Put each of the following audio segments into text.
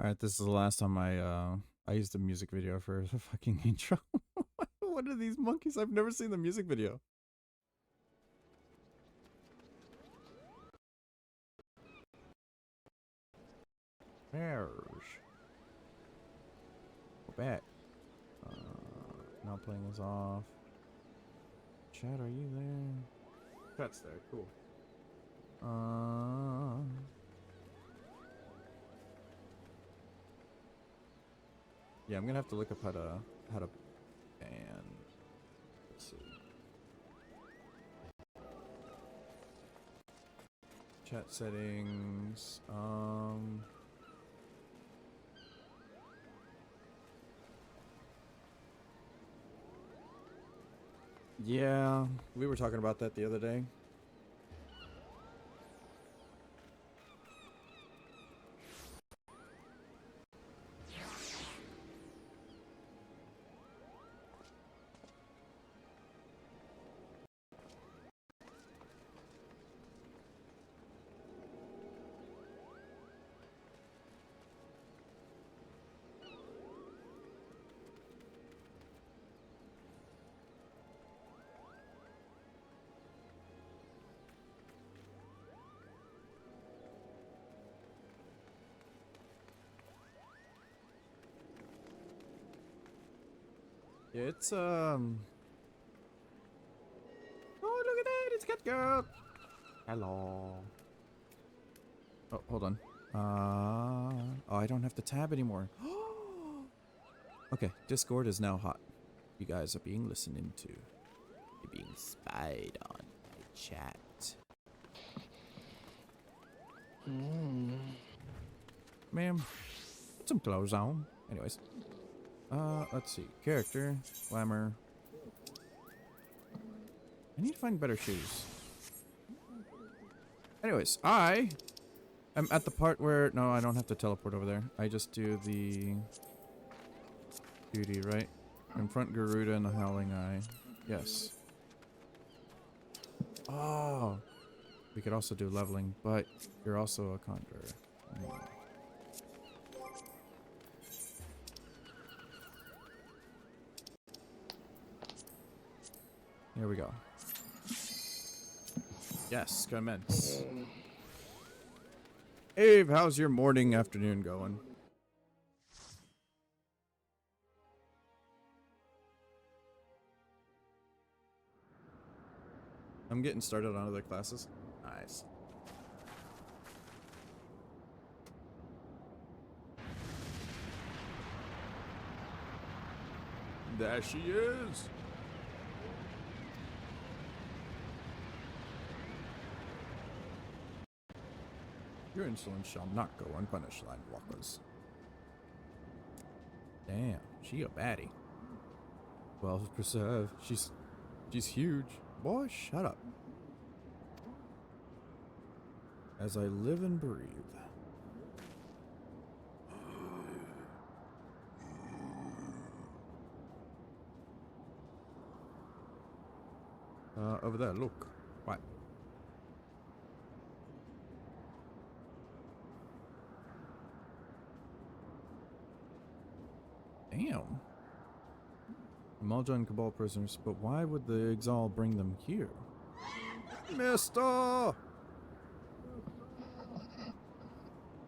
Alright, this is the last time I used the music video for the fucking intro. What are these monkeys? I've never seen the music video. Bears. Go back. Now playing is off. Chat, are you there? Chat's there, cool. Yeah, I'm gonna have to look up how to ban. Let's see. Chat settings. Yeah, we were talking about that the other day. Yeah, it's Oh, look at that! It's Cat Girl. Hello. Oh, hold on. Oh, I don't have the tab anymore. Okay, Discord is now hot. You guys are being listened into. You're being spied on by chat. Ma'am, put some clothes on. Anyways. Let's see. Character. Glamour. I need to find better shoes. Anyways, I am at the part where... No, I don't have to teleport over there. I just do the... duty, right? Confront Garuda and the Howling Eye. Yes. Oh! We could also do leveling, but you're also a conjurer. Here we go. Yes, commence. Abe, how's your morning, afternoon going? I'm getting started on other classes. Nice. There she is! Your insolence shall not go unpunished, line walkers. Damn, she a baddie. Well preserved. She's huge. Boy, shut up. As I live and breathe. Over there, look. What? Damn. Malja and Cabal prisoners, but why would the Exal bring them here? Mister!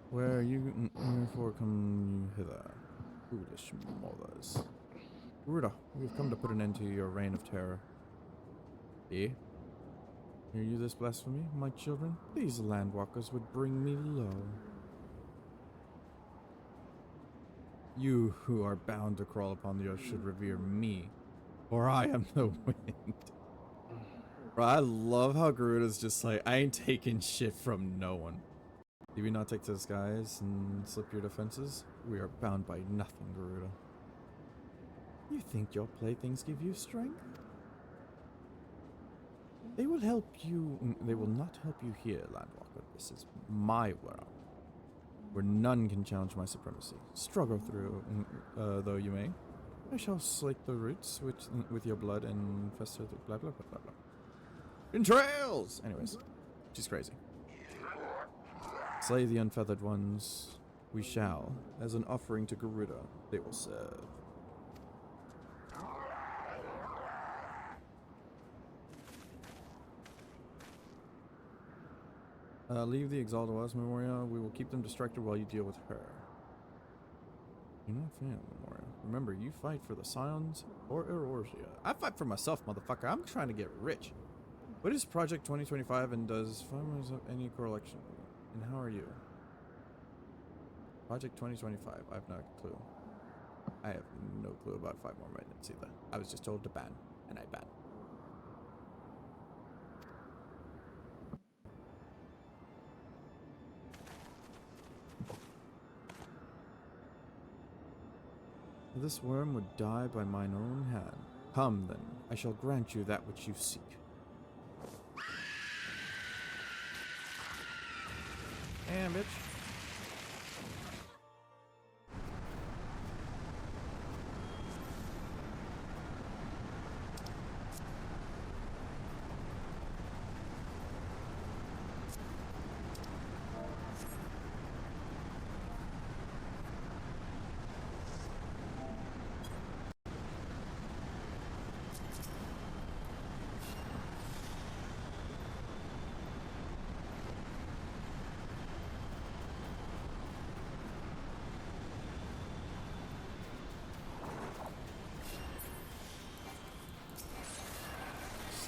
Where you wherefore come you hither, foolish mothers? Garuda, we have come to put an end to your reign of terror. Eh? Hear you this blasphemy, my children? These landwalkers would bring me low. You who are bound to crawl upon the earth should revere me, for I am the wind. Bro, I love how Garuda's just like, I ain't taking shit from no one. Do we not take to the skies and slip your defenses? We are bound by nothing, Garuda. You think your playthings give you strength? They will help you. They will not help you here, Landwalker. This is my world, where none can challenge my supremacy. Struggle through, though you may. I shall slake the roots with your blood and fester the blah blah blah blah blah. Entrails! Anyways, she's crazy. Slay the unfeathered ones. We shall, as an offering to Garuda, they will serve. Leave the Exalted West Memorial. We will keep them distracted while you deal with her. You're not a fan of Memorial. Remember, you fight for the Scions or Eorzea. I fight for myself, motherfucker. I'm trying to get rich. What is Project 2025 and does farmers have any correlation? And how are you? Project 2025. I have no clue. I have no clue about 5 more minutes either. I was just told to ban, and I ban. This worm would die by mine own hand. Come then, I shall grant you that which you seek. Damn, bitch.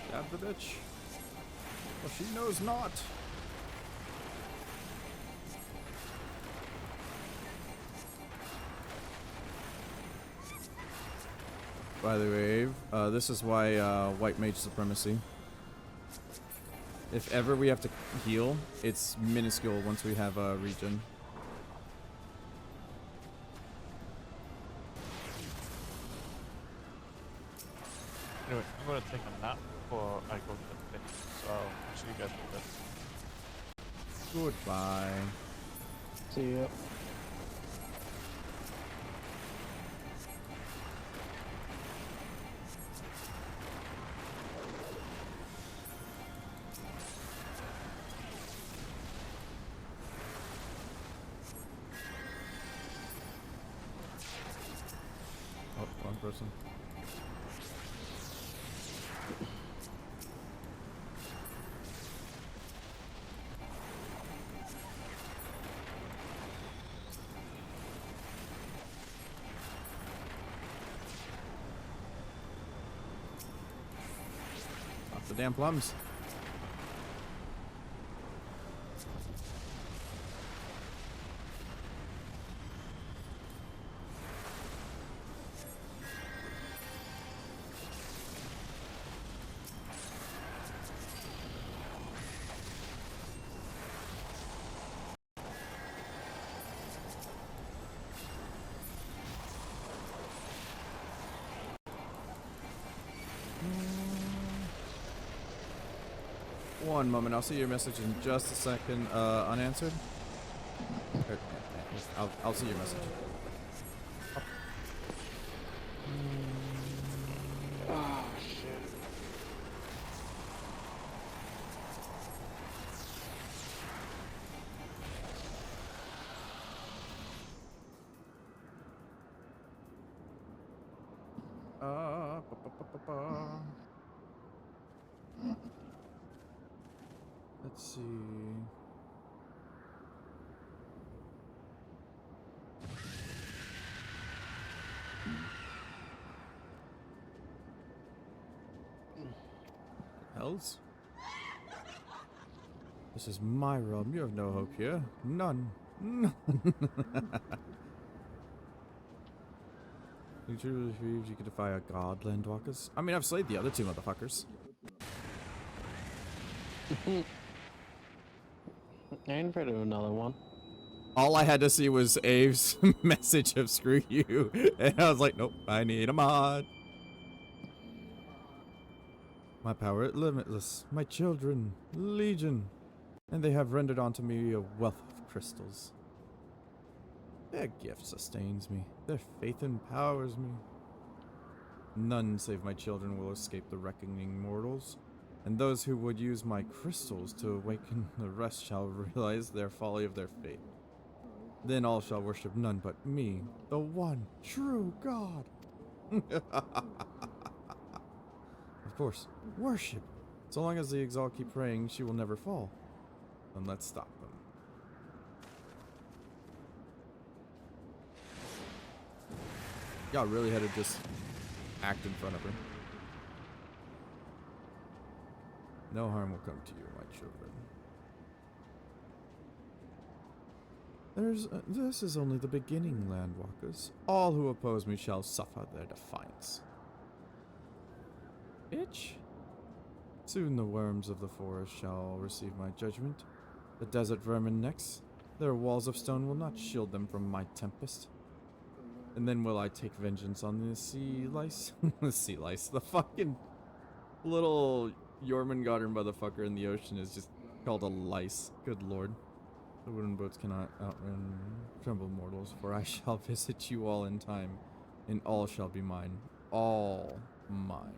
Stab the bitch. Well, she knows not. By the way, this is why white mage supremacy. If ever we have to heal, it's minuscule once we have a regen. Anyway, I'm gonna take a nap before I go to the pit, so I'll see you guys later. Goodbye. See ya. Oh, wrong person. Off the damn plums. One moment, I'll see your message in just a second. Unanswered? Okay, I'll see your message. Oh, shit. Let's see. Hells? This is my realm. You have no hope here. None. None. You truly believe you could defy a god, Landwalkers? I mean, I've slayed the other two motherfuckers. I ain't afraid of another one. All I had to see was Abe's message of screw you. And I was like, nope, I need a mod. My power is limitless. My children, legion. And they have rendered onto me a wealth of crystals. Their gift sustains me. Their faith empowers me. None save my children will escape the reckoning mortals. And those who would use my crystals to awaken the rest shall realize their folly of their fate. Then all shall worship none but me, the one true God. Of course, worship. So long as the Exalt keep praying, she will never fall. Then let's stop them. Y'all really had to just act in front of her. No harm will come to you, my children. This is only the beginning, landwalkers. All who oppose me shall suffer their defiance. Bitch. Soon the worms of the forest shall receive my judgment. The desert vermin next. Their walls of stone will not shield them from my tempest. And then will I take vengeance on the sea lice? The sea lice. The fucking little Jormungandr motherfucker in the ocean is just called a lice. Good lord. The wooden boats cannot outrun tremble mortals, for I shall visit you all in time, and all shall be mine. All mine.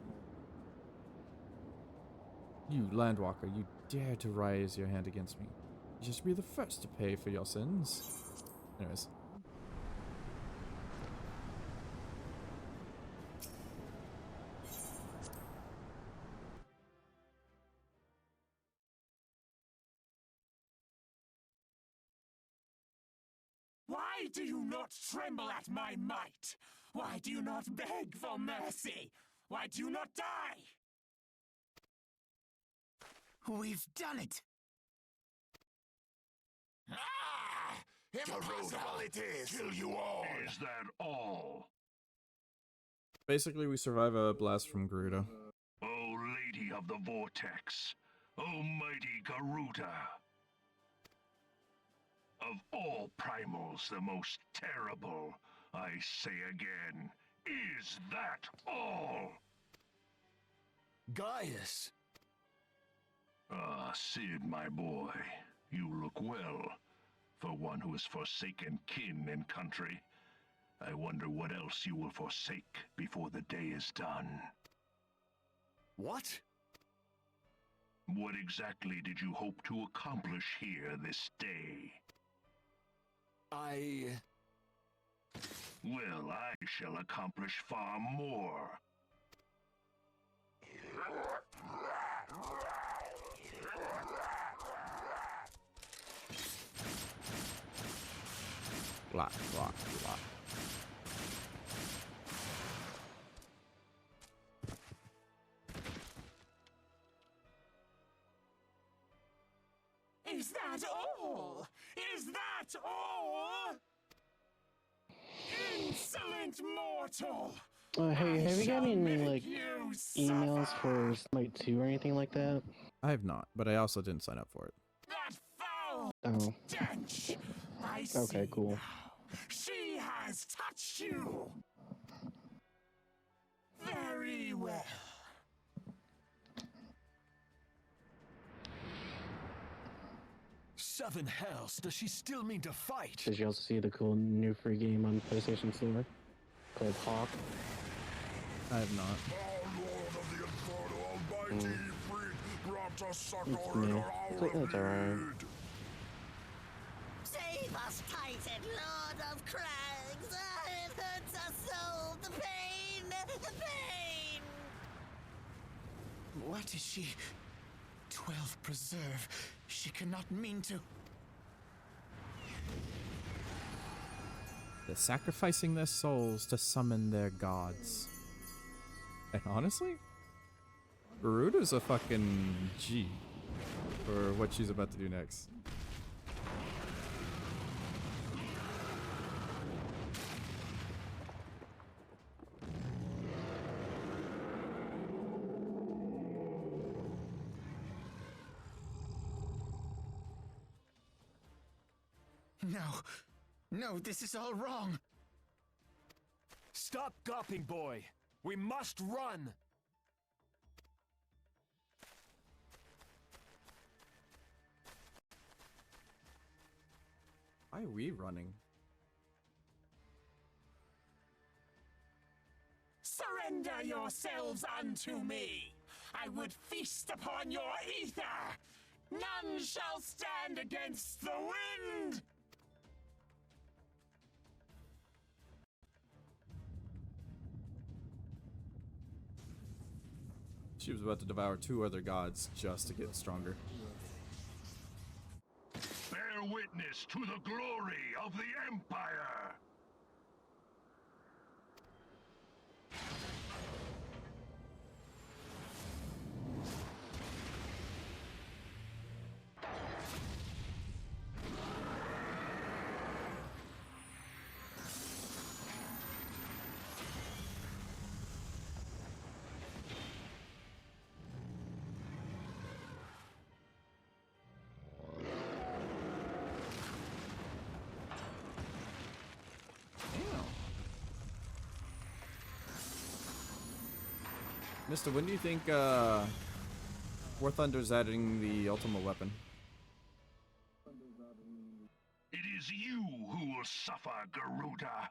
You, landwalker, you dare to raise your hand against me. You just be the first to pay for your sins. Anyways. Why do you not tremble at my might? Why do you not beg for mercy? Why do you not die? We've done it! Ah! Impossible it is! Kill you all! Is that all? Basically, we survive a blast from Garuda. O Lady of the Vortex, O mighty Garuda. Of all primals, the most terrible, I say again, is that all? Gaius! Ah, Sid, my boy, you look well. For one who has forsaken kin and country, I wonder what else you will forsake before the day is done. What? What exactly did you hope to accomplish here this day? Well, I shall accomplish far more. Blah, blah, blah. Is that all? Is that all? Insolent mortal! Hey, have you got shall any, make like, you emails suffer. for Smite 2 or anything like that? I have not, but I also didn't sign up for it. That foul Oh, stench! I see okay, cool. now. She has touched you! Very well. Seven hells, does she still mean to fight? Did you also see the cool new free game on PlayStation 4 called Hawk? I have not. Lord of the Inferno Almighty, grant us succor It's new. It's alright. Save us, Titan, Lord of Crags! It hurts us so! The pain! The pain! What is she? 12 preserve. She cannot mean to. They're sacrificing their souls to summon their gods. And honestly, Garuda's a fucking G for what she's about to do next. No. No, this is all wrong. Stop gawping, boy. We must run. Why are we running? Surrender yourselves unto me. I would feast upon your ether. None shall stand against the wind. She was about to devour 2 other gods just to get stronger. Bear witness to the glory of the Empire! Mister, when do you think War Thunder's adding the ultimate weapon? It is you who will suffer, Garuda.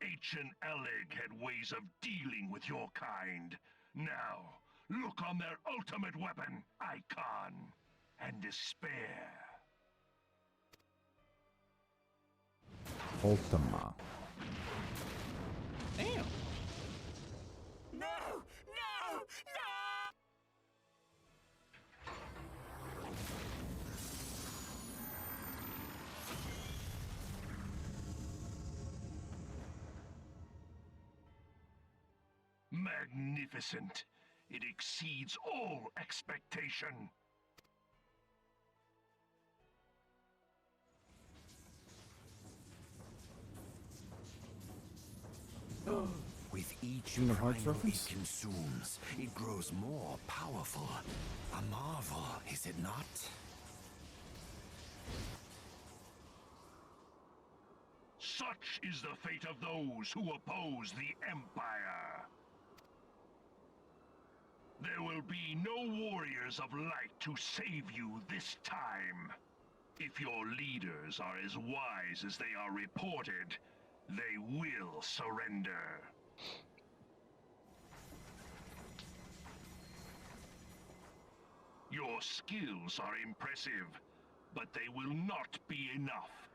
Ancient Alleg had ways of dealing with your kind. Now, look on their ultimate weapon, Icon, and despair. Ultima. No! No! No! Magnificent. It exceeds all expectation. With each Kingdom Hearts primal reference? it consumes, it grows more powerful. A marvel, is it not? Such is the fate of those who oppose the Empire. There will be no warriors of light to save you this time. If your leaders are as wise as they are reported, they will surrender. Your skills are impressive, but they will not be enough.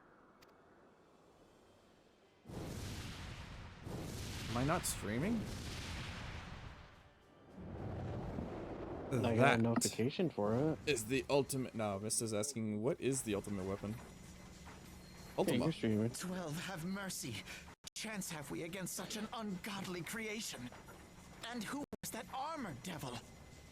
Am I not streaming? I got a That notification for it. is the ultimate. No, Mister's asking, what is the ultimate weapon? Hey, Ultima. you're streaming. 12, have mercy. What chance have we against such an ungodly creation? And who was that armored devil?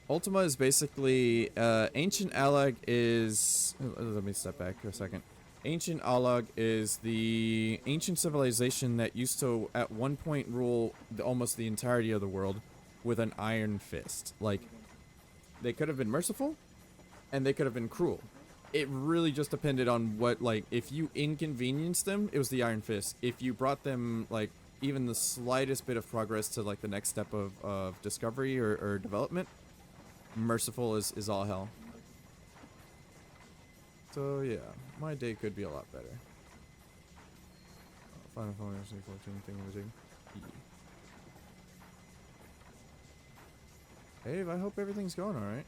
Ultima is basically ancient Alleg is. Let me step back for a second. Ancient Alleg is the ancient civilization that used to at one point rule almost the entirety of the world with an iron fist. Like, they could have been merciful and they could have been cruel. It really just depended on what, like, if you inconvenienced them, it was the iron fist. If you brought them, like, even the slightest bit of progress to, like, the next step of discovery or development, merciful is all hell. So yeah, my day could be a lot better. Final Fantasy 14 thing was Dave, I hope everything's going alright.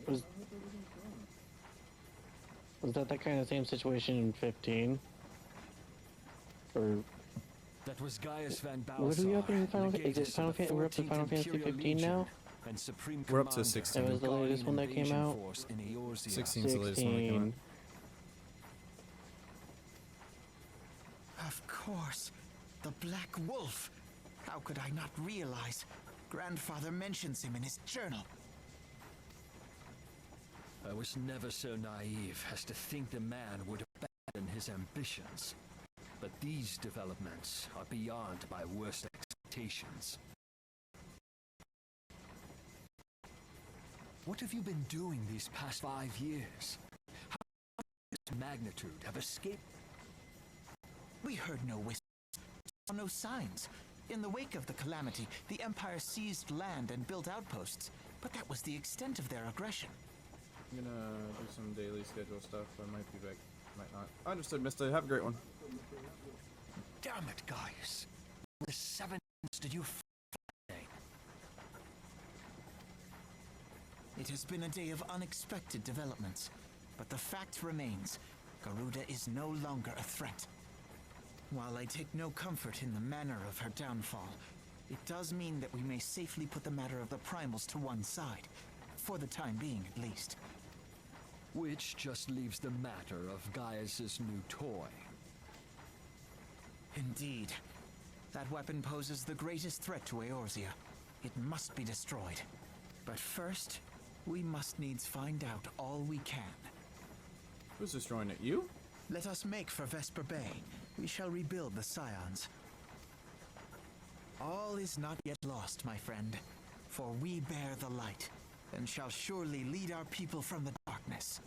Was that kind of same situation in 15? Or That was Gaius Van what are we up in Final? Legatus Is it Final of the We're up to 14th Final Fantasy Imperial 15 Legion now? and Supreme We're up to Commander 16. That was the latest one that came Guardian out. Force in Eorzea. 16 is the latest one that came out. 16. Of course. The Black Wolf. How could I not realize? Grandfather mentions him in his journal. I was never so naive as to think the man would abandon his ambitions. But these developments are beyond my worst expectations. What have you been doing these past 5 years? How could this magnitude have escaped? We heard no whispers, saw no signs. In the wake of the calamity, the Empire seized land and built outposts, but that was the extent of their aggression. I'm gonna do some daily schedule stuff. I might be back, might not. Understood, mister. Have a great one. Damn it, guys. The 7 did you find? It has been a day of unexpected developments, but the fact remains, Garuda is no longer a threat. While I take no comfort in the manner of her downfall, It does mean that we may safely put the matter of the primals to one side. For the time being, at least. Which just leaves the matter of Gaius's new toy. Indeed. That weapon poses the greatest threat to Eorzea. It must be destroyed. But first, we must needs find out all we can. Who's destroying it? You? Let us make for Vesper Bay. We shall rebuild the Scions. All is not yet lost, my friend. For we bear the light, and shall surely lead our people from the darkness.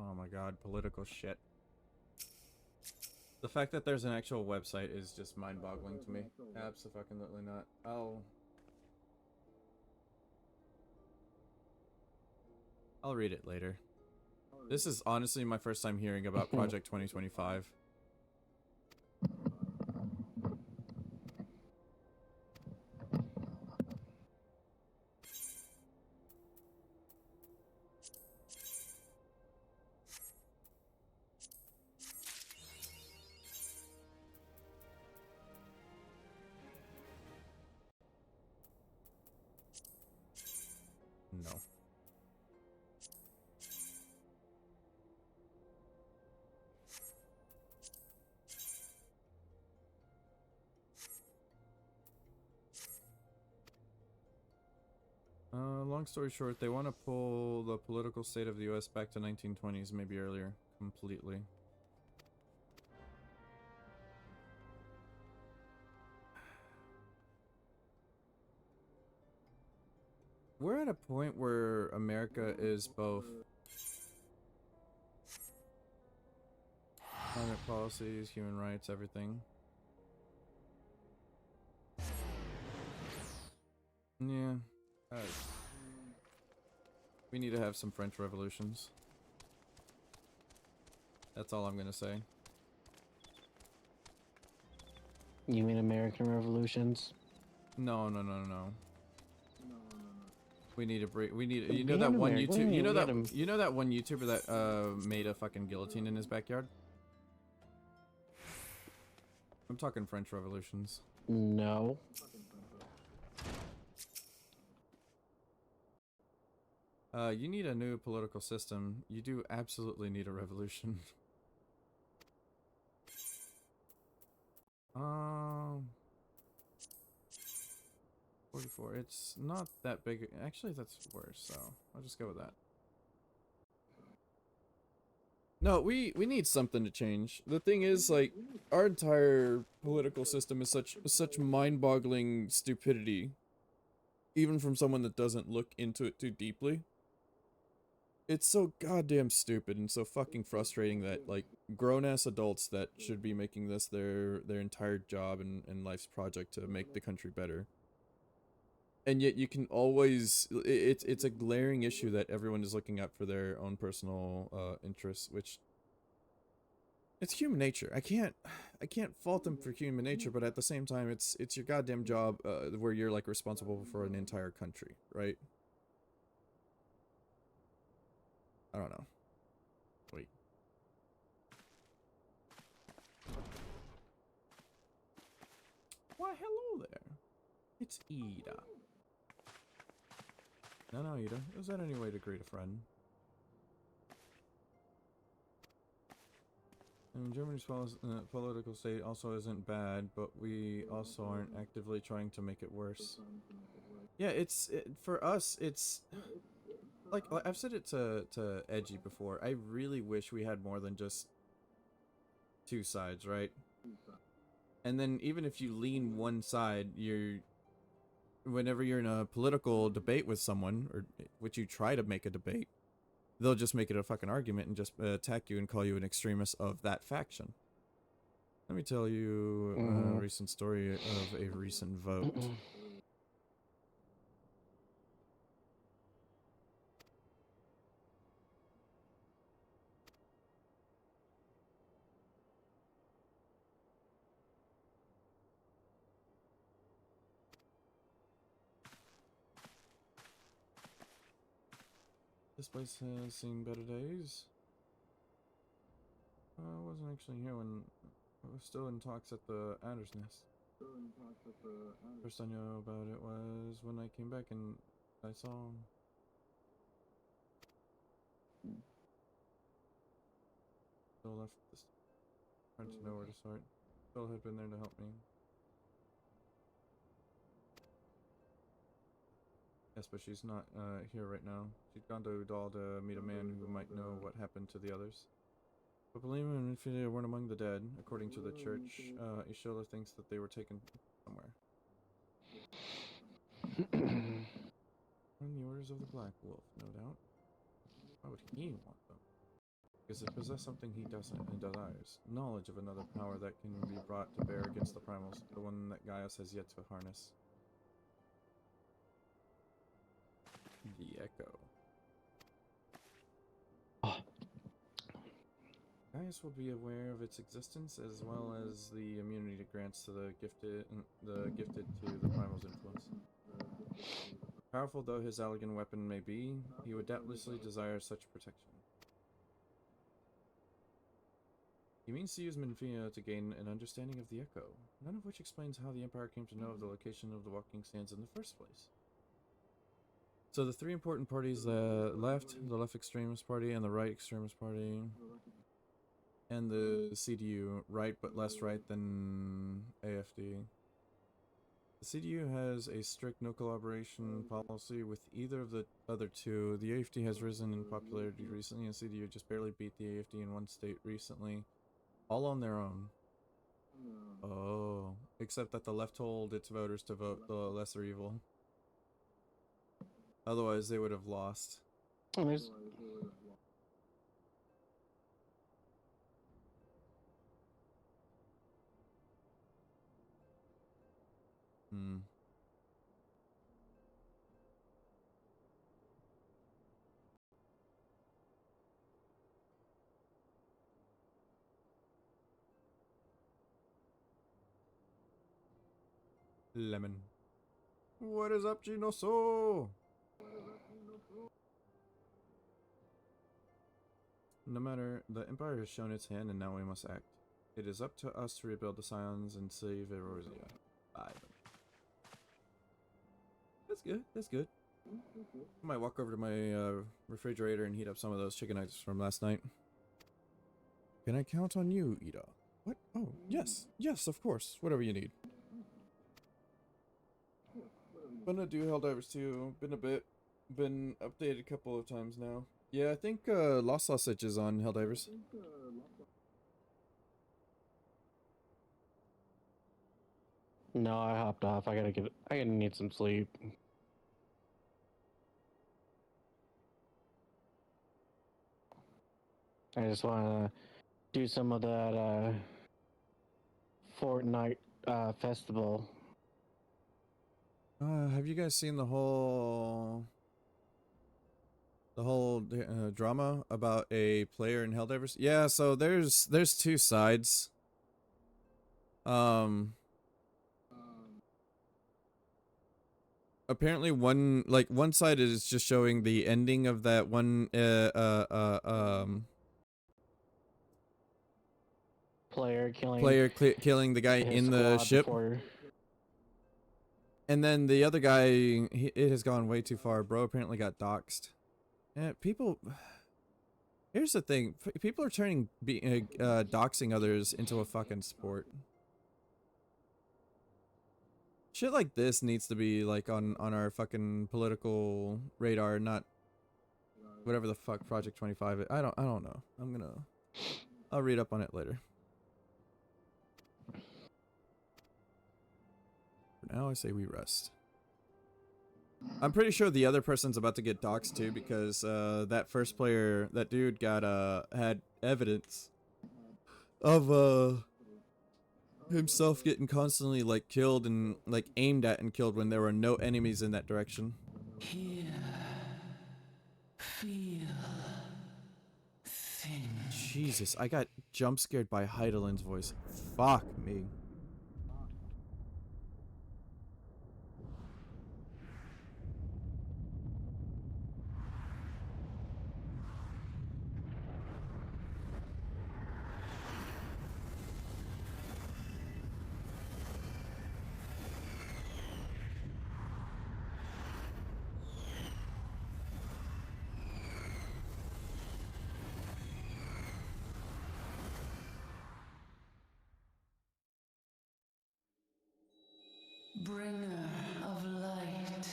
Oh my god, political shit. The fact that there's an actual website is just mind-boggling to me. Absolutely not. I'll read it later. This is honestly my first time hearing about Project 2025. No. Long story short, they want to pull the political state of the US back to 1920s, maybe earlier, completely. We're at a point where America is both climate policies, human rights, everything. Yeah. We need to have some French revolutions. That's all I'm gonna say. You mean American revolutions? No. We need to break. We need. You know Being that one American, YouTube. You know we that. gotta- You know that one YouTuber that made a fucking guillotine in his backyard. I'm talking French revolutions. No. You need a new political system. You do absolutely need a revolution. 44. It's not that big. Actually, that's worse. So I'll just go with that. No, we need something to change. The thing is, like, our entire political system is such mind-boggling stupidity, even from someone that doesn't look into it too deeply. It's so goddamn stupid and so fucking frustrating that, like, grown-ass adults that should be making this their entire job and life's project to make the country better. And yet you can always, it's a glaring issue that everyone is looking out for their own personal interests, which, it's human nature. I can't fault them for human nature, but at the same time, it's your goddamn job where you're, like, responsible for an entire country, right? I don't know. Wait. Why, hello there. It's Ida. No, Ida. Is that any way to greet a friend? And Germany's political state also isn't bad, but we also aren't actively trying to make it worse. Yeah, for us, it's like I've said it to Edgy before. I really wish we had more than just two sides, right? And then even if you lean one side, whenever you're in a political debate with someone, or which you try to make a debate, they'll just make it a fucking argument and just attack you and call you an extremist of that faction. Let me tell you a recent story of a recent vote. This place has seen better days. I wasn't actually here when I was still in talks at the Adder's Nest. First I knew about it was when I came back and I saw Phil left this, trying to know where to start. Phil had been there to help me. Yes, but she's not here right now. She'd gone to Udal to meet a man who might know what happened to the others. But Belima and Infinity weren't among the dead. According to the church, Ishola thinks that they were taken somewhere. On the orders of the Black Wolf, no doubt. Why would he want them? Because they possess something he doesn't and desires. Knowledge of another power that can be brought to bear against the primals, the one that Gaius has yet to harness. The Echo. Gaius will be aware of its existence as well as the immunity it grants to the gifted to the primal's influence. Powerful though his elegant weapon may be, he would doubtlessly desire such protection. He means to use Minfia to gain an understanding of the Echo, none of which explains how the Empire came to know of the location of the Walking Sands in the first place. So the three important parties the left extremist party, and the right extremist party, and the CDU, right but less right than AFD. The CDU has a strict no collaboration policy with either of the other two. The AFD has risen in popularity recently, and CDU just barely beat the AFD in one state recently, all on their own. Oh, except that the left told its voters to vote the lesser evil. Otherwise, they would have lost. Lemon. What is up, Ginoso? No matter, the Empire has shown its hand and now we must act. It is up to us to rebuild the Scions and save Eorzea. Bye. That's good, that's good. I might walk over to my refrigerator and heat up some of those chicken nuggets from last night. Can I count on you, Ida? What? Oh, yes. Yes, of course. Whatever you need. Gonna do Helldivers too. Been a bit. Been updated a couple of times now. Yeah, I think Lost Sausage is on Helldivers. No, I hopped off. I gotta need some sleep. I just wanna do some of that Fortnite festival. Have you guys seen the whole drama about a player in Helldivers? Yeah, so there's two sides. Apparently one side is just showing the ending of that one Player killing the guy in the ship. Before. And then the other guy, it has gone way too far. Bro apparently got doxxed. And people... Here's the thing. People are turning doxing others into a fucking sport. Shit like this needs to be like on our fucking political radar, not whatever the fuck Project 25 is. I don't know. I'll read up on it later. For now I say we rest. I'm pretty sure the other person's about to get doxxed too, because that first player, that dude got had evidence of himself getting constantly like killed and like aimed at and killed when there were no enemies in that direction. Hear, feel, think. Jesus, I got jump scared by Heidelin's voice. Fuck me. Bringer of light.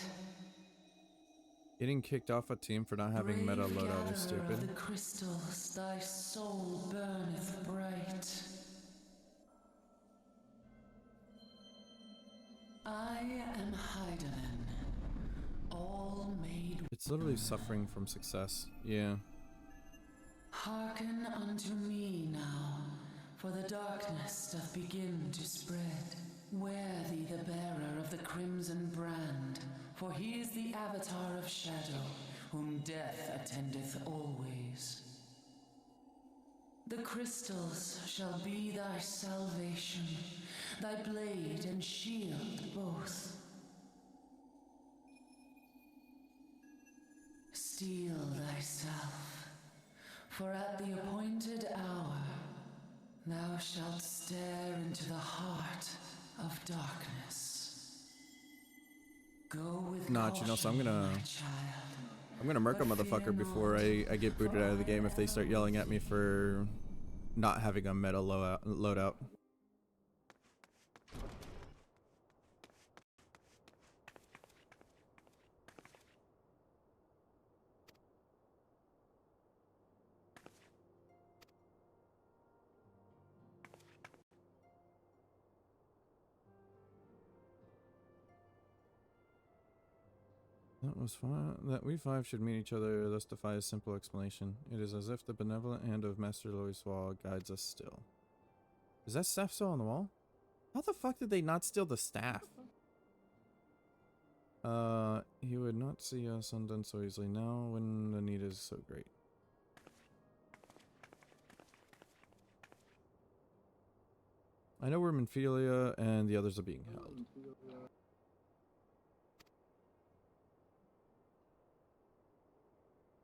Getting kicked off a team for not having meta Brave loadout is gatherer stupid. of the crystals, thy soul burneth bright. I am Heidelin, all made. It's literally suffering from success. Yeah. Hearken unto me now, for the darkness doth begin to spread. Wear thee the bearer of the crimson brand, for he is the avatar of shadow, whom death attendeth always. The crystals shall be thy salvation, thy blade and shield both. Steel thyself, for at the appointed hour thou shalt stare into the heart of darkness. Go with Nah, you know, so I'm gonna murk a motherfucker before I get booted out of the game if they start yelling at me for not having a meta loadout. That was fine. That we five should meet each other thus defies simple explanation. It is as if the benevolent hand of Master Loiswall guides us still. Is that staff still on the wall? How the fuck did they not steal the staff? He would not see us undone so easily now when the need is so great. I know we're Minphilia and the others are being held.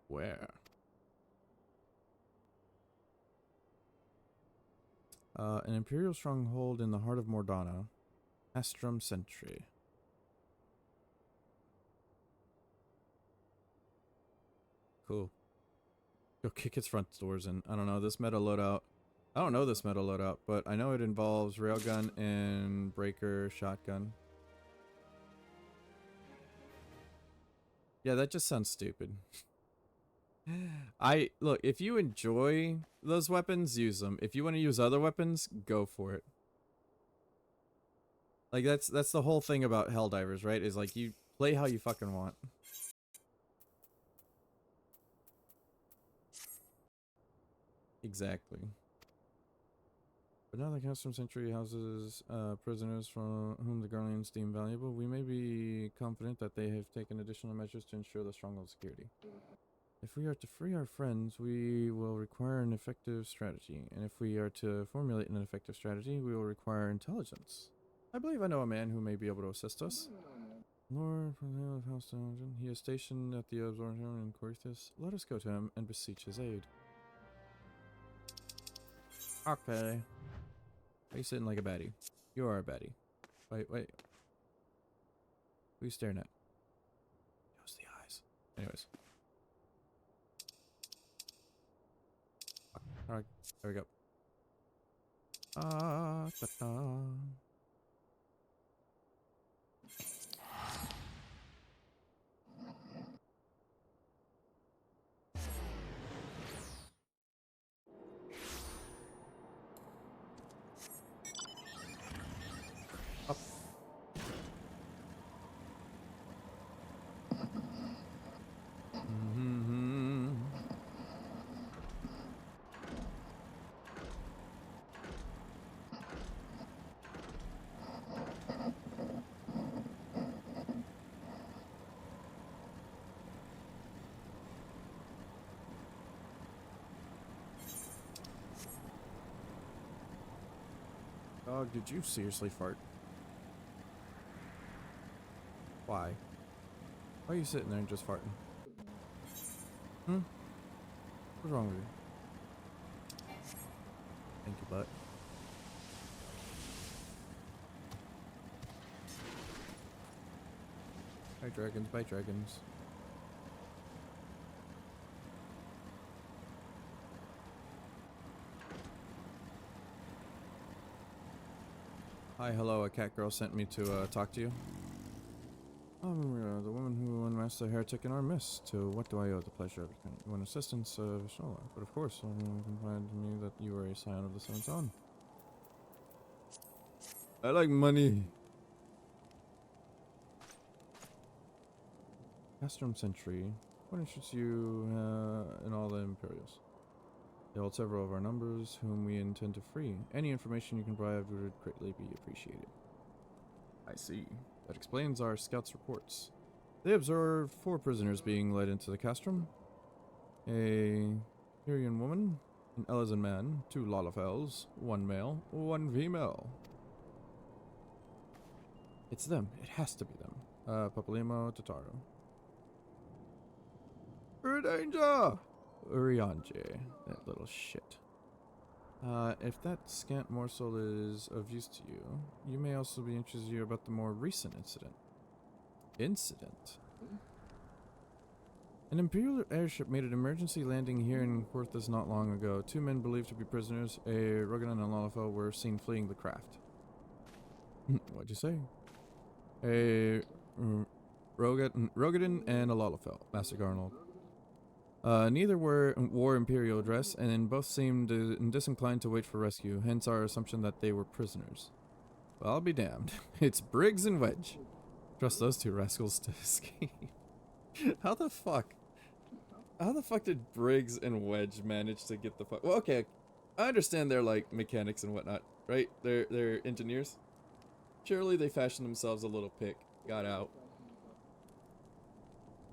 Where? An Imperial stronghold in the heart of Mordana. Astrum Sentry. Cool. Go kick its front doors in. I don't know, this meta loadout. I don't know this meta loadout, but I know it involves railgun and breaker shotgun. Yeah, that just sounds stupid. Look, if you enjoy those weapons, use them. If you want to use other weapons, go for it. Like that's the whole thing about Helldivers, right? Is like you play how you fucking want. Exactly. But now the Custom Sentry houses prisoners from whom the Guardians deem valuable. We may be confident that they have taken additional measures to ensure the stronghold security. If we are to free our friends, we will require an effective strategy. And if we are to formulate an effective strategy, we will require intelligence. I believe I know a man who may be able to assist us. Lord of House Dungeon. He is stationed at the observatory in Corythus. Let us go to him and beseech his aid. Okay. Why are you sitting like a baddie? You are a baddie. Wait. Who are you staring at? Close the eyes. Anyways. Alright, there we go. Da, da. Up. Mm-hmm. Dog, did you seriously fart? Why? Why are you sitting there and just farting? Hmm? What's wrong with you? Thank you, butt. Bye, dragons. Bye, dragons. Hi, hello. A cat girl sent me to talk to you. The woman who unmasked the heretic in our midst. To what do I owe the pleasure of your kind? You want assistance, Vishala? But of course, someone confided to me that you were a scion of the Seventh Dawn. I like money. Castrum Sentry. What interests you in all the Imperials? They hold several of our numbers, whom we intend to free. Any information you can provide would greatly be appreciated. I see. That explains our scouts' reports. They observed 4 prisoners being led into the castrum. A Hyrian woman, an Elezen man, 2 Lalafels, 1 male, 1 female. It's them. It has to be them. Papalimo Tataru. Danger! Urianje, that little shit. If that scant morsel is of use to you, you may also be interested about the more recent incident. Incident? An Imperial airship made an emergency landing here in Quarthus not long ago. 2 men believed to be prisoners, a Rogan and a Lalafel, were seen fleeing the craft. What'd you say? A Rogadin and a Lalafel, Master Garnold. Neither wore Imperial dress, and both seemed disinclined to wait for rescue, hence our assumption that they were prisoners. Well, I'll be damned. It's Briggs and Wedge. Trust those 2 rascals to escape. How the fuck? How the fuck did Briggs and Wedge manage to get the fuck? Well, okay, I understand they're like mechanics and whatnot, right? They're engineers. Surely they fashioned themselves a little pick, got out.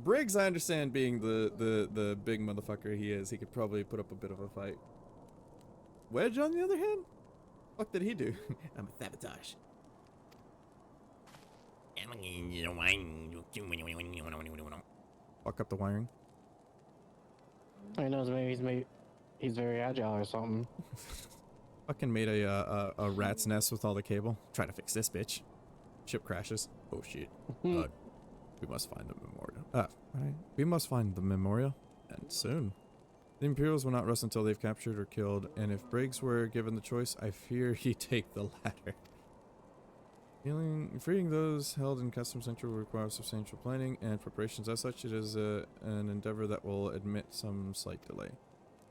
Briggs, I understand being the big motherfucker he is. He could probably put up a bit of a fight. Wedge, on the other hand? What did he do? I'm a sabotage. Fuck up the wiring. I know maybe he's very agile or something. Fucking made a rat's nest with all the cable. Try to fix this bitch. Ship crashes. Oh shit. We must find the memorial. Right. We must find the memorial, and soon. The Imperials will not rest until they've captured or killed, and if Briggs were given the choice, I fear he'd take the latter. Freeing those held in Custom Central will require substantial planning and preparations. As such, it is an endeavor that will admit some slight delay.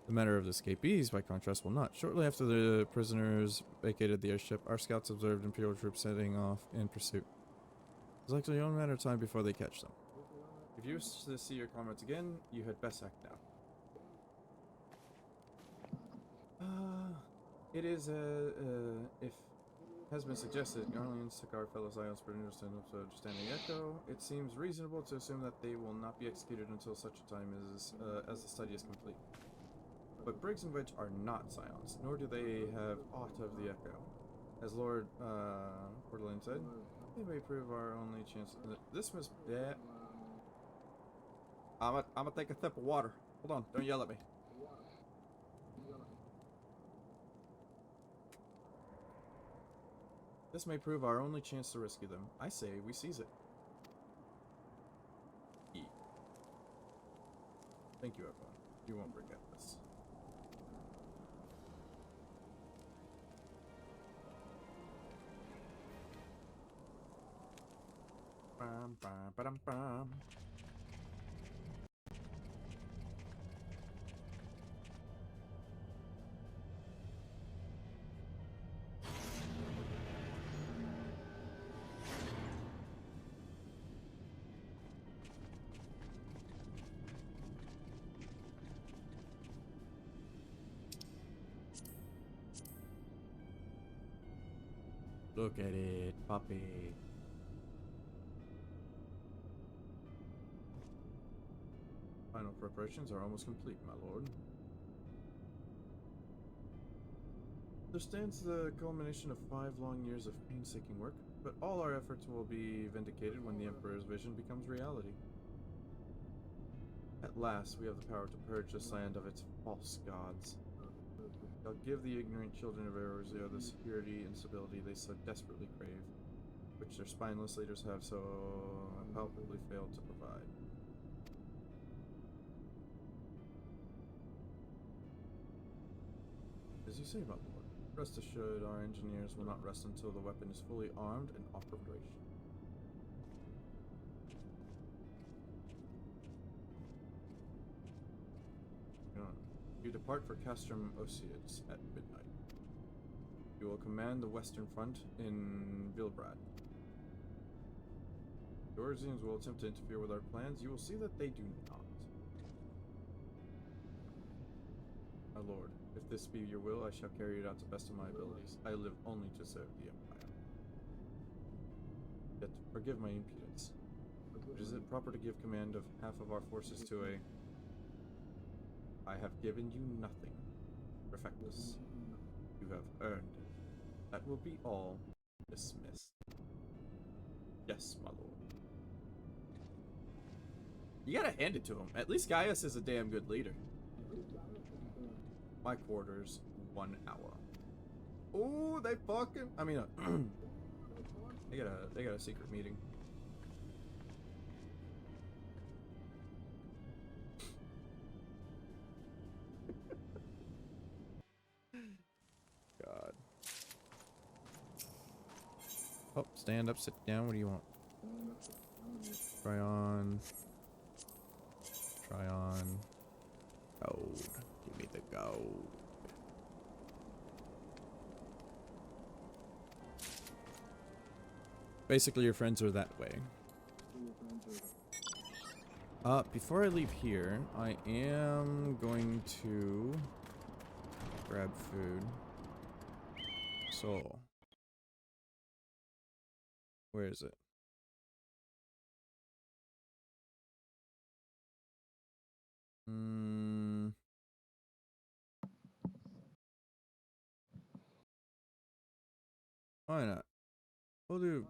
The matter of the escapees, by contrast, will not. Shortly after the prisoners vacated the airship, our scouts observed Imperial troops setting off in pursuit. It's likely only a matter of time before they catch them. If you wish to see your comrades again, you had best act now. It is, if has been suggested, Garleans took our fellow Zions prisoners to understanding Echo. It seems reasonable to assume that they will not be executed until such a time as the study is complete. But Briggs and Wedge are not Scions, nor do they have aught of the Echo. As Lord Portland said, they may prove our only chance. This must be. I'm gonna take a sip of water. Hold on, don't yell at me. This may prove our only chance to rescue them. I say we seize it. Thank you, everyone. You won't forget this. Bum, bum, ba-dum, bum. Look at it, puppy. Final preparations are almost complete, my lord. There stands the culmination of 5 long years of painstaking work, but all our efforts will be vindicated when the Emperor's vision becomes reality. At last, we have the power to purge this land of its false gods. Shall give the ignorant children of Eorzea the security and stability they so desperately crave, which their spineless leaders have so palpably failed to provide. As you say, my lord, rest assured our engineers will not rest until the weapon is fully armed and operational. You depart for Castrum Osius at midnight. You will command the Western Front in Vilbrad. The Eorzeans will attempt to interfere with our plans. You will see that they do not. My lord, if this be your will, I shall carry it out to the best of my abilities. I live only to serve the Empire. Yet, forgive my impudence. But is it proper to give command of half of our forces to a... I have given you nothing, Perfectus. You have earned it. That will be all. Dismissed. Yes, my lord. You gotta hand it to him. At least Gaius is a damn good leader. My quarters, 1 hour. Oh, they fucking... I mean, they got a secret meeting. God. Oh, stand up, sit down. What do you want? Try on. Try on. Gold. Give me the gold. Basically, your friends are that way. Before I leave here, I am going to grab food. So, where is it? Why not? We'll do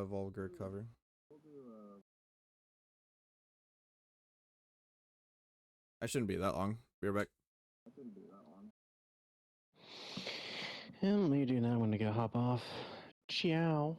vulgar cover. I shouldn't be that long. Be right back. And while you do that, I'm gonna go hop off. Ciao.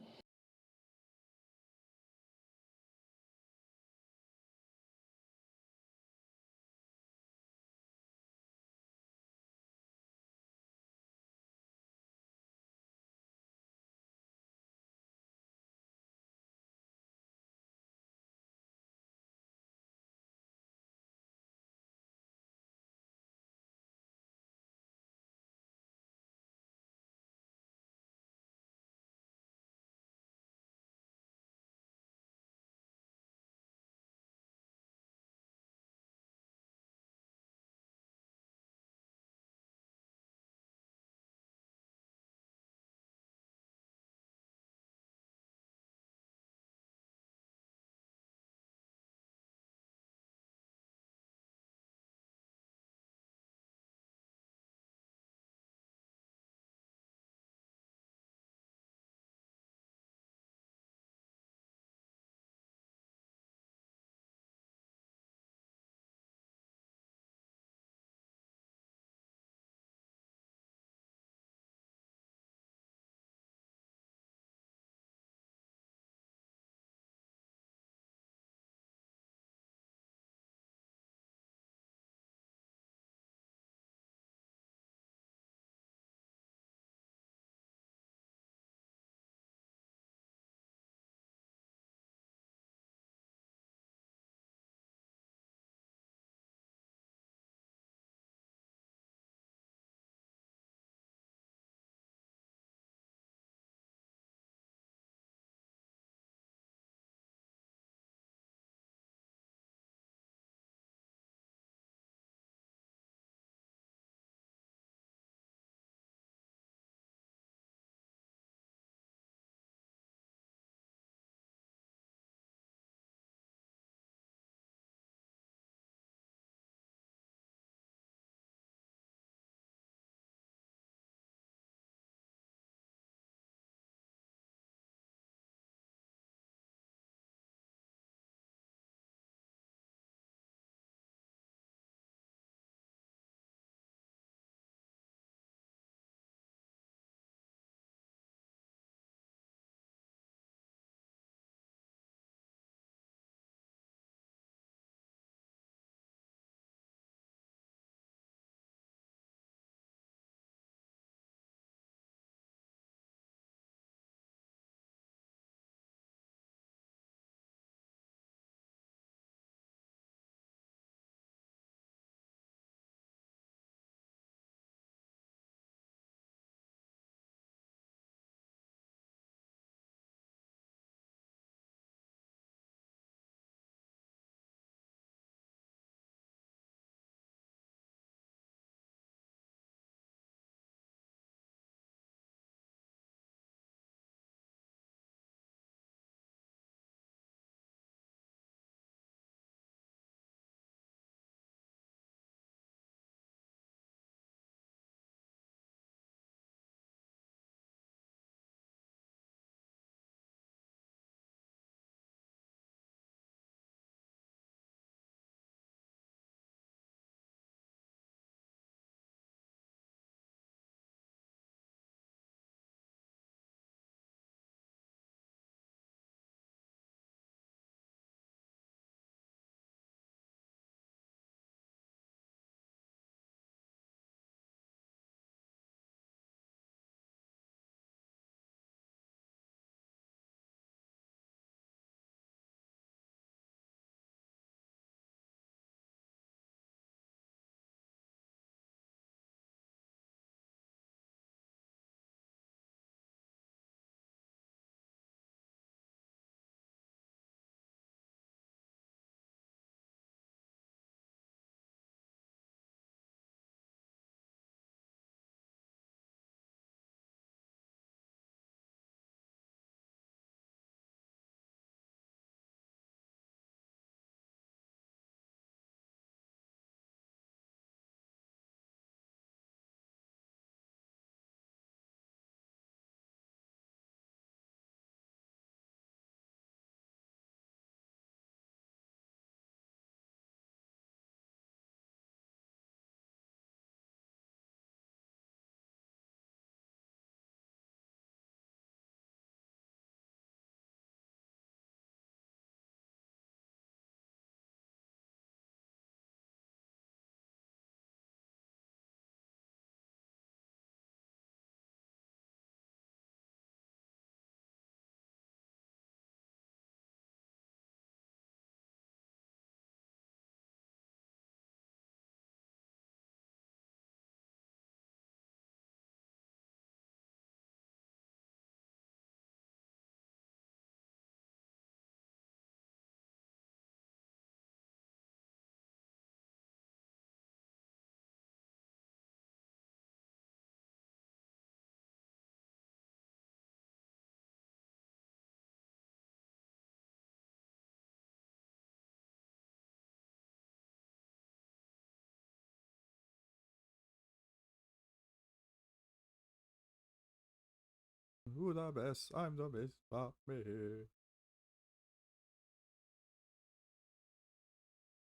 Who the best? I'm the best. Fuck me.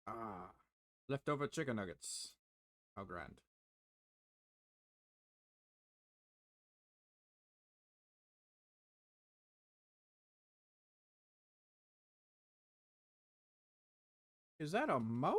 Ah, leftover chicken nuggets. How grand. Is that a mower?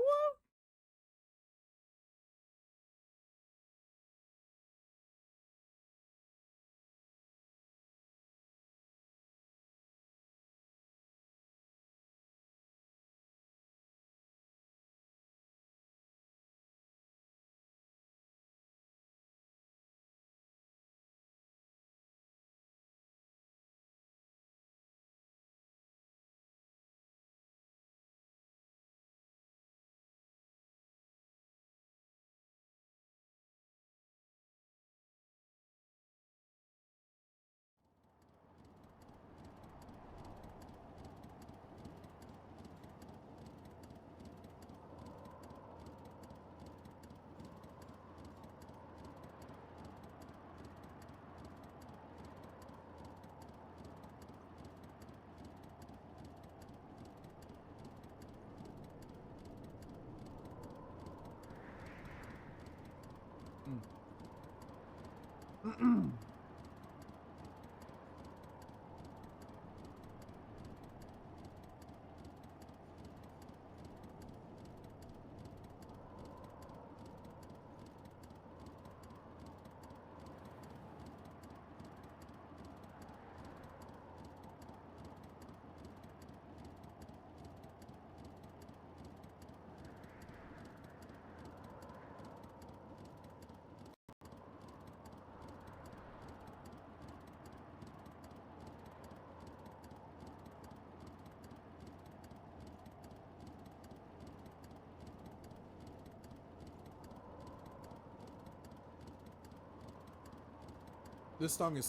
This song is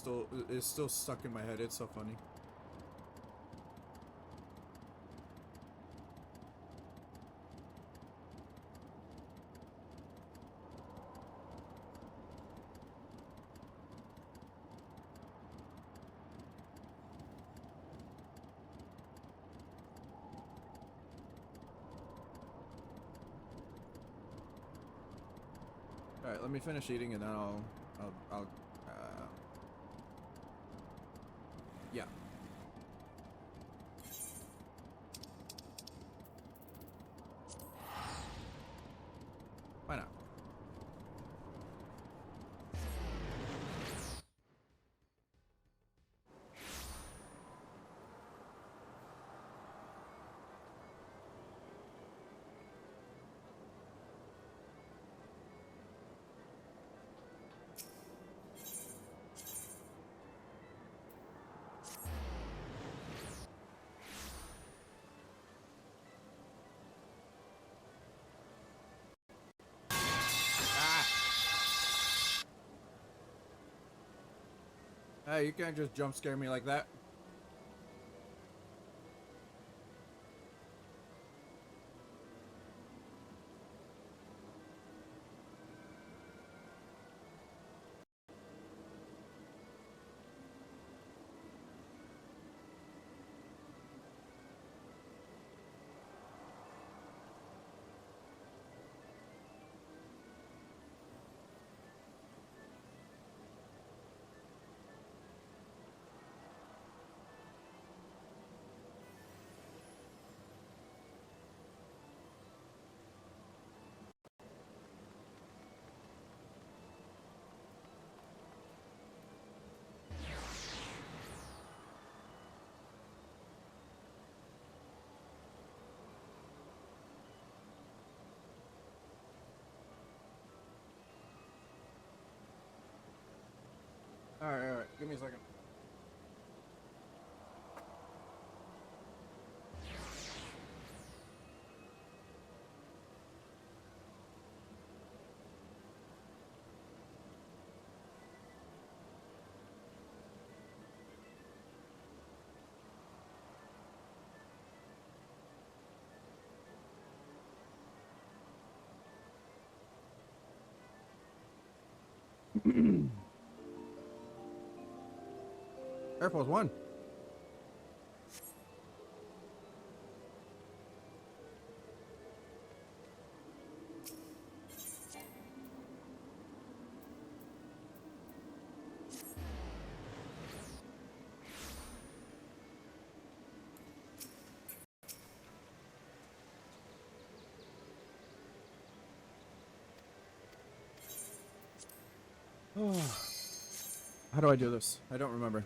still stuck in my head. It's so funny. All right, let me finish eating and then I'll yeah. Why not? Hey, you can't just jump scare me like that. All right. Give me a second. Air Force One. How do I do this? I don't remember.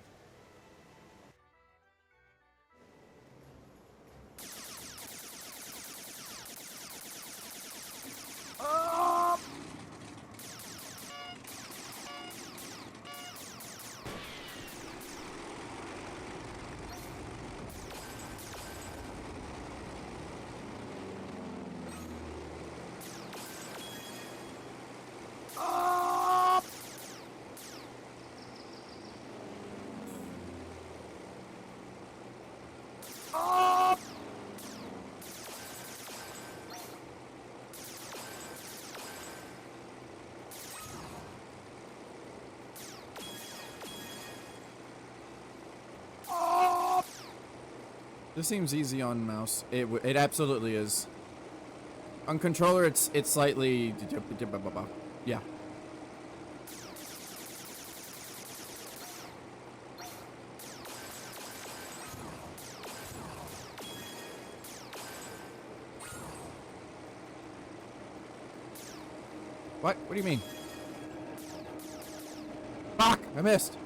This seems easy on mouse. It absolutely is. On controller, it's slightly yeah. What? What do you mean? Fuck! I missed.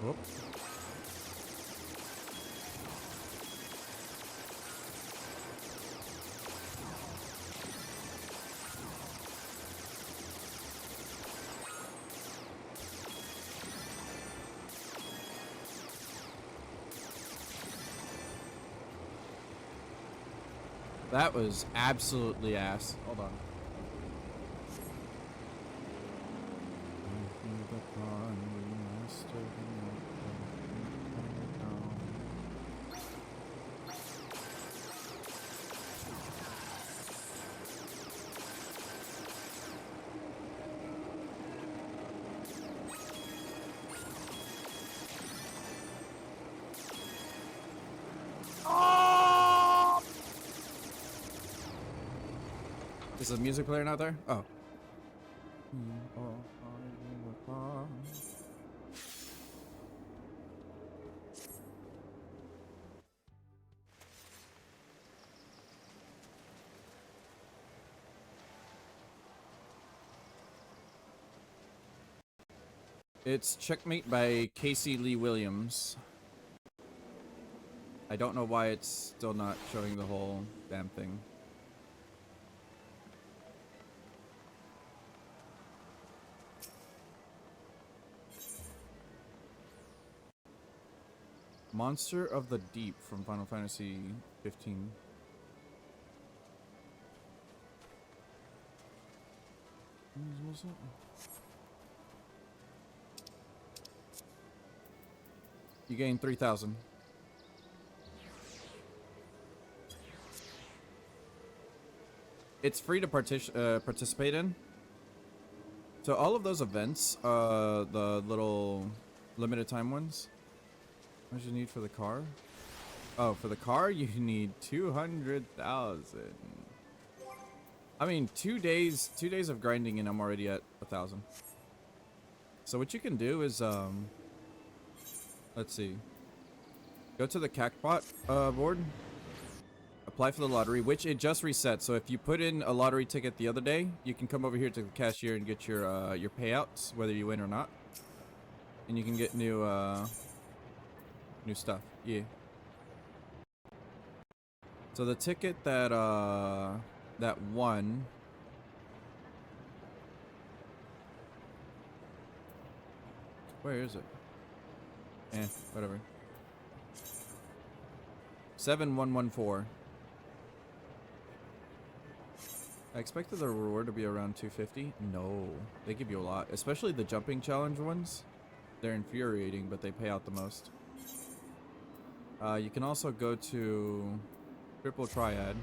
Whoop. That was absolutely ass. Hold on. Is the music player not there? Oh. It's Checkmate by Casey Lee Williams. I don't know why it's still not showing the whole damn thing. Monster of the Deep from Final Fantasy 15. What's that? You gain 3,000. It's free to participate in. So all of those events, the little limited time ones. What do you need for the car? Oh, for the car you need 200,000. I mean, 2 days of grinding and I'm already at 1,000. So what you can do is let's see. Go to the CACBot board. Apply for the lottery, which it just reset. So if you put in a lottery ticket the other day, you can come over here to the cashier and get your payouts, whether you win or not. And you can get new stuff. Yeah. So the ticket that won. Where is it? Whatever. 7114. I expected the reward to be around 250. No, they give you a lot, especially the jumping challenge ones. They're infuriating, but they pay out the most. You can also go to Triple Triad.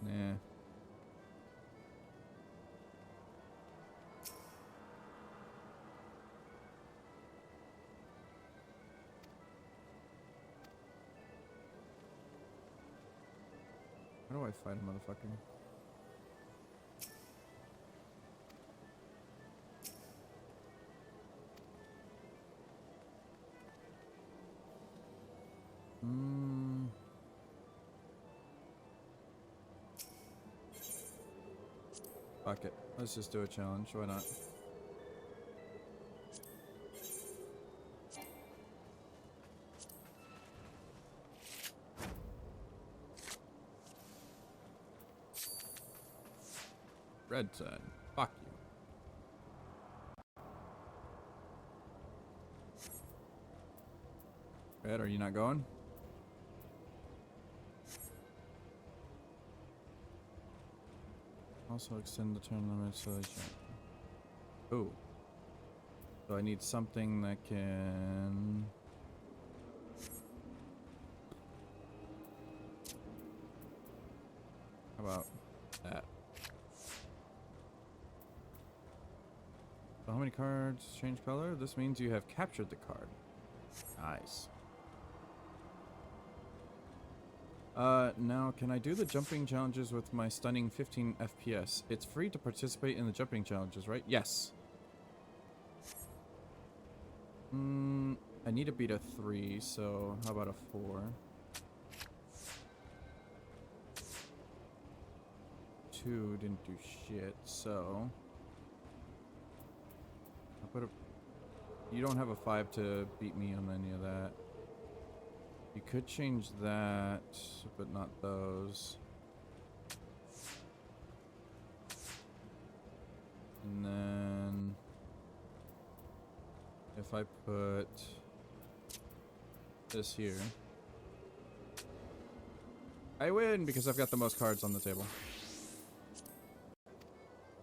Nah. How do I fight a motherfucker? Fuck it. Let's just do a challenge. Why not? Red side. Fuck you. Red, are you not going? Also extend the turn limit so they can. Oh. So I need something that can. How about that? So how many cards change color? This means you have captured the card. Nice. Now can I do the jumping challenges with my stunning 15 FPS? It's free to participate in the jumping challenges, right? Yes. I need to beat a 3, so how about a 4? 2 didn't do shit, so I'll put a. You don't have a 5 to beat me on any of that. You could change that, but not those. And then if I put this here, I win because I've got the most cards on the table.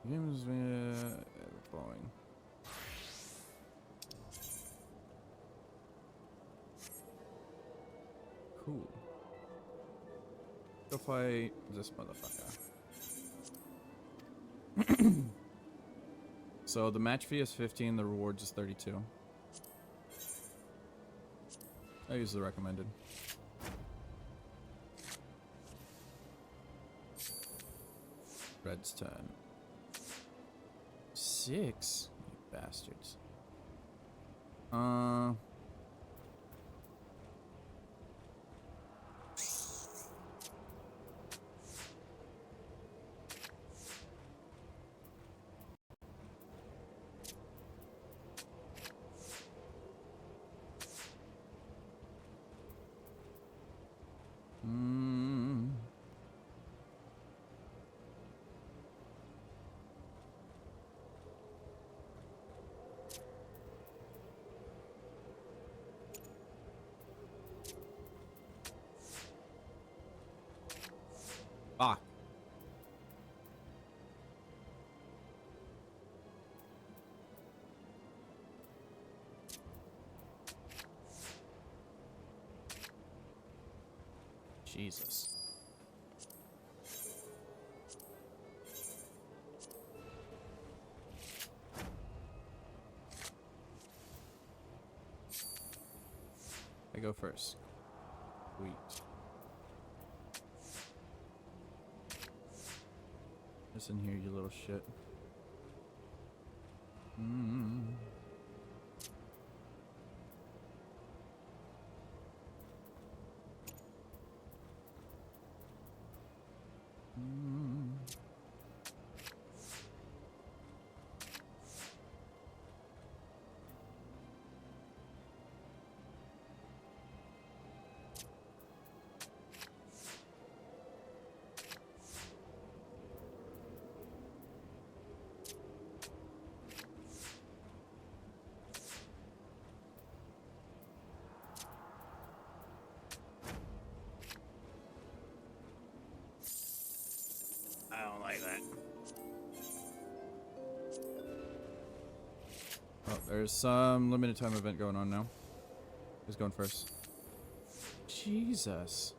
Games the following. Cool. Go fight this motherfucker. So the match fee is 15, the rewards is 32. I use the recommended. Red's turn. 6? You bastards. Fuck. Jesus. I go first. Sweet. Listen here, you little shit. that. Oh, there's some limited time event going on now. Who's going first? Jesus.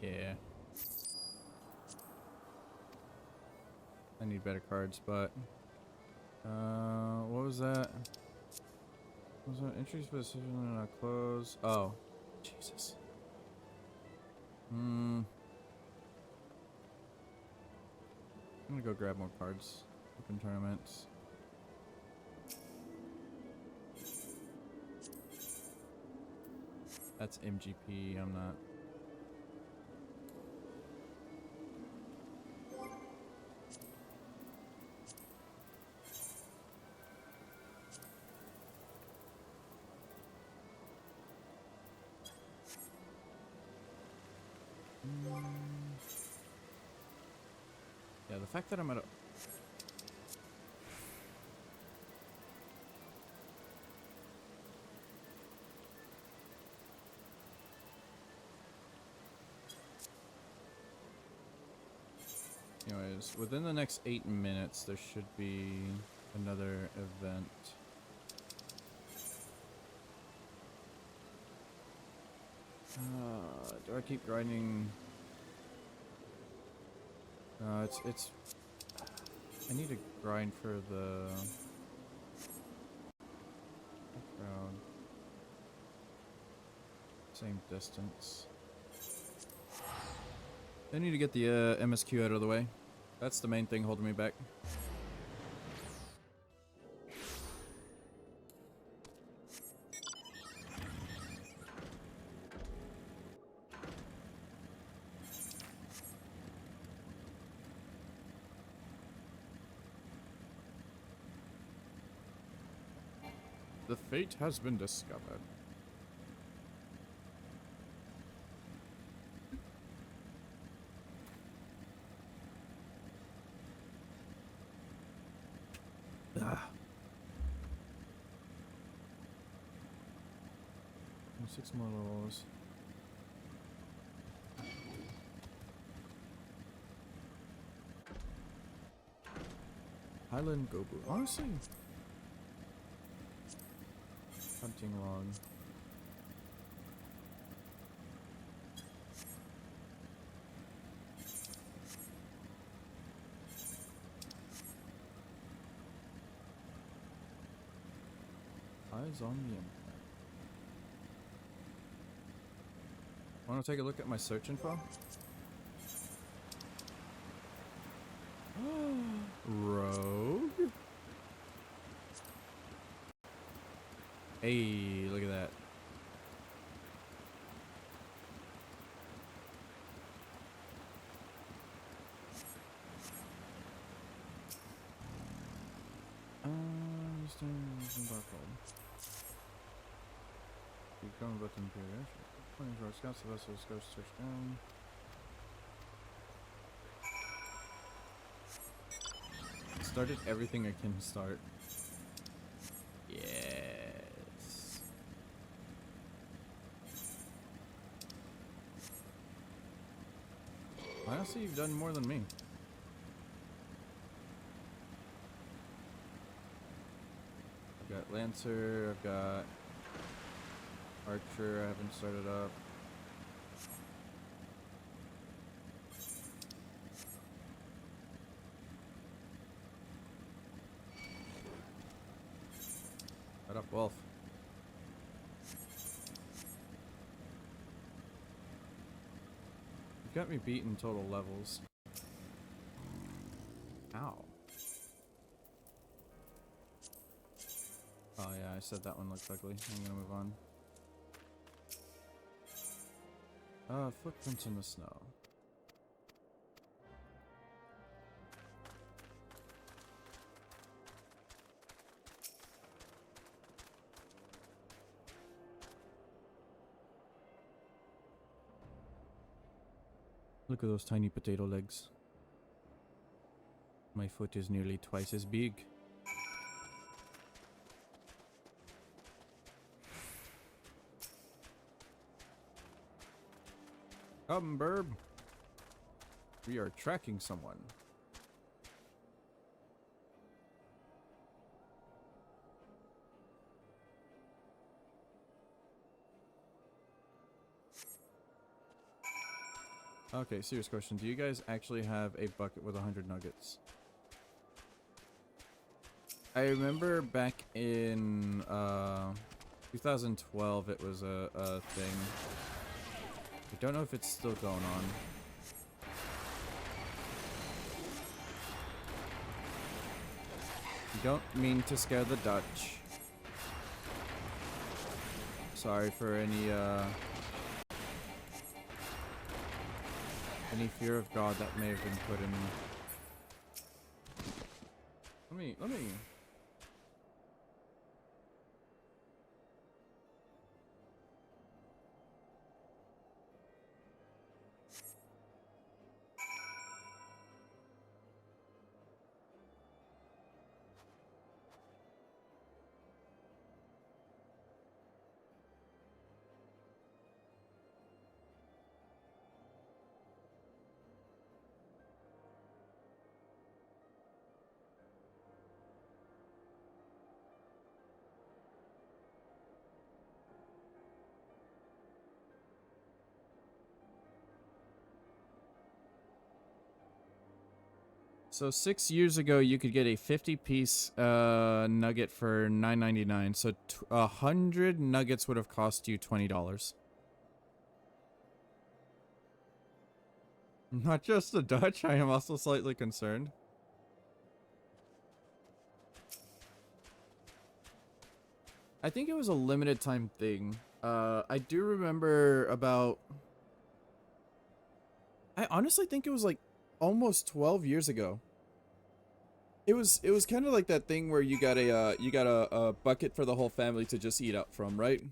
Yeah. I need better cards, but what was that? What was that? Entries for decision and not close. Oh. Jesus. I'm gonna go grab more cards. Open tournaments. That's MGP, I'm not. Yeah, the fact that I'm at a... Anyways, within the next 8 minutes, there should be another event. Do I keep grinding? It's... I need to grind for the... crowd. Same distance. I need to get the MSQ out of the way. That's the main thing holding me back. The fate has been discovered. Ah. 6 more levels. Highland Gobu. Honestly, hunting log. Eyes on the Empire. Want to take a look at my search info? Rogue? Hey, look at that. Become a button period. Pointing to our scouts, the vessels go search down. Started everything I can start. Yes. Honestly, you've done more than me. I've got Lancer, I've got Archer, I haven't started up. Shut up, Wolf. You got me beat in total levels. Ow. Oh yeah, I said that one looked ugly. I'm gonna move on. Footprints in the snow. Look at those tiny potato legs. My foot is nearly twice as big. Come, Burb. We are tracking someone. Okay, serious question. Do you guys actually have a bucket with 100 nuggets? I remember back in 2012 it was a thing. I don't know if it's still going on. Don't mean to scare the Dutch. Sorry for any fear of God that may have been put in. Let me. So 6 years ago, you could get a 50-piece nugget for $9.99. So 100 nuggets would have cost you $20. Not just the Dutch. I am also slightly concerned. I think it was a limited time thing. I do remember about. I honestly think it was like almost 12 years ago. It was kind of like that thing where you got a bucket for the whole family to just eat up from, right?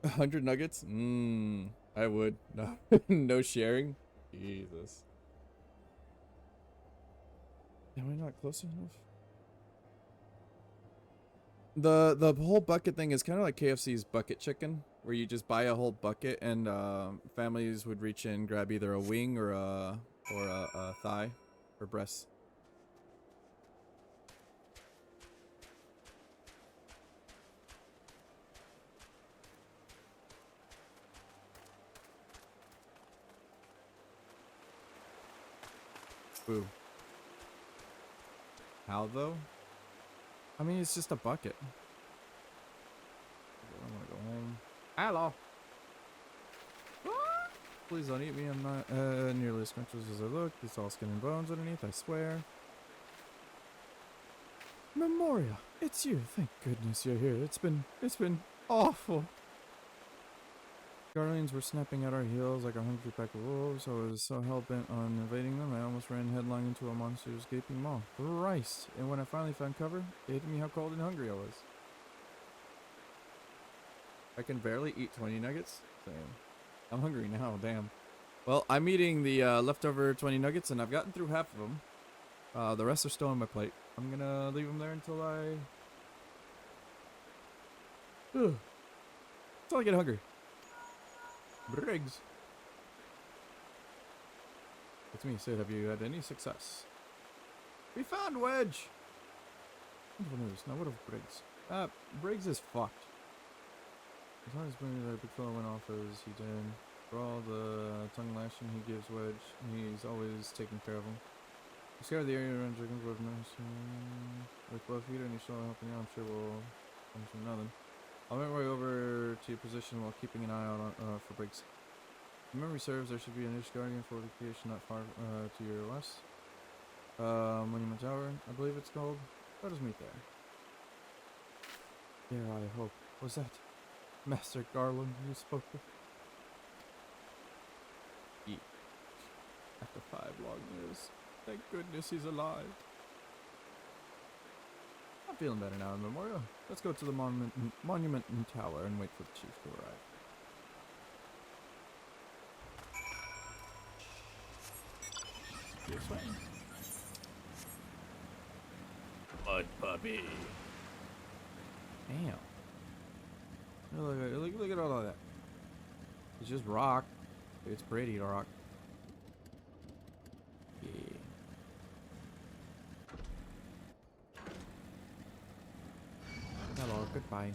100 nuggets? I would. No, no sharing. Jesus. Am I not close enough? The whole bucket thing is kind of like KFC's bucket chicken, where you just buy a whole bucket and families would reach in, grab either a wing or a thigh or breast. Boo. How though? I mean, it's just a bucket. I want to go home. Hello. Please don't eat me. I'm not nearly as scrumptious as I look. It's all skin and bones underneath, I swear. Memoria, it's you. Thank goodness you're here. It's been awful. Guardians were snapping at our heels like a hungry pack of wolves. I was so hell-bent on evading them, I almost ran headlong into a monster's gaping maw. Christ! And when I finally found cover, it hit me how cold and hungry I was. I can barely eat 20 nuggets? Damn. I'm hungry now, damn. Well, I'm eating the leftover 20 nuggets, and I've gotten through half of them. The rest are still on my plate. I'm gonna leave them there until I get hungry. Briggs. It's me, Sid. Have you had any success? We found Wedge! Wonderful news. Now what of Briggs? Briggs is fucked. As hard as maybe that big fellow went off as he did. For all the tongue lashing he gives Wedge, he's always taking care of him. He scared the area around chickens with nice with Love Feeder, and he's still helping out. I'm sure we'll come to nothing. I'll make my way over to your position while keeping an eye out on, for breaks. If memory serves, there should be an Ish Guardian fortification not far to your west. Monument Tower, I believe it's called. Let us meet there. Yeah, I hope. Was that Master Garland you spoke with? After 5 long years. Thank goodness he's alive. I'm feeling better now in Memorial. Let's go to the monument and tower and wait for the chief to arrive. This way. Mud puppy. Damn. Look at all of that. It's just rock. It's pretty rock. Yeah. Hello, goodbye.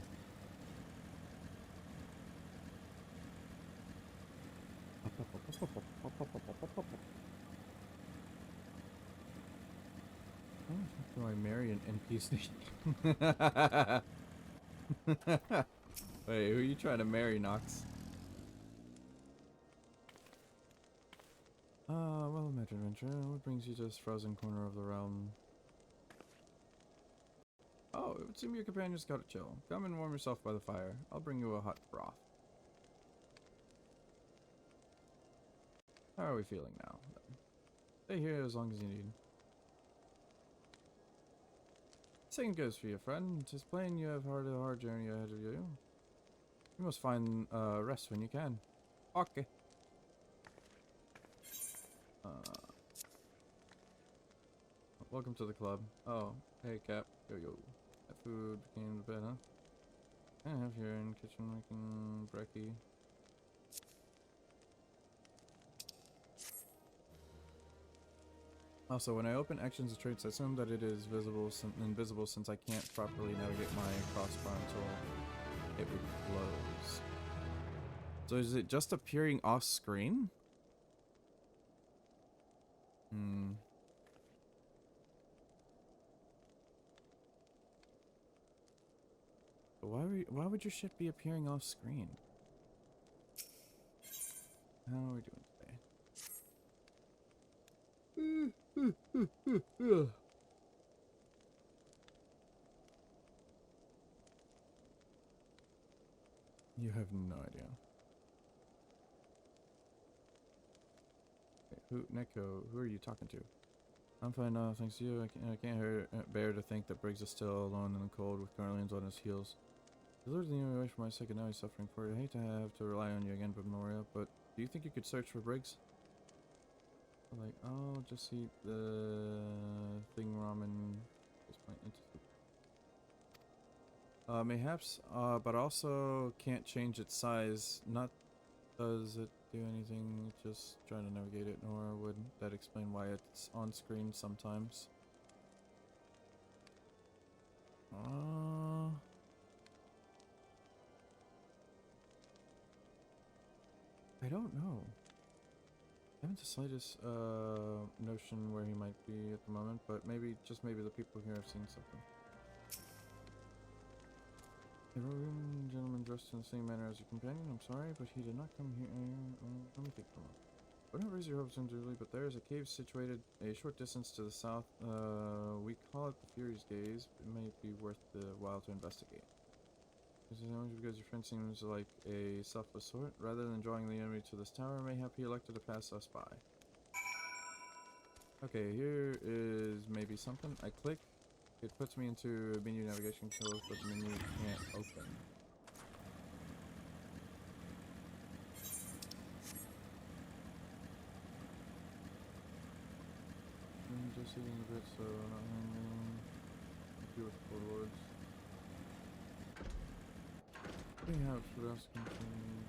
How do I marry an NPC? Wait, who are you trying to marry, Nox? Well met, adventure. What brings you to this frozen corner of the realm? Oh, it would seem your companions got to chill. Come and warm yourself by the fire. I'll bring you a hot broth. How are we feeling now, then? Stay here as long as you need. Same goes for you, friend. 'Tis plain you have a hard journey ahead of you. You must find rest when you can. Okay. Welcome to the club. Oh, hey Cap. Yo. That food came to bed, huh? I have here in the kitchen making brekkie. Also, when I open actions and traits, I assume that it is invisible since I can't properly navigate my crossbar until it would close. So is it just appearing off screen? But why would your shit be appearing off screen? How are we doing today? You have no idea. Neko, who are you talking to? I'm fine now, thanks to you. I can't bear to think that Briggs is still alone in the cold with Guardians on his heels. You lured the enemy away from my sake and now he's suffering for it. I hate to have to rely on you again, Memoria, but do you think you could search for Briggs? Like, I'll just eat the thing ramen. Mayhaps, but also can't change its size. Not does it do anything, just trying to navigate it, nor would that explain why it's on screen sometimes. I don't know. I haven't the slightest notion where he might be at the moment, but maybe, just maybe the people here have seen something. A Roman gentleman dressed in the same manner as your companion. I'm sorry, but he did not come here. Let me think for a moment. But don't raise your hopes unduly, but there is a cave situated a short distance to the south. We call it the Fury's Gaze. It may be worth the while to investigate. This is only because your friend seems like a selfless sort. Rather than drawing the enemy to this tower, mayhap he elected to pass us by. Okay, here is maybe something. I click. It puts me into a menu navigation controls, but the menu can't open. I'm just eating a bit, so not hanging. A few with forwards. We have what else can change?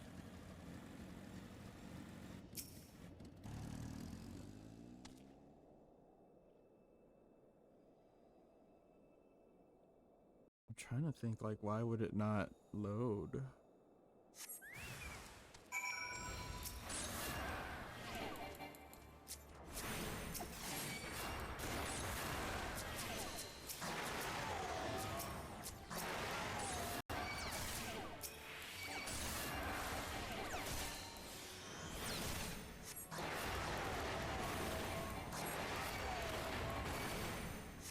I'm trying to think, like, why would it not load?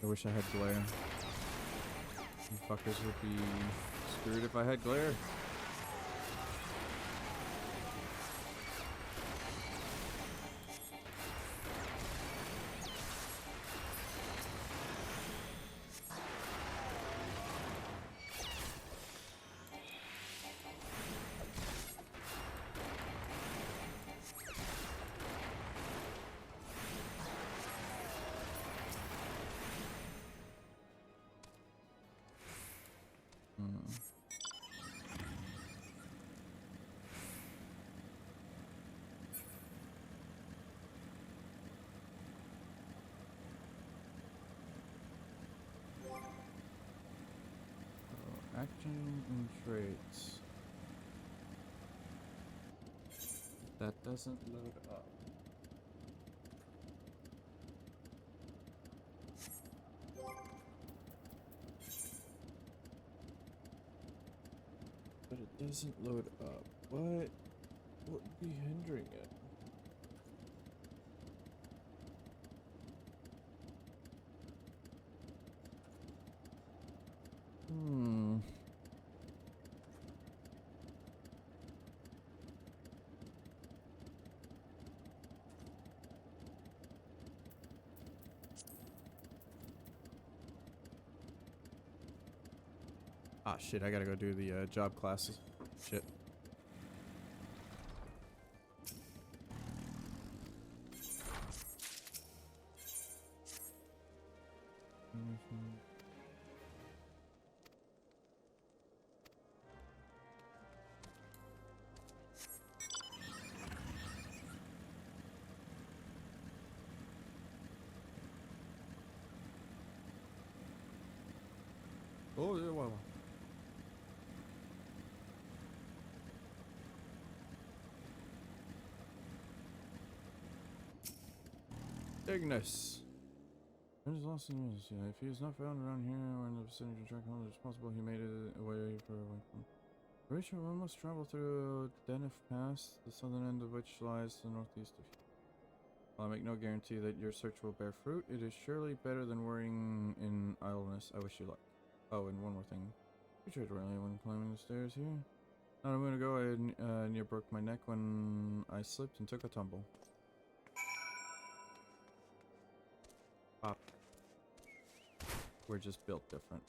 I wish I had glare. You fuckers would be screwed if I had glare. Action and traits. That doesn't load up. But it doesn't load up. What would be hindering it? Ah, shit, I gotta go do the job classes. Shit. Oh, yeah, wow. Ignis. There's lost in news. Yeah, if he is not found around here or in the vicinity to track home, it's possible he made it away from. Rachel, one must travel through Denif Pass, the southern end of which lies to the northeast of here. While I make no guarantee that your search will bear fruit, it is surely better than worrying in idleness. I wish you luck. Oh, and one more thing. You tried really when climbing the stairs here. Not a minute ago, I near broke my neck when I slipped and took a tumble. Pop. We're just built different.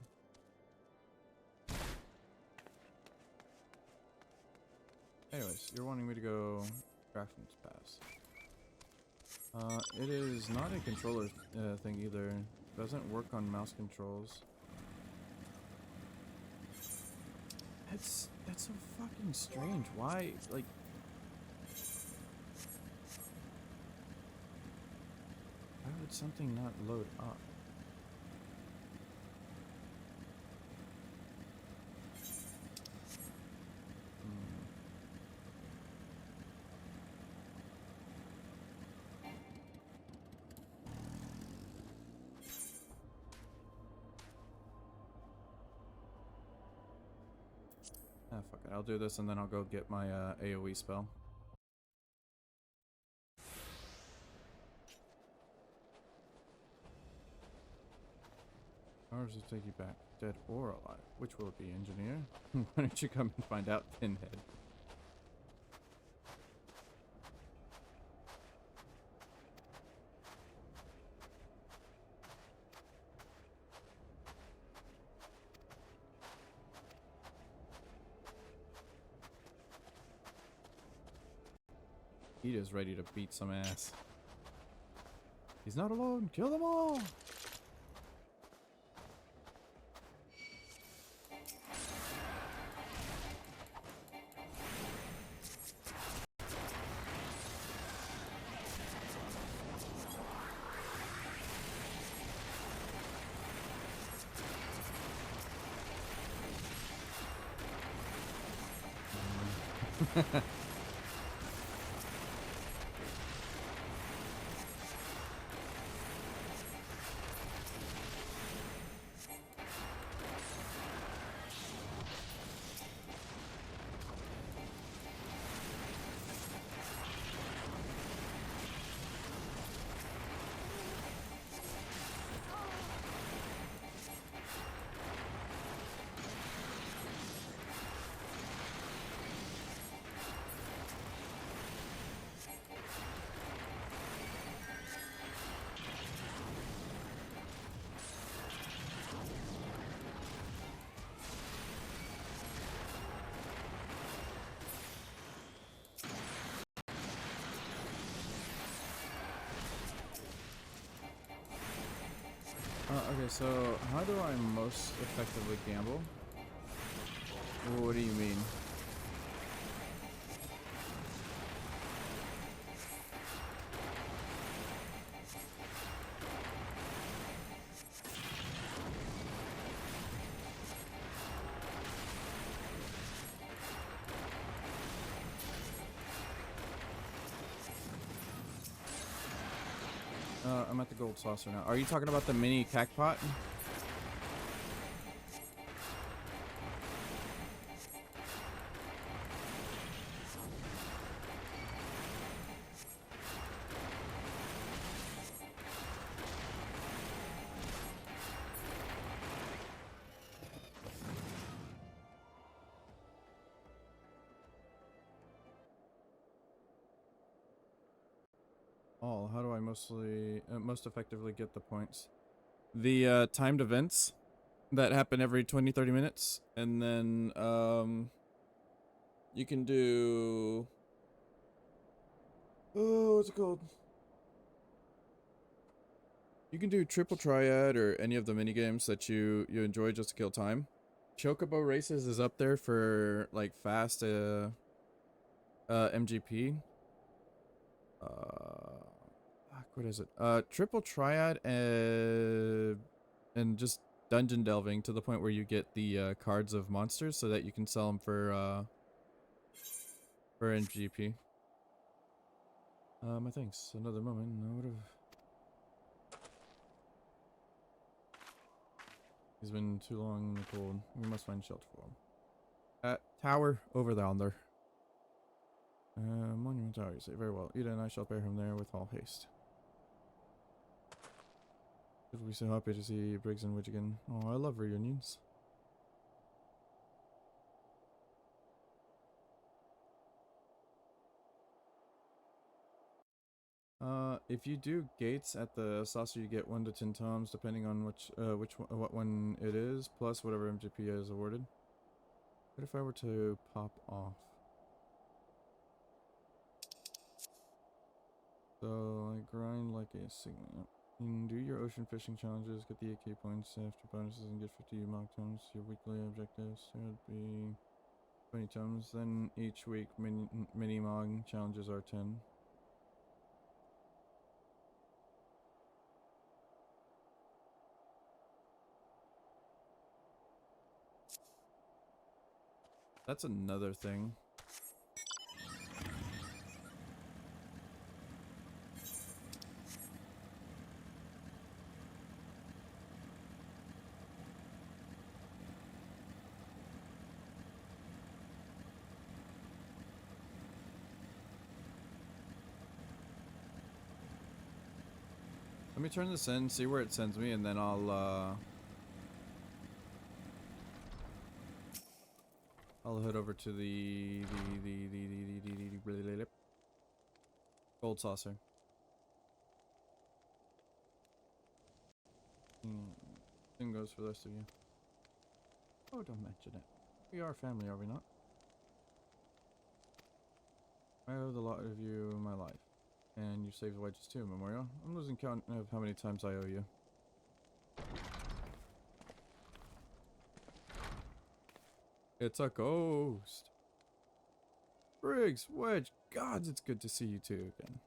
Anyways, you're wanting me to go Craftsman's Pass. It is not a controller thing either. Doesn't work on mouse controls. That's so fucking strange. Why, like... Why would something not load up? Ah, fuck it. I'll do this and then I'll go get my AoE spell. How does it take you back? Dead or alive? Which will it be, engineer? Why don't you come and find out, Pinhead? He is ready to beat some ass. He's not alone. Kill them all. Okay, so how do I most effectively gamble? What do you mean? I'm at the gold saucer now. Are you talking about the mini cackpot? How do I most effectively get the points? The timed events that happen every 20-30 minutes, and then you can do what's it called? You can do triple triad or any of the mini games that you enjoy just to kill time. Chocobo races is up there for like fast MGP. What is it? Triple triad and just dungeon delving to the point where you get the cards of monsters so that you can sell them for MGP. My thanks. Another moment. I would have. He's been too long in the cold. We must find shelter for him. Tower over there. Monument Tower, you say. Very well. Ida and I shall bear him there with all haste. Should we so happy to see Briggs and Witch again? Oh, I love reunions. If you do gates at the saucer, you get 1 to 10 tomes, depending on what one it is, plus whatever MGP is awarded. What if I were to pop off? So I grind like a Sigma. You can do your ocean fishing challenges, get the AK points after bonuses, and get 50 mock tomes. Your weekly objectives would be 20 tomes. Then each week mini mog challenges are 10. That's another thing. Let me turn this in, see where it sends me, and then I'll head over to the gold saucer. Same goes for the rest of you. Oh, don't mention it. We are family, are we not? I owe the lot of you my life. And you saved wedges too, Memorial. I'm losing count of how many times I owe you. It's a ghost. Briggs, Wedge, gods, it's good to see you two again.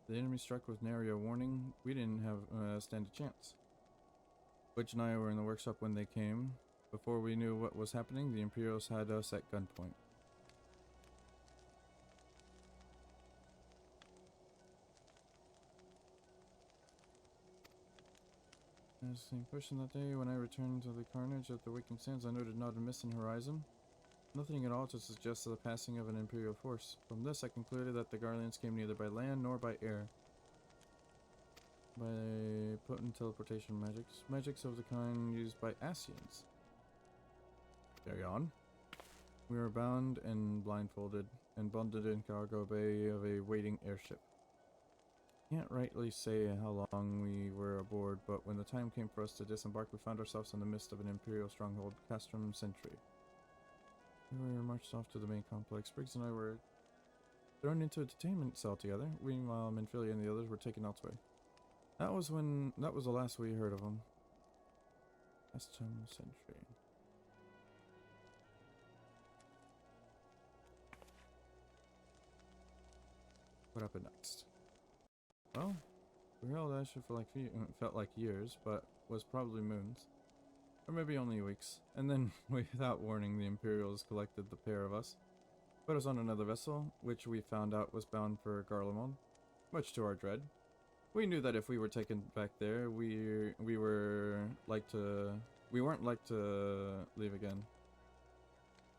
The enemy struck with nary a warning. We didn't have stand a chance. Wedge and I were in the workshop when they came. Before we knew what was happening, the Imperials had us at gunpoint. As the impression that day, when I returned to the carnage at the Waking Sands, I noted not a mist in horizon. Nothing at all to suggest the passing of an Imperial force. From this, I concluded that the Garleans came neither by land nor by air. By potent teleportation magics of the kind used by Asians. Carry on. We were bound and blindfolded and bundled in cargo bay of a waiting airship. Can't rightly say how long we were aboard, but when the time came for us to disembark, we found ourselves in the midst of an Imperial stronghold, Castrum Sentry. We were marched off to the main complex. Briggs and I were thrown into a detainment cell together. Meanwhile, Minfilia and the others were taken elsewhere. That was the last we heard of them. Castrum Sentry. What happened next? Well, we held that shit for like felt like years, but was probably moons. Or maybe only weeks. And then, without warning, the Imperials collected the pair of us, put us on another vessel, which we found out was bound for Garlemald, much to our dread. We knew that if we were taken back there, we weren't like to leave again.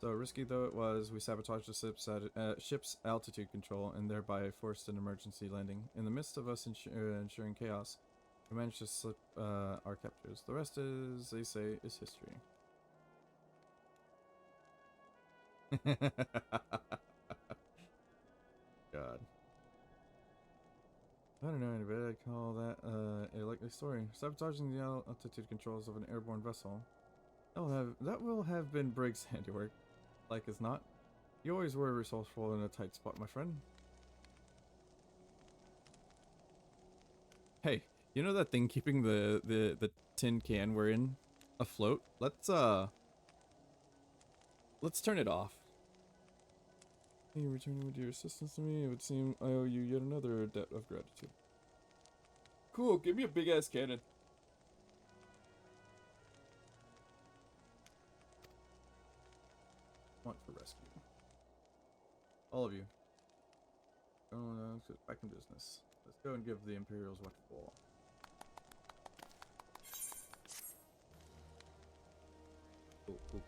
So risky though it was, we sabotaged the ship's altitude control and thereby forced an emergency landing. In the midst of us ensuring chaos, we managed to slip our captors. The rest, is, they say, is history. God. I don't know anybody. I'd call that a likely story. Sabotaging the altitude controls of an airborne vessel. That will have been Briggs' handiwork. Like as not. You always were resourceful in a tight spot, my friend. Hey, you know that thing keeping the tin can we're in afloat? Let's turn it off. Hey, you returning with your assistance to me? It would seem I owe you yet another debt of gratitude. Cool, give me a big ass cannon. Want for rescue. All of you. Oh no, let's get back in business. Let's go and give the Imperials what for.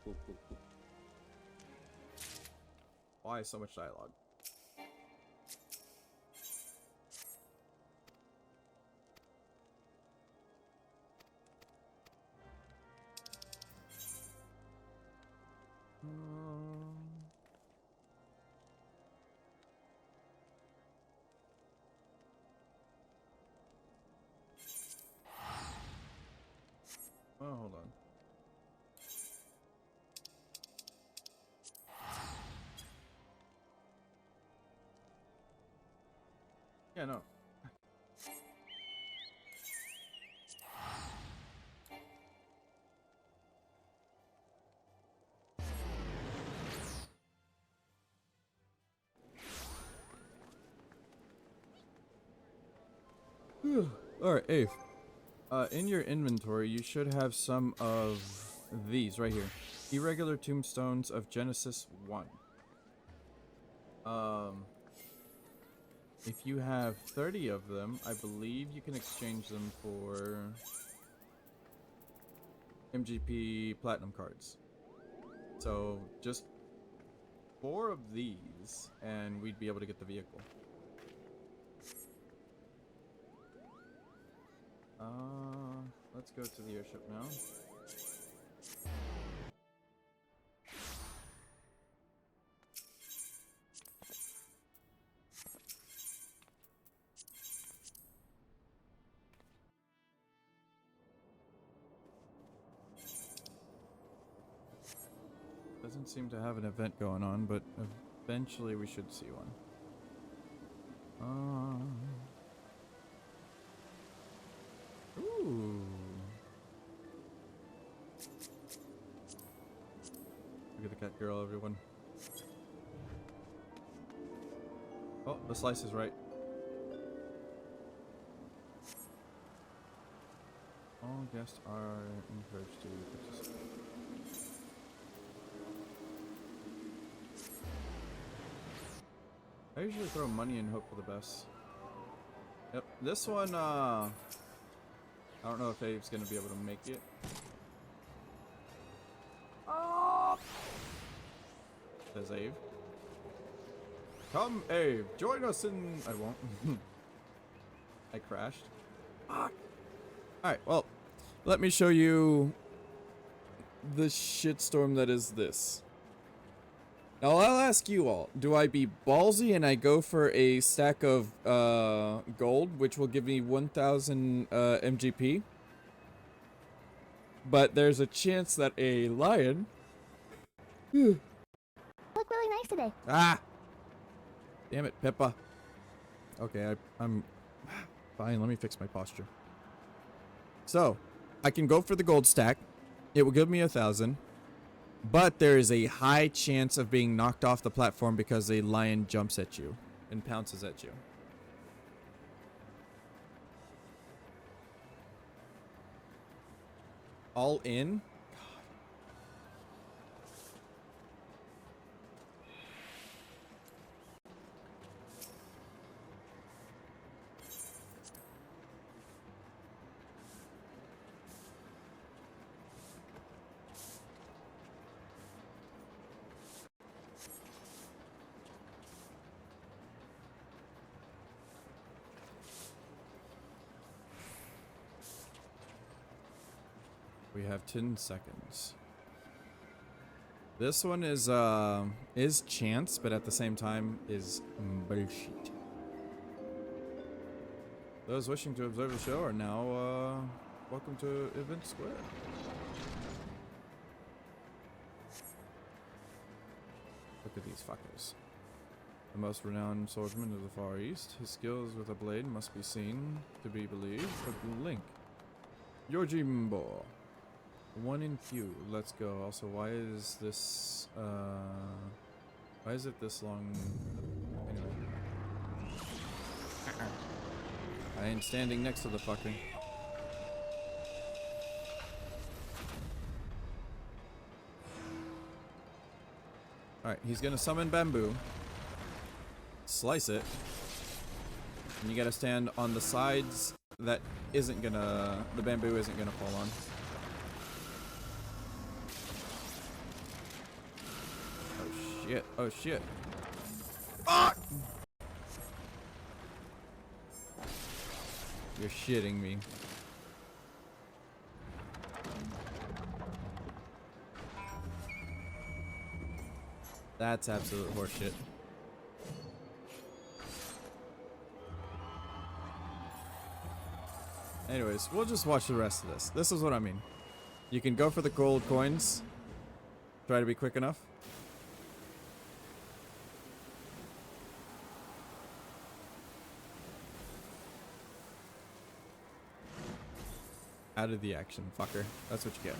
Cool. Why so much dialogue? Oh, hold on. Yeah, no. Alright, Ave. In your inventory, you should have some of these right here. Irregular tombstones of Genesis 1. If you have 30 of them, I believe you can exchange them for MGP Platinum cards. So, just 4 of these, and we'd be able to get the vehicle. Let's go to the airship now. Doesn't seem to have an event going on, but eventually we should see one. Ooh. Look at the cat girl, everyone. Oh, the slice is right. All guests are encouraged to participate. I usually throw money and hope for the best. Yep, this one, I don't know if Abe's gonna be able to make it. Oh! Says Abe. Come, Abe, join us in... I won't. I crashed. Fuck. Alright, well, let me show you the shitstorm that is this. Now I'll ask you all, do I be ballsy and I go for a stack of gold, which will give me 1,000 MGP? But there's a chance that a lion... Look really nice today. Ah! Damn it, Pippa. Okay, I'm... Fine, let me fix my posture. So, I can go for the gold stack. It will give me 1,000. But there is a high chance of being knocked off the platform because a lion jumps at you and pounces at you. All in? We have 10 seconds. This one is chance, but at the same time is bullshit. Those wishing to observe the show are now welcome to Event Square. Look at these fuckers. The most renowned swordsman of the Far East. His skills with a blade must be seen to be believed. But Link. Yojimbo. 1 in queue. Let's go. Also, why is this, why is it this long? Anyway. I ain't standing next to the fucker. Alright, he's gonna summon bamboo. Slice it. And you gotta stand on the sides that isn't gonna, the bamboo isn't gonna fall on. Shit. Oh shit. Fuck! You're shitting me. That's absolute horseshit. Anyways, we'll just watch the rest of this. This is what I mean. You can go for the gold coins. Try to be quick enough. Out of the action, fucker. That's what you get.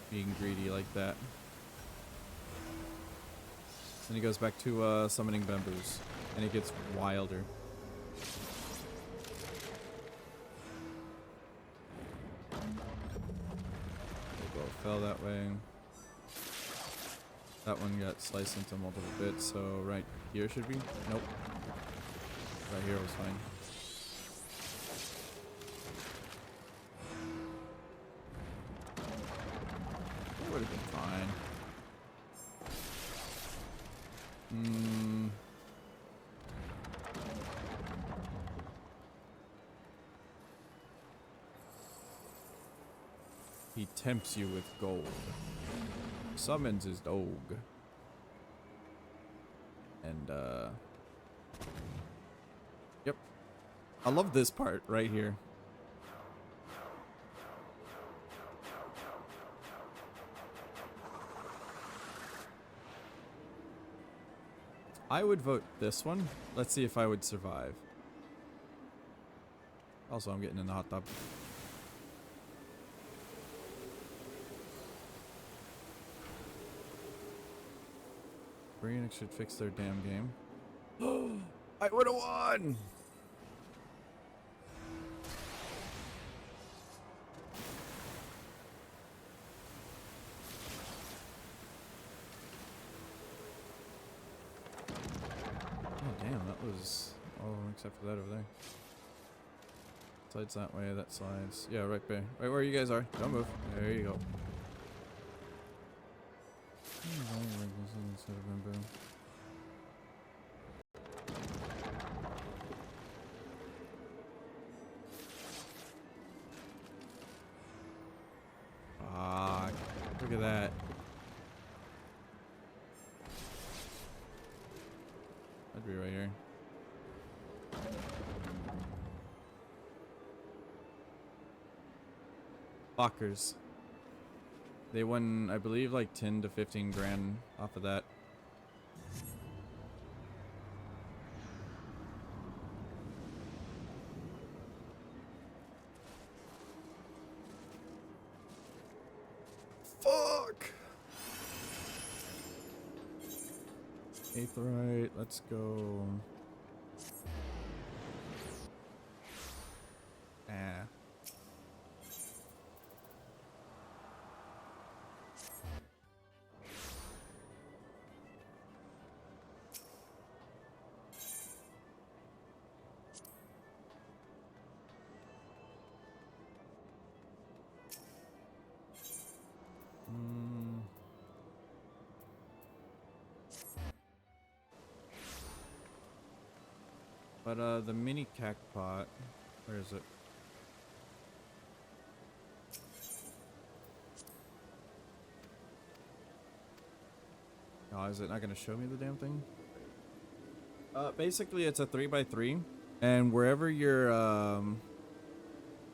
Being greedy like that. Then he goes back to summoning bamboos. And it gets wilder. They both fell that way. That one got sliced into multiple bits, so right here should be? Nope. Right here was fine. Would have been fine. He tempts you with gold. Summons his dog. And yep. I love this part right here. I would vote this one. Let's see if I would survive. Also, I'm getting in the hot tub. Green should fix their damn game. I would have won! Oh, except for that over there. Slides that way, that slides. Yeah, right there. Right where you guys are. Don't move. There you go. Ah, look at that. be right here. Fuckers. They won, I believe, like 10 to 15 grand off of that. Fuck! Aetheryte, let's go. Ah. But the mini cactpot, where is it? Oh, is it not going to show me the damn thing? Basically, it's a 3x3, and wherever your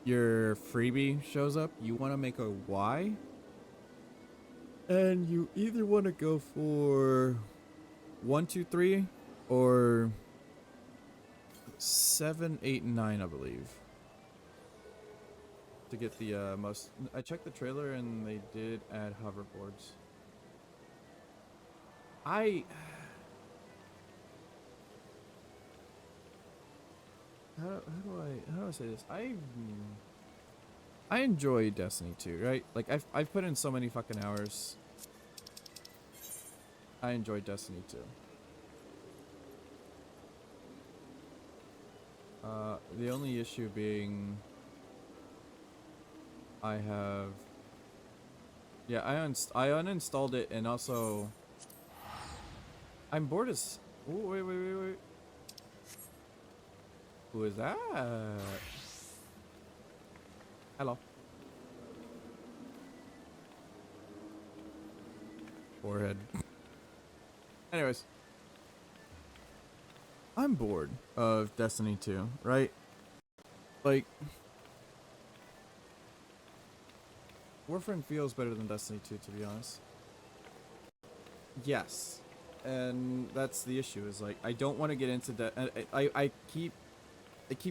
freebie shows up, you want to make a Y, and you either want to go for 1, 2, 3, or 7, 8, and 9, I believe, to get the most. I checked the trailer, and they did add hoverboards. How do I say this? I enjoy Destiny 2, right? Like I've put in so many fucking hours. I enjoy Destiny 2. The only issue being I uninstalled it, and also I'm bored as. Ooh, wait. Who is that? Hello. Forehead. Anyways. I'm bored of Destiny 2, right? Like, Warframe feels better than Destiny 2, to be honest. Yes. And that's the issue, is like, I don't want to get into that. I keep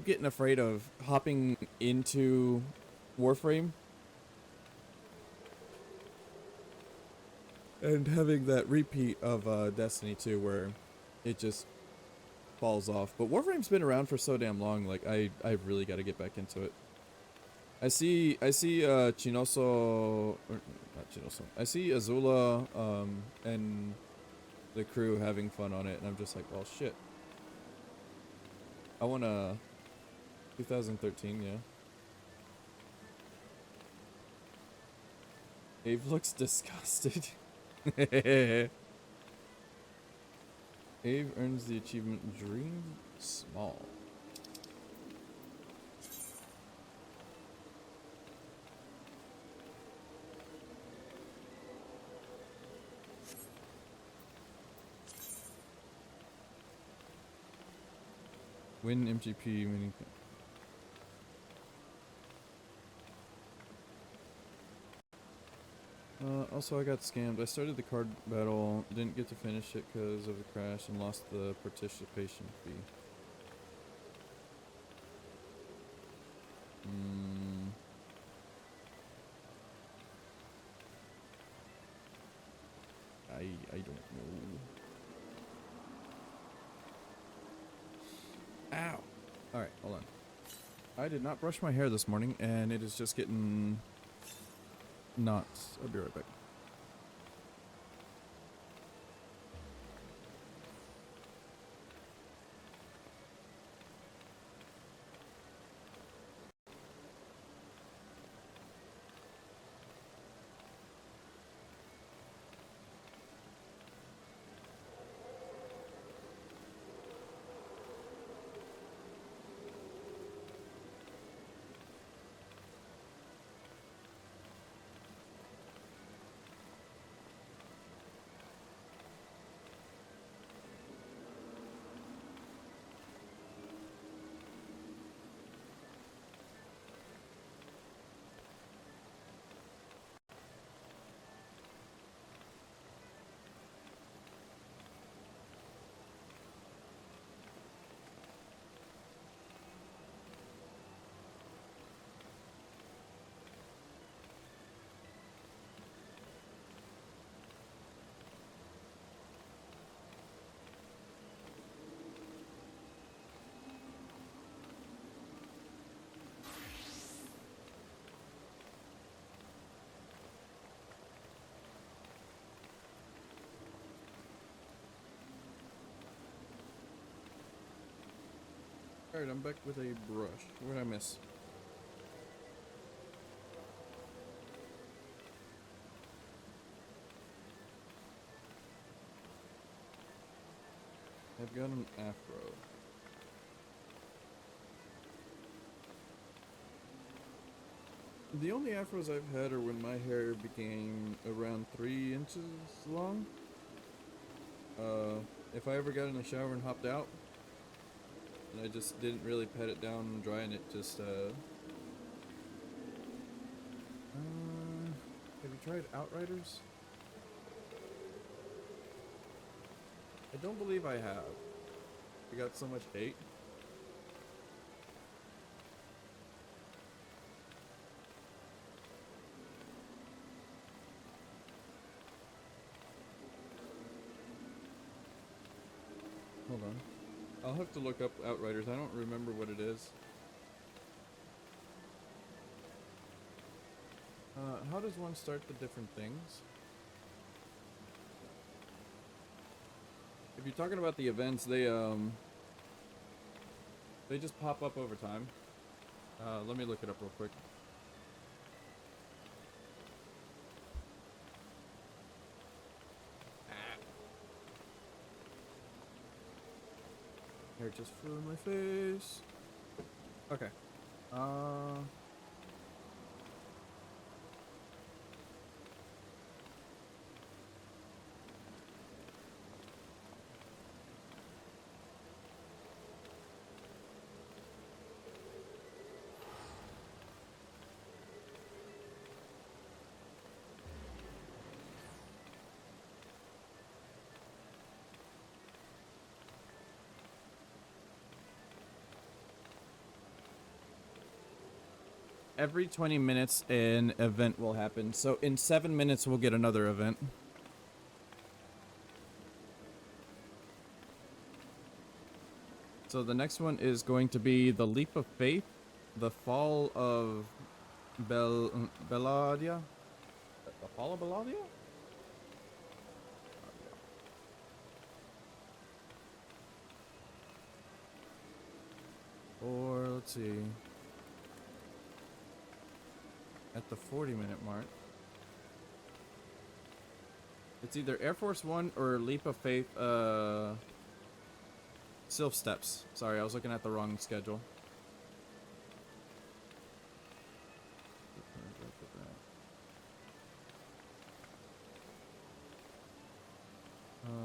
getting afraid of hopping into Warframe and having that repeat of Destiny 2 where it just falls off. But Warframe's been around for so damn long, like I really got to get back into it. I see Chinoso, or not Chinoso. I see Azula and the crew having fun on it, and I'm just like, well, shit. I want a 2013, yeah. Abe looks disgusted. Abe earns the achievement Dream Small. Win MGP mini. Also, I got scammed. I started the card battle, didn't get to finish it because of the crash, and lost the participation fee. I don't know. Ow! Alright, hold on. I did not brush my hair this morning, and it is just getting knots. I'll be right back. Alright, I'm back with a brush. What did I miss? I've got an afro. The only afros I've had are when my hair became around 3 inches long. If I ever got in the shower and hopped out, and I just didn't really pat it down and dry, and it just, have you tried Outriders? I don't believe I have. I got so much hate. Hold on. I'll have to look up Outriders. I don't remember what it is. How does one start the different things? If you're talking about the events, they just pop up over time. Let me look it up real quick. Hair just flew in my face. Okay. Every 20 minutes an event will happen. So in 7 minutes we'll get another event. So the next one is going to be the Leap of Faith, the Fall of Belladia? The Fall of Belladia? Or let's see. At the 40-minute mark. It's either Air Force One or Leap of Faith, Sylph Steps. Sorry, I was looking at the wrong schedule.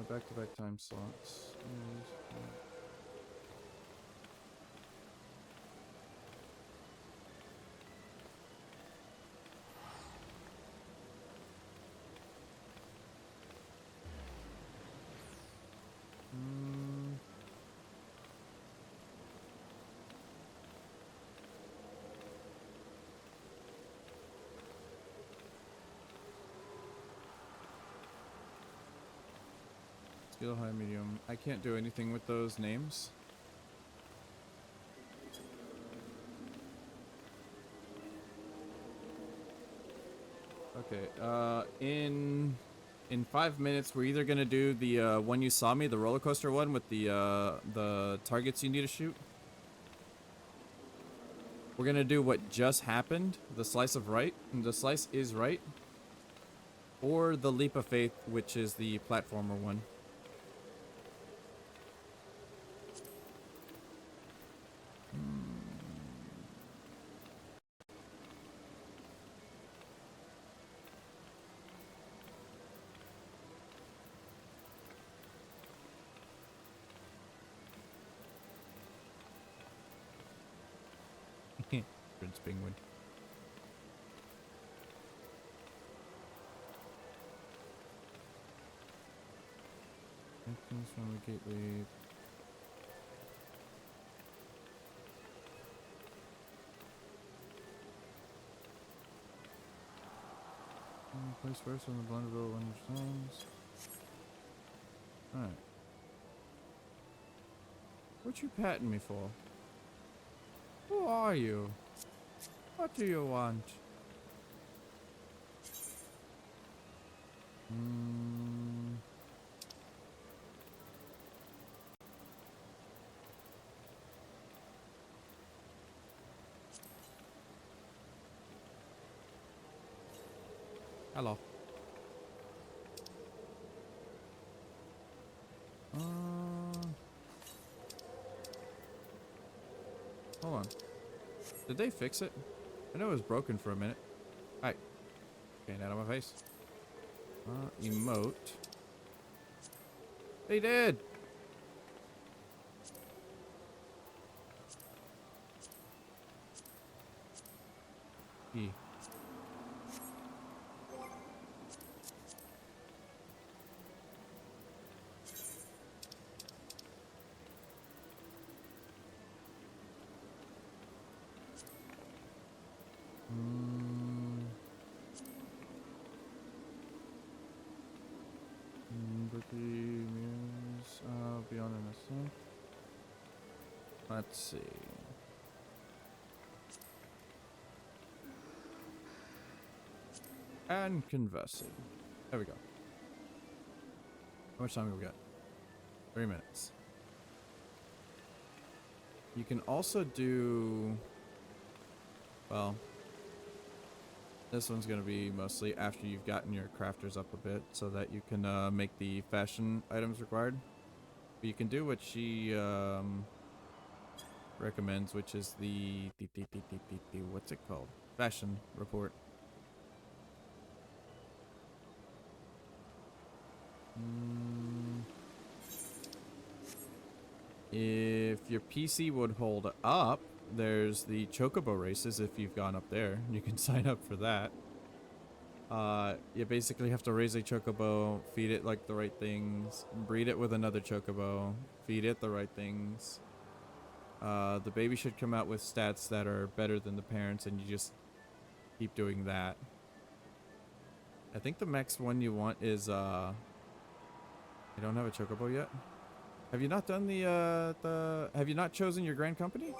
Back-to-back time slots. Skill high, medium. I can't do anything with those names. Okay, in 5 minutes we're either gonna do the one you saw me, the roller coaster one with the targets you need to shoot. We're gonna do what just happened, the slice of right, and the slice is right. Or the Leap of Faith, which is the platformer one. Prince Penguin. Entrance from the gateway. Place first on the Blunderbill 100 times. Alright. What you patting me for? Who are you? What do you want? Hello. Hold on. Did they fix it? I know it was broken for a minute. Alright. Getting out of my face. Emote. They did! E. I'll be on in a sec. Let's see. And conversing. There we go. How much time have we got? 3 minutes. You can also do... Well... This one's going to be mostly after you've gotten your crafters up a bit, so that you can make the fashion items required. But you can do what she recommends, which is the what's it called? Fashion report. If your PC would hold up, there's the chocobo races. If you've gone up there, you can sign up for that. You basically have to raise a chocobo, feed it like the right things, breed it with another chocobo, feed it the right things. The baby should come out with stats that are better than the parents, and you just keep doing that. I think the next one you want is, you don't have a chocobo yet? Have you not done have you not chosen your grand company?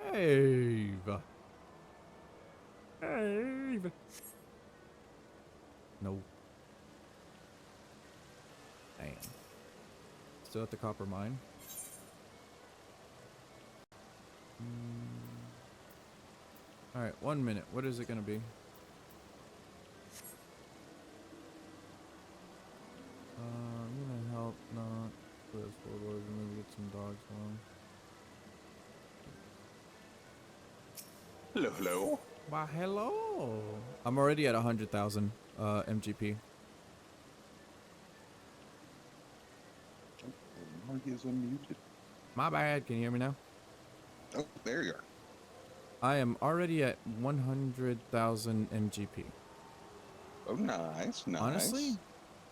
Ave. Ave. No. Damn. Still at the copper mine. Alright, 1 minute. What is it gonna be? I'm gonna help not put us forward and maybe get some dogs on. Hello, hello. Why, hello. I'm already at 100,000 MGP. Mark is unmuted. My bad. Can you hear me now? Oh, there you are. I am already at 100,000 MGP. Oh, nice, nice. Honestly,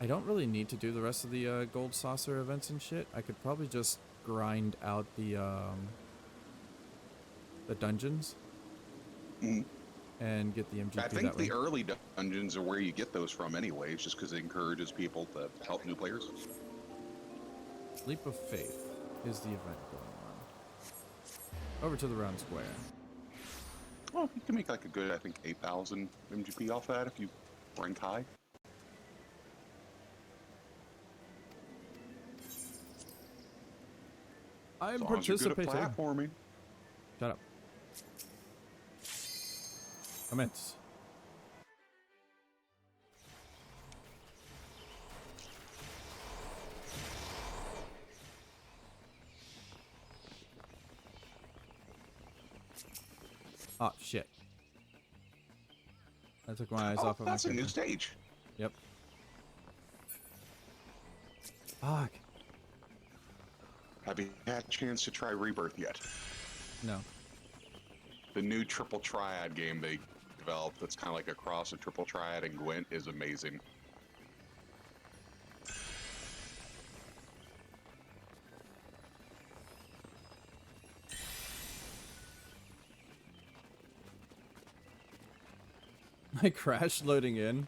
I don't really need to do the rest of the gold saucer events and shit. I could probably just grind out the dungeons and get the MGP I think that way. the early dungeons are where you get those from anyways, just because it encourages people to help new players. Leap of Faith is the event going on. Over to the round square. Well, you can make like a good, I think, 8,000 MGP off that if you rank high. I'm as long as you're good at participating. platforming. Shut up. Commence. Oh shit. I took my eyes off of my That's a new character. stage. Yep. Fuck. Have you had a chance to try Rebirth yet? No. The new Triple Triad game they developed that's kind of like a cross of Triple Triad and Gwent is amazing. I crashed loading in.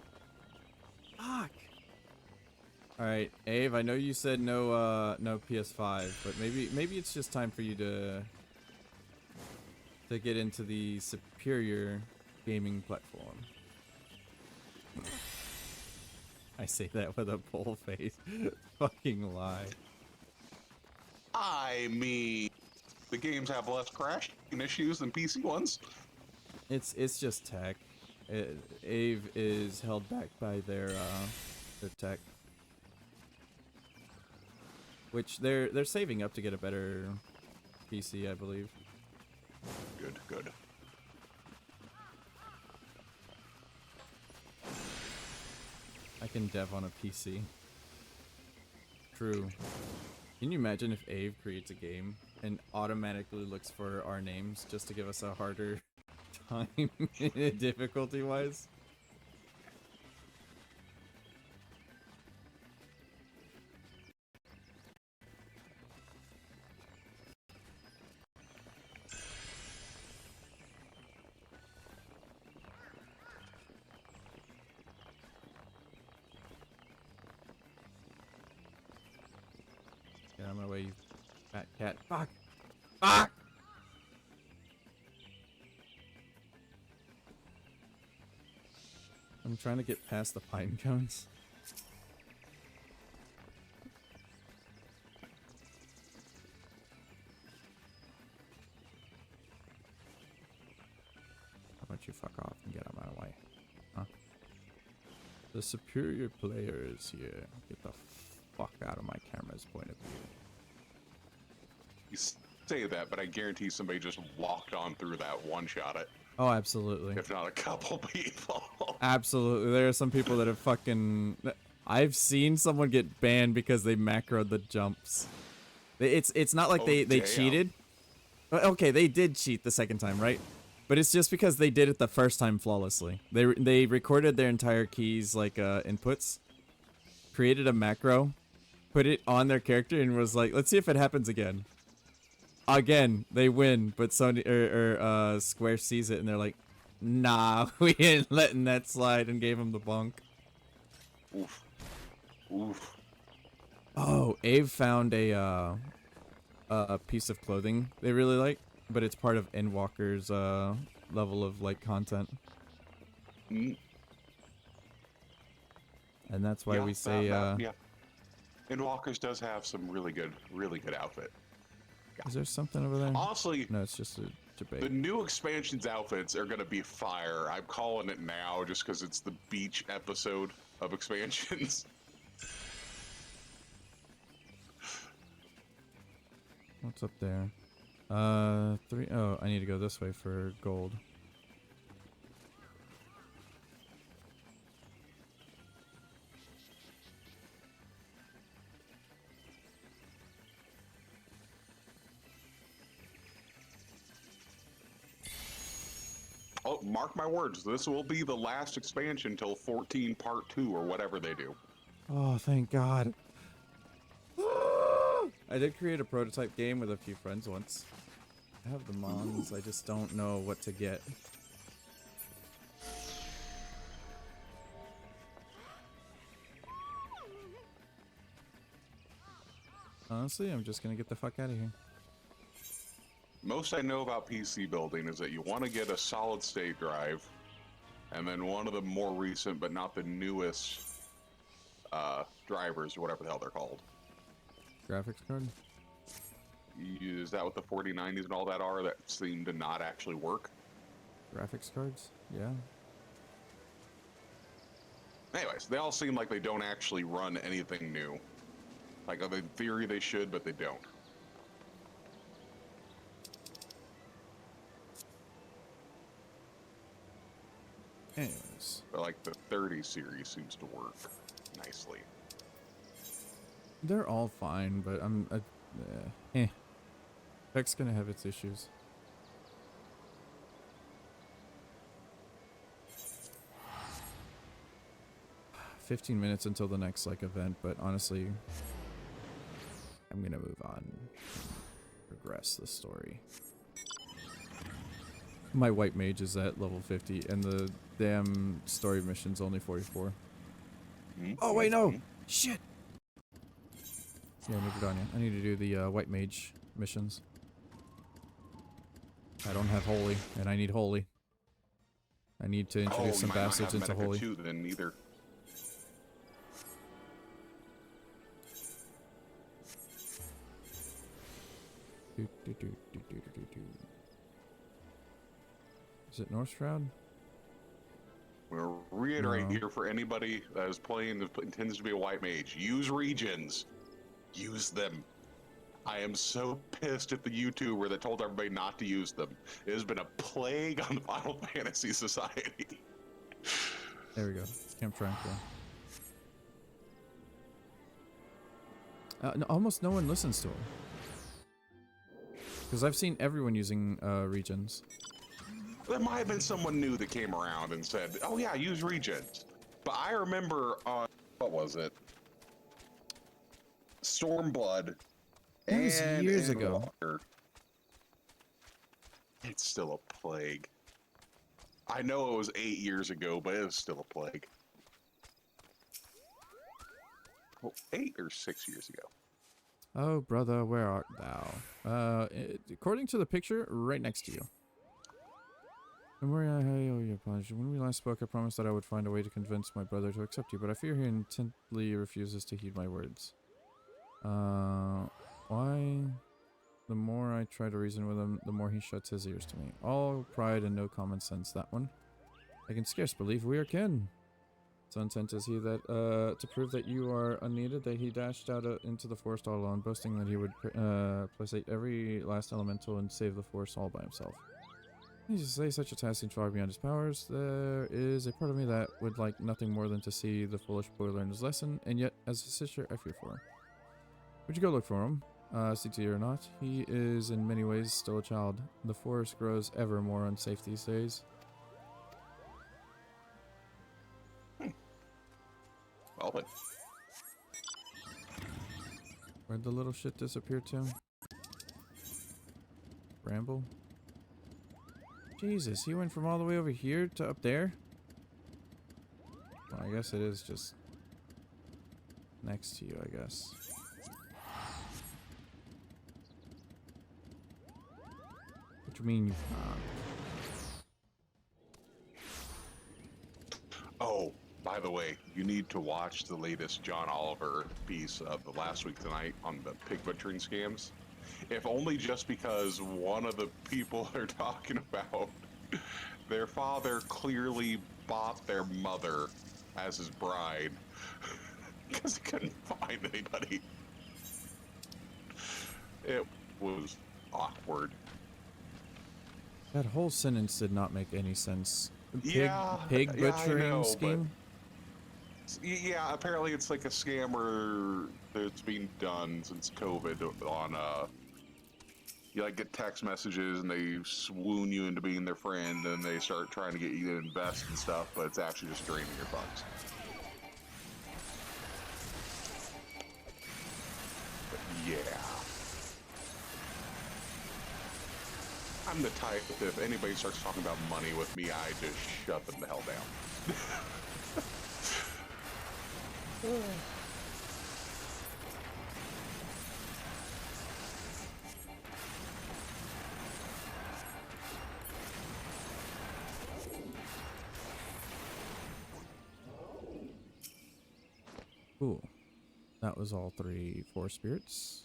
Fuck. Alright, Ave, I know you said no no PS5, but maybe it's just time for you to get into the superior gaming platform. I say that with a bull face. Fucking lie. I mean, the games have less crashing issues than PC ones. It's just tech. Ave is held back by their tech, which they're saving up to get a better PC, I believe. Good, good. I can dev on a PC. True. Can you imagine if Ave creates a game and automatically looks for our names just to give us a harder time difficulty-wise? Get out of my way, you fat cat. Fuck! Fuck! I'm trying to get past the pine cones. How about you fuck off and get out of my way? Huh? The superior player is here. Get the fuck out of my camera's point of view. You say that, but I guarantee somebody just walked on through that, one-shot it. Oh, absolutely. If not a couple people. Absolutely. There are some people that have fucking... I've seen someone get banned because they macroed the jumps. It's not like they damn. cheated. Okay, they did cheat the second time, right? But it's just because they did it the first time flawlessly. They recorded their entire keys, like, inputs. Created a macro. Put it on their character and was like, let's see if it happens again. Again, they win, but Sony Square sees it and they're like, nah, we ain't letting that slide, and gave him the bunk. Oof. Oof. Oh, Ave found a piece of clothing they really like, but it's part of Endwalker's level of like content. Mm. And that's why Yeah, we say yeah. Endwalkers does have some really good outfit. Is there something over there? Honestly, no, it's just a debate. the new expansions outfits are gonna be fire. I'm calling it now just because it's the beach episode of expansions. What's up there? 3. Oh, I need to go this way for gold. Oh, mark my words, this will be the last expansion till 14 Part 2 or whatever they do. Oh, thank God. I did create a prototype game with a few friends once. I have the mons, I just don't know what to get. Honestly, I'm just gonna get the fuck out of here. Most I know about PC building is that you want to get a solid state drive, and then one of the more recent but not the newest drivers, or whatever the hell they're called. Graphics card? Is that what the 4090s and all that are that seem to not actually work? Graphics cards? Yeah. Anyways, they all seem like they don't actually run anything new. Like, in theory they should, but they don't. Anyways. But like the 30 series seems to work nicely. They're all fine, but I'm... Tech's gonna have its issues. $15 minutes until the next, like, event, but honestly... I'm gonna move on and progress the story. My white mage is at level 50, and the damn story mission's only 44. Oh, wait, no! Shit! Yeah, I moved it on you. I need to do the white mage missions. I don't have holy, and I need holy. I need to introduce some bastards into holy. Too, then either. Is it North Shroud? We'll reiterate No. here for anybody that is playing that intends to be a white mage. Use regions. Use them. I am so pissed at the YouTuber that told everybody not to use them. It has been a plague on the Final Fantasy Society. There we go. Camp Tranquil. No, almost no one listens to him. Because I've seen everyone using regions. There might have been someone new that came around and said, oh yeah, use regions. But I remember on, what was it? Stormblood. That was and years in ago. Water. It's still a plague. I know it was 8 years ago, but it was still a plague. Well, 8 or 6 years ago. Oh, brother, where art thou? According to the picture, right next to you. And where I owe you apology. When we last spoke, I promised that I would find a way to convince my brother to accept you, but I fear he intently refuses to heed my words. Why? The more I try to reason with him, the more he shuts his ears to me. All pride and no common sense, that one. I can scarce believe we are kin. So intent is he that, to prove that you are unneeded, that he dashed out into the forest all alone, boasting that he would placate every last elemental and save the forest all by himself. He to say such a task seems far beyond his powers. There is a part of me that would like nothing more than to see the foolish boy learn his lesson, and yet, as a sister, I fear for him. Would you go look for him? CT or not, he is in many ways still a child. The forest grows ever more unsafe these days. Well then. Where'd the little shit disappear to? Bramble? Jesus, he went from all the way over here to up there? Well, I guess it is just next to you, I guess. What do you mean? Oh, by the way, you need to watch the latest John Oliver piece of the last week tonight on the pig butchering scams. If only just because one of the people they're talking about, their father clearly bought their mother as his bride because he couldn't find anybody. It was awkward. That whole sentence did not make any sense. Pig yeah, butchering I know, scheme? Yeah, apparently it's like a scammer that's been done since COVID on you like get text messages and they swoon you into being their friend and they start trying to get you to invest and stuff, but it's actually just draining your funds. But yeah. I'm the type that if anybody starts talking about money with me, I just shut them the hell down. Cool. That was all 4 spirits.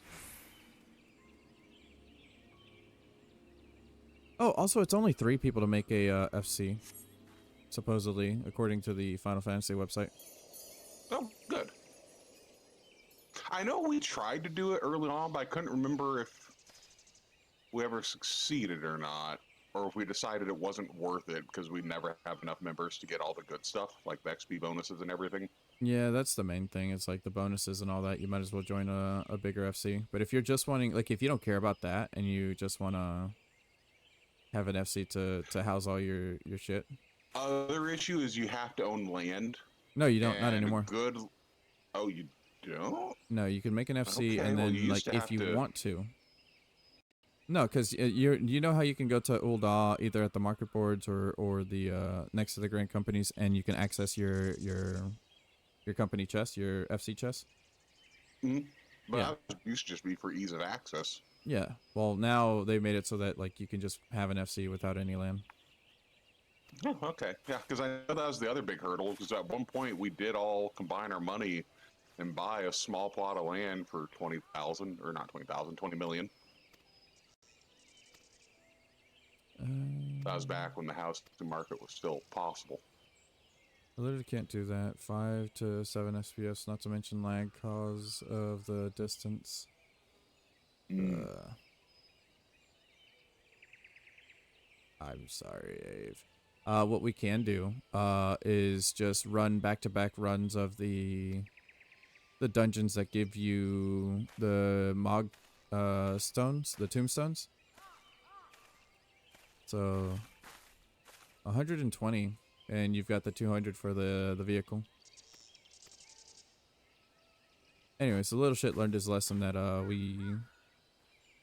Oh, also, it's only 3 people to make a FC. Supposedly, according to the Final Fantasy website. Oh, good. I know we tried to do it early on, but I couldn't remember if we ever succeeded or not, or if we decided it wasn't worth it because we never have enough members to get all the good stuff, like the XP bonuses and everything. Yeah, that's the main thing. It's like the bonuses and all that. You might as well join a bigger FC. But if you're just wanting, like, if you don't care about that and you just want to have an FC to house all your shit. Other issue is you have to own land. No, you don't. Not and anymore. Good. Oh, you don't? No, you can make an FC Okay, and well, then, you like, used to if have you to... want to. No, because you know how you can go to Ul'dah either at the market boards or the next to the grand companies, and you can access your company chest, your FC chest. Mm-hmm. But Yeah. that used to just be for ease of access. Yeah. Well, now they made it so that like you can just have an FC without any land. Oh, okay. Yeah, because I know that was the other big hurdle, because at one point we did all combine our money and buy a small plot of land for 20,000, or not 20,000, 20 million. That was back when the housing market was still possible. I literally can't do that. 5 to 7 FPS, not to mention lag cause of the distance. I'm sorry, Ave. What we can do is just run back-to-back runs of the dungeons that give you the Mog stones, the tombstones. So 120, and you've got the 200 for the vehicle. Anyways, the little shit learned his lesson that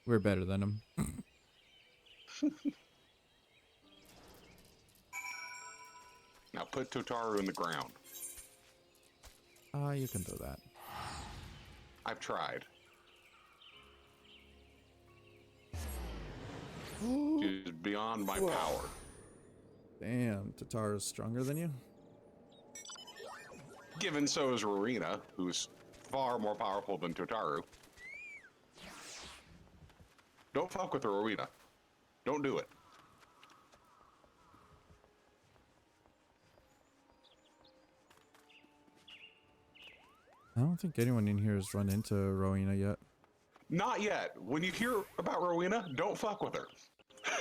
we're better than him. Now put Totaru in the ground. You can do that. I've tried. She's beyond my power. Damn, Tataru's stronger than you? Given so is Rowena, who's far more powerful than Totaru. Don't fuck with Rowena. Don't do it. I don't think anyone in here has run into Rowena yet. Not yet. When you hear about Rowena, don't fuck with her.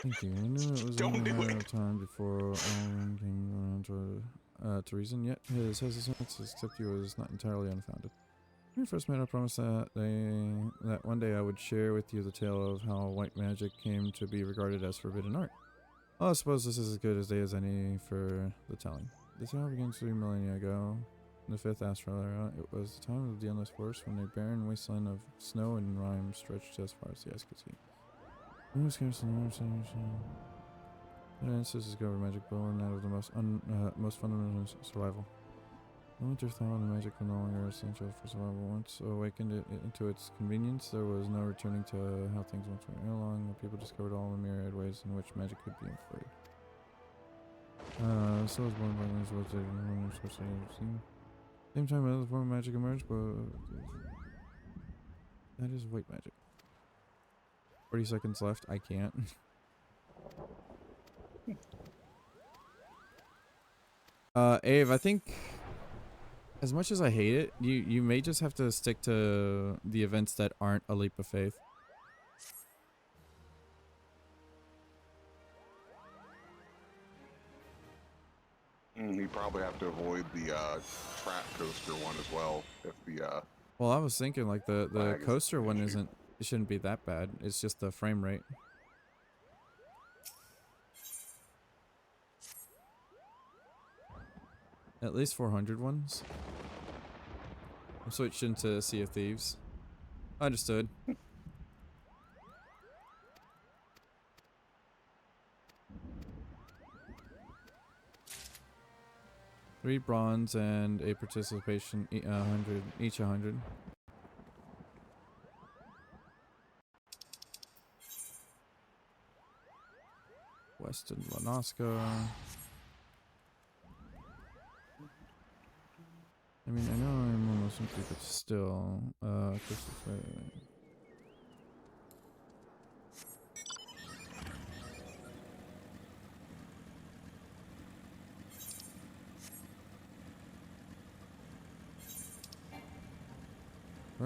Thank you. I knew it was Don't only a do matter it. of time before Owen came around to reason, yet his hesitance to accept you was not entirely unfounded. When we first met, I promised that one day I would share with you the tale of how white magic came to be regarded as forbidden art. Well, I suppose this is as good a day as any for the telling. This all began 3 millennia ago. In the 5th astral era, it was the time of the endless forest when a barren wasteland of snow and rime stretched as far as the eyes could see. The answers discovered magic born out of the most fundamental survival. The winter thought and magic were no longer essential for survival. Once awakened into its convenience, there was no returning to how things once were. Ere long, the people discovered all the myriad ways in which magic could be employed. So was born by these words that same time another form of magic emerged, but that is white magic. 40 seconds left. I can't. Ave, I think as much as I hate it, you may just have to stick to the events that aren't a leap of faith. You probably have to avoid the trap coaster one as well. If the Well, I was thinking like the coaster one isn't. It shouldn't be that bad. It's just the frame rate. At least 400 ones. I'm switching to Sea of Thieves. Understood. 3 bronze and a participation 100 each 100. Western Lanaska. I mean, I know I'm almost empty, but still, where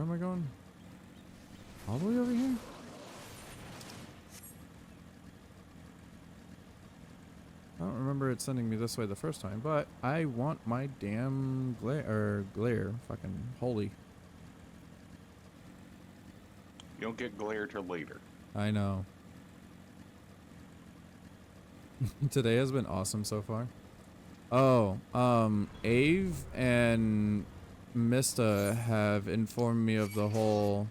am I going? All the way over here? I don't remember it sending me this way the first time, but I want my damn glare. Fucking holy. you don't get glare till later. I know. Today has been awesome so far. Oh, Ave and Mista have informed me of the whole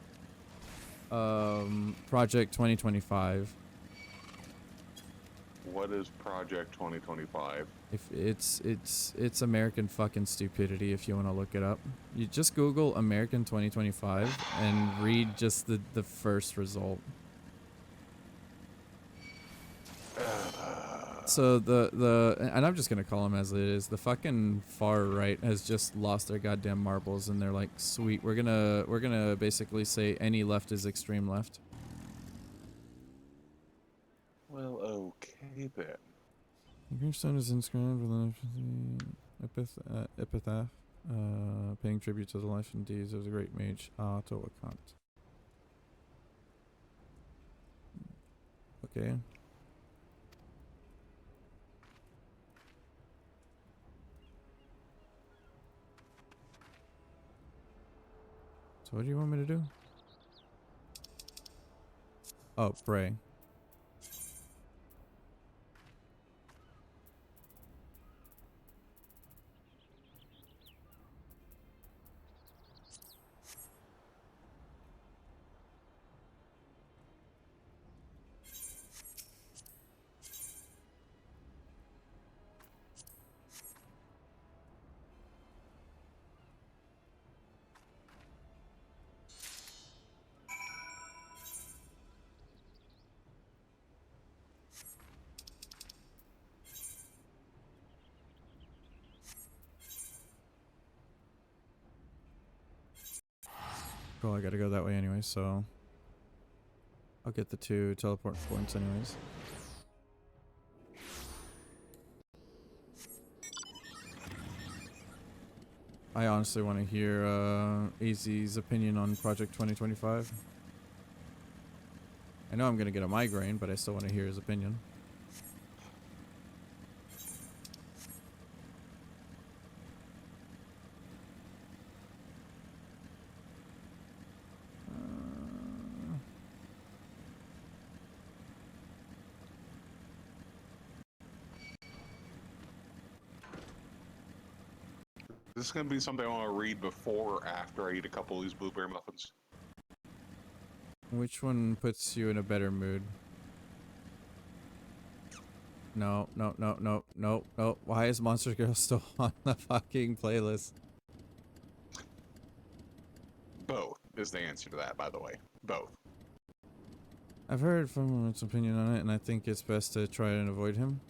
Project 2025. What is Project 2025? If it's American fucking stupidity if you want to look it up. You just Google American 2025 and read just the first result. So and I'm just gonna call them as it is. The fucking far right has just lost their goddamn marbles, and they're like, sweet, we're gonna basically say any left is extreme left. Well, okay then. The gravestone is inscribed with an epitaph, paying tribute to the life and deeds of the great mage Tawakant. Okay. So what do you want me to do? Oh, pray. Cool, I gotta go that way anyway, so I'll get the 2 teleport points anyways. I honestly want to hear AZ's opinion on Project 2025. I know I'm gonna get a migraine, but I still want to hear his opinion. This is going to be something I want to read before or after I eat a couple of these blueberry muffins. Which one puts you in a better mood? No, no, no, no, no, no. Why is Monster Girl still on the fucking playlist? Both is the answer to that, by the way. Both. I've heard from its opinion on it, and I think it's best to try and avoid him.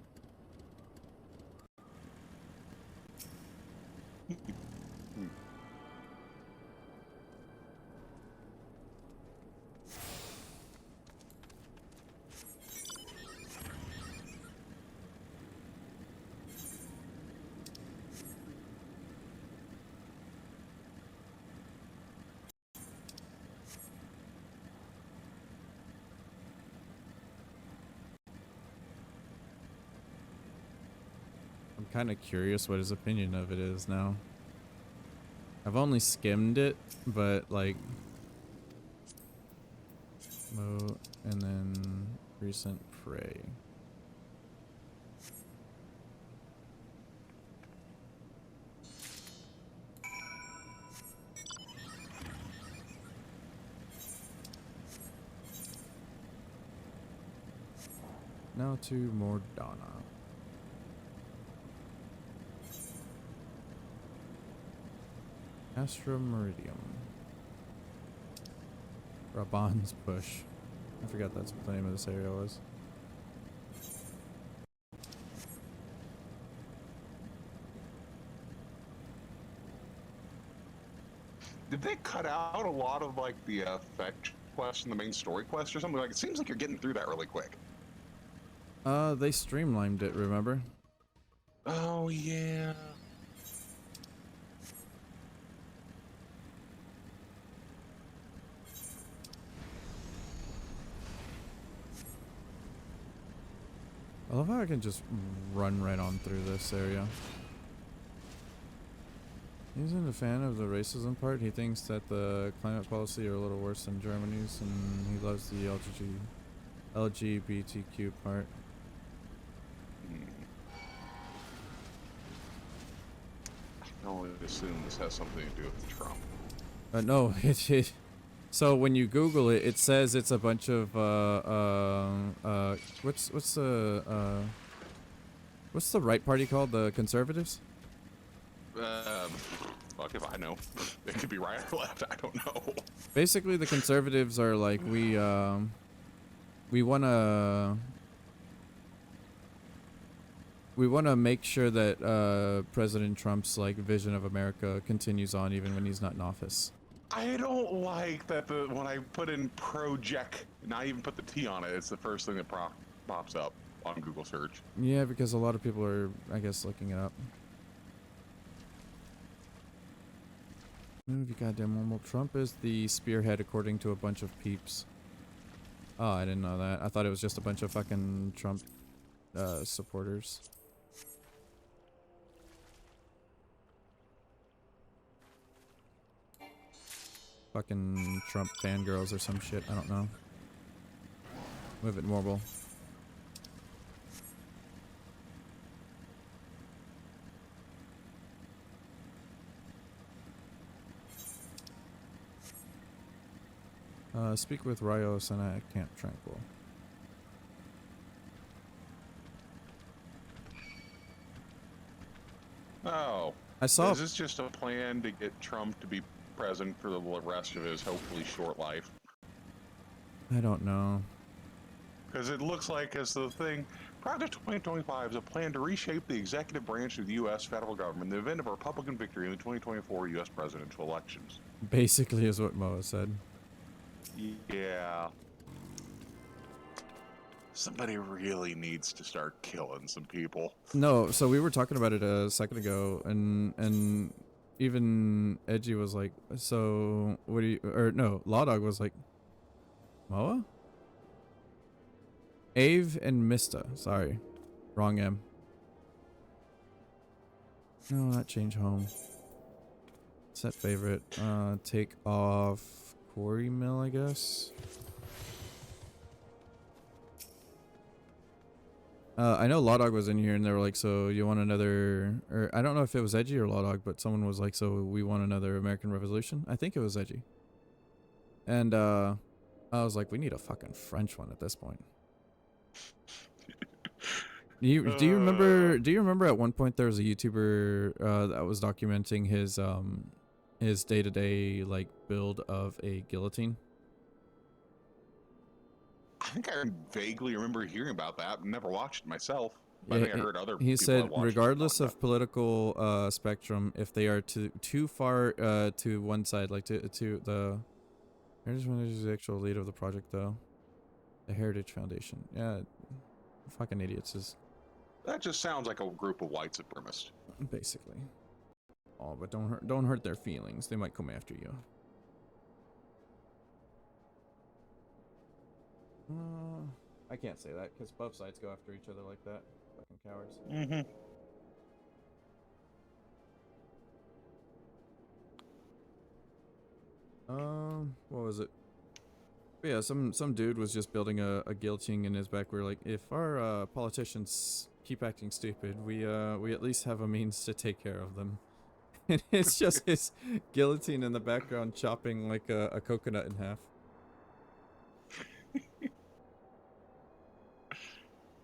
I'm kind of curious what his opinion of it is now. I've only skimmed it, but like Mo and then recent prey. Now to Mordana. Astra Meridium. Raban's Bush. I forgot that's what the name of this area was. Did they cut out a lot of like the fetch quest and the main story quest or something? Like it seems like you're getting through that really quick. They streamlined it, remember? Oh yeah. I love how I can just run right on through this area. He isn't a fan of the racism part. He thinks that the climate policy are a little worse than Germany's, and he loves the LGBTQ part. I only assume this has something to do with Trump. No, it so when you Google it, it says it's a bunch of what's the right party called? The Conservatives? Fuck if I know. It could be right or left. I don't know. Basically, the Conservatives are like we wanna make sure that President Trump's like vision of America continues on even when he's not in office. I don't like that when I put in project and I even put the T on it, it's the first thing that pops up. on Google search. Yeah, because a lot of people are, I guess, looking it up. Move, you goddamn normal. Trump is the spearhead according to a bunch of peeps. Oh, I didn't know that. I thought it was just a bunch of fucking Trump supporters. Fucking Trump fangirls or some shit. I don't know. Move it, Morble. Speak with Rios and at Camp Tranquil. Oh. I saw. Is this just a plan to get Trump to be president for the rest of his hopefully short life? I don't know. Because it looks like as the thing, Project 2025 is a plan to reshape the executive branch of the U.S. federal government in the event of a Republican victory in the 2024 U.S. presidential elections. Basically is what Moa said. Yeah. Somebody really needs to start killing some people. No, so we were talking about it a second ago, and even Edgy was like, so what do you, or no, Lawdog was like, Moa? Ave and Mista, sorry. Wrong M. No, not change home. Set favorite. Take off Quarry Mill, I guess. I know Lawdog was in here and they were like, so you want another, or I don't know if it was Edgy or Lawdog, but someone was like, so we want another American Revolution? I think it was Edgy. And I was like, we need a fucking French one at this point. Do you remember at one point there was a YouTuber that was documenting his day-to-day like build of a guillotine? I think I vaguely remember hearing about that. Never watched it myself. But Yeah, I think I heard other he people said that watched it regardless talk of political spectrum, if they are too far to one side, like to the Heritage Foundation is the actual lead of the project though. The Heritage Foundation. Yeah, fucking idiots is that just sounds like a group of white supremacists. basically. Oh, but don't hurt their feelings. They might come after you. I can't say that because both sides go after each other like that. Fucking cowards. Mm-hmm. What was it? But yeah, some dude was just building a guillotine in his back. We're like, if our politicians keep acting stupid, we at least have a means to take care of them. And it's just his guillotine in the background chopping like a coconut in half.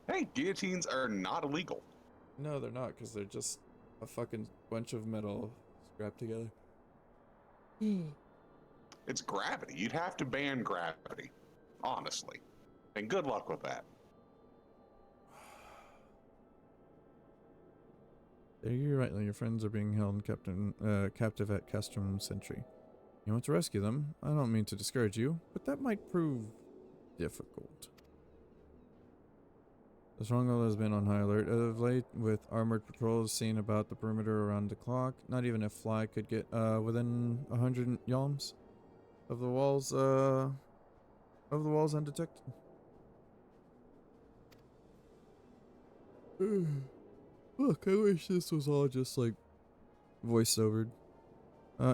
Hey, guillotines are not illegal. No, they're not, because they're just a fucking bunch of metal scrapped together. It's gravity. You'd have to ban gravity, honestly. And good luck with that. There, you're right. Your friends are being held captive at Castrum Sentry. You want to rescue them? I don't mean to discourage you, but that might prove difficult. The Stronghold has been on high alert of late, with armored patrols seen about the perimeter around the clock. Not even a fly could get within 100 yalms of the walls undetected. Look, I wish this was all just like voice overed.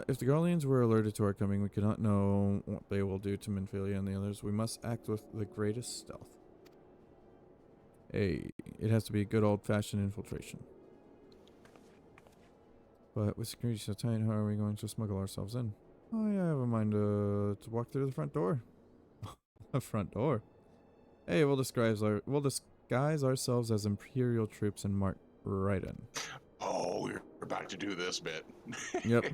If the Guardians were alerted to our coming, we cannot know what they will do to Minfilia and the others. We must act with the greatest stealth. Hey, it has to be good old-fashioned infiltration. But with security so tight, how are we going to smuggle ourselves in? Oh yeah, I have a mind to walk through the front door. The front door? Hey, we'll disguise ourselves as Imperial troops and march right in. Oh, we're about to do this bit. Yep.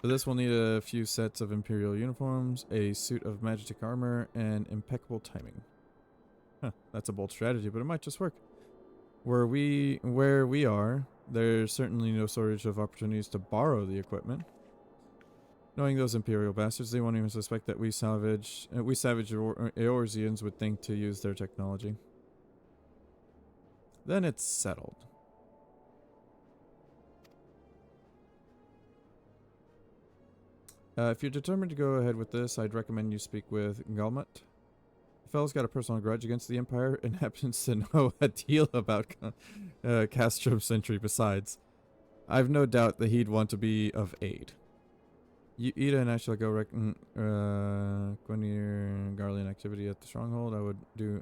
For this, we'll need a few sets of Imperial uniforms, a suit of Magitek armor, and impeccable timing. Huh, that's a bold strategy, but it might just work. Where we are, there's certainly no shortage of opportunities to borrow the equipment. Knowing those Imperial bastards, they won't even suspect that we savage Eorzeans would think to use their technology. then it's settled. If you're determined to go ahead with this, I'd recommend you speak with Galmut. The fellow's got a personal grudge against the Empire and happens to know a deal about Castro Sentry besides. I've no doubt that he'd want to be of aid. Ida and I shall go Guinevere Garlean activity at the stronghold. I would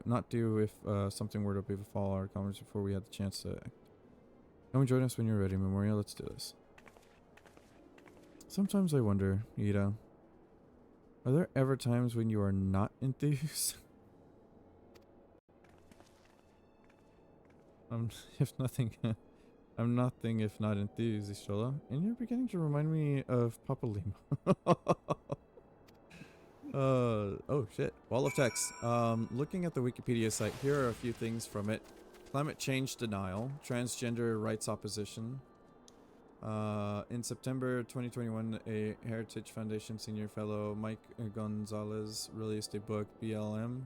not do if something were to befall our comrades before we had the chance to act. Come and join us when you're ready, Memorial. Let's do this. Sometimes I wonder, Ida, are there ever times when you are not enthused? If nothing, I'm nothing if not enthused, Ishola. And you're beginning to remind me of Papa Lima. Oh shit. Wall of text. Looking at the Wikipedia site, here are a few things from it. Climate change denial, transgender rights opposition. In September 2021, a Heritage Foundation senior fellow, Mike Gonzalez, released a book, BLM,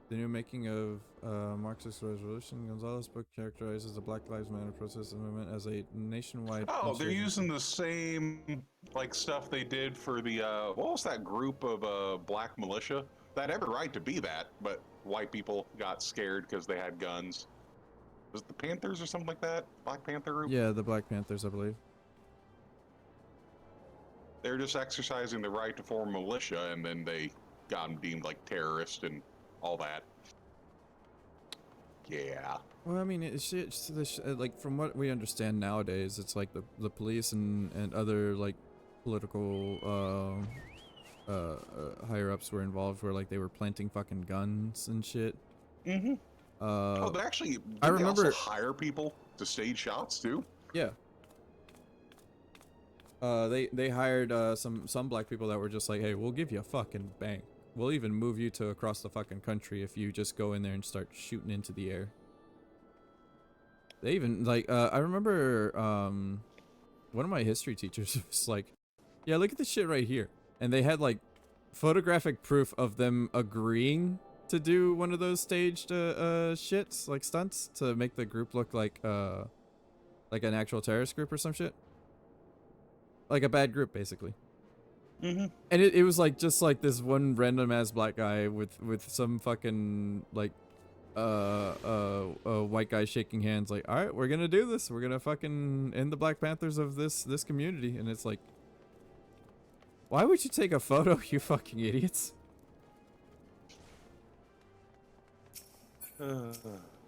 The New Making of Marxist Revolution. Gonzalez's book characterizes the Black Lives Matter protest movement as a nationwide... Oh, they're using the same, like, stuff they did for the, what was that group of, black militia? That had every right to be that, but white people got scared because they had guns. Was it the Panthers or something like that? Black Panther group? Yeah, the Black Panthers, I believe. They're just exercising the right to form militia, and then they got them deemed like terrorists and all that. Yeah. Well, I mean, it's like, from what we understand nowadays, it's like the police and other, like, political, higher ups were involved where, like, they were planting fucking guns and shit. Mm-hmm. Oh, they actually, I remember, they also hire people to stage shots, too? Yeah. They hired some black people that were just like, hey, we'll give you a fucking bank. We'll even move you to across the fucking country if you just go in there and start shooting into the air. They even, like, I remember one of my history teachers was like, yeah, look at this shit right here. And they had, like, photographic proof of them agreeing to do one of those staged shits, like stunts, to make the group look like an actual terrorist group or some shit. Like a bad group, basically. Mm-hmm. And it was like just like this one random ass black guy with some fucking like white guy shaking hands like, all right, we're gonna do this. We're gonna fucking end the Black Panthers of this community. And it's like, why would you take a photo, you fucking idiots?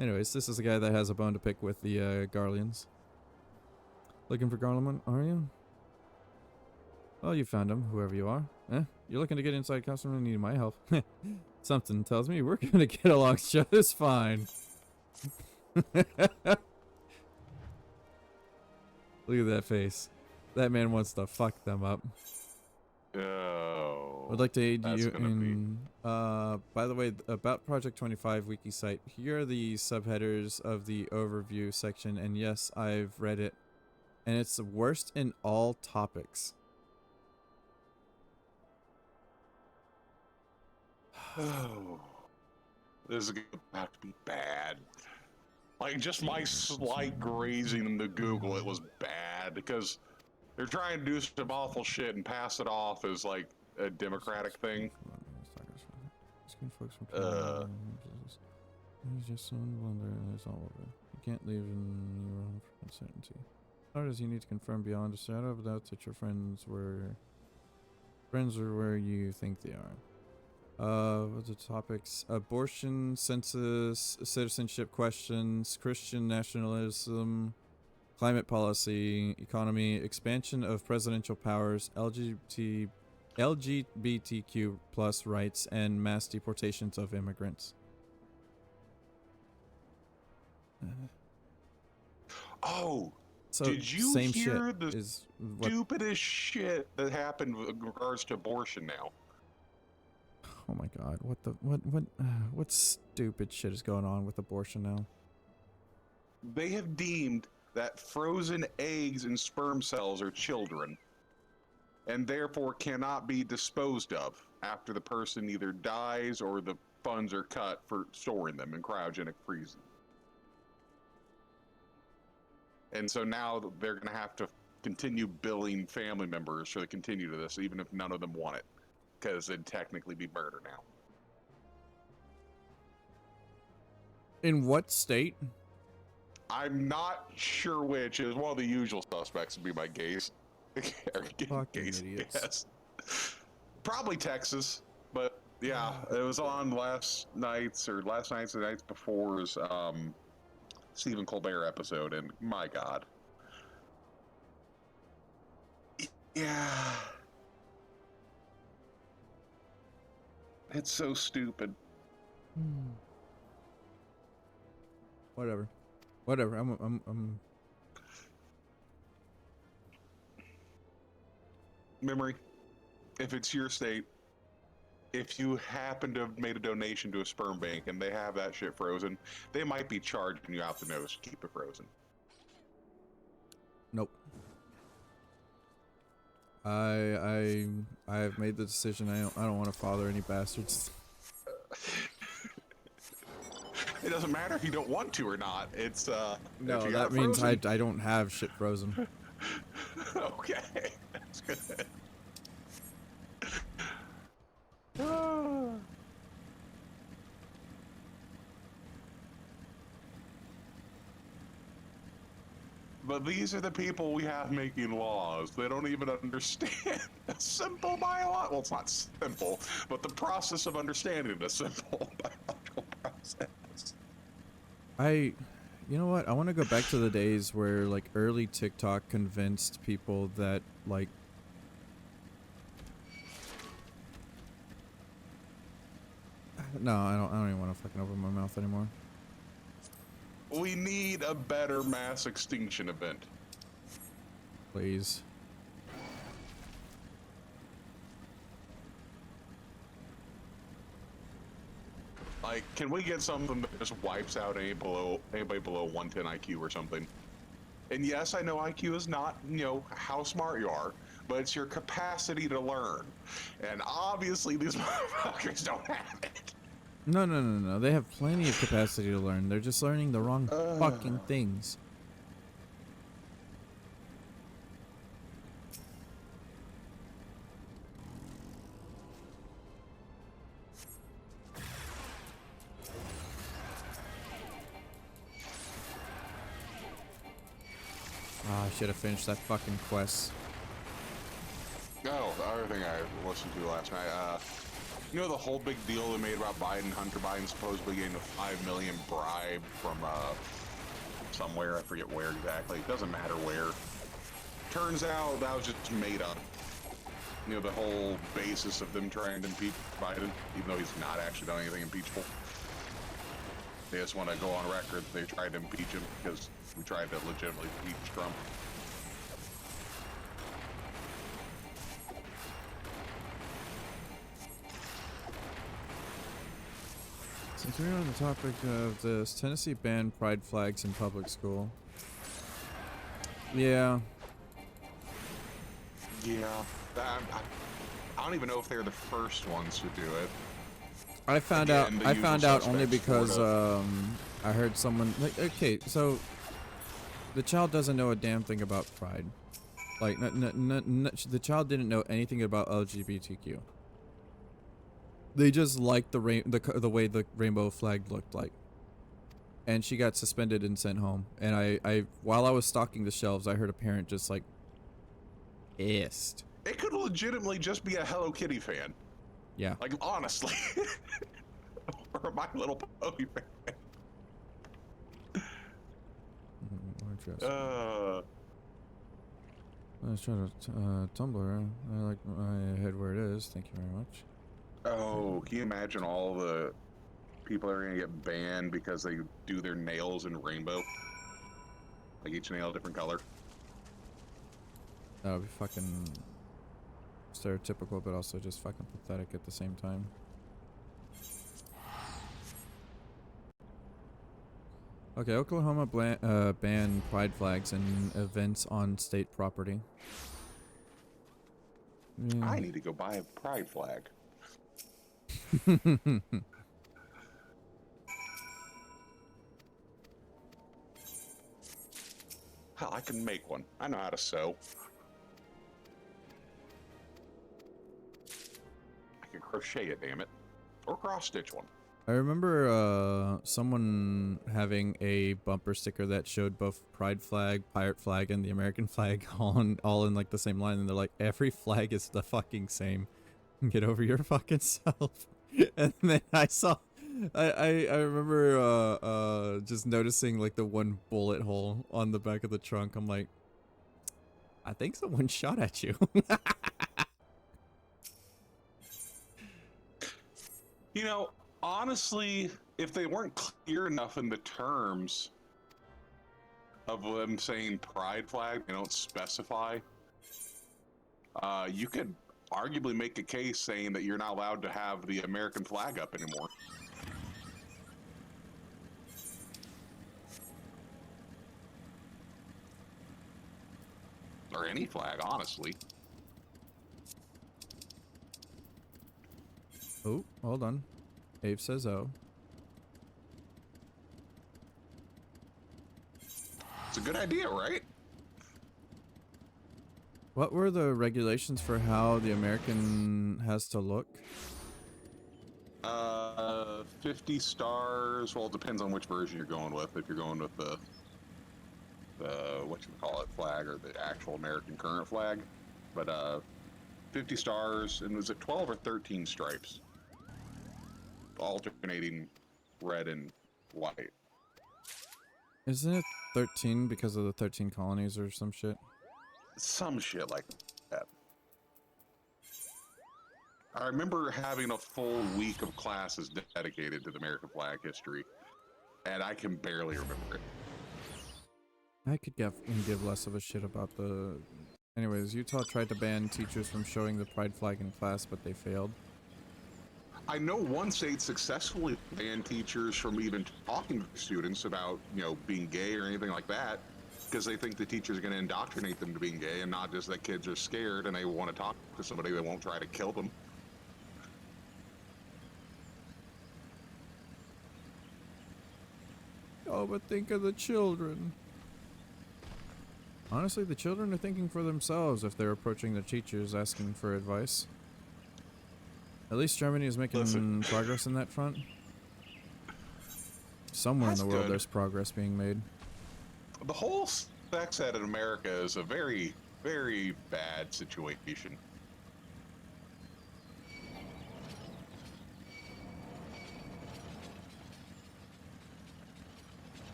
Anyways, this is a guy that has a bone to pick with the Garleans. Looking for Garlemon, are you? Well, you found him, whoever you are. You're looking to get inside custom and need my help. Something tells me we're gonna get along just fine. Look at that face. That man wants to fuck them up. Oh. I'd like to aid you in... by the way, about Project 25 wiki site, here are the subheaders of the overview section, and yes, I've read it. And it's the worst in all topics. Oh, this is gonna have to be bad. Like, just my slight grazing into Google, it was bad because they're trying to do some awful shit and pass it off as like a democratic thing. He's just so blunder and it's all over. You can't leave in your own uncertainty. Nor does he need to confirm beyond a shadow of doubt that your friends are where you think they are. What are the topics? Abortion, census, citizenship questions, Christian nationalism, climate policy, economy, expansion of presidential powers, LGBTQ plus rights, and mass deportations of immigrants. Oh, so did you same hear shit the is what, stupidest shit that happened with regards to abortion now? oh my god, what stupid shit is going on with abortion now? They have deemed that frozen eggs and sperm cells are children, and therefore cannot be disposed of after the person either dies or the funds are cut for storing them in cryogenic freezing. And so now they're going to have to continue billing family members for the continue to this, even if none of them want it, because it'd technically be murder now. In what state? I'm not sure which. It was one of the usual suspects would be my guess. Fucking idiots. Guess. Probably Texas, but yeah, it was on last night's or the nights before's Stephen Colbert episode, and my God. Yeah. It's so stupid. Whatever. I'm Memory, if it's your state, if you happen to have made a donation to a sperm bank and they have that shit frozen, they might be charging you out the nose to keep it frozen. Nope. I've made the decision. I don't want to father any bastards. It doesn't matter if you don't want to or not. It's No, if you that got means I frozen. don't have shit frozen. Okay, that's good. But these are the people we have making laws. They don't even understand a simple biological. Well, it's not simple, but the process of understanding a simple biological process. You know what? I want to go back to the days where like early TikTok convinced people that like no, I don't even want to fucking open my mouth anymore. We need a better mass extinction event. Please. Like, can we get something that just wipes out anybody below 110 IQ or something? And yes, I know IQ is not, you know, how smart you are, but it's your capacity to learn. And obviously these motherfuckers don't have it. No. They have plenty of capacity to learn. They're just learning the wrong fucking things. Ah, I should have finished that fucking quest. No, the other thing I listened to last night, you know the whole big deal they made about Hunter Biden supposedly getting a $5 million bribe from, somewhere, I forget where exactly, it doesn't matter where. Turns out that was just made up. You know, the whole basis of them trying to impeach Biden, even though he's not actually done anything impeachable. They just want to go on record that they tried to impeach him because we tried to legitimately impeach Trump. Since we're on the topic of this, Tennessee banned pride flags in public school. Yeah. Yeah. I don't even know if they're the first ones to do it. I found Again, the I usual found out only suspects, because sort of. I heard someone like, okay, so the child doesn't know a damn thing about pride. Like the child didn't know anything about LGBTQ. They just liked the way the rainbow flag looked like. And she got suspended and sent home. And I while I was stocking the shelves, I heard a parent just like pissed. It could legitimately just be a Hello Kitty fan. Yeah. Like, honestly. Or a My Little Pony fan. Let's try to Tumblr. I like my head where it is. Thank you very much. Oh, can you imagine all the people that are gonna get banned because they do their nails in rainbow? Like each nail a different color. That would be fucking stereotypical, but also just fucking pathetic at the same time. Okay, Oklahoma banned pride flags and events on state property. I need to go buy a pride flag. Hell, I can make one. I know how to sew. I can crochet it, damn it. Or cross-stitch one. I remember someone having a bumper sticker that showed both pride flag, pirate flag, and the American flag all in like the same line, and they're like, every flag is the fucking same. Get over your fucking self. And then I remember just noticing like the one bullet hole on the back of the trunk. I'm like, I think someone shot at you. You know, honestly, if they weren't clear enough in the terms of them saying pride flag, they don't specify, you could arguably make a case saying that you're not allowed to have the American flag up anymore. Or any flag, honestly. Oh, hold on. Abe says, oh. It's a good idea, right? What were the regulations for how the American has to look? 50 stars. Well, it depends on which version you're going with. If you're going with the what you call it, flag, or the actual American current flag. But 50 stars, and was it 12 or 13 stripes? Alternating red and white. Isn't it 13 because of the 13 colonies or some shit? Some shit like that. I remember having a full week of classes dedicated to the American flag history, and I can barely remember it. I could give less of a shit about the... Anyways, Utah tried to ban teachers from showing the pride flag in class, but they failed. I know one state successfully banned teachers from even talking to students about, you know, being gay or anything like that, because they think the teachers are going to indoctrinate them to being gay, and not just that kids are scared and they want to talk to somebody, they won't try to kill them. Oh, but think of the children. Honestly, the children are thinking for themselves if they're approaching their teachers asking for advice. At least Germany is making progress in that front. Somewhere in the world there's progress being made. The whole sex ed in America is a very, very bad situation.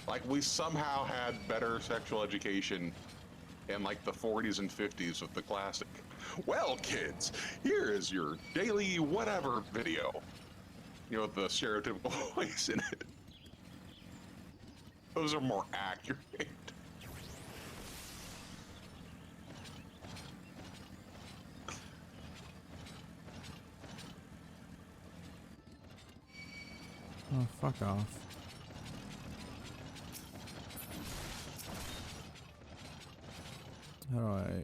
Like, we somehow had better sexual education in like the 40s and 50s with the classic, well, kids, here is your daily whatever video. You know, with the stereotypical voice in it. Those are more accurate. Oh, fuck off. How do I...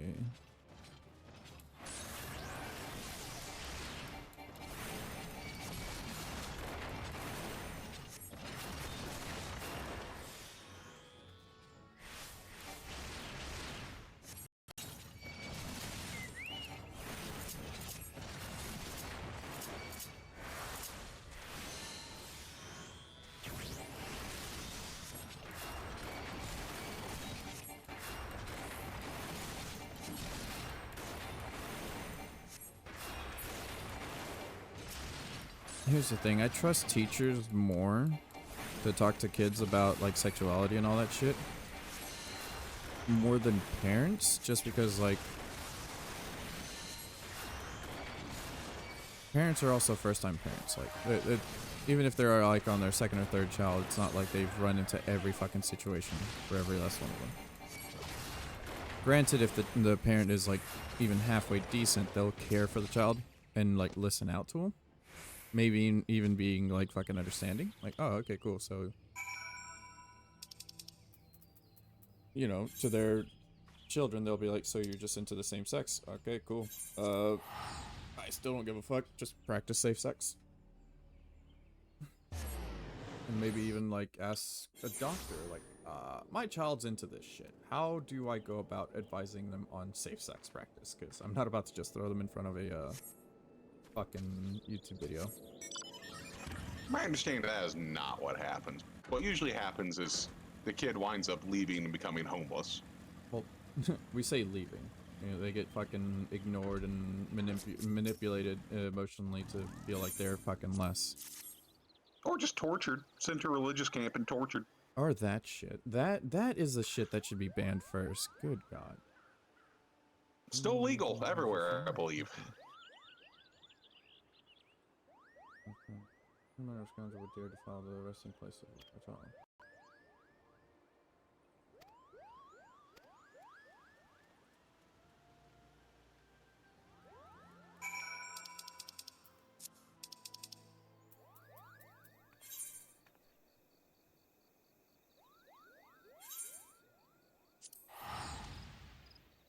Here's the thing, I trust teachers more to talk to kids about like sexuality and all that shit more than parents, just because like parents are also first-time parents. Like even if they're like on their second or third child, it's not like they've run into every fucking situation for every last one of them. Granted, if the parent is like even halfway decent, they'll care for the child and like listen out to him. Maybe even being like fucking understanding. Like, oh, okay, cool. So, you know, to their children, they'll be like, so you're just into the same sex. Okay, cool. I still don't give a fuck. Just practice safe sex. And maybe even like ask a doctor, like, my child's into this shit. How do I go about advising them on safe sex practice? Because I'm not about to just throw them in front of a fucking YouTube video. My understanding that is not what happens. What usually happens is the kid winds up leaving and becoming homeless. Well, we say leaving. You know, they get fucking ignored and manipulated emotionally to feel like they're fucking less. Or just tortured, sent to a religious camp and tortured. Or that shit. That is the shit that should be banned first. Good God. Still legal everywhere, I believe. Okay. No matter if would dare defile the resting place of at all.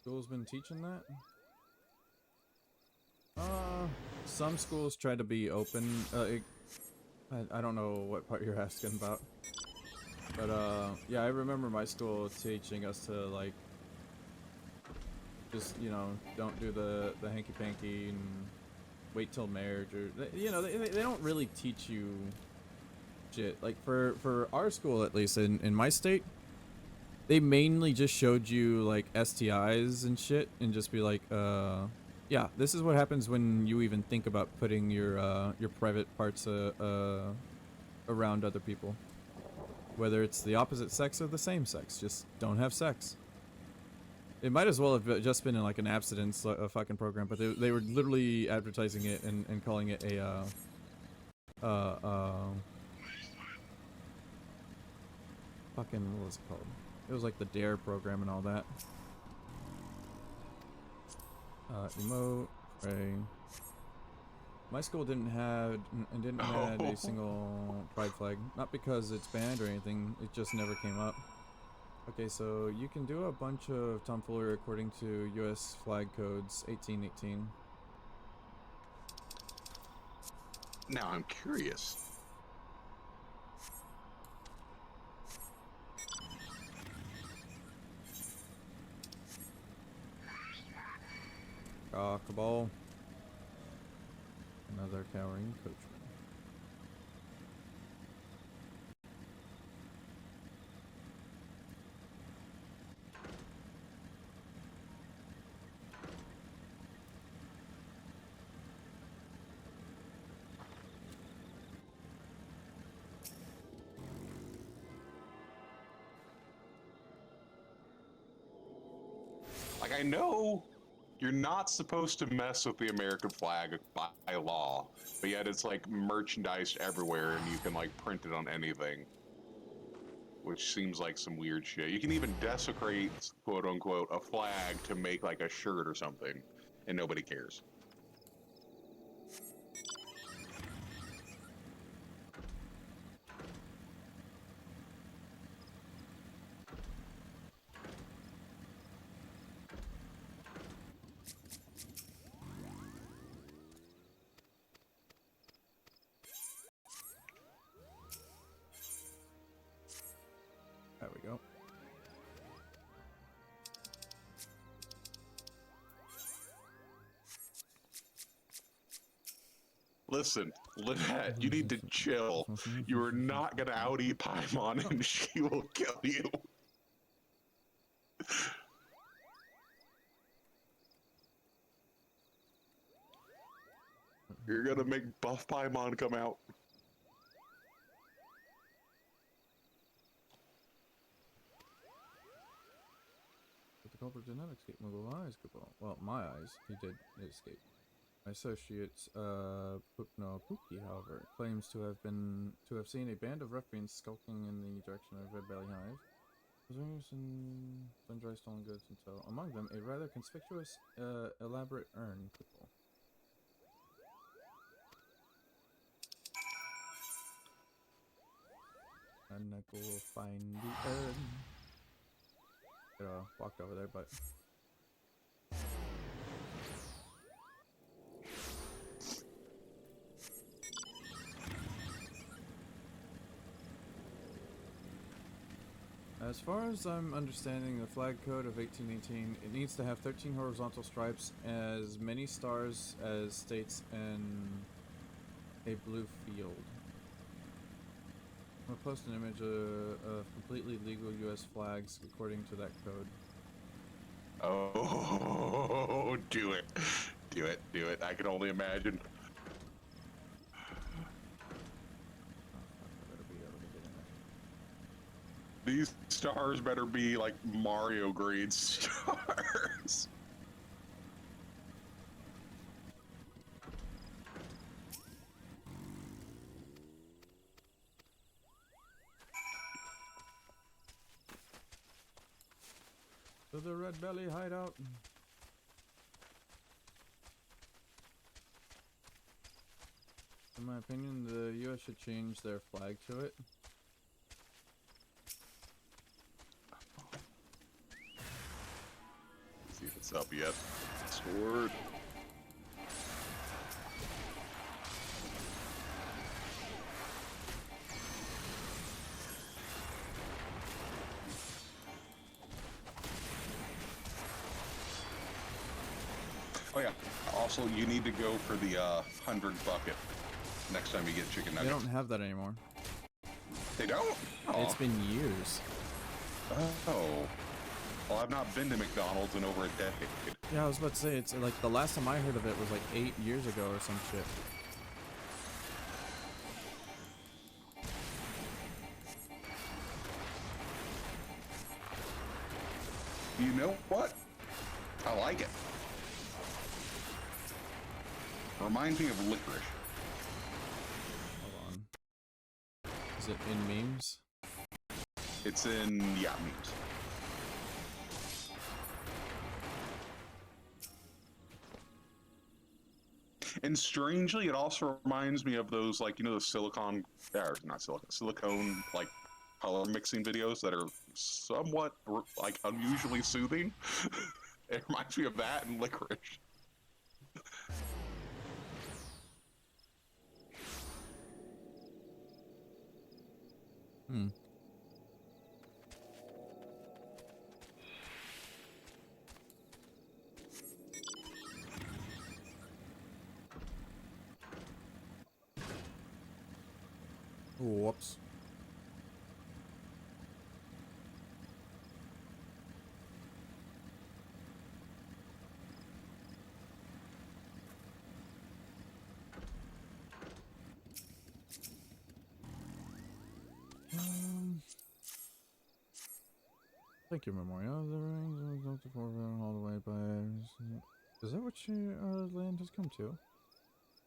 School's been teaching that? Some schools try to be open. I don't know what part you're asking about. But, yeah, I remember my school teaching us to, like, just, you know, don't do the hanky-panky and wait till marriage, or, you know, they don't really teach you shit. Like, for our school, at least, in my state, they mainly just showed you, like, STIs and shit, and just be like, yeah, this is what happens when you even think about putting your private parts, around other people. Whether it's the opposite sex or the same sex, just don't have sex. It might as well have just been in, like, an abstinence fucking program, but they were literally advertising it and calling it a, fucking, what was it called? It was like the DARE program and all that. Emote, pray. My school didn't add a single pride flag. Not because it's banned or anything, it just never came up. Okay, so you can do a bunch of tomfoolery according to US flag codes 1818. Now I'm curious. Cockaball. Another cowering coachman. Like, I know you're not supposed to mess with the American flag by law, but yet it's like merchandised everywhere and you can like print it on anything. Which seems like some weird shit. You can even desecrate, quote unquote, a flag to make like a shirt or something, and nobody cares. There we go. Listen, Lynette, you need to chill. You are not gonna out-eat Paimon and she will kill you. You're gonna make buff Paimon come out. But the culprit did not escape Muggle eyes, Cabal. Well, my eyes. He did escape. My associate, Pukno Puki, however, claims to have seen a band of ruffians skulking in the direction of Red Belly Hive. Prisoners and sundry stolen goods and so. Among them, a rather conspicuous, elaborate urn. Couple. And I go find the urn. Walked over there, but. As far as I'm understanding the flag code of 1818, it needs to have 13 horizontal stripes, as many stars as states in a blue field. I'm gonna post an image of completely legal US flags according to that code. Oh, do it. Do it, do it. I can only imagine. These stars better be like Mario grade stars. To the Red Belly hideout. In my opinion, the US should change their flag to it. Let's see if it's up yet. Sword. Oh yeah. Also, you need to go for the 100 bucket next time you get chicken They nuggets. don't have that anymore. They don't? It's been years. Oh. Well, I've not been to McDonald's in over a decade. Yeah, I was about to say, it's like the last time I heard of it was like 8 years ago or some shit. You know what? I like it. Reminds me of licorice. Hold on. Is it in memes? It's in, yeah, memes. And strangely, it also reminds me of those, like, you know, the silicone, or not silicone, like, color mixing videos that are somewhat, like, unusually soothing. It reminds me of that and licorice. Hmm. Whoops. Thank you, Memorial. The rings are up to 4 all the way by... Is that what our land has come to?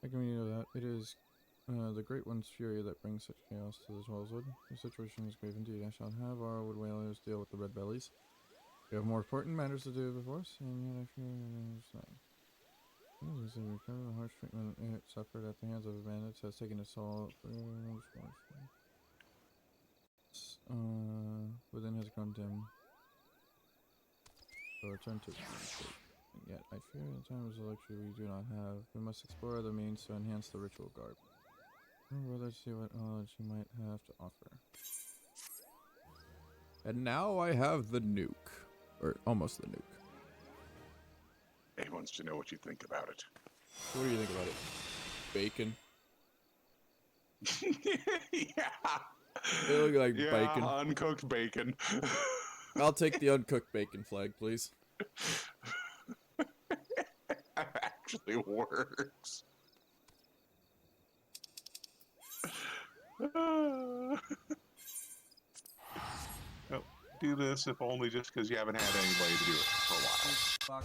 How can we know that? It is the Great One's fury that brings such chaos to this Wellswood. The situation is grave indeed. I shall have our wood whalers deal with the red bellies. We have more important matters to do before us, and yet I fear the harsh treatment it suffered at the hands of bandits has taken its toll. Within has grown dim. So return to and yet I fear the time is a luxury we do not have. We must explore other means to enhance the ritual garb. Brother, see what knowledge you might have to offer. And now I have the nuke. Or almost the nuke. He wants to know what you think about it. What do you think about it? Bacon. Yeah. They look like Yeah, bacon. uncooked bacon. I'll take the uncooked bacon flag, please. That actually works. Oh, do this if only just because you haven't had anybody to do it for a while.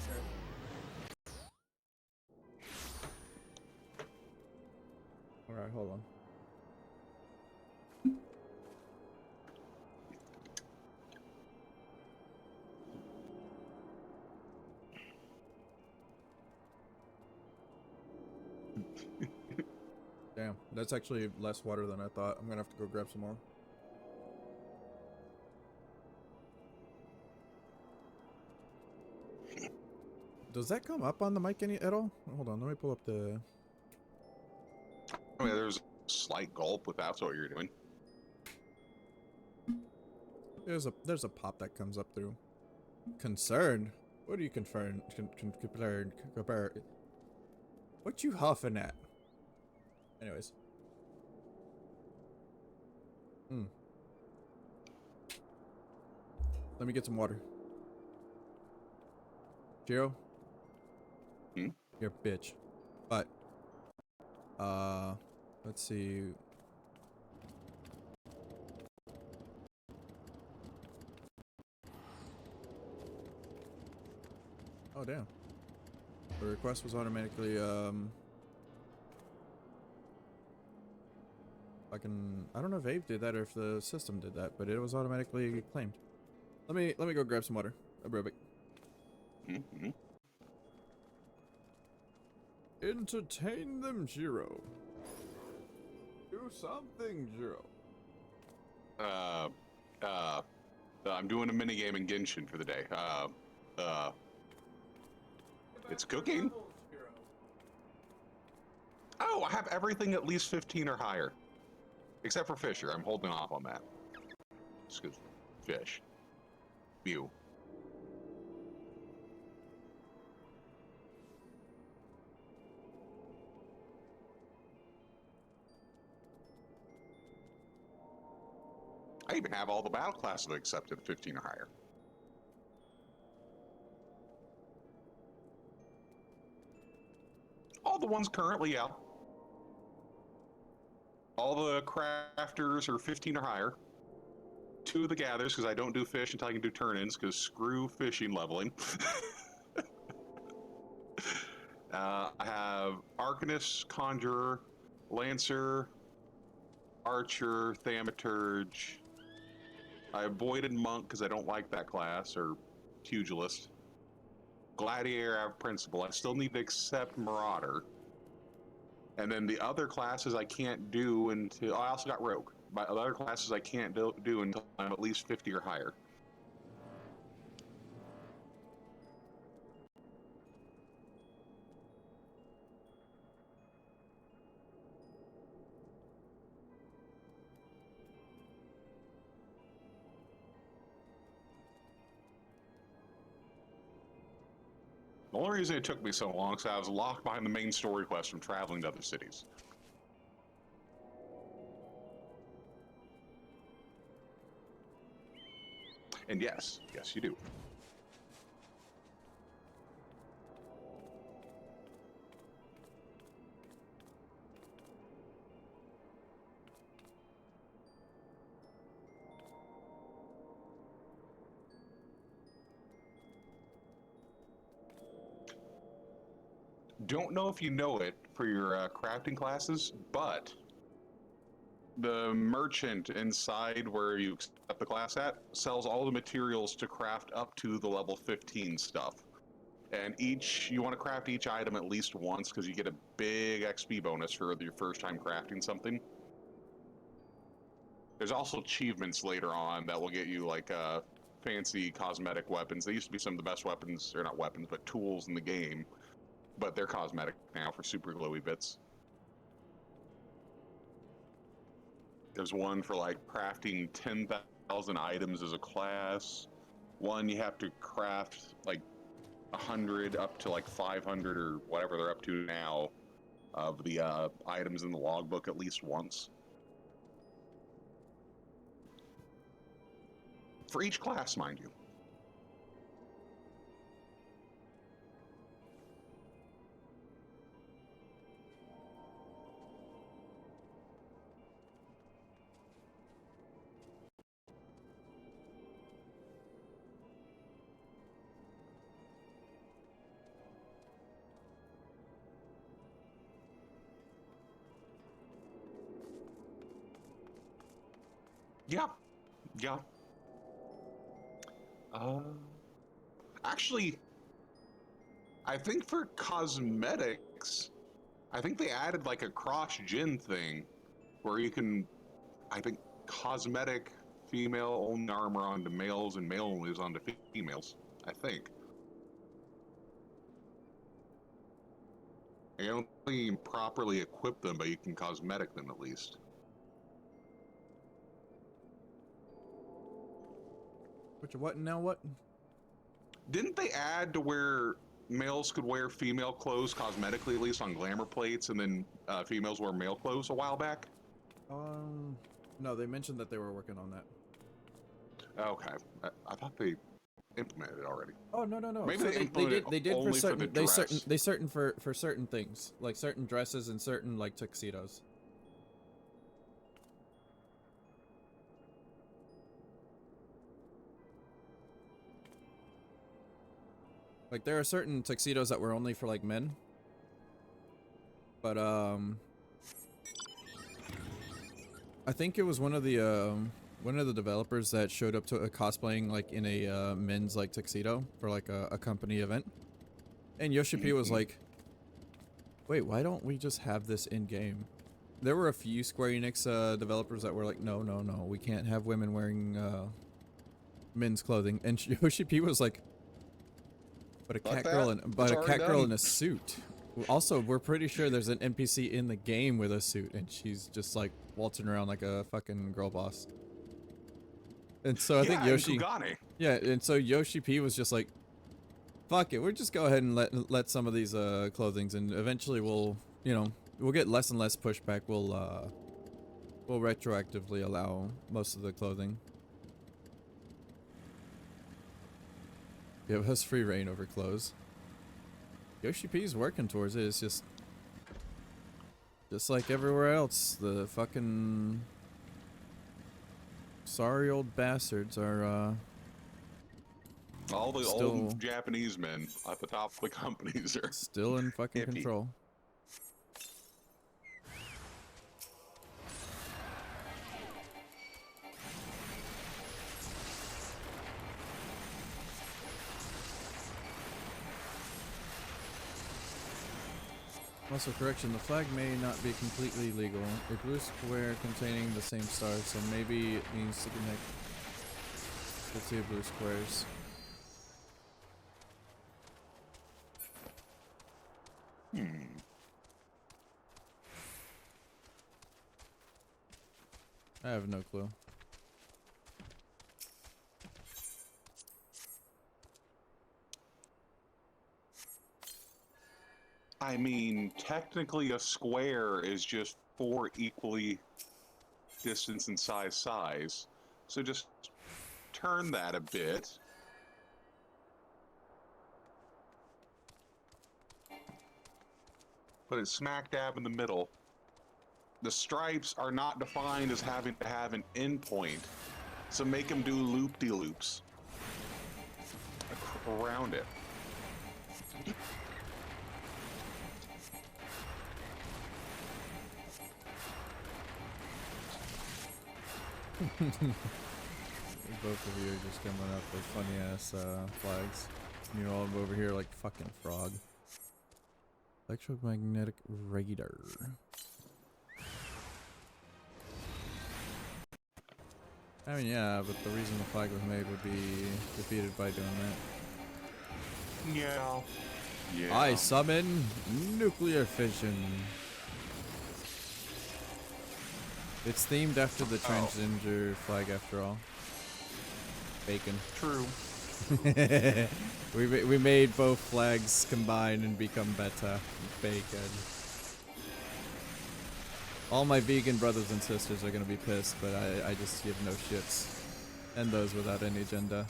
Alright, hold on. Damn, that's actually less water than I thought. I'm gonna have to go grab some more. Does that come up on the mic at all? Hold on, let me pull up the... I mean, there's a slight gulp if that's what you're doing. There's a pop that comes up through. Concerned? What are you concerned? Compare. What you huffing at? Anyways. Let me get some water. Jiro? You're a bitch. But let's see. Oh damn. The request was automatically I don't know if Abe did that or if the system did that, but it was automatically claimed. Let me go grab some water. I'll be right back. Entertain them, Jiro. Do something, Jiro. I'm doing a minigame in Genshin for the day. It's cooking. Oh, I have everything at least 15 or higher. Except for Fisher. I'm holding off on that. Just 'cause fish. Mew. I even have all the battle classes accepted 15 or higher. All the ones currently out. All the crafters are 15 or higher. 2 of the gathers, because I don't do fish until I can do turn-ins, because screw fishing leveling. I have Arcanist, Conjurer, Lancer, Archer, Thaumaturge. I avoided Monk because I don't like that class, or Pugilist. Gladiator, I have Principal. I still need to accept Marauder. And then the other classes I can't do until... I also got Rogue. My other classes I can't do until I'm at least 50 or higher. The only reason it took me so long is I was locked behind the main story quest from traveling to other cities. And yes, you do. Don't know if you know it for your crafting classes, but the merchant inside where you accept the class at sells all the materials to craft up to the level 15 stuff. And you want to craft each item at least once because you get a big XP bonus for your first time crafting something. There's also achievements later on that will get you like fancy cosmetic weapons. They used to be some of the best weapons, or not weapons, but tools in the game. But they're cosmetic now for super glowy bits. There's one for like crafting 10,000 items as a class. One you have to craft like 100 up to like 500 or whatever they're up to now of the items in the logbook at least once. For each class, mind you. Yeah. Actually, I think for cosmetics, I think they added like a cross-gen thing where you can, I think, cosmetic female only armor onto males and male only is onto females. I think. I don't think you can properly equip them, but you can cosmetic them at least. What now? What? Didn't they add to where males could wear female clothes cosmetically, at least on glamour plates, and then females wear male clothes a while back? No, they mentioned that they were working on that. Okay, I thought they implemented it already. Oh no. Maybe So they implemented they did only for certain for the dress. they certain for certain things, like certain dresses and certain like tuxedos. Like there are certain tuxedos that were only for like men. But I think it was one of the developers that showed up to cosplaying like in a men's like tuxedo for like a company event. And Yoshi P was like, "Wait, why don't we just have this in game?" There were a few Square Enix developers that were like, "No, we can't have women wearing men's clothing." And Yoshi P was like, "But a cat girl in a suit." Also, we're pretty sure there's an NPC in the game with a suit, and she's just like waltzing around like a fucking girl boss. And so I think Yoshi, yeah, and so Yoshi P was just like, "Fuck it, we'll just go ahead and let some of these clothings, and eventually we'll, you know, we'll get less and less pushback. We'll retroactively allow most of the clothing. Give us free reign over clothes." Yoshi P's working towards it. It's just like everywhere else. The fucking sorry old bastards are all the still, old Japanese men at the top of the companies are still in fucking hippie. control. Also, correction, the flag may not be completely legal. A blue square containing the same star, so maybe it means to connect the two blue squares. I have no clue. I mean, technically a square is just 4 equally distance and size. So just turn that a bit. Put it smack dab in the middle. The stripes are not defined as having to have an endpoint, so make them do loop-de-loops around it. Both of you are just coming up with funny ass flags. You're all over here like fucking frog. Electromagnetic radar. I mean, yeah, but the reason the flag was made would be defeated by doing that. Yeah. I summon nuclear fission. It's themed after the transgender flag, after all. Bacon. True. we made both flags combine and become better. Bacon. All my vegan brothers and sisters are gonna be pissed, but I just give no shits. And those without any agenda.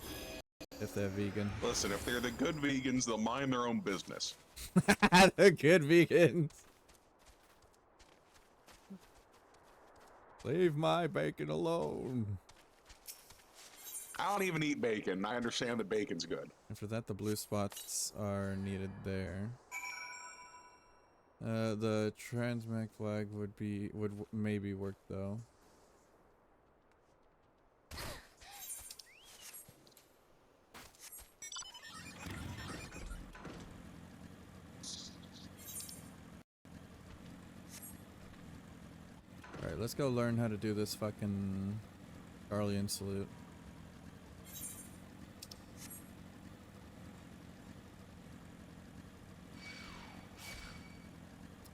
If they're vegan. Listen, if they're the good vegans, they'll mind their own business. The good vegans. Leave my bacon alone. I don't even eat bacon. I understand that bacon's good. After that, the blue spots are needed there. The transmag flag would maybe work though. Alright, let's go learn how to do this fucking Guardian salute.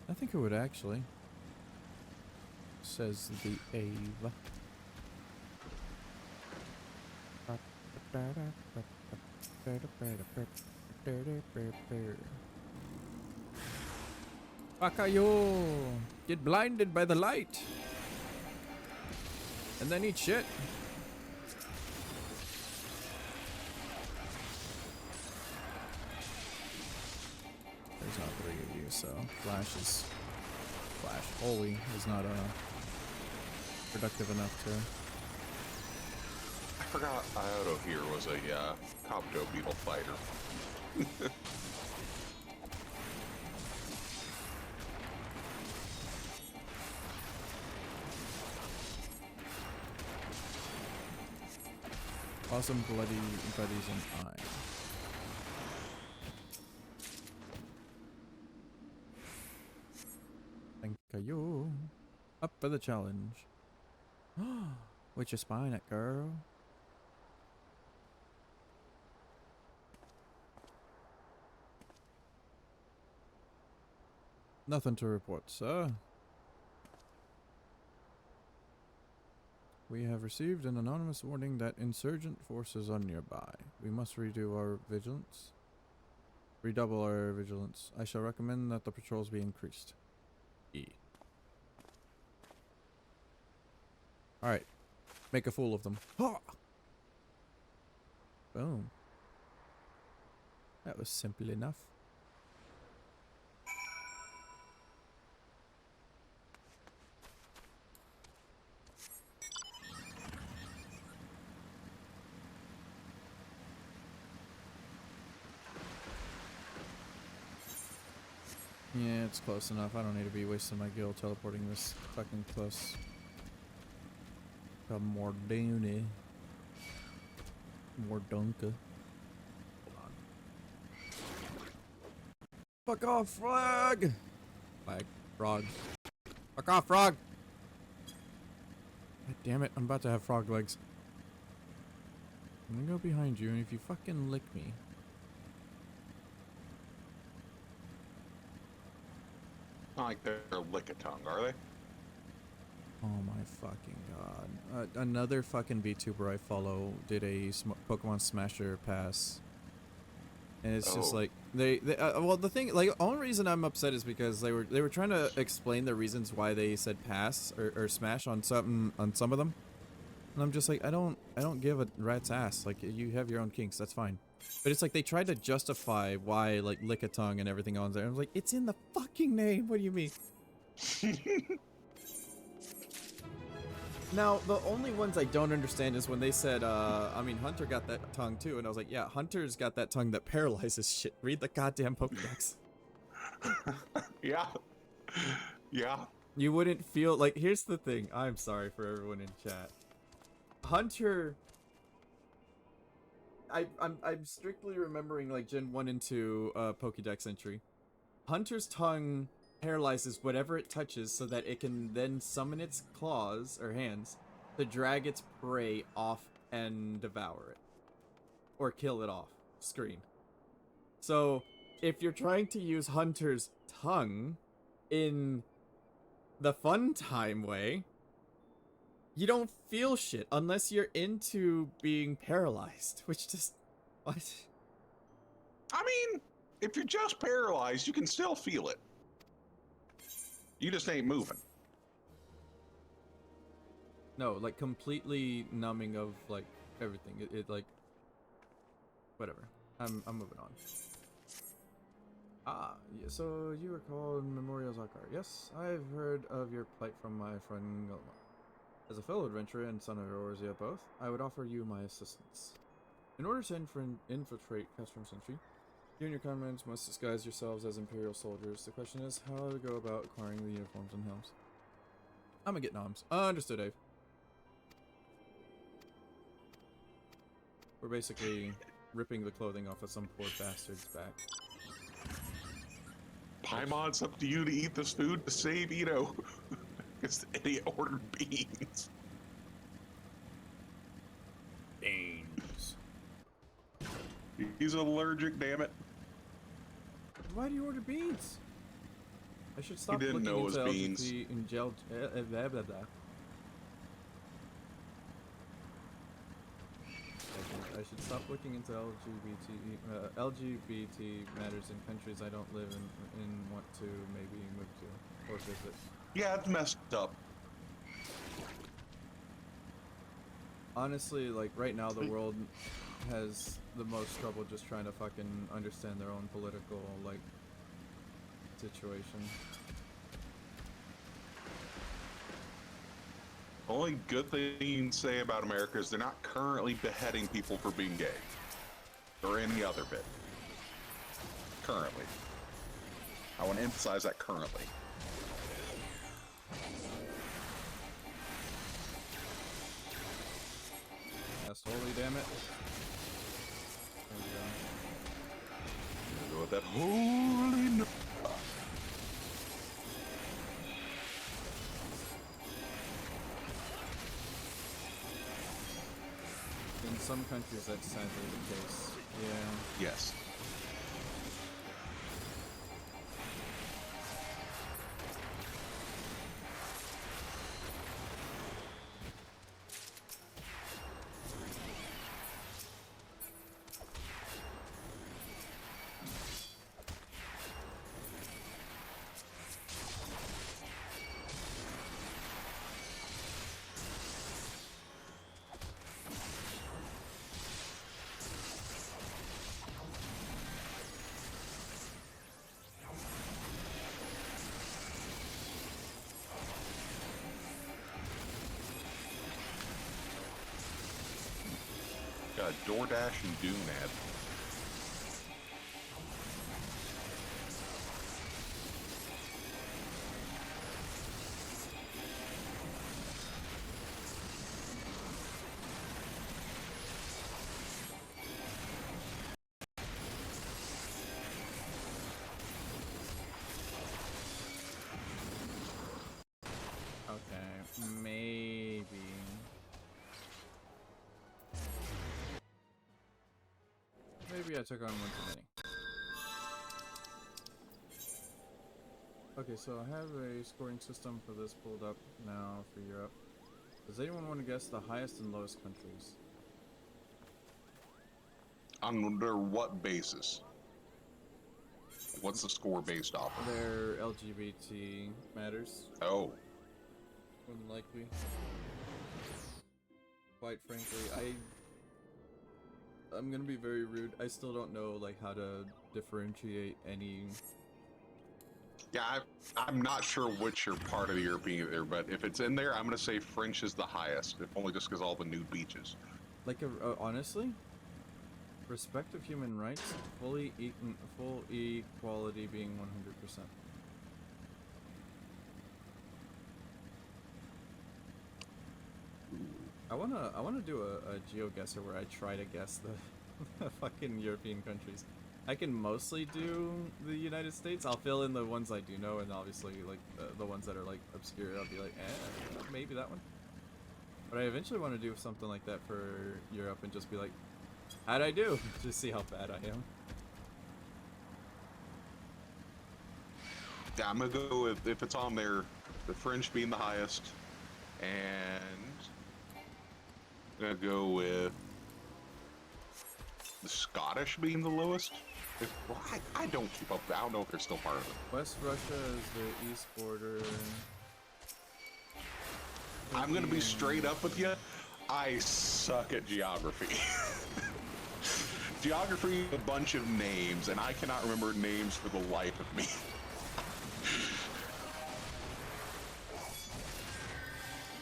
I think it would actually. Says the Ave. Wakayo! Get blinded by the light! And then eat shit. There's not 3 of you, so Flash. Holy is not productive enough to. I forgot Iodo here was a Copto Beetle fighter. Awesome bloody buddies and I. Thank you. Up for the challenge. What's your spine at, girl? Nothing to report, sir. We have received an anonymous warning that insurgent forces are nearby. We must redouble our vigilance. I shall recommend that the patrols be increased. Alright. Make a fool of them. Ha! Boom. That was simple enough. Yeah, it's close enough. I don't need to be wasting my gil teleporting this fucking close. Got more Dooney. More Dunka. Hold on. Fuck off, frog! Frog. Fuck off, frog! God damn it, I'm about to have frog legs. I'm gonna go behind you, and if you fucking lick me. Not like they're lick-a-tongue, are they? Oh my fucking god. Another fucking VTuber I follow did a Pokemon Smasher pass. And it's just like, well, the thing, like, the only reason I'm upset is because they were trying to explain the reasons why they said pass or smash on some of them. And I'm just like, I don't give a rat's ass. Like, you have your own kinks, that's fine. But it's like they tried to justify why, like, lick-a-tongue and everything on there. I was like, it's in the fucking name. What do you mean? Now, the only ones I don't understand is when they said, I mean, Hunter got that tongue too. And I was like, yeah, Hunter's got that tongue that paralyzes shit. Read the goddamn Pokédex. Yeah. Yeah. You wouldn't feel, like, here's the thing. I'm sorry for everyone in chat. Hunter... I'm strictly remembering, like, Gen 1 and 2 Pokédex entry. Hunter's tongue paralyzes whatever it touches so that it can then summon its claws, or hands, to drag its prey off and devour it. Or kill it off screen. So, if you're trying to use Hunter's tongue in the fun time way, you don't feel shit unless you're into being paralyzed, which just... What? I mean, if you're just paralyzed, you can still feel it. You just ain't moving. No, like, completely numbing of, like, everything. It like... Whatever. I'm moving on. Ah, yeah, so you were called Memorial Zakar. Yes, I've heard of your plight from my friend Gulma. As a fellow adventurer and son of Eorzea both, I would offer you my assistance. In order to infiltrate Castrum Sentry, you and your comrades must disguise yourselves as Imperial soldiers. The question is how to go about acquiring the uniforms and helms. I'm gonna get noms. Understood, Dave. We're basically ripping the clothing off of some poor bastard's back. Paimon, it's up to you to eat this food to save Ito. Because the idiot ordered beans. Beans. He's allergic, damn it. Why do you order beans? I should stop He didn't looking know it into was beans. LGBT and gel. Blah, blah, blah. I should should stop looking into LGBT matters in countries I don't live in want to maybe move to or visit. Yeah, it's messed up. Honestly, like right now the world has the most trouble just trying to fucking understand their own political like situation. Only good thing you can say about America is they're not currently beheading people for being gay. Or any other bit. Currently. I want to emphasize that currently. That's holy, damn it. There we Go with that holy no. In some countries that's sadly the case. Yeah. Yes. Got DoorDash and Doom ad. Okay, maybe. Maybe I took on one too many. Okay, so I have a scoring system for this pulled up now for Europe. Does anyone want to guess the highest and lowest countries? Under what basis? What's the score based off of? Their LGBT matters. Oh. Unlikely. Quite frankly, I'm gonna be very rude. I still don't know like how to differentiate any. Yeah, I'm not sure which are part of the European there, but if it's in there, I'm gonna say French is the highest, if only just because all the nude beaches. Like, honestly, respect of human rights, full equality being 100%. I wanna do a GeoGuessr where I try to guess the fucking European countries. I can mostly do the United States. I'll fill in the ones I do know, and obviously like the ones that are like obscure, I'll be like, maybe that one. But I eventually want to do something like that for Europe and just be like, how'd I do? Just see how bad I am. Yeah, I'm gonna go with, if it's on there, the French being the highest, and I'm gonna go with the Scottish being the lowest. Well, I don't keep up. I don't know if they're still part of it. West Russia is the east border. I'm gonna be straight up with you. I suck at geography. Geography is a bunch of names, and I cannot remember names for the life of me.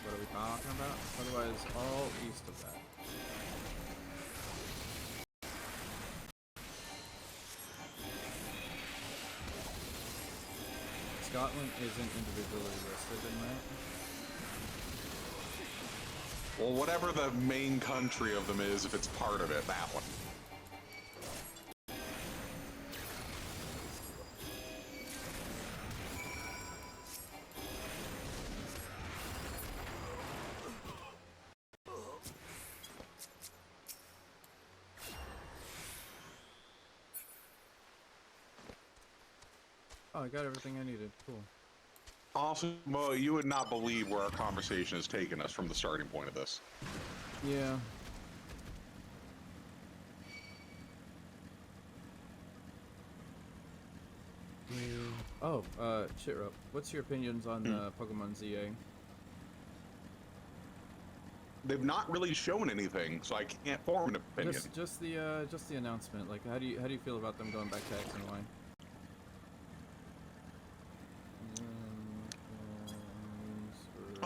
What are we talking about? Otherwise, all east of that. Scotland isn't individually listed in that. Well, whatever the main country of them is, if it's part of it, that one. Oh, I got everything I needed. Cool. Also, Mo, you would not believe where our conversation has taken us from the starting point of this. Yeah. Oh, Chitro, what's your opinions on Pokemon ZA? They've not really shown anything, so I can't form an opinion. Just the announcement. Like, how do you feel about them going back to X and Y?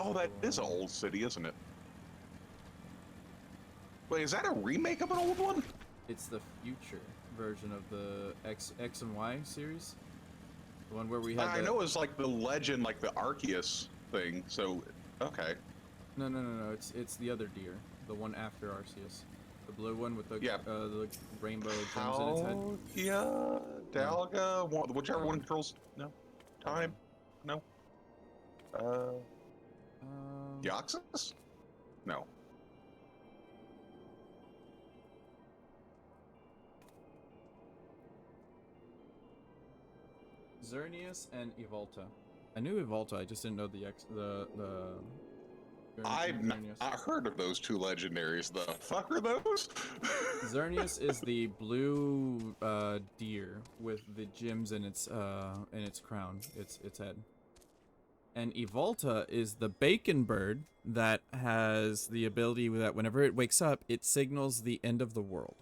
Oh, that is an old city, isn't it? Wait, is that a remake of an old one? It's the future version of the X and Y series. The one where we had. I know it's like the legend, like the Arceus thing. So, okay. No. It's the other deer, the one after Arceus, the blue one with the the rainbow gems in its head. Yeah, Dalga, whichever one controls. No, time. No. Deoxys? No. Xerneas and Evolta. I knew Evolta, I just didn't know the I've not heard of those two legendaries. The fuck are those? Xerneas is the blue deer with the gems in its crown, its head. And Evolta is the bacon bird that has the ability that whenever it wakes up, it signals the end of the world.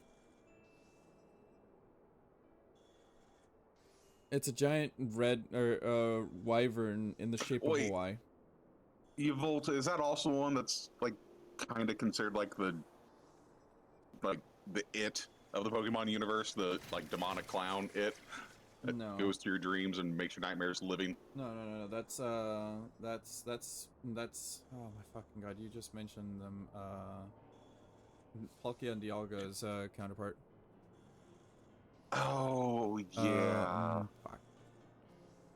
It's a giant red wyvern in the shape of a Y. Evolta, is that also one that's like kind of considered like the it of the Pokemon universe, the like demonic clown it that goes through your dreams and makes your nightmares living? No. That's oh my fucking god! You just mentioned them. Palkia and Dialga's counterpart. Oh yeah. Fuck.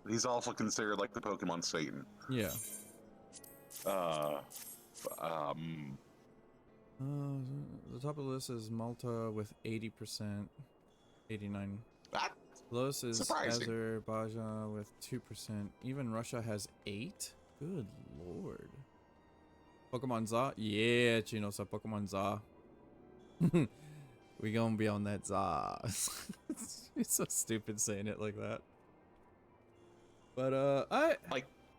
He's also considered like the Pokemon Satan. Yeah. The top of the list is Malta with 80%, 89. That's Lowest is surprising. Azerbaijan with 2%. Even Russia has 8. Good lord. Pokemon Za? Yeah, Chino-san, Pokemon Za. We gonna be on that Za. It's so stupid saying it like that. But I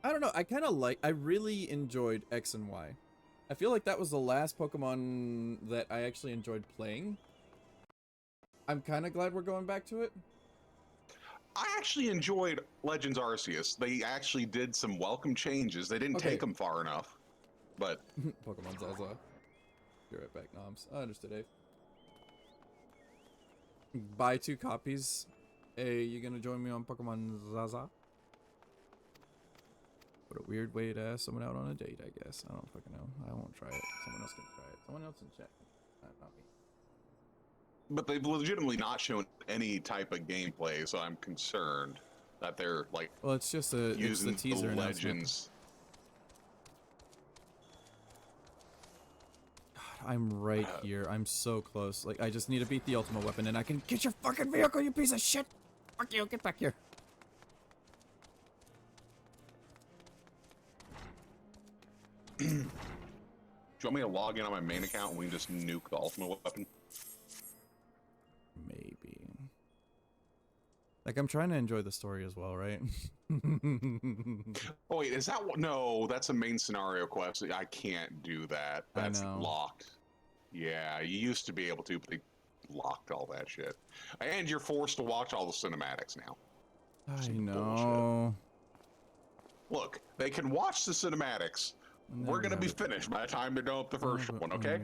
don't know. I really enjoyed X and Y. I feel like that was the last Pokemon that I actually enjoyed playing. I'm kind of glad we're going back to it. I actually enjoyed Legends Arceus. They actually did some welcome changes. They didn't take them far enough, but Pokemon Zaza. Be right back, Noms. I understood, Dave. Buy 2 copies. Hey, you gonna join me on Pokemon Zaza? What a weird way to ask someone out on a date, I guess. I don't fucking know. I won't try it. Someone else can try it. Someone else in chat. Not me. But they've legitimately not shown any type of gameplay, so I'm concerned that they're like. Well, it's just it's the teaser the announcement. Legends. God, I'm right here. I'm so close. Like, I just need to beat the ultimate weapon, and I can get your fucking vehicle, you piece of shit. Fuck you. Get back here. Do you want me to log in on my main account and we can just nuke the ultimate weapon? Maybe. Like, I'm trying to enjoy the story as well, right? Oh wait, is that what? No, that's a main scenario quest. I can't do that. That's locked. Yeah, you used to be able to, but they locked all that shit. And you're forced to watch all the cinematics now. I know. Look, they can watch the cinematics. We're gonna be finished by the time they're done with the first one, okay?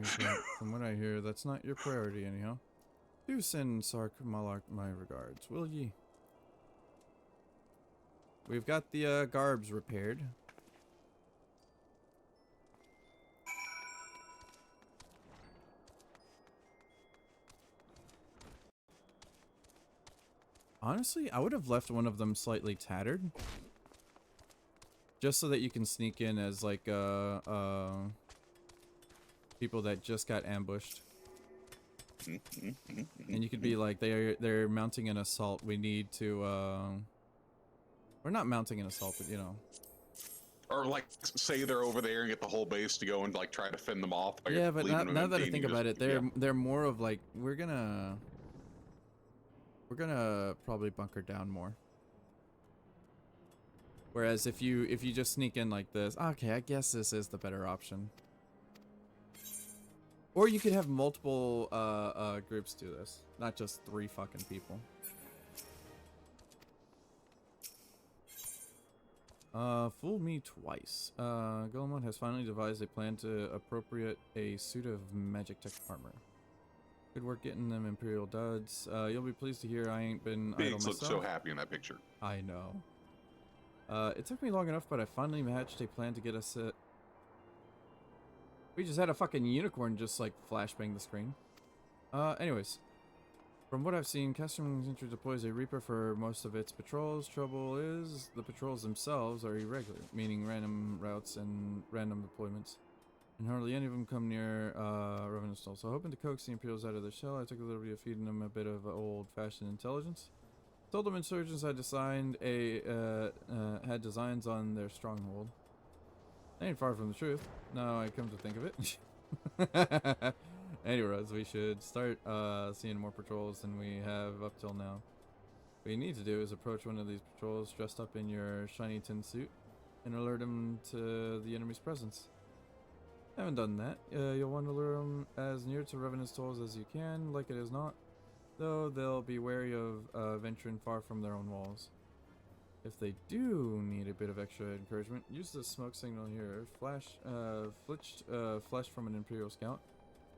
From what I hear, that's not your priority anyhow. Do send Sark Malark my regards, will ye? We've got the garbs repaired. Honestly, I would have left one of them slightly tattered. Just so that you can sneak in as like people that just got ambushed. And you could be like, they're mounting an assault. We need to we're not mounting an assault, but you know. Or like say they're over there and get the whole base to go and like try to fend them off. Yeah, but now that I think about it, they're more of like we're gonna probably bunker down more. Whereas if you just sneak in like this, okay, I guess this is the better option. Or you could have multiple groups do this, not just 3 fucking people. Fool me twice. Golemon has finally devised a plan to appropriate a suit of magic tech armor. Good work getting them Imperial duds. You'll be pleased to hear I ain't been idle Biggs myself. looks so happy in that picture. I know. It took me long enough, but I finally hatched a plan to get us a... We just had a fucking unicorn just like flashbang the screen. Anyways. From what I've seen, Custom Entry deploys a Reaper for most of its patrols. Trouble is, the patrols themselves are irregular, meaning random routes and random deployments. And hardly any of them come near Revenant Stall. So hoping to coax the Imperials out of their shell, I took the liberty of feeding them a bit of old-fashioned intelligence. Told them insurgents had designed had designs on their stronghold. They ain't far from the truth. Now I come to think of it. Anyways, we should start seeing more patrols than we have up till now. What you need to do is approach one of these patrols dressed up in your shiny tin suit and alert them to the enemy's presence. Haven't done that. You'll want to lure them as near to Revenant's tolls as you can, like it is not, though they'll be wary of venturing far from their own walls. If they do need a bit of extra encouragement, use the smoke signal here. Flash from an Imperial scout.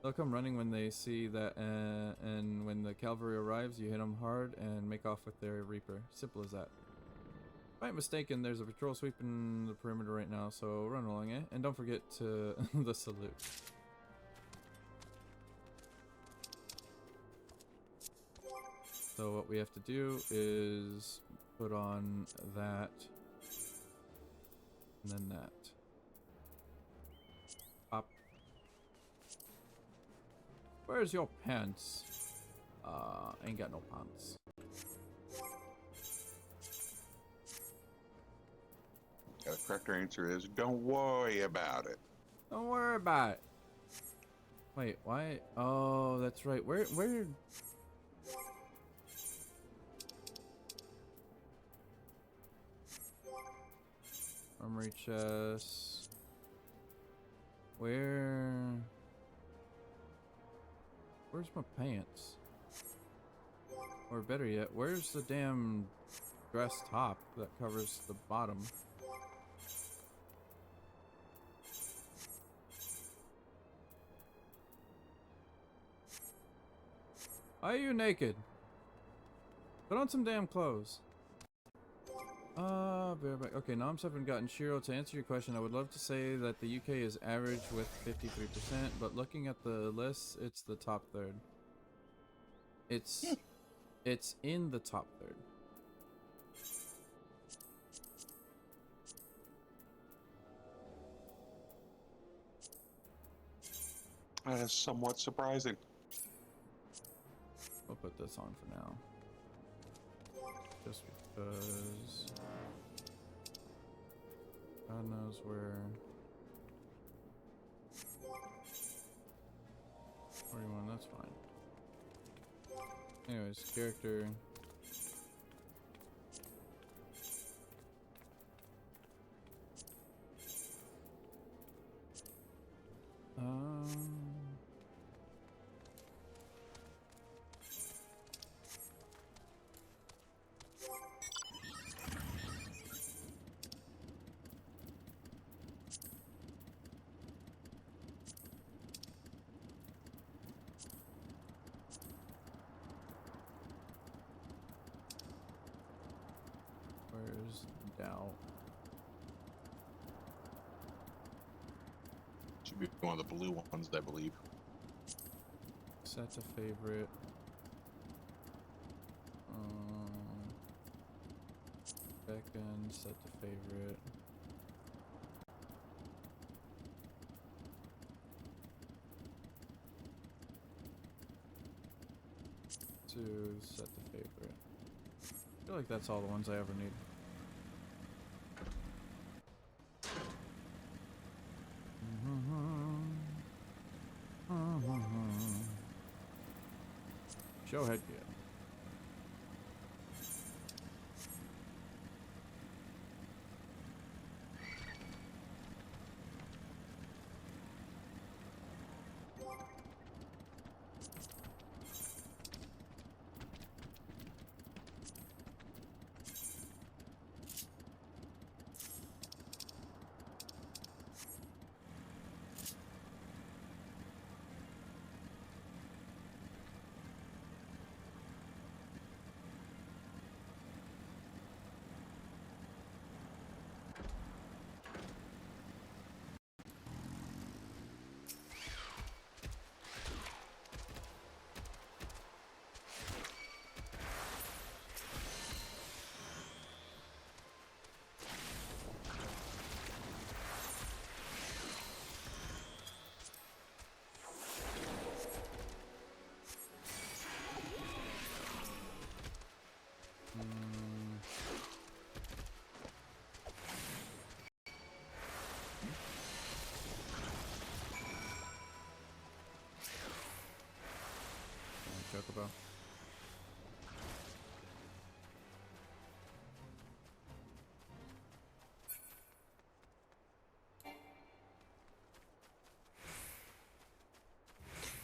They'll come running when they see that, and when the cavalry arrives, you hit them hard and make off with their Reaper. Simple as that. If I'm mistaken, there's a patrol sweeping the perimeter right now, so run along it. And don't forget to the salute. So what we have to do is put on that, and then that. Pop. Where's your pants? Ain't got no pants. The correct answer is don't worry about it. Don't worry about it. Wait, why? Oh, that's right. Where? Armory chest. Where's my pants? Or better yet, where's the damn dress top that covers the bottom? Why are you naked? Put on some damn clothes. Bareback. Okay, Noms haven't gotten Shiro. To answer your question, I would love to say that the UK is average with 53%, but looking at the list, it's the top third. It's in the top third. That is somewhat surprising. We'll put this on for now. Just because God knows where 41, that's fine. Anyways, character. Where's Dow? Should be one of the blue ones, I believe. Set to favorite. Second, set to favorite. To set to favorite. I feel like that's all the ones I ever need. Show headgear.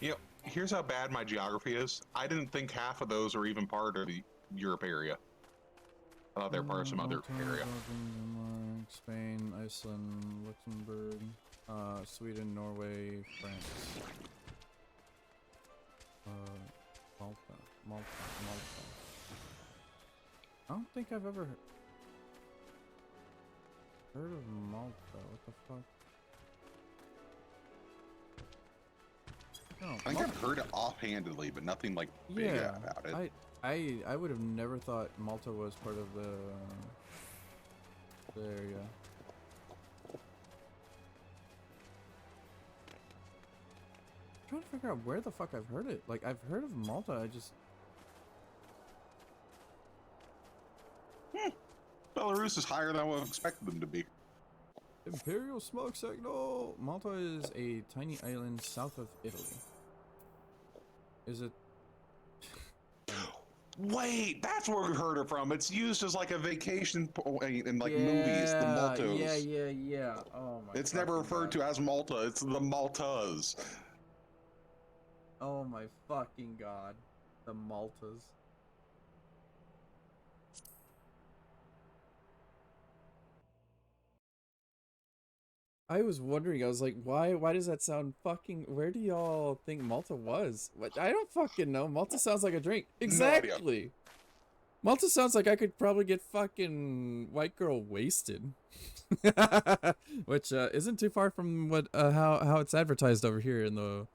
You know, here's how bad my geography is. I didn't think half of those are even part of the Europe area. I thought they were part of some other Malta, area. Belgium, Denmark, Spain, Iceland, Luxembourg, Sweden, Norway, France. Malta, Malta, Malta. I don't think I've ever heard of Malta. What the fuck? No, I think I've heard it offhandedly, but nothing like big yeah, about it. I would have never thought Malta was part of the area. I'm trying to figure out where the fuck I've heard it. Like, I've heard of Malta, I just... Belarus is higher than I would have expected them to be. Imperial smoke signal! Malta is a tiny island south of Italy. Is it... Wait, that's where we heard it from. It's used as like a vacation point in like movies, the Maltos. Yeah. Oh my. It's never referred to as Malta. It's the Maltas. Oh my fucking god, the Maltas. I was wondering. I was like, why does that sound fucking? Where do y'all think Malta was? What? I don't fucking know. Malta sounds like a drink. Exactly. No, Malta sounds like I could probably get fucking white girl wasted. Which isn't too far from what how it's advertised over here in the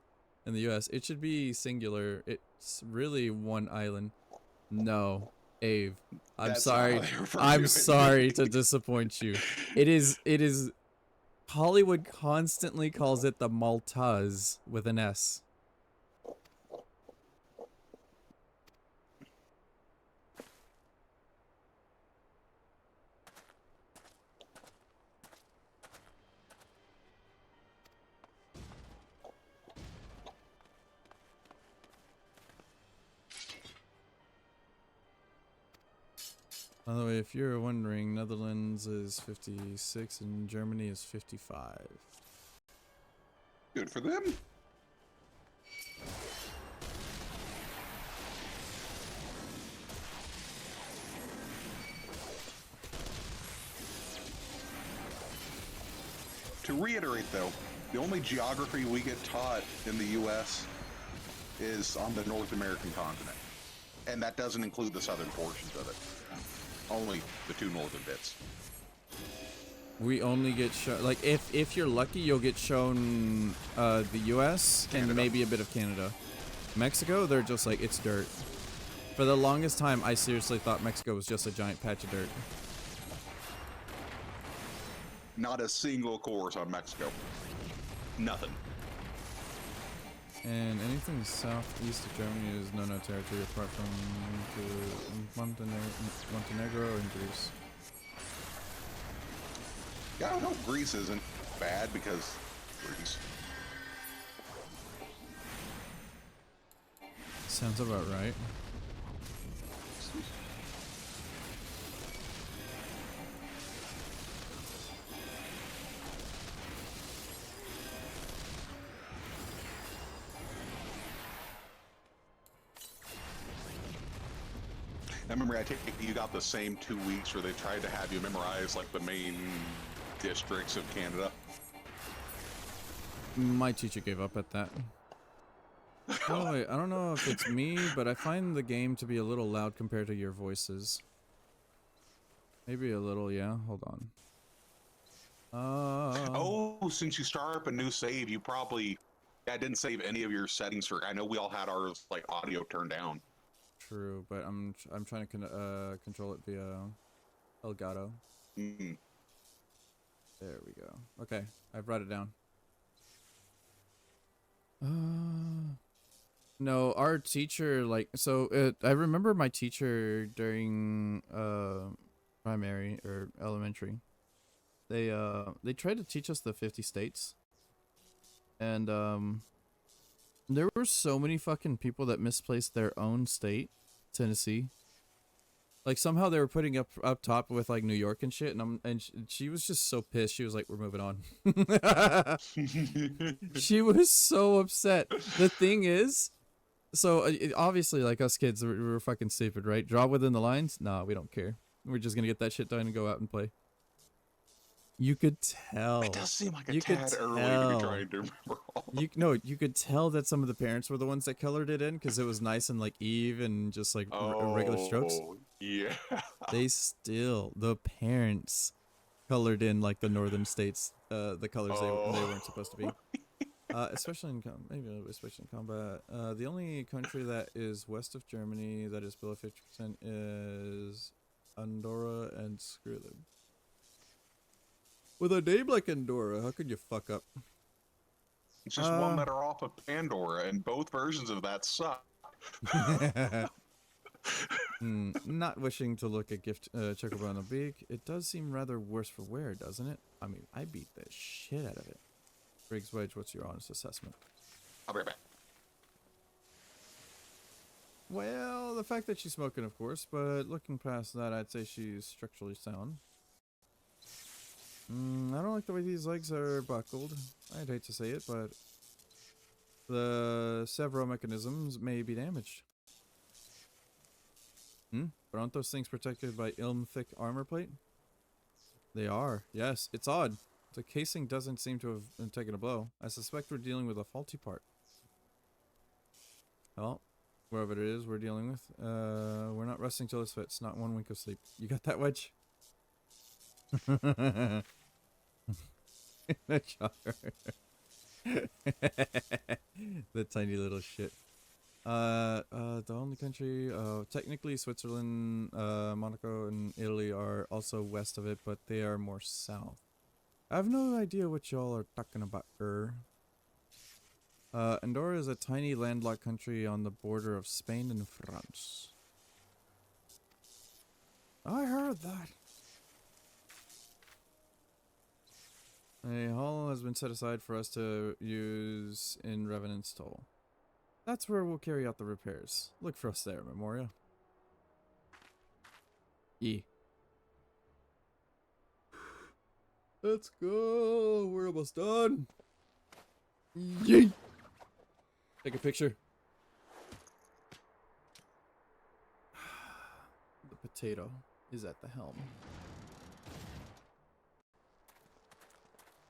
US. It should be singular. It's really one island. No, Ave. I'm sorry. I'm sorry to disappoint you. It is Hollywood constantly calls it the Maltas with an S. By the way, if you're wondering, Netherlands is 56 and Germany is 55. Good for them. To reiterate though, the only geography we get taught in the US is on the North American continent. And that doesn't include the southern portions of it. Only the two northern bits. We only get shown, like, if you're lucky, you'll get shown the US and maybe a bit of Canada. Mexico, they're just like, it's dirt. For the longest time, I seriously thought Mexico was just a giant patch of dirt. Not a single course on Mexico. Nothing. And anything southeast of Germany is no territory apart from Montenegro and Greece. Yeah, I hope Greece isn't bad because Greece. Sounds about right. I remember I take you got the same 2 weeks where they tried to have you memorize like the main districts of Canada. My teacher gave up at that. Oh wait, I don't know if it's me, but I find the game to be a little loud compared to your voices. Maybe a little, yeah. Hold on. Oh, since you start up a new save, you probably I didn't save any of your settings for. I know we all had ours like audio turned down. True, but I'm trying to control it via Elgato. Mm. There we go. Okay, I brought it down. No, our teacher, like, so I remember my teacher during primary or elementary. They tried to teach us the 50 states, and there were so many fucking people that misplaced their own state, Tennessee. Like somehow they were putting up top with like New York and shit, and she was just so pissed. She was like, "We're moving on." She was so upset. The thing is, so obviously, like us kids, we're fucking stupid, right? Draw within the lines? Nah, we don't care. We're just gonna get that shit done and go out and play. You could tell. It does seem like a You could tad early to be tell. trying to remember all. You could tell that some of the parents were the ones that colored it in because it was nice and like even and just like regular strokes. Yeah. The parents colored in like the northern states, the colors they weren't supposed to be. Especially in combat. The only country that is west of Germany that is below 50% is Andorra, and screw them. With a name like Andorra, how could you fuck up? It's just one letter off of Pandora, and both versions of that suck. Not wishing to look at gift checkerboard on the beak. It does seem rather worse for wear, doesn't it? I mean, I beat the shit out of it. Briggs Wedge, what's your honest assessment? I'll be right back. Well, the fact that she's smoking, of course, but looking past that, I'd say she's structurally sound. I don't like the way these legs are buckled. I'd hate to say it, but the several mechanisms may be damaged. But aren't those things protected by thick armor plate? They are. Yes, it's odd. The casing doesn't seem to have been taken a blow. I suspect we're dealing with a faulty part. Well, wherever it is we're dealing with, we're not resting till this fits. Not one wink of sleep. You got that, Wedge? The tiny little shit. The only country, technically Switzerland, Monaco, and Italy are also west of it, but they are more south. I have no idea what y'all are talking about, Andorra is a tiny landlocked country on the border of Spain and France. I heard that. A hall has been set aside for us to use in Revenant's Toll. That's where we'll carry out the repairs. Look for us there, Memoria. E. Let's go. We're almost done. Yeet. Take a picture. The potato is at the helm.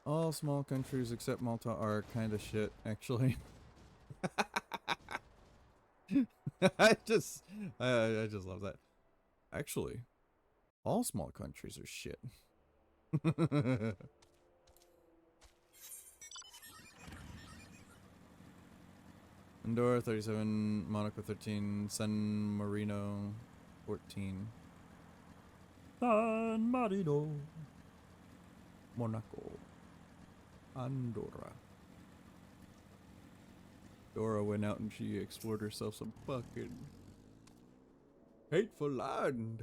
All small countries except Malta are kind of shit, actually. I just love that. Actually, all small countries are shit. Andorra 37, Monaco 13, San Marino 14. San Marino, Monaco, Andorra. Dora went out and she explored herself some fucking hateful land.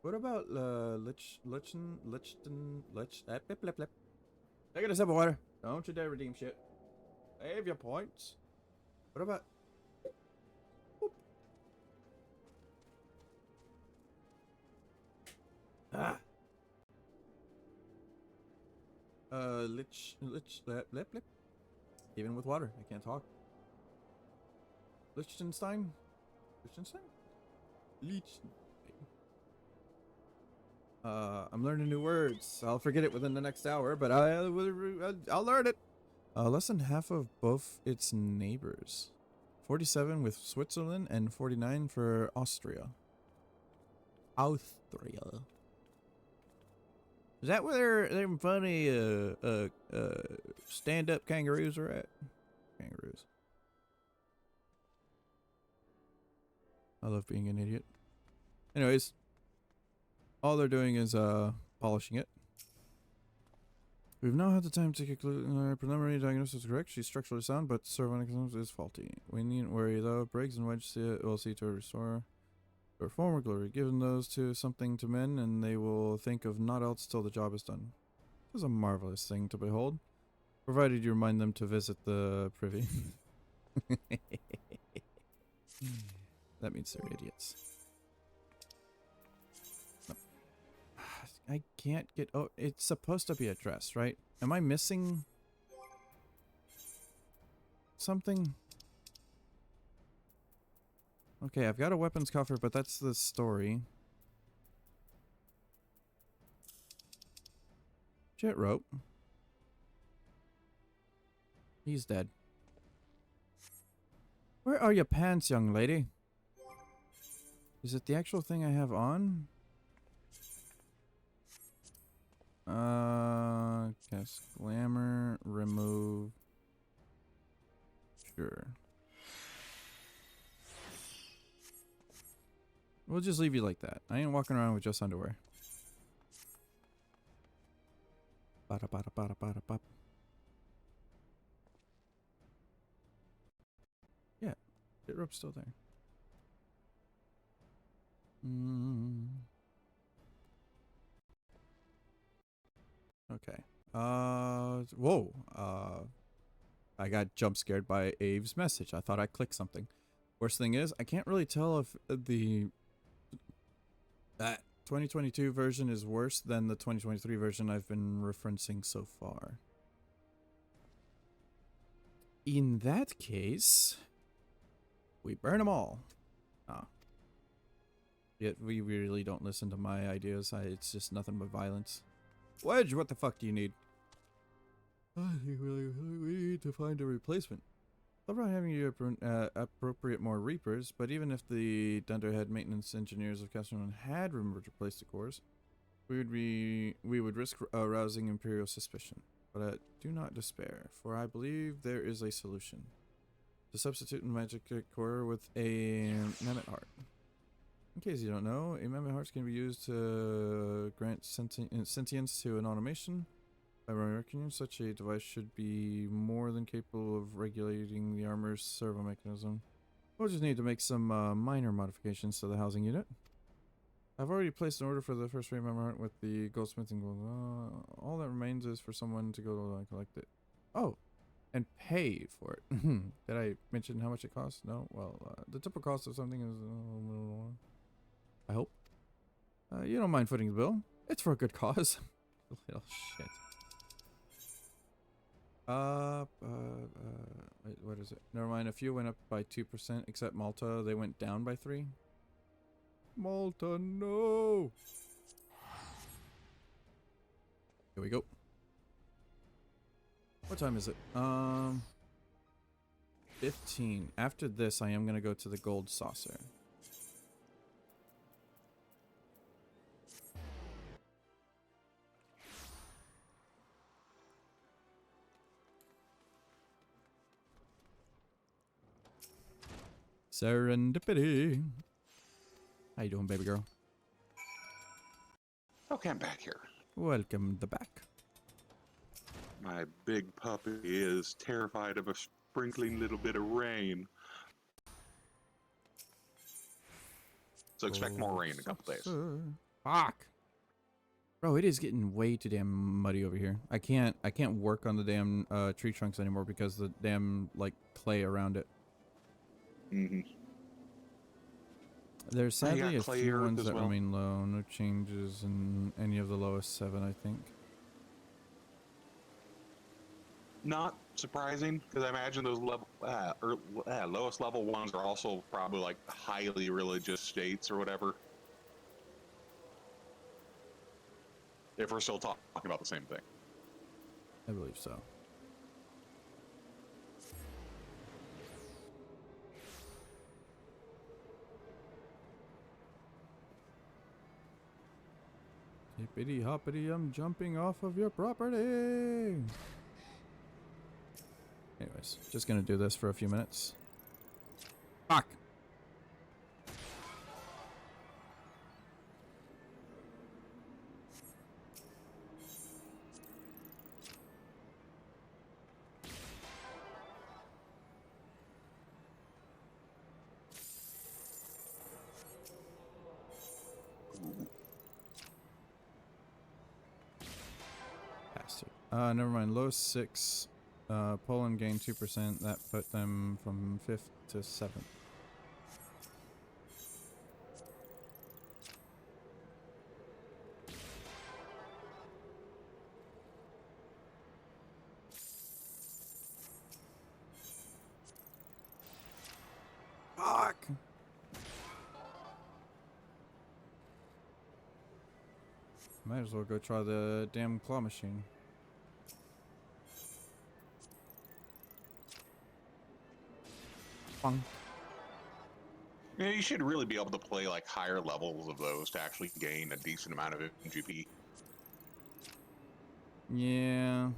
What about Lichten? Take a sip of water. Don't you dare redeem shit. Save your points. What about? Whoop. Ah. Lip. Even with water, I can't talk. Liechtenstein? I'm learning new words. I'll forget it within the next hour, but I'll learn it. Less than half of both its neighbors. 47 with Switzerland and 49 for Austria. Austria. Is that where them funny stand-up kangaroos are at? Kangaroos. I love being an idiot. Anyways, all they're doing is polishing it. We've now had the time to conclude our preliminary diagnosis is correct. She's structurally sound, but servo is faulty. We needn't worry though. Briggs and Wedge will see to restore her former glory. Given those two something to men, and they will think of naught else till the job is done. It is a marvelous thing to behold, provided you remind them to visit the privy. That means they're idiots. I can't get... Oh, it's supposed to be addressed, right? Am I missing something? Okay, I've got a weapons coffer, but that's the story. Jet rope. He's dead. Where are your pants, young lady? Is it the actual thing I have on? Cast glamour, remove. Sure. We'll just leave you like that. I ain't walking around with just underwear. Bada bada bada bada bop. Yeah, jet rope's still there. Okay. Whoa. I got jump scared by Abe's message. I thought I clicked something. Worst thing is, I can't really tell if that 2022 version is worse than the 2023 version I've been referencing so far. In that case, we burn them all. Ah. Yet we really don't listen to my ideas. It's just nothing but violence. Wedge, what the fuck do you need? I think we need to find a replacement. Thought about having you appropriate more Reapers, but even if the Dunderhead maintenance engineers of Castellan had remembered to replace the cores, we would risk arousing Imperial suspicion. But do not despair, for I believe there is a solution. To substitute a magic core with a Mammoth Heart. In case you don't know, a Mammoth Heart can be used to grant sentience to an automation. By my reckoning, such a device should be more than capable of regulating the armor's servo mechanism. We'll just need to make some minor modifications to the housing unit. I've already placed an order for the first rate Mammoth Heart with the goldsmith and gold. All that remains is for someone to go and collect it. Oh, and pay for it. Did I mention how much it costs? No? Well, the typical cost of something is... I hope. You don't mind footing the bill. It's for a good cause. Little shit. Wait, what is it? Never mind, a few went up by 2%, except Malta. They went down by 3%. Malta, no! Here we go. What time is it? 15. After this, I am gonna go to the gold saucer. Serendipity. How you doing, baby girl? Okay, I'm back here. Welcome the back. My big puppy is terrified of a sprinkling little bit of rain. So expect more rain in a couple days. Fuck. Bro, it is getting way too damn muddy over here. I can't work on the damn tree trunks anymore because the damn like clay around it. Mm-hmm. There's sadly a clay few earth ones as that well. remain low. No changes in any of the lowest 7, I think. Not surprising, because I imagine those lowest level ones are also probably like highly religious states or whatever. If we're still talking about the same thing. I believe so. Hippity hoppity, I'm jumping off of your property. Anyways, just gonna do this for a few minutes. Fuck. Never mind. Low 6. Poland gained 2%. That put them from 5th to 7th. Might as well go try the damn claw machine. Bong. Yeah, you should really be able to play like higher levels of those to actually gain a decent amount of MGP. Yeah.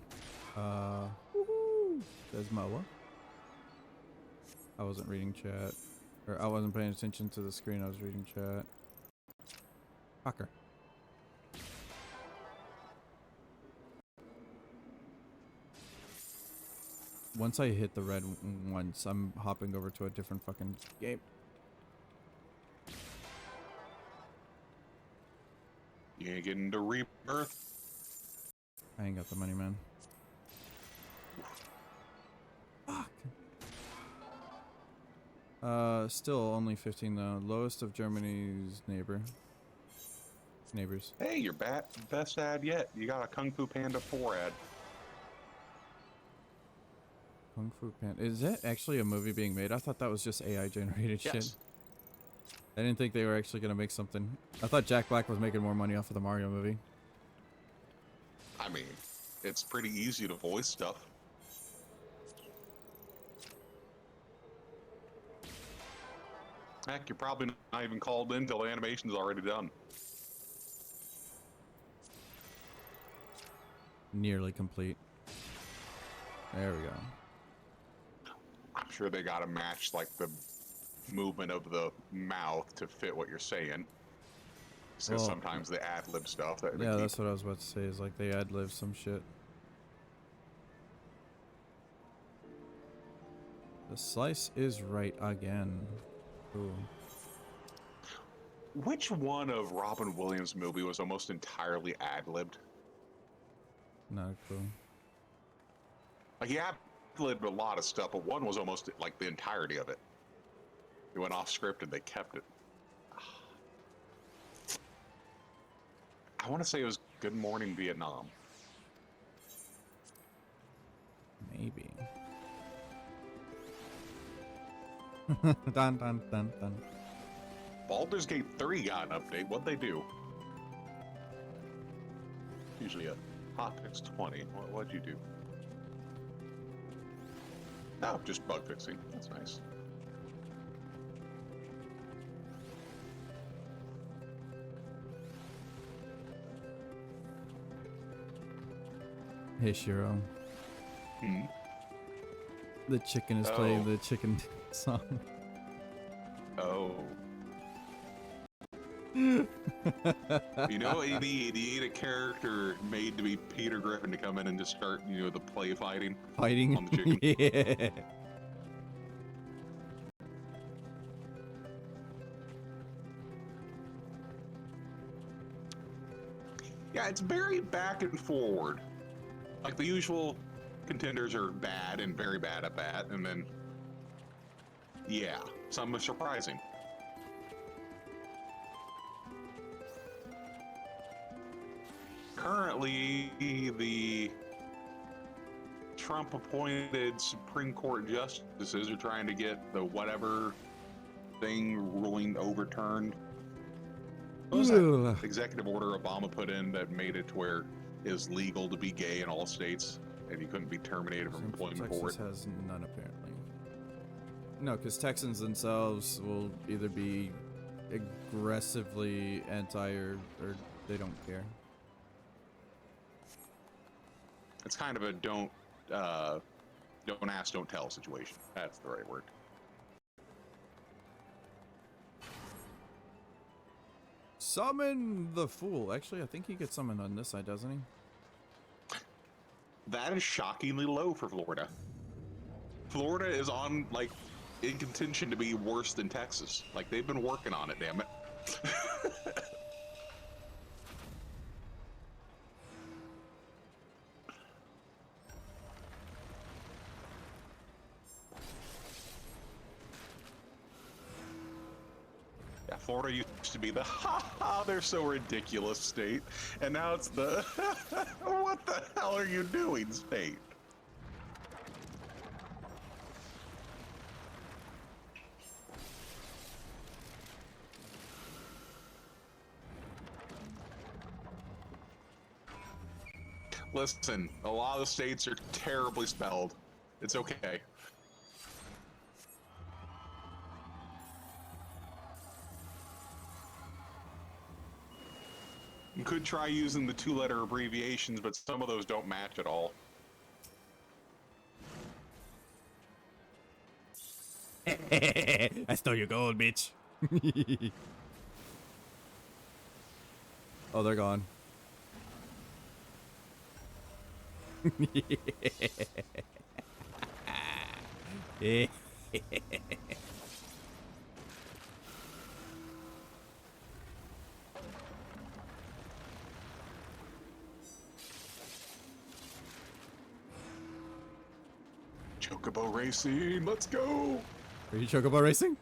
Woohoo! There's Moa. I wasn't reading chat. Or I wasn't paying attention to the screen, I was reading chat. Fucker. Once I hit the red once, I'm hopping over to a different fucking game. You ain't getting to Rebirth. I ain't got the money, man. Fuck. Still only 15 though. Lowest of Germany's neighbors. Hey, your best ad yet. You got a Kung Fu Panda 4 ad. Kung Fu Panda. Is that actually a movie being made? I thought that was just AI generated Yes. shit. I didn't think they were actually gonna make something. I thought Jack Black was making more money off of the Mario movie. I mean, it's pretty easy to voice stuff. Heck, you're probably not even called in till the animation's already done. Nearly complete. There we go. I'm sure they gotta match like the movement of the mouth to fit what you're saying. Because Well, sometimes they ad-lib stuff that they Yeah, keep. that's what I was about to say, is like they ad-lib some shit. The slice is right again. Ooh. Which one of Robin Williams' movie was almost entirely ad-libbed? Not cool. Like, he ad-libbed a lot of stuff, but one was almost like the entirety of it. He went off script and they kept it. I want to say it was Good Morning Vietnam. Maybe. Dun dun dun dun. Baldur's Gate 3 got an update. What'd they do? Usually a hotfix 20. What'd you do? No, just bug fixing. That's nice. Hey Shiro. Hmm. The chicken is playing the chicken song. Oh. You know, you need a character made to be Peter Griffin to come in and just start, you know, the play fighting. Fighting? On the chicken. Yeah. Yeah, it's very back and forward. Like the usual contenders are bad and very bad at that, and then, yeah, some are surprising. Currently, the Trump-appointed Supreme Court justices are trying to get the whatever thing ruling overturned. What was that executive order Obama put in that made it to where it is legal to be gay in all states, and you couldn't be terminated from employment for Texas it? has none apparently. No, because Texans themselves will either be aggressively anti or they don't care. It's kind of a don't ask, don't tell situation. That's the right word. Summon the fool. Actually, I think he gets summoned on this side, doesn't he? That is shockingly low for Florida. Florida is on, like, in contention to be worse than Texas. Like, they've been working on it, damn it. Yeah, Florida used to be the ha-ha, they're so ridiculous state. And now it's the what the hell are you doing state? Listen, a lot of the states are terribly spelled. It's okay. You could try using the 2-letter abbreviations, but some of those don't match at all. I stole your gold, bitch. Oh, they're gone. Chocobo racing, let's go! Are you chocobo racing?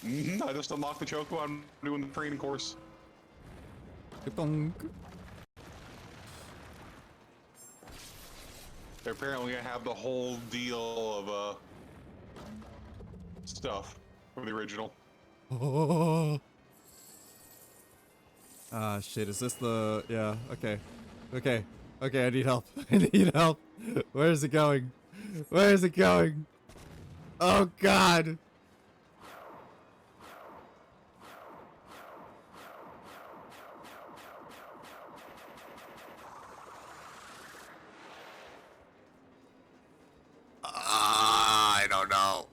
I just unlocked the chocobo. I'm doing the training course. Ka-thunk. Apparently, I have the whole deal of stuff from the original. Oh. Ah, shit. Is this the... Yeah, okay. Okay. Okay, I need help. I need help. Where is it going? Where is it going? Oh, God. I don't know.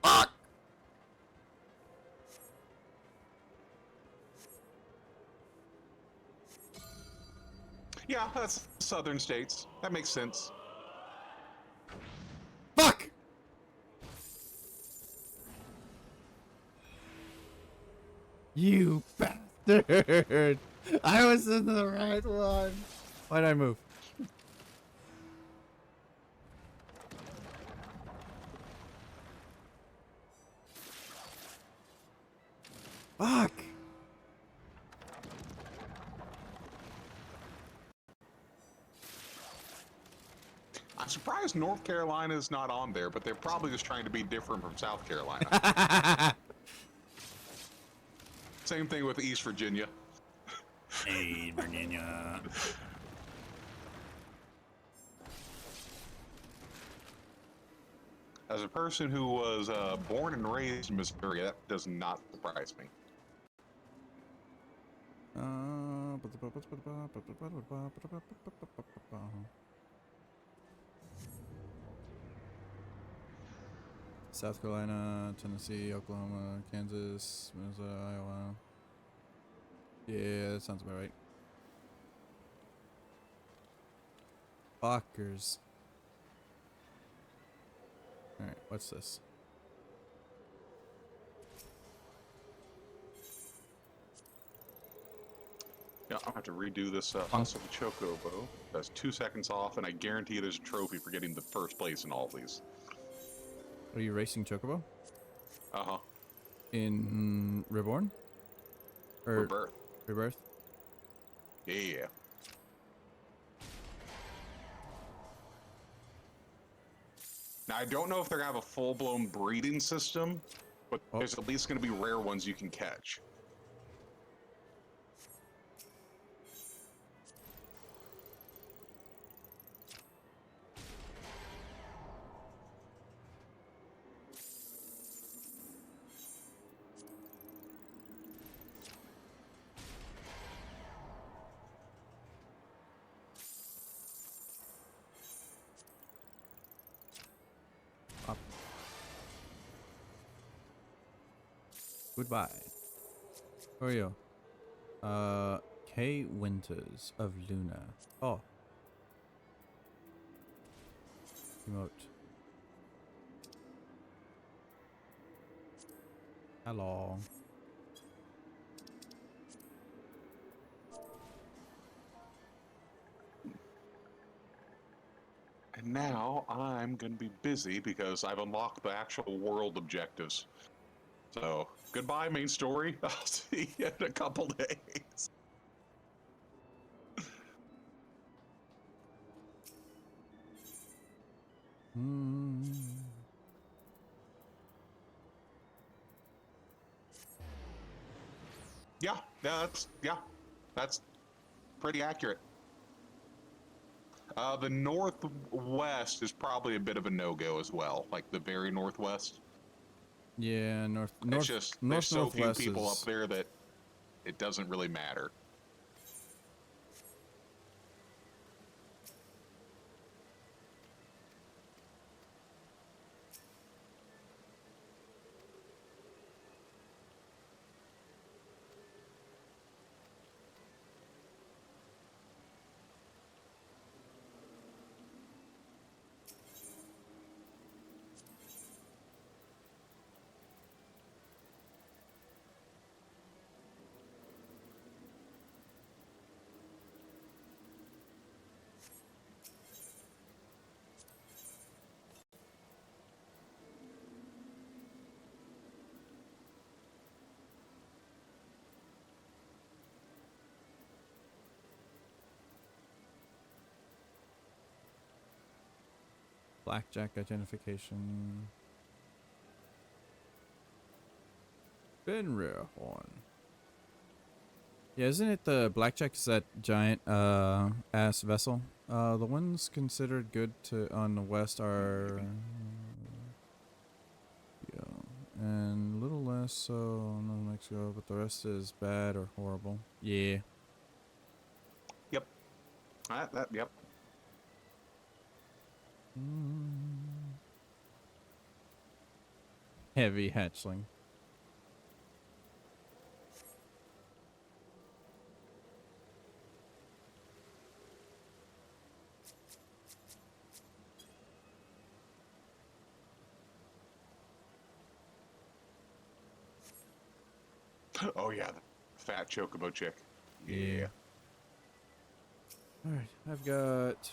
Fuck. Yeah, that's southern states. That makes sense. Fuck! You bastard! I was in the right one. Why'd I move? Fuck! I'm surprised North Carolina is not on there, but they're probably just trying to be different from South Carolina. Same thing with East Virginia. Hey, Virginia. As a person who was born and raised in Missouri, that does not surprise me. South Carolina, Tennessee, Oklahoma, Kansas, Minnesota, Iowa. Yeah, that sounds about right. Fuckers. Alright, what's this? Yeah, I'm gonna have to redo this Hustle the Chocobo. That's 2 seconds off, and I guarantee there's a trophy for getting the first place in all of these. Are you racing Chocobo? Uh-huh. In Reborn? Or Rebirth. Rebirth? Yeah. Now, I don't know if they're gonna have a full-blown breeding system, but there's at least gonna be rare ones you can catch. Up. Goodbye. Who are you? K. Winters of Luna. Oh. Emote. Hello. And now I'm gonna be busy because I've unlocked the actual world objectives. So, goodbye, main story. I'll see you in a couple days. Yeah, that's pretty accurate. The northwest is probably a bit of a no-go as well, like the very northwest. Yeah, It's just there's so few northwest people up is. there that it doesn't really matter. Blackjack identification. Fenrir horn. Yeah, isn't it the blackjack is that giant ass vessel? The ones considered good to on the west are yeah, and a little less so on Mexico, but the rest is bad or horrible. Yeah. Yep. Yep. Heavy hatchling. Oh yeah, the fat chocobo chick. Yeah. All right, I've got.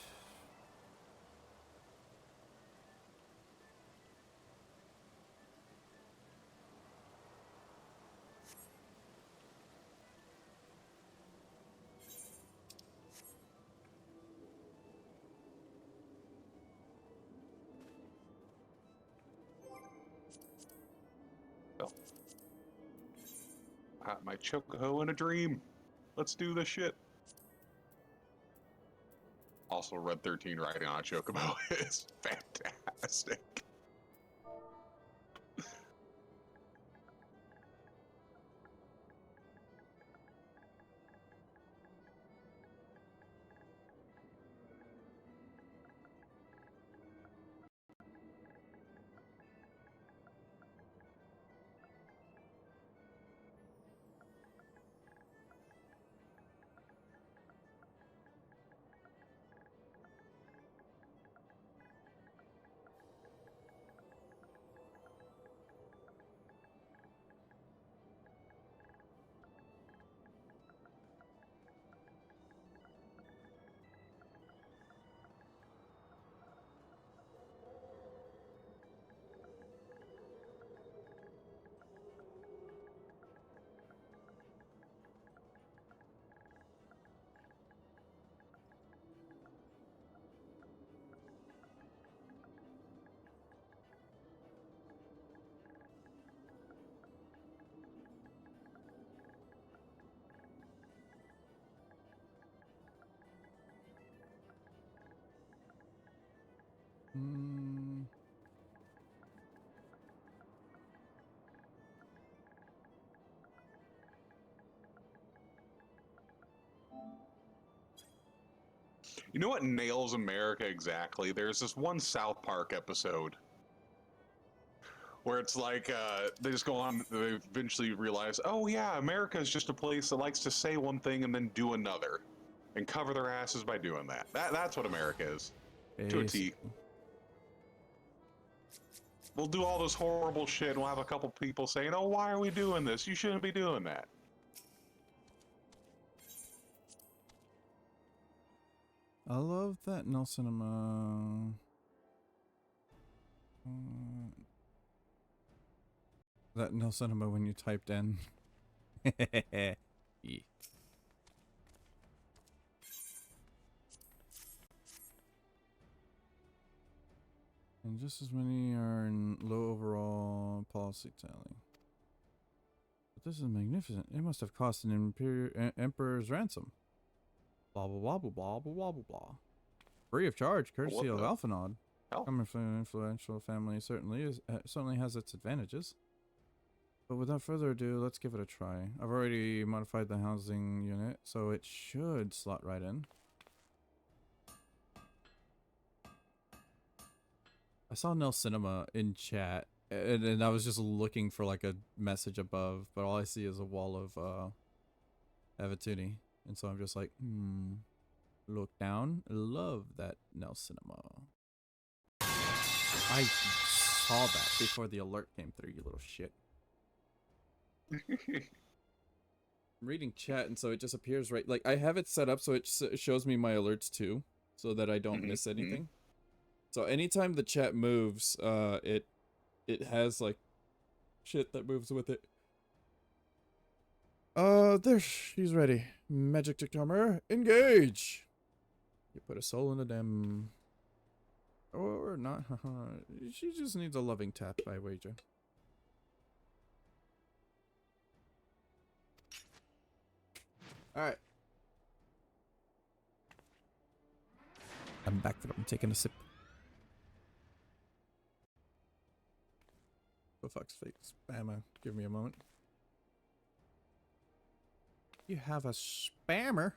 Oh. My chocobo in a dream. Let's do this shit. Also, Red 13 riding on a chocobo is fantastic. You know what nails America exactly? There's this one South Park episode where it's like they just go on, they eventually realize, oh yeah, America is just a place that likes to say one thing and then do another and cover their asses by doing that. That's what America is. To a T. We'll do all this horrible shit and we'll have a couple people saying, oh, why are we doing this? You shouldn't be doing that. I love that no cinema. That no cinema when you typed in. Yeah. And just as many are in low overall policy tally. But this is magnificent. It must have cost an emperor's ransom. Blah blah blah blah blah blah blah blah blah. Free of charge, courtesy of the Alphanod. hell? Coming from an influential family certainly has its advantages. But without further ado, let's give it a try. I've already modified the housing unit, so it should slot right in. I saw Nel Cinema in chat, and I was just looking for like a message above, but all I see is a wall of Avatuni. And so I'm just like, look down. Love that Nel Cinema. I saw that before the alert came through, you little shit. I'm reading chat, and so it just appears right. Like, I have it set up so it shows me my alerts too, so that I don't miss anything. So anytime the chat moves, it has like shit that moves with it. There, she's ready. Magic Dictomer, engage! You put a soul in the damn... Or not, haha. She just needs a loving tap, I wager. Alright. I'm back from taking a sip. For fuck's sake, spammer. Give me a moment. You have a spammer?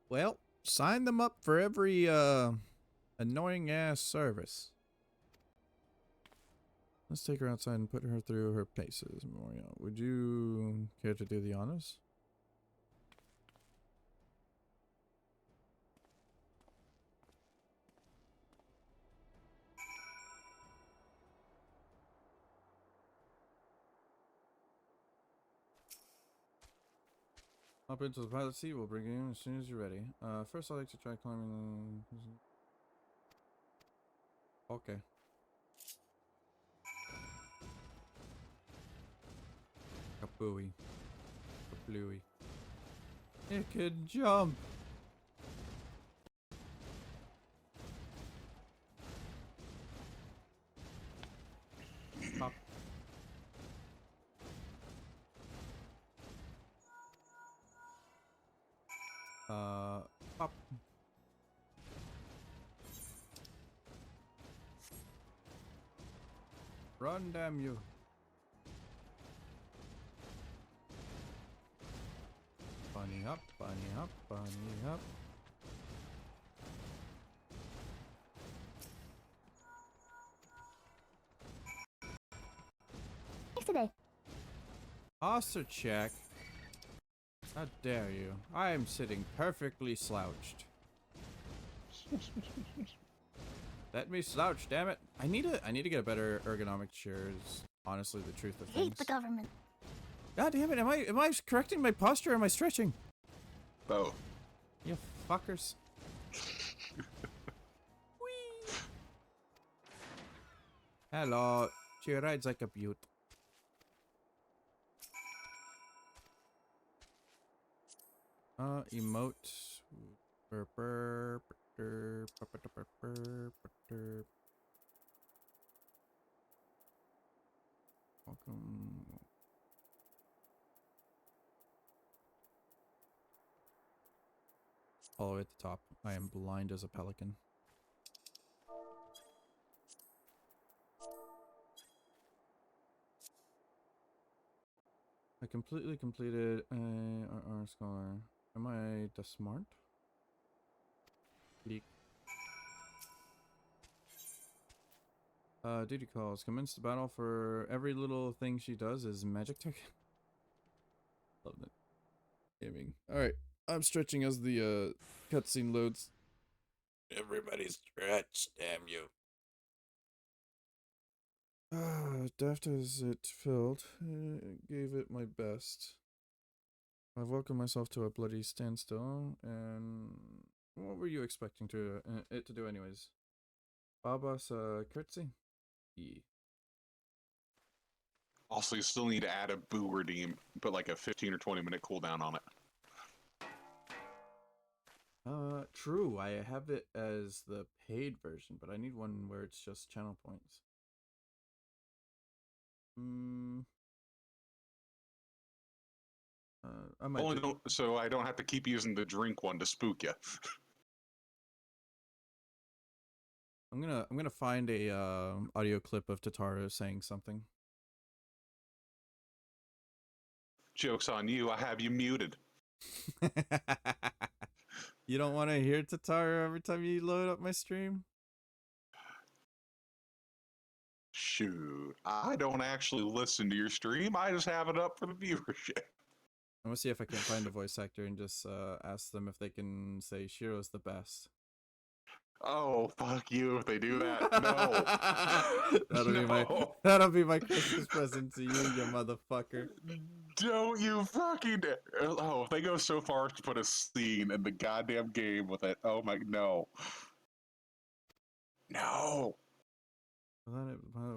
Well, sign them up for every, annoying ass service. Let's take her outside and put her through her paces, Memorial. Would you care to do the honors? Hop into the pilot seat. We'll bring you in as soon as you're ready. First I'd like to try climbing the... Okay. Kapooey. Kaplooey. It can jump! Pop. Pop. Run, damn you. Bunny up, bunny up, bunny up. Thanks today. Posture check. How dare you? I am sitting perfectly slouched. Let me slouch, damn it. I need to get a better ergonomic chair is honestly the truth of things. Hate the government. God damn it, am I correcting my posture or am I stretching? Both. You fuckers. Hello. She rides like a beaut. Emote. Welcome. All the way at the top. I am blind as a pelican. I completely completed ARR Scholar. Am I the smart? Leak. Duty calls. Commence the battle for every little thing she does is magic tech. Love that. Gaming. Alright. I'm stretching as the cutscene loads. Everybody stretch, damn you. Daft as it felt, gave it my best. I've welcomed myself to a bloody standstill, and what were you expecting to it to do anyways? Baba's curtsy? Yeah. Also, you still need to add a boo redeem, put like a 15 or 20 minute cooldown on it. True. I have it as the paid version, but I need one where it's just channel points. I might So I don't have to keep using the drink one to spook you. I'm gonna find a audio clip of Tataru saying something. Joke's on you. I have you muted. You don't want to hear Tataru every time you load up my stream? Shoot. I don't actually listen to your stream. I just have it up for the viewership. I'm gonna see if I can find a voice actor and just ask them if they can say Shiro's the best. Oh, fuck you if they do that. No. that'll be my Christmas present to you, you motherfucker. Don't you fucking oh, if they go so far as to put a scene in the goddamn game with it. Oh my no. No.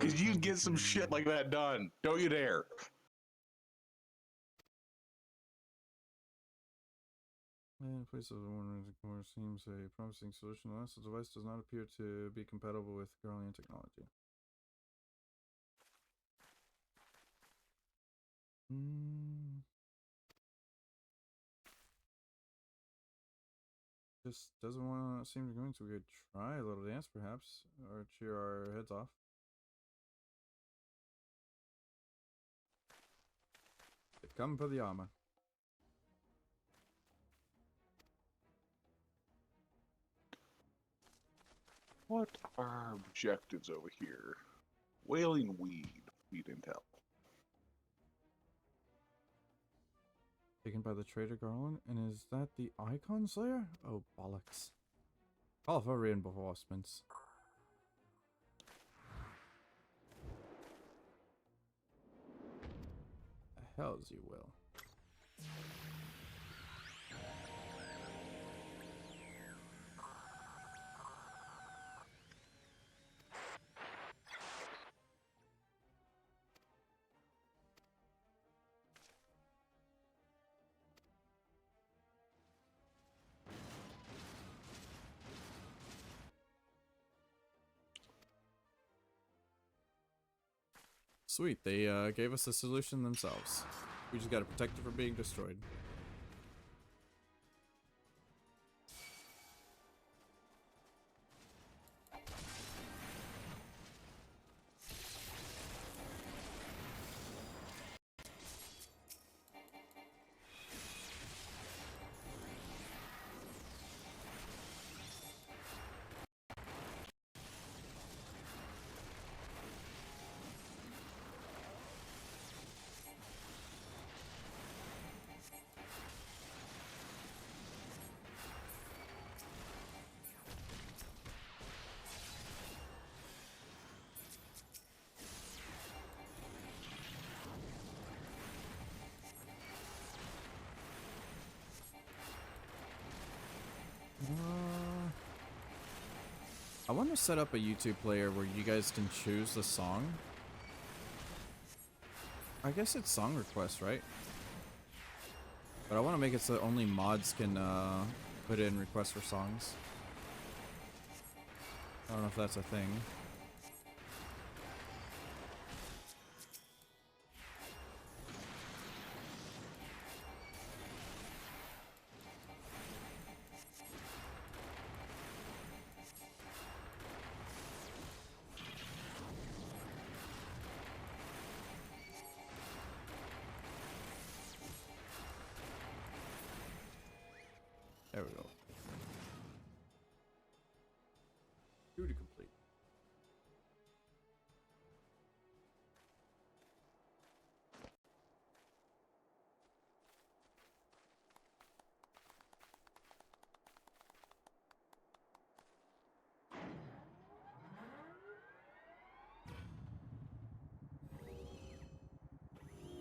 Cause you get some shit like that done. Don't you dare. In place of the one core seems a promising solution. Unless the device does not appear to be compatible with Regalia technology. Just doesn't want to seem to go into. We could try a little dance, perhaps, or cheer our heads off. Come for the armor. What are our objectives over here? Wailing weed. Weed intel. Taken by the traitor Garland, and is that the Icon Slayer? Oh, bollocks. Call for reinforcements. The hells you will. Sweet, they gave us a solution themselves. We just gotta protect it from being destroyed. I want to set up a YouTube player where you guys can choose the song. I guess it's song request, right? But I want to make it so only mods can put in requests for songs. I don't know if that's a thing. There we go. Duty complete.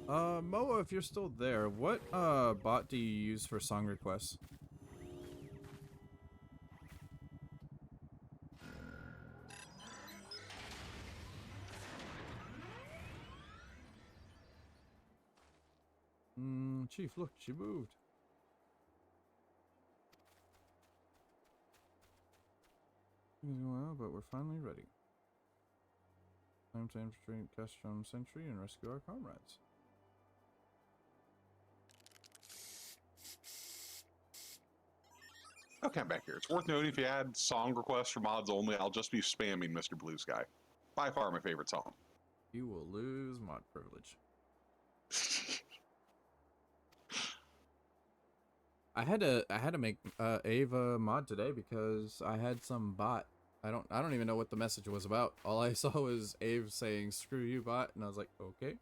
Moa, if you're still there, what bot do you use for song requests? Chief, look, she moved. Well, but we're finally ready. Time to infiltrate Castron Sentry and rescue our comrades. Okay, I'm back here. It's worth noting if you add song requests for mods only, I'll just be spamming Mr. Blue Sky. By far my favorite song. You will lose mod privilege. I had to make Ava mod today because I had some bot. I don't even know what the message was about. All I saw was Ave saying "screw you, bot," and I was like, okay.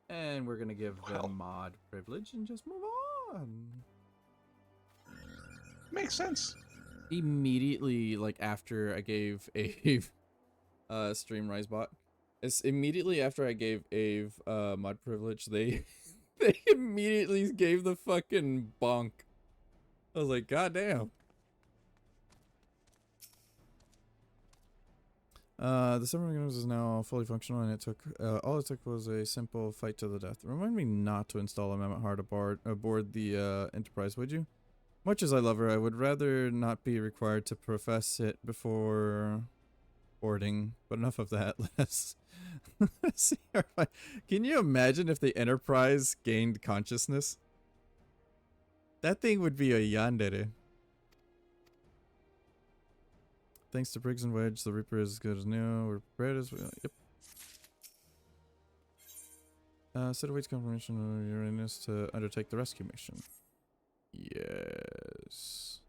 And we're gonna give them mod privilege and just move on. Makes sense. Immediately, like after I gave Ave stream rise bot, it's immediately after I gave Ave mod privilege, they they immediately gave the fucking bonk. I was like, god damn. The summer games is now fully functional, and it took all it took was a simple fight to the death. Remind me not to install Amendment Hard aboard the Enterprise, would you? Much as I love her, I would rather not be required to profess it before boarding. But enough of that. Let's see. Can you imagine if the Enterprise gained consciousness? That thing would be a yandere. Thanks to Briggs and Wedge, the Reaper is as good as new. We're prepared as well. Yep. Set awaits confirmation of your readiness to undertake the rescue mission. Yes.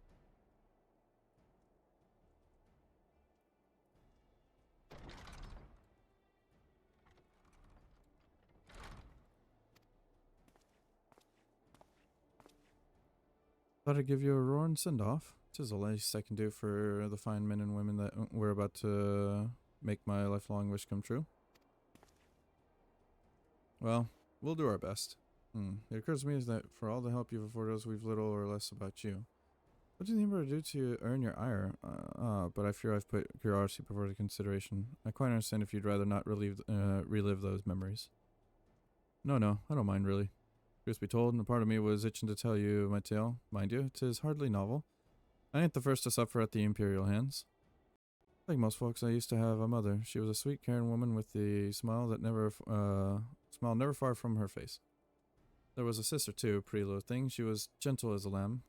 Thought I'd give you a roaring send-off. This is the least I can do for the fine men and women that we're about to make my lifelong wish come true. Well, we'll do our best. It occurs to me is that for all the help you've afforded us, we've little or less about you. What do you need to do to earn your ire? But I fear I've put curiosity before the consideration. I quite understand if you'd rather not relive those memories. No, I don't mind really. Truth be told, and a part of me was itching to tell you my tale. Mind you, 'tis hardly novel. I ain't the first to suffer at the Imperial hands. Like most folks, I used to have a mother. She was a sweet, caring woman with the smile that never far from her face. There was a sister too, pretty little thing. She was gentle as a lamb,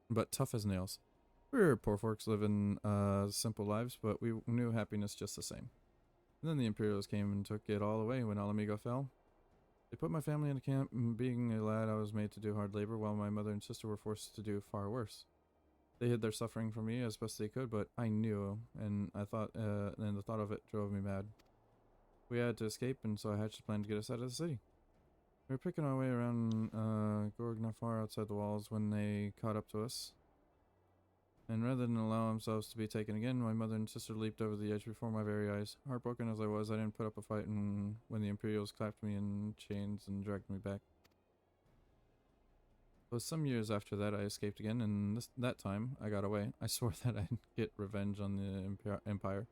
but tough as nails. We were poor folks living simple lives, but we knew happiness just the same. And then the Imperials came and took it all away when Alamigo fell. They put my family in a camp, and being a lad, I was made to do hard labor, while my mother and sister were forced to do far worse. They hid their suffering from me as best they could, but I knew, and the thought of it drove me mad. We had to escape, and so I hatched a plan to get us out of the city. We were picking our way around Gorg not far outside the walls when they caught up to us. And rather than allow themselves to be taken again, my mother and sister leaped over the edge before my very eyes. Heartbroken as I was, I didn't put up a fight, and when the Imperials clapped me in chains and dragged me back. It was some years after that I escaped again, and that time I got away. I swore that I'd get revenge on the Empire,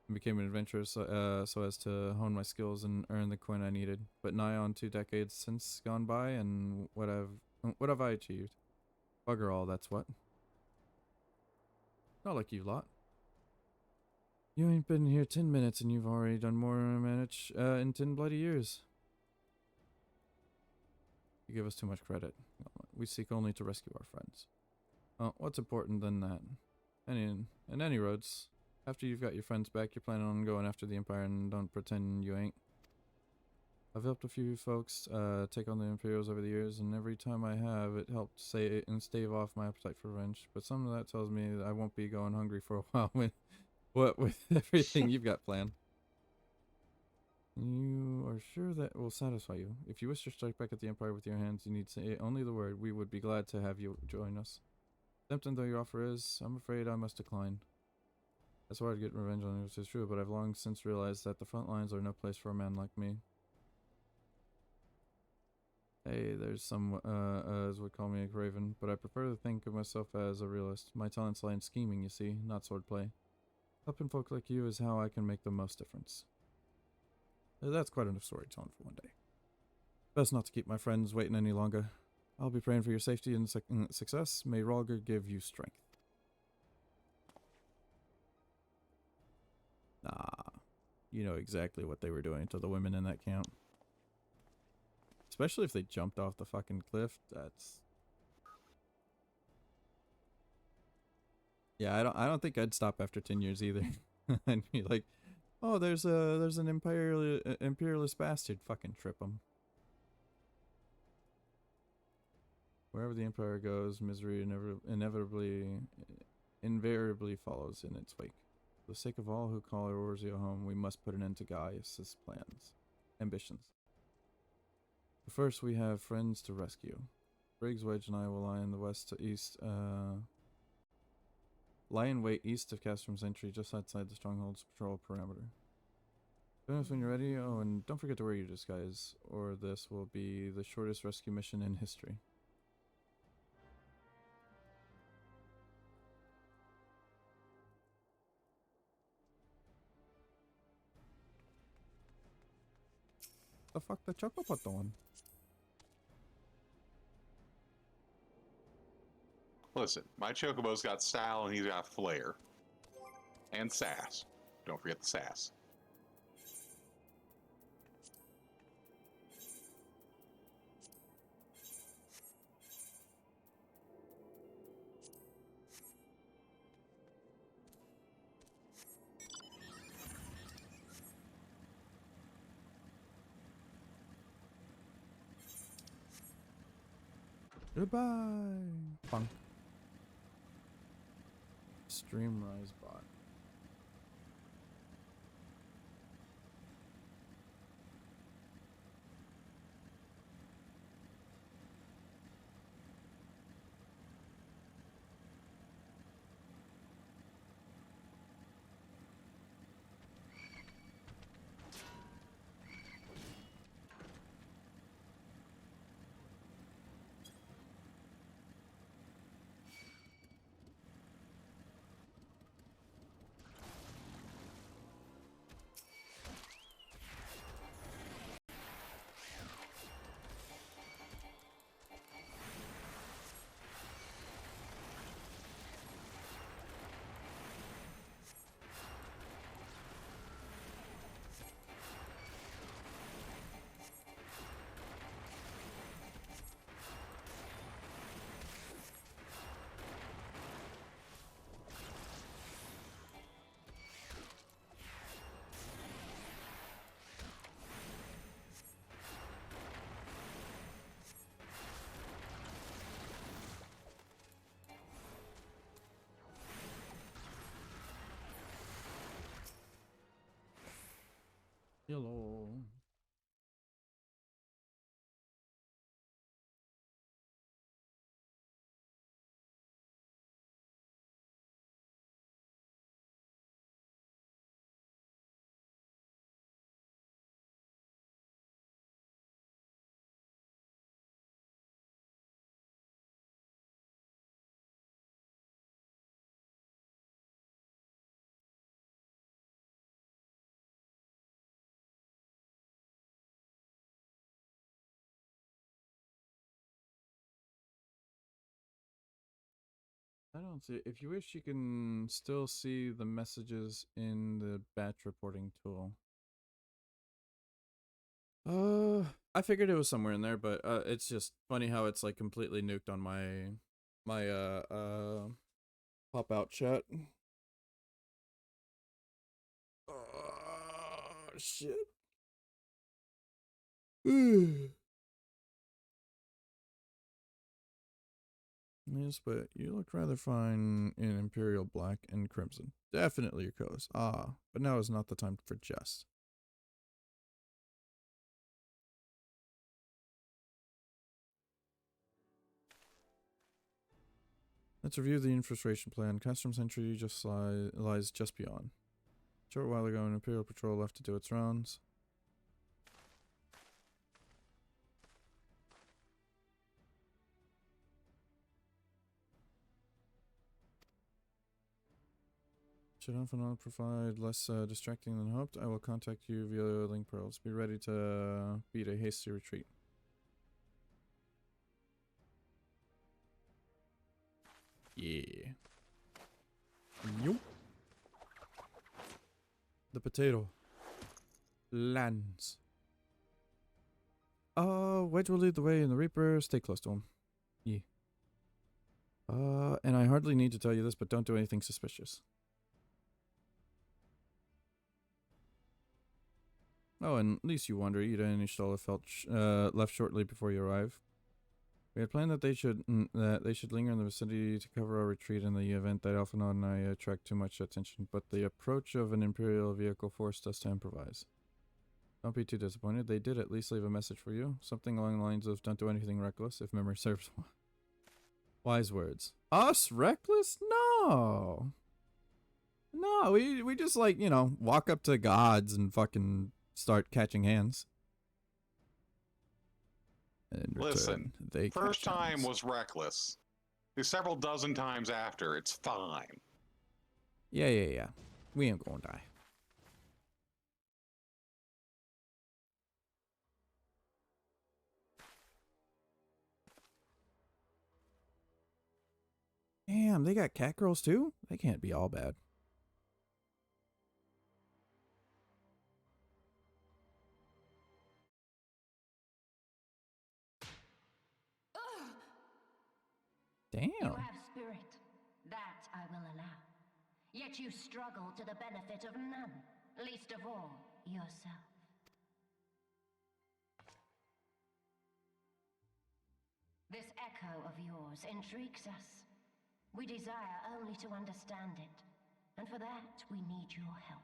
and became an adventurer so as to hone my skills and earn the coin I needed. But nigh on 2 decades since gone by, and what have I achieved? Bugger all, that's what. Not like you lot. You ain't been here 10 minutes and you've already done more manage in 10 bloody years. You give us too much credit. We seek only to rescue our friends. Oh, what's important than that? In any roads, after you've got your friends back, you're planning on going after the Empire, and don't pretend you ain't. I've helped a few folks take on the Imperials over the years, and every time I have, it helped stave off my appetite for revenge. But some of that tells me that I won't be going hungry for a while with everything you've got planned. You are sure that will satisfy you? If you wish to strike back at the Empire with your hands, you need to say only the word. We would be glad to have you join us. Tempting though your offer is, I'm afraid I must decline. That's why I'd get revenge on you, which is true, but I've long since realized that the front lines are no place for a man like me. Hey, there's some, as would call me a craven, but I prefer to think of myself as a realist. My talents lie in scheming, you see, not swordplay. Helping folk like you is how I can make the most difference. That's quite enough storytelling for one day. Best not to keep my friends waiting any longer. I'll be praying for your safety and success. May Rolger give you strength. Nah, you know exactly what they were doing to the women in that camp. Especially if they jumped off the fucking cliff, that's... Yeah, I don't think I'd stop after 10 years either. I'd be like, oh, there's an imperialist bastard. Fucking trip him. Wherever the empire goes, misery invariably follows in its wake. For the sake of all who call Eorzea home, we must put an end to Gaius's ambitions. But first, we have friends to rescue. Briggs, Wedge, and I will lie in the west to east, lie in wait east of Castrom's entry, just outside the stronghold's patrol parameter. Join us when you're ready. Oh, and don't forget to wear your disguise, or this will be the shortest rescue mission in history. The fuck the Chocopot doing? Listen, my Chocobo's got Sal and he's got Flair. And Sass. Don't forget the Sass. Goodbye. Funk. Streamrise bot. Hello. I don't see. If you wish, you can still see the messages in the batch reporting tool. I figured it was somewhere in there, but it's just funny how it's like completely nuked on my pop out chat. Oh shit. Yes, but you look rather fine in Imperial Black and Crimson. Definitely your colors. Ah, but now is not the time for jest. Let's review the infiltration plan. Castrom's entry just lies just beyond. A short while ago, an Imperial patrol left to do its rounds. Should often provide less distracting than hoped. I will contact you via link pearls. Be ready to beat a hasty retreat. Yeah. Nope. The potato lands. Wedge will lead the way in the Reaper. Stay close to him. Yeah. And I hardly need to tell you this, but don't do anything suspicious. Oh, and least you wonder, Ida and Ishtola left shortly before you arrive. We had planned that they should linger in the vicinity to cover our retreat in the event that Alphinaud and I attract too much attention, but the approach of an Imperial vehicle forced us to improvise. Don't be too disappointed. They did at least leave a message for you. Something along the lines of, don't do anything reckless, if memory serves. Wise words. Us? Reckless? No. No, we just like, you know, walk up to gods and fucking start catching hands. And in Listen, return, they first catch time hands. was reckless. There's several dozen times after. It's fine. Yeah. We ain't gonna die. Damn, they got cat girls too? They can't be all bad. Damn. You have spirit. That I will allow. Yet you struggle to the benefit of none, least of all yourself. This echo of yours intrigues us. We desire only to understand it, and for that we need your help.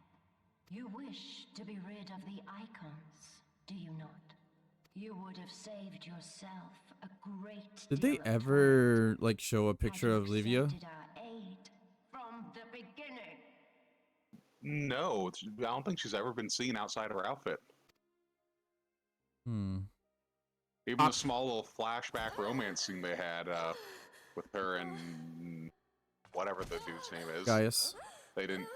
You wish to be rid of the icons, do you not? You would have saved yourself a great Did deal they of ever like show a picture Had of you Livia? accepted our aid from the beginning. No, I don't think she's ever been seen outside of her outfit. Even the small little flashback romance scene they had with her and whatever the dude's name is. Gaius. They didn't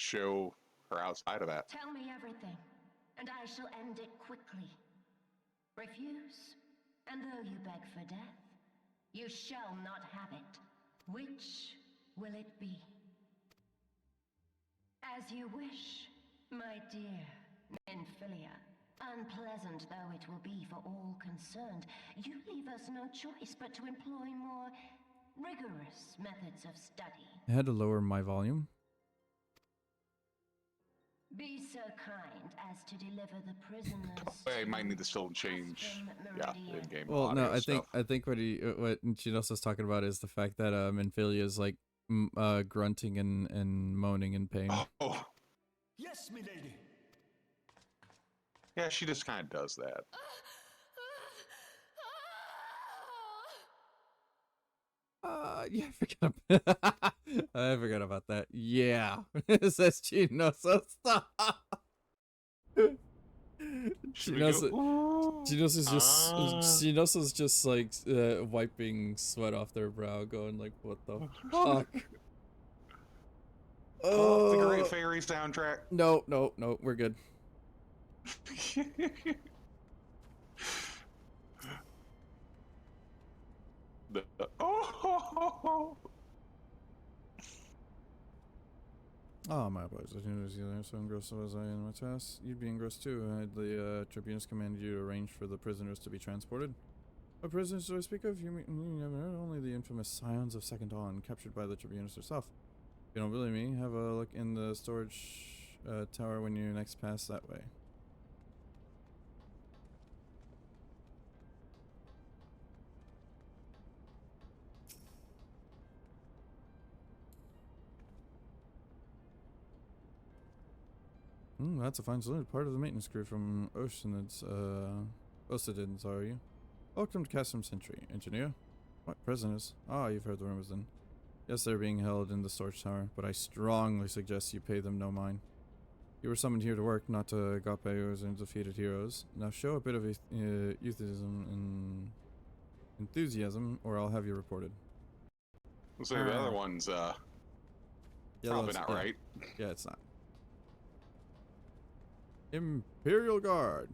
show her outside of that. Tell me everything, and I shall end it quickly. Refuse, and though you beg for death, you shall not have it. Which will it be? As you wish, my dear Nymphilia. Unpleasant though it will be for all concerned, you leave us no choice but to employ more rigorous methods of study. I had to lower my volume. Be so kind as to deliver the prisoners. I might need to still change, in-game Well, no, audio stuff. I think what Chinosa's talking about is the fact that Minfilia is like grunting and moaning in pain. Oh, Yes, milady. yeah, she just kind of does that. Yeah, I forgot about that. Yeah, says Chinosa. Stop. Chinosa's just like wiping sweat off their brow, going like, "What the fuck?" Oh, the Great Fairy soundtrack. No, we're good. Oh, my apologies. I knew so engrossed was I in my task. You'd be engrossed too. Had the tribunus commanded you to arrange for the prisoners to be transported? What prisoners do I speak of? You never heard? Only the infamous Scions of Second Dawn, captured by the tribunus herself. If you don't believe me, have a look in the storage tower when you next pass that way. That's a fine salute. Part of the maintenance crew from Oceanids, Oceanids, are you? Welcome to Castrum Sentry, engineer. What, prisoners? Ah, you've heard the rumors then. Yes, they're being held in the storage tower, but I strongly suggest you pay them no mind. You were summoned here to work, not to gapeos and defeated heroes. Now show a bit of euthyism and enthusiasm, or I'll have you reported. So the other one's, probably not right. Yeah, it's not. Imperial Guard.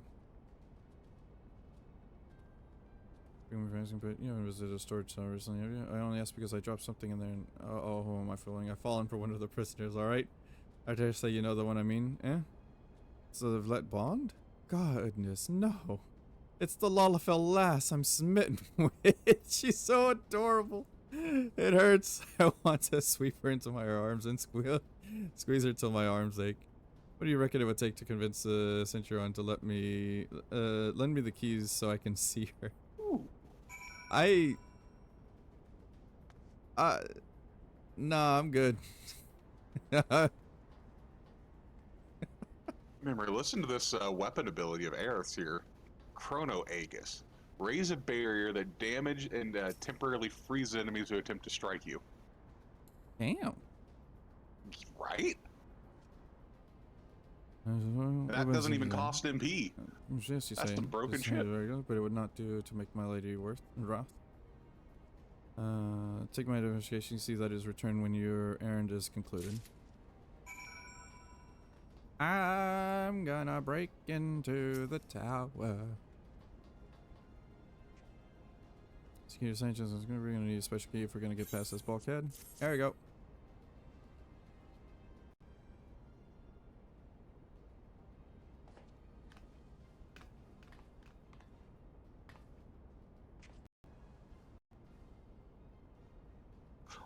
But you haven't visited a storage tower recently, have you? I only asked because I dropped something in there and who am I fooling? I've fallen for one of the prisoners, alright? I dare say you know the one I mean, eh? So they've let Bond? Goodness, no. It's the Lalafell lass I'm smitten with. She's so adorable. It hurts. I want to sweep her into my arms and squeeze her till my arms ache. What do you reckon it would take to convince Centurion to lend me the keys so I can see her? Nah, I'm good. Remember, listen to this weapon ability of Aerith's here. Chrono Aegis. Raise a barrier that damage and temporarily freezes enemies who attempt to strike you. Damn. Right? That doesn't even cost MP. Yes, you That's say. some broken This shit. very good, but it would not do to make my lady wrath. Take my investigation. See that is returned when your errand is concluded. I'm gonna break into the tower. Security scientist is gonna need a special key if we're gonna get past this bulkhead. There we go.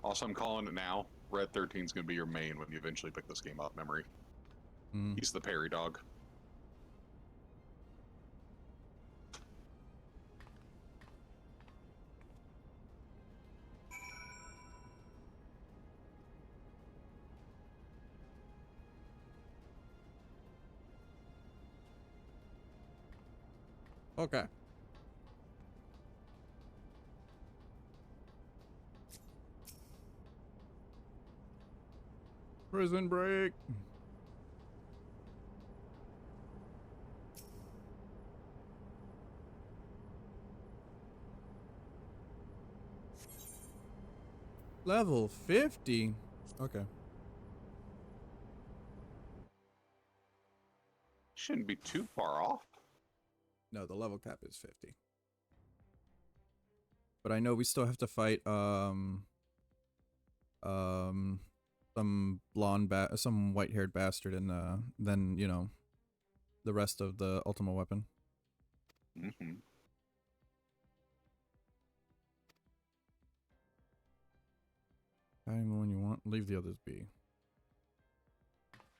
Also, I'm calling it now. Red 13 is going to be your main when you eventually pick this game up, Memory. He's the parry dog. Okay. Prison break. Level 50. Okay. Shouldn't be too far off. No, the level cap is 50. But I know we still have to fight some some white-haired bastard and then, you know, the rest of the ultimate weapon. Mm-hmm. I'm the one you want. Leave the others be.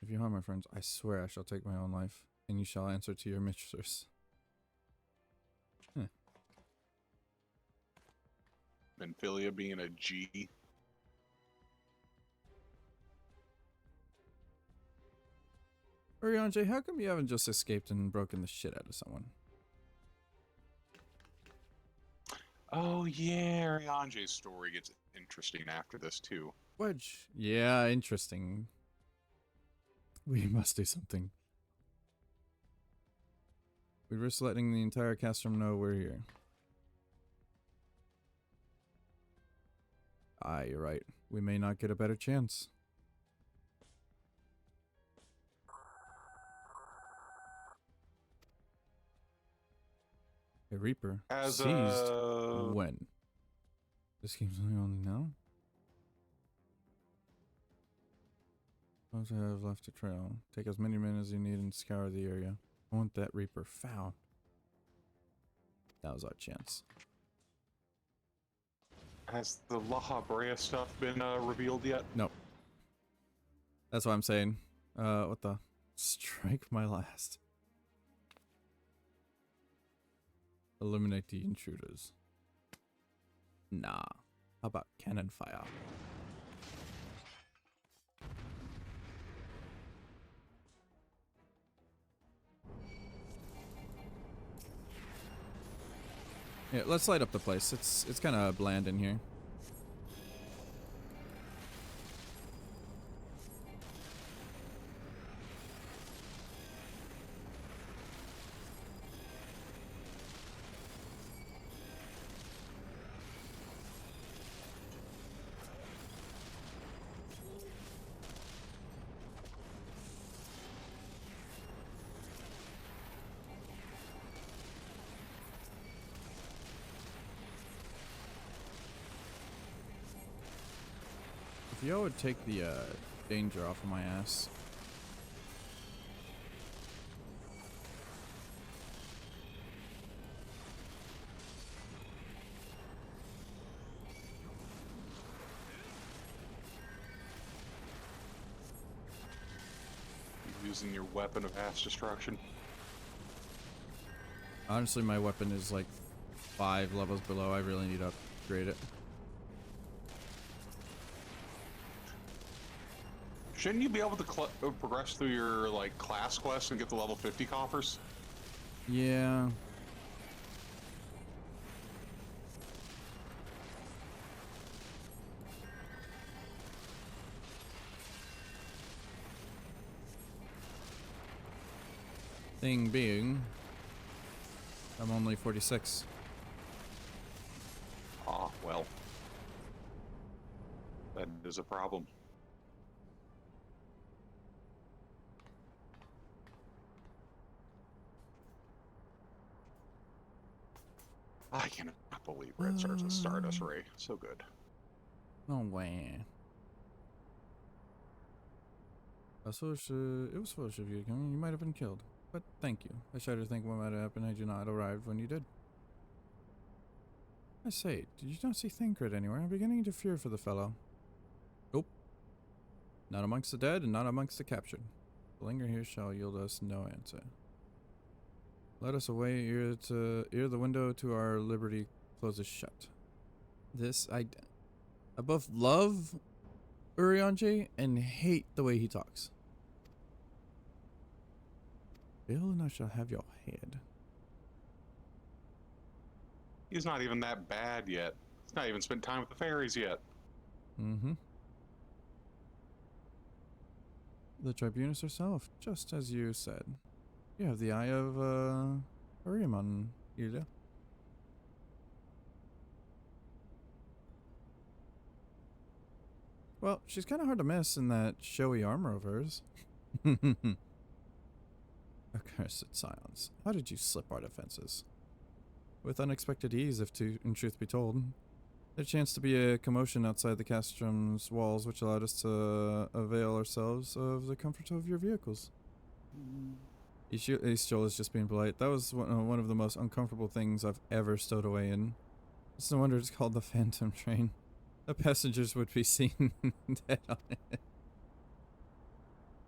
If you harm my friends, I swear I shall take my own life, and you shall answer to your mistress. Huh. Menphilia being a G. Oriange, how come you haven't just escaped and broken the shit out of someone? Oh yeah, Ariange's story gets interesting after this too. Wedge. Yeah, interesting. We must do something. We risk letting the entire castrum know we're here. Ah, you're right. We may not get a better chance. A Reaper As seized when? This game's only now? Those who have left a trail. Take as many men as you need and scour the area. I want that Reaper found. That was our chance. Has the La Habrea stuff been revealed yet? Nope. That's what I'm saying. What the? Strike my last. Eliminate the intruders. Nah. How about cannon fire? Yeah, let's light up the place. It's kind of bland in here. If y'all would take the danger off of my ass. using your weapon of mass destruction? Honestly, my weapon is like 5 levels below. I really need to upgrade it. Shouldn't you be able to progress through your like class quests and get the level 50 coffers? Yeah. Thing being, I'm only 46. Ah, well. That is a problem. I cannot believe Red starts with Stardust Ray. So good. No way. It was foolish of you to come. You might have been killed. But thank you. I shudder to think what might have happened had you not arrived when you did. I say, did you not see Thancred anywhere? I'm beginning to fear for the fellow. Nope. Not amongst the dead and not amongst the captured. The linger here shall yield us no answer. Let us away ere the window to our liberty closes shut. This I both love Urianger and hate the way he talks. Bill and I shall have your head. He's not even that bad yet. He's not even spent time with the fairies yet. Mm-hmm. The Tribunus herself, just as you said. You have the eye of, Uriam on you. Well, she's kind of hard to miss in that showy armor of hers. Accursed silence. How did you slip our defenses? With unexpected ease, if in truth be told. There chanced to be a commotion outside the castrum's walls, which allowed us to avail ourselves of the comfort of your vehicles. Eastjol is just being polite. That was one of the most uncomfortable things I've ever stowed away in. It's no wonder it's called the Phantom Train. The passengers would be seen dead on it.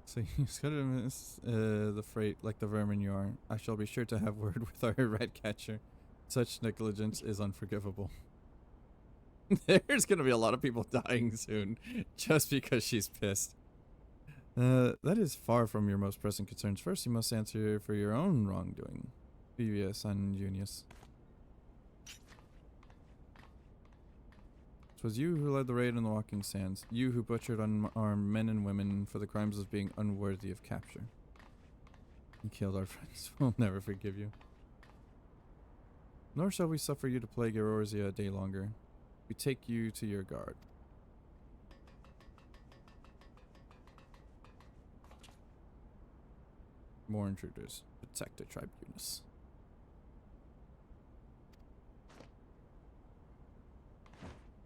So you just gotta miss the freight like the vermin you are. I shall be sure to have word with our rat catcher. Such negligence is unforgivable. There's gonna be a lot of people dying soon just because she's pissed. That is far from your most pressing concerns. First, you must answer for your own wrongdoing. BVS and Junius. 'Twas you who led the raid on the Walking Sands. You who butchered unarmed men and women for the crimes of being unworthy of capture. You killed our friends. We'll never forgive you. Nor shall we suffer you to plague Eorzea a day longer. We take you to your guard. More intruders. Protect the Tribunus.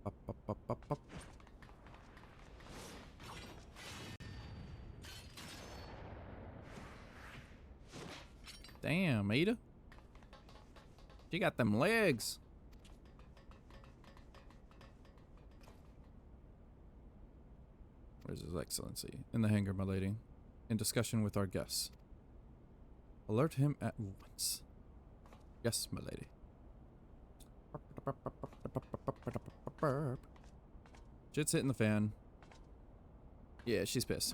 Up, up, up, up, up. Damn, Ada. She got them legs. Where's His Excellency? In the hangar, my lady. In discussion with our guests. Alert him at once. Yes, my lady. Shit's hitting the fan. Yeah, she's pissed.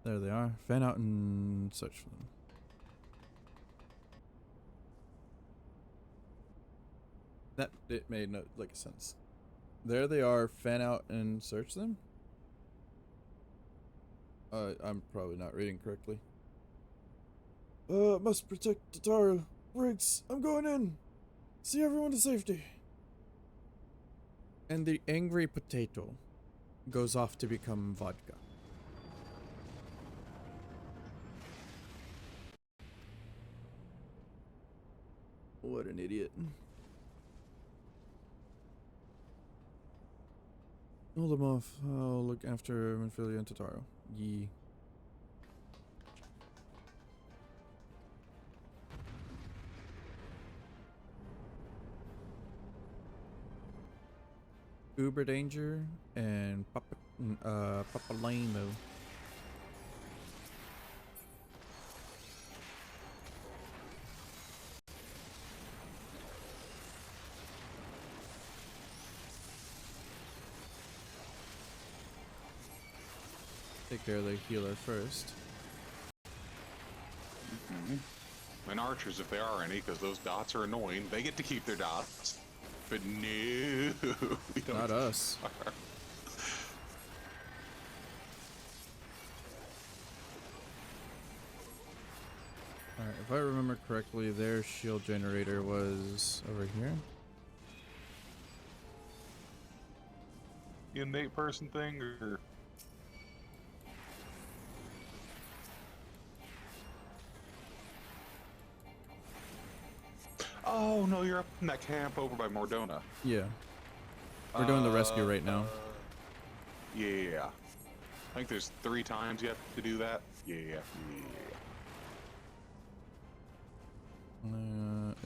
There they are. Fan out and search for them. That it made no like sense. There they are. Fan out and search them. I'm probably not reading correctly. Must protect Tataru. Briggs, I'm going in. See everyone to safety. And the angry potato goes off to become vodka. What an idiot. Hold them off. I'll look after Minfilia and Tataru. Yee. Uber Danger and Papalamo. Take care of the healer first. And archers, if there are any, because those dots are annoying, they get to keep their dots. But no, we don't. Not us. Alright, if I remember correctly, their shield generator was over here. The innate person thing, or oh no, you're up in that camp over by Mordona. Yeah. We're doing the rescue right now. Yeah. I think there's 3 times you have to do that. Yeah.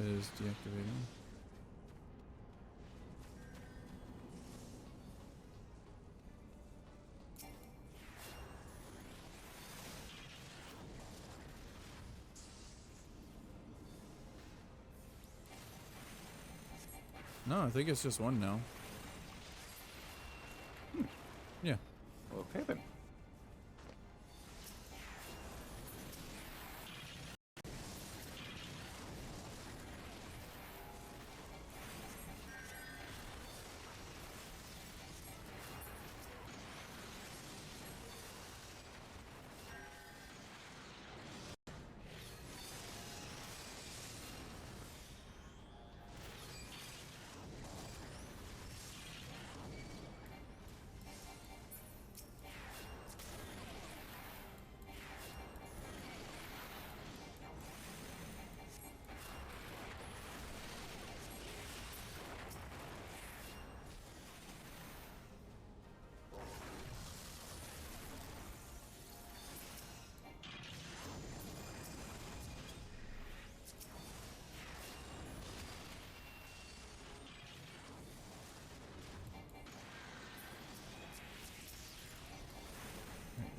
Is deactivating. No, I think it's just one now. Yeah. Okay then.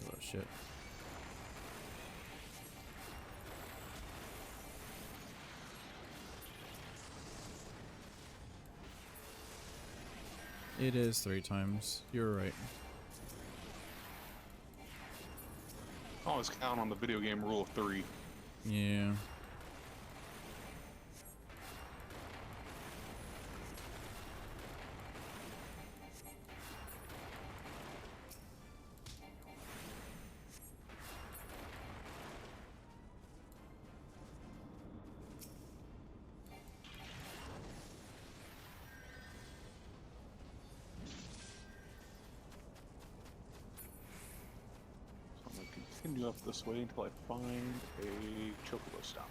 Oh shit. It is 3 times. You're right. Always count on the video game rule of 3. Yeah. I'm going to continue up this way until I find a chocobo stop.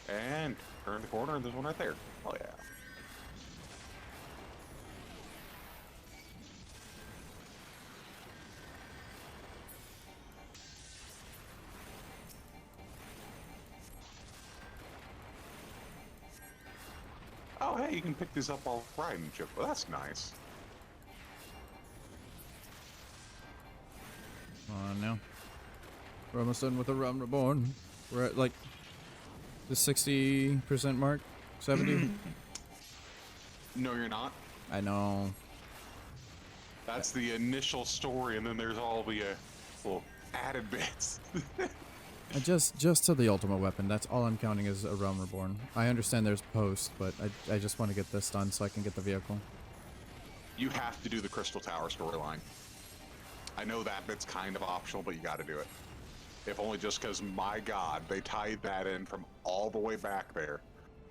And turn the corner and there's one right there. Oh yeah. Oh hey, you can pick these up while riding, Chip. Well, that's nice. Come on now. We're almost done with the Realm Reborn. We're at like the 60% mark? 70? No, you're not. I know. That's the initial story, and then there's all the little added bits. Just to the ultimate weapon. That's all I'm counting as a Realm Reborn. I understand there's post, but I just want to get this done so I can get the vehicle. You have to do the Crystal Tower storyline. I know that bit's kind of optional, but you got to do it. If only just because, my God, they tied that in from all the way back there.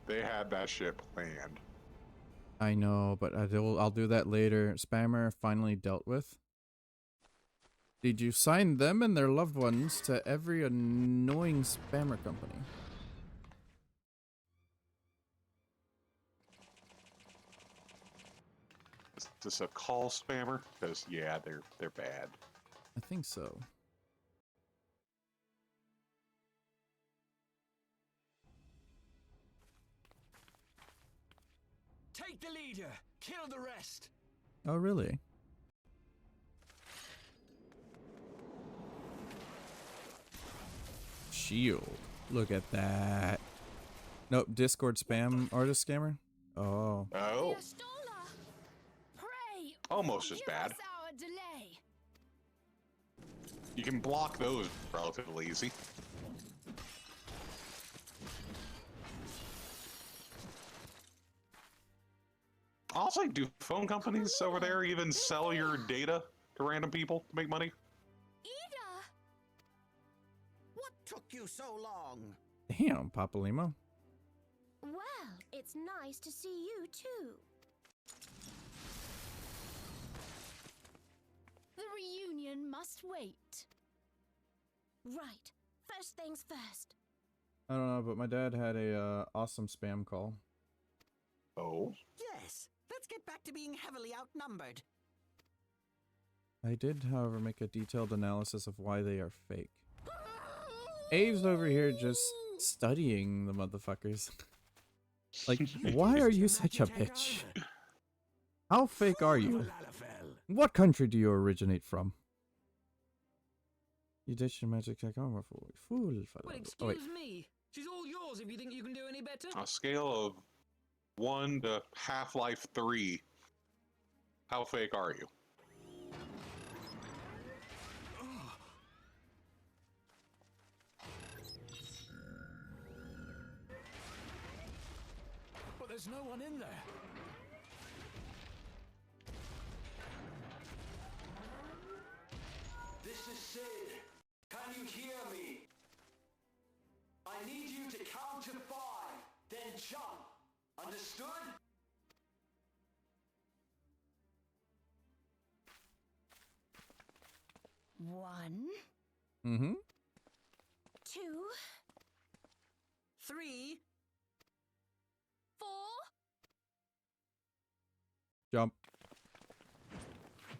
They had that shit planned. I know, but I'll do that later. Spammer finally dealt with. Did you sign them and their loved ones to every annoying spammer company? this a call spammer? Because yeah, they're bad. I think so. Take the leader, kill the rest. Oh, really? Shield. Look at that. Nope, Discord spam artist scammer. Oh. Oh. Pray, Almost as forgive bad. us our delay. You can block those relatively easy. Also, do phone companies over there even sell your data to random people to make money? Ida! What took you so long? Damn, Papa Limo. Well, it's nice to see you too. The reunion must wait. Right. First things first. I don't know, but my dad had a awesome spam call. Oh. Yes, let's get back to being heavily outnumbered. I did, however, make a detailed analysis of why they are fake. Abe's over here just studying the motherfuckers. Like, why are you such a bitch? How fake are you? What country do you originate from? You ditched your magic tech armor for fool. Well, Oh, wait. excuse me. She's all yours if you think you can do any better. A scale of 1 to Half-Life 3. How fake are you? But there's no one in there. This is Sid. Can you hear me? I need you to count to 5, then jump. Understood? One, Mm-hmm. 2, 3. 4. Jump.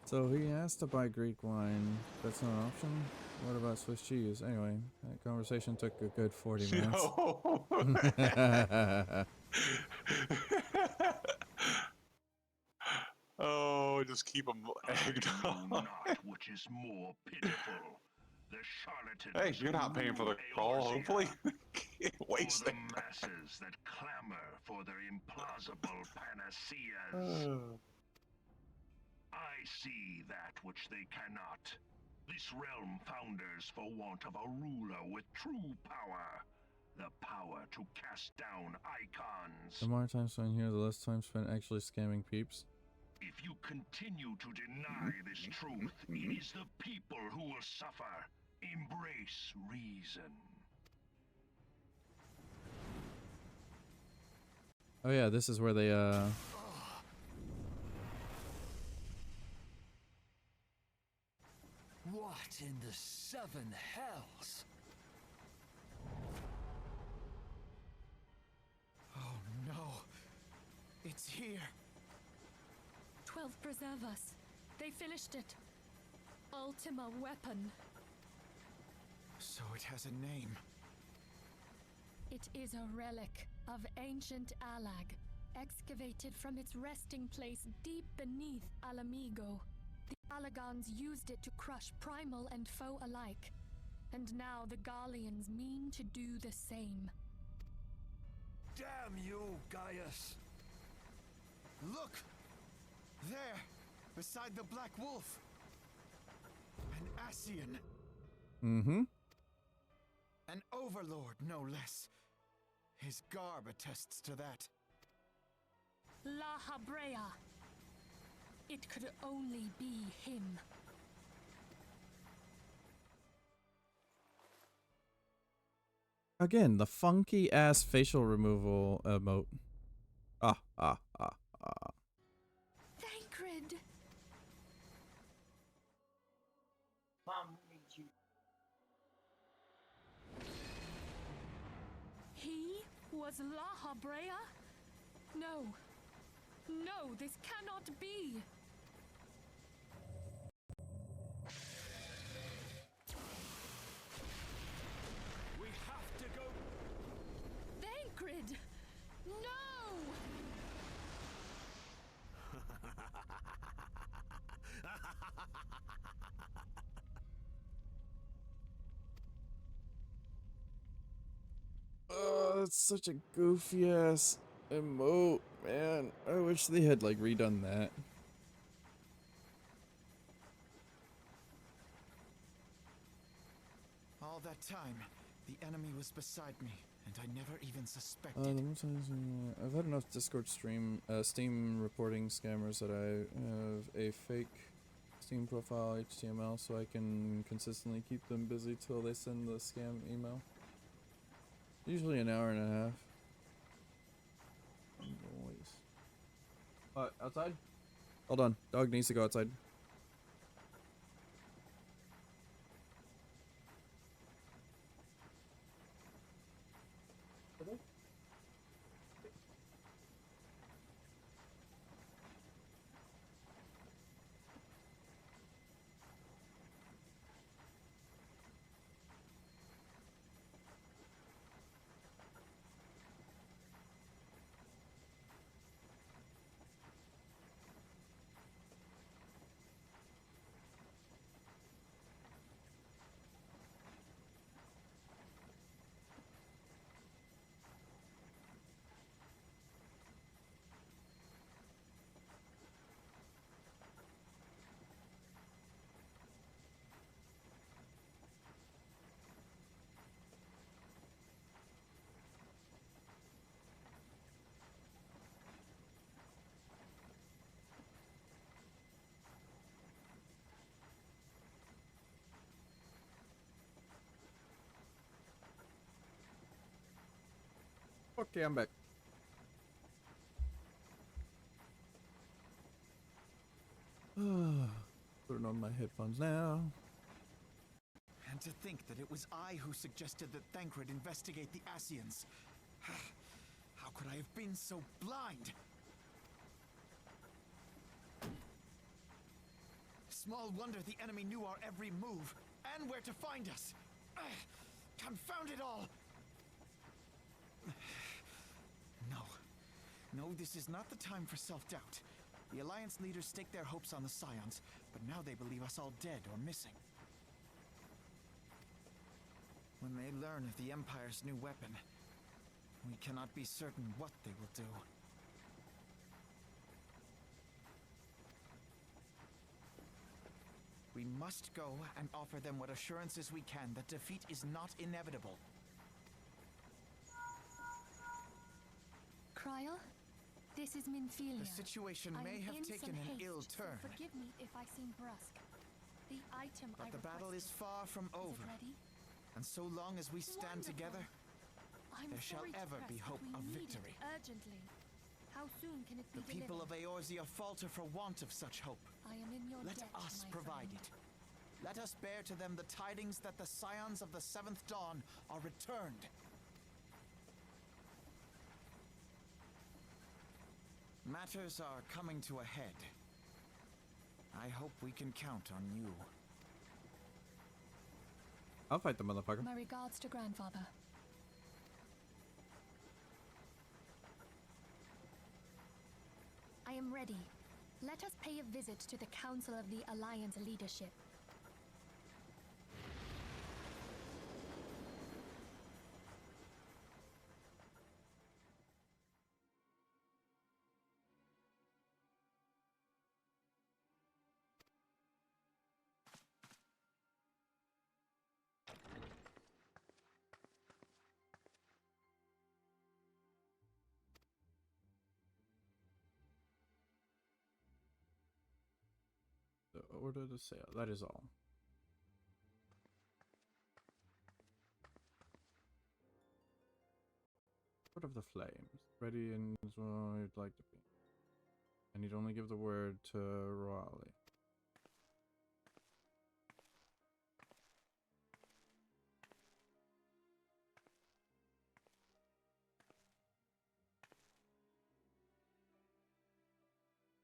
So he asked to buy Greek wine. That's not an option? What about Swiss cheese? Anyway, that conversation took a good 40 minutes. Oh, just keep them egged on. Not which is more pitiful. The charlatans. Hey, you're not paying for the call, hopefully. Waste Or it. the masses that clamor for their implausible panaceas. I see that which they cannot. This realm founders for want of a ruler with true power. The power to cast down icons. The more time spent here, the less time spent actually scamming peeps. If you continue to deny this truth, it is the people who will suffer. Embrace reason. Oh yeah, this is where they What in the 7 hells? Oh no. It's here. 12 preserve us. They finished it. Ultima weapon. So it has a name. It is a relic of ancient Alag, excavated from its resting place deep beneath Alamigo. The Alagons used it to crush primal and foe alike, and now the Garleans mean to do the same. Damn you, Gaius! Look! There, beside the Black Wolf. An Ascian. Mm-hmm. An overlord, no less. His garb attests to that. La Habrea. It could only be him. Again, the funky ass facial removal emote. Thancred! He was La Habrea? No. No, this cannot be. it's such a goofy ass emote, man. I wish they had like redone that. All that time, the enemy was beside me, and I never even suspected. I've had enough Discord Steam reporting scammers that I have a fake Steam profile HTML so I can consistently keep them busy till they send the scam email. Usually an hour and a half. Noise. What, outside? Hold on, dog needs to go outside. Okay, I'm back. Putting on my headphones now. And to think that it was I who suggested that Thancred investigate the Asians. How could I have been so blind? Small wonder the enemy knew our every move, and where to find us. Confound it all! No, this is not the time for self-doubt. The Alliance leaders staked their hopes on the Scions, but now they believe us all dead or missing. When they learn of the Empire's new weapon, we cannot be certain what they will do. We must go and offer them what assurances we can that defeat is not inevitable. Cryle, this is Minfilia. The situation may have taken an ill turn. So forgive me if I seem brusque. The item But I the battle is requested, far from is it over. ready? And so long as we stand Wonderful. together, I'm there shall sorry to ever press, be but hope we of need it victory. urgently. How soon can it be The people of delivered? Eorzea falter for want of such hope. I am in your Let debt, us my provide friend. it. Let us bear to them the tidings that the Scions of the Seventh Dawn are returned. Matters are coming to a head. I hope we can count on you. I'll fight the motherfucker. My regards to grandfather. I am ready. Let us pay a visit to the Council of the Alliance leadership. The order to sail, that is all. Court of the Flames. Ready and as well you'd like to be. I need only give the word to Regalia.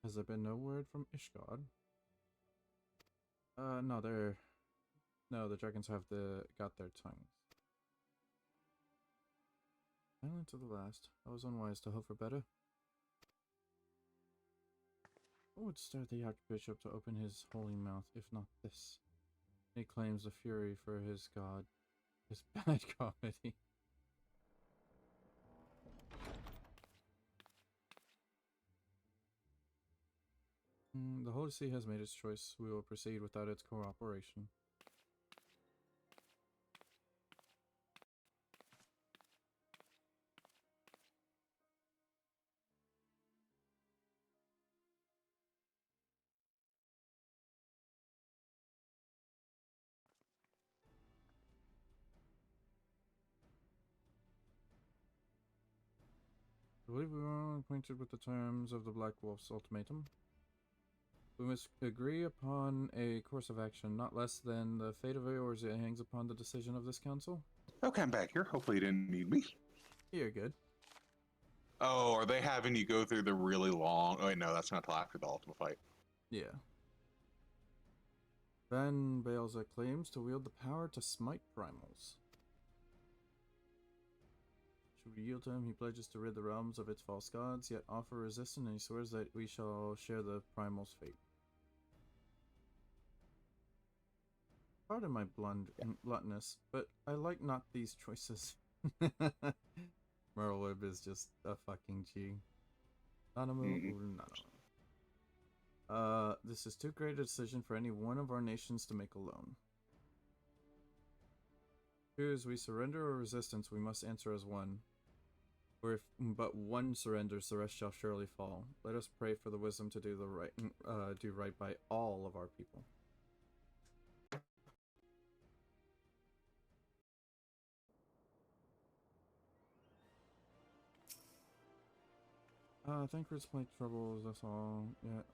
Has there been no word from Ishgard? No, the dragons have got their tongues. Silent to the last. I was unwise to hope for better. What would stir the Archbishop to open his holy mouth, if not this? He claims the fury for his god. His bad comedy. The Holy See has made its choice. We will proceed without its cooperation. I believe we are acquainted with the terms of the Black Wolf's ultimatum. We must agree upon a course of action, not less than the fate of Eorzea hangs upon the decision of this council. Okay, I'm back here. Hopefully you didn't need me. You're good. Oh, are they having you go through the really long... Oh, wait, no, that's not till after the ultimate fight. Yeah. Van Baelza claims to wield the power to smite primals. Should we yield to him, he pledges to rid the realms of its false gods, yet offer resistance, and he swears that we shall share the primal's fate. Pardon my bluntness, but I like not these choices. Merlwib is just a fucking G. Nanamu Nanamo. This is too great a decision for any one of our nations to make alone. Choose we surrender or resistance, we must answer as one. For if but one surrenders, the rest shall surely fall. Let us pray for the wisdom to do right by all of our people. Thank for its plight troubles us all. Yet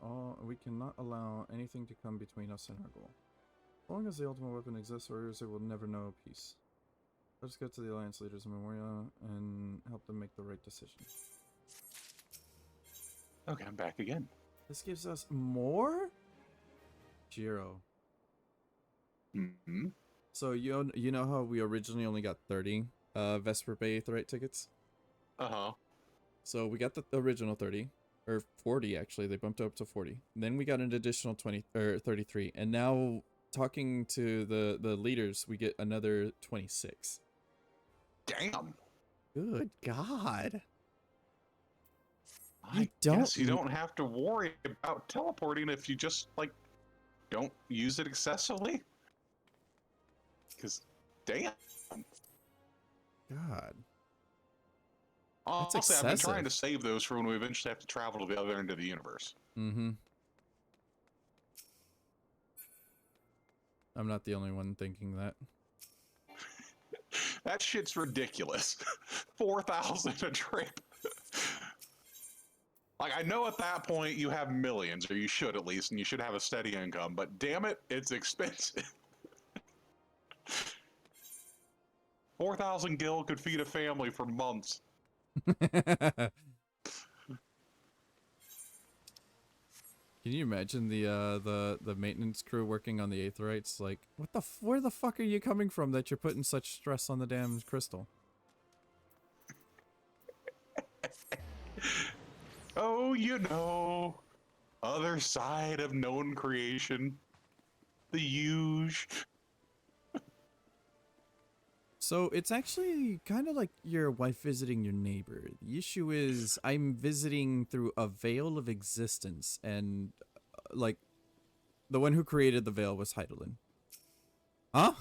we cannot allow anything to come between us and our goal. As long as the ultimate weapon exists, warriors will never know peace. Let us get to the Alliance leaders in Memoria and help them make the right decision. Okay, I'm back again. This gives us more? Jiro. Mm-hmm. So you know how we originally only got 30 Vesper Bay Aetheryte tickets? Uh-huh. So we got the original 30, or 40 actually, they bumped up to 40. And then we got an additional 20 or 33, and now talking to the leaders, we get another 26. Damn. Good God. I guess you don't have to worry about teleporting if you just, like, don't use it excessively. Because, damn. God. That's excessive. I've been trying to save those for when we eventually have to travel to the other end of the universe. Mm-hmm. I'm not the only one thinking that. That shit's ridiculous. 4,000 a trip. Like, I know at that point you have millions, or you should at least, and you should have a steady income, but damn it, it's expensive. 4,000 gil could feed a family for months. Can you imagine the maintenance crew working on the Aetherites? Like, where the fuck are you coming from that you're putting such stress on the damn crystal? Oh, you know, other side of known creation, the huge. So it's actually kind of like your wife visiting your neighbor. The issue is I'm visiting through a veil of existence, and like the one who created the veil was Heidelin. Huh?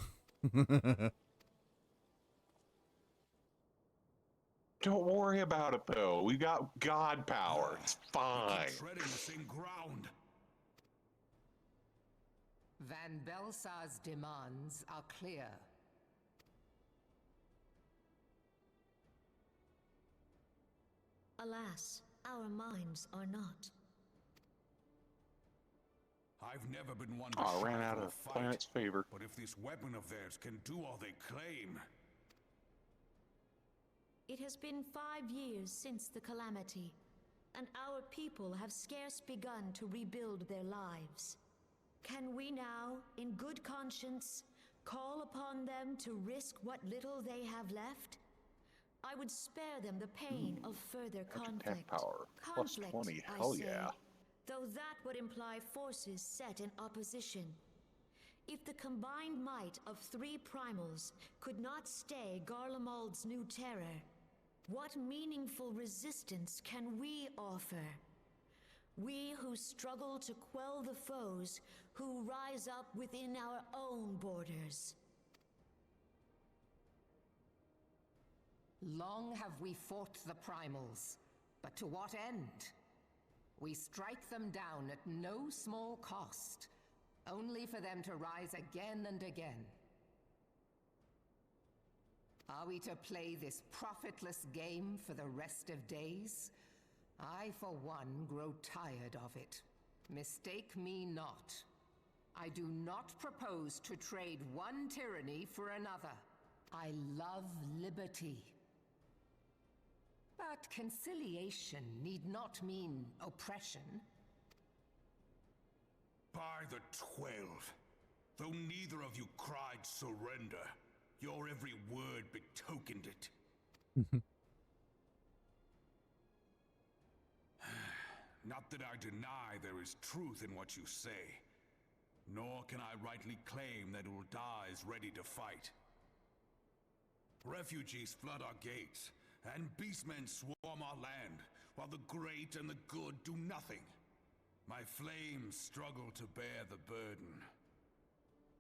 Don't worry about it though. We got God power. It's fine. Treading the same ground. Van Belsa's demands are clear. Alas, our minds are not. I've never been one to I ran shy out from a of fight, planet's favor. but if this weapon of theirs can do all they claim... It has been 5 years since the calamity, and our people have scarce begun to rebuild their lives. Can we now, in good conscience, call upon them to risk what little they have left? I would spare them the pain of further conflict. Power. Conflict, Plus 20. I Hell say, yeah. though that would imply forces set in opposition. If the combined might of 3 primals could not stay Garlemald's new terror, what meaningful resistance can we offer? We who struggle to quell the foes who rise up within our own borders. Long have we fought the primals, but to what end? We strike them down at no small cost, only for them to rise again and again. Are we to play this profitless game for the rest of days? I, for one, grow tired of it. Mistake me not. I do not propose to trade one tyranny for another. I love liberty. But conciliation need not mean oppression. By the 12, though neither of you cried surrender, your every word betokened it. Not that I deny there is truth in what you say, nor can I rightly claim that Ul'dah is ready to fight. Refugees flood our gates, and beastmen swarm our land, while the great and the good do nothing. My flames struggle to bear the burden.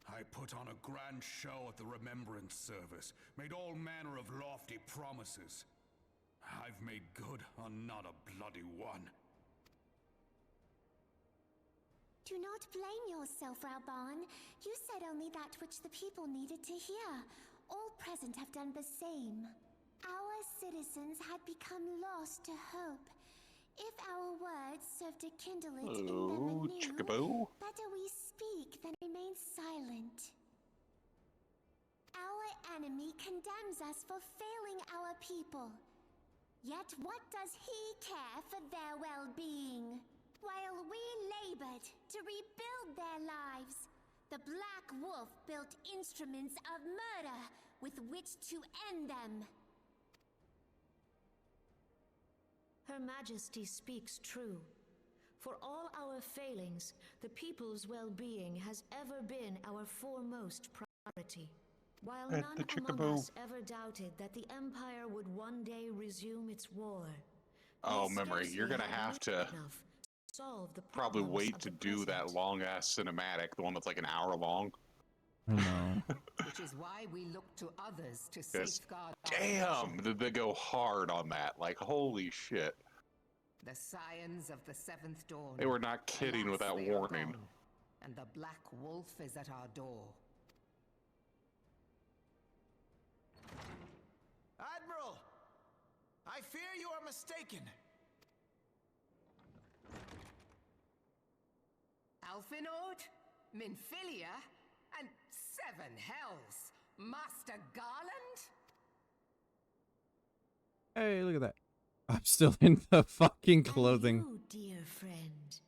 I put on a grand show at the Remembrance Service, made all manner of lofty promises. I've made good on not a bloody one. Do not blame yourself, Raban. You said only that which the people needed to hear. All present have done the same. Our citizens had become lost to hope. If our words serve to kindle it in them anew, better we speak than remain silent. Our enemy condemns us for failing our people. Yet what does he care for their well-being? While we labored to rebuild their lives, the Black Wolf built instruments of murder with which to end them. Her Majesty speaks true. For all our failings, the people's well-being has ever been our foremost priority. While none among us ever doubted that the Empire would one day resume its war. Oh, Memory, you're gonna have to probably wait to do that long-ass cinematic, the one that's like an hour long. I know. Which is why we look to others to safeguard our Damn, did they go hard on that? Like, holy shit. The scions of the Seventh Dawn. They were not kidding with that Alas, they are warning. gone, and the Black Wolf is at our door. Admiral! I fear you are mistaken. Alfinord, Minfilia, and Seven Hells. Master Garland? Hey, look at that. I'm still in the fucking clothing. Oh, dear friend.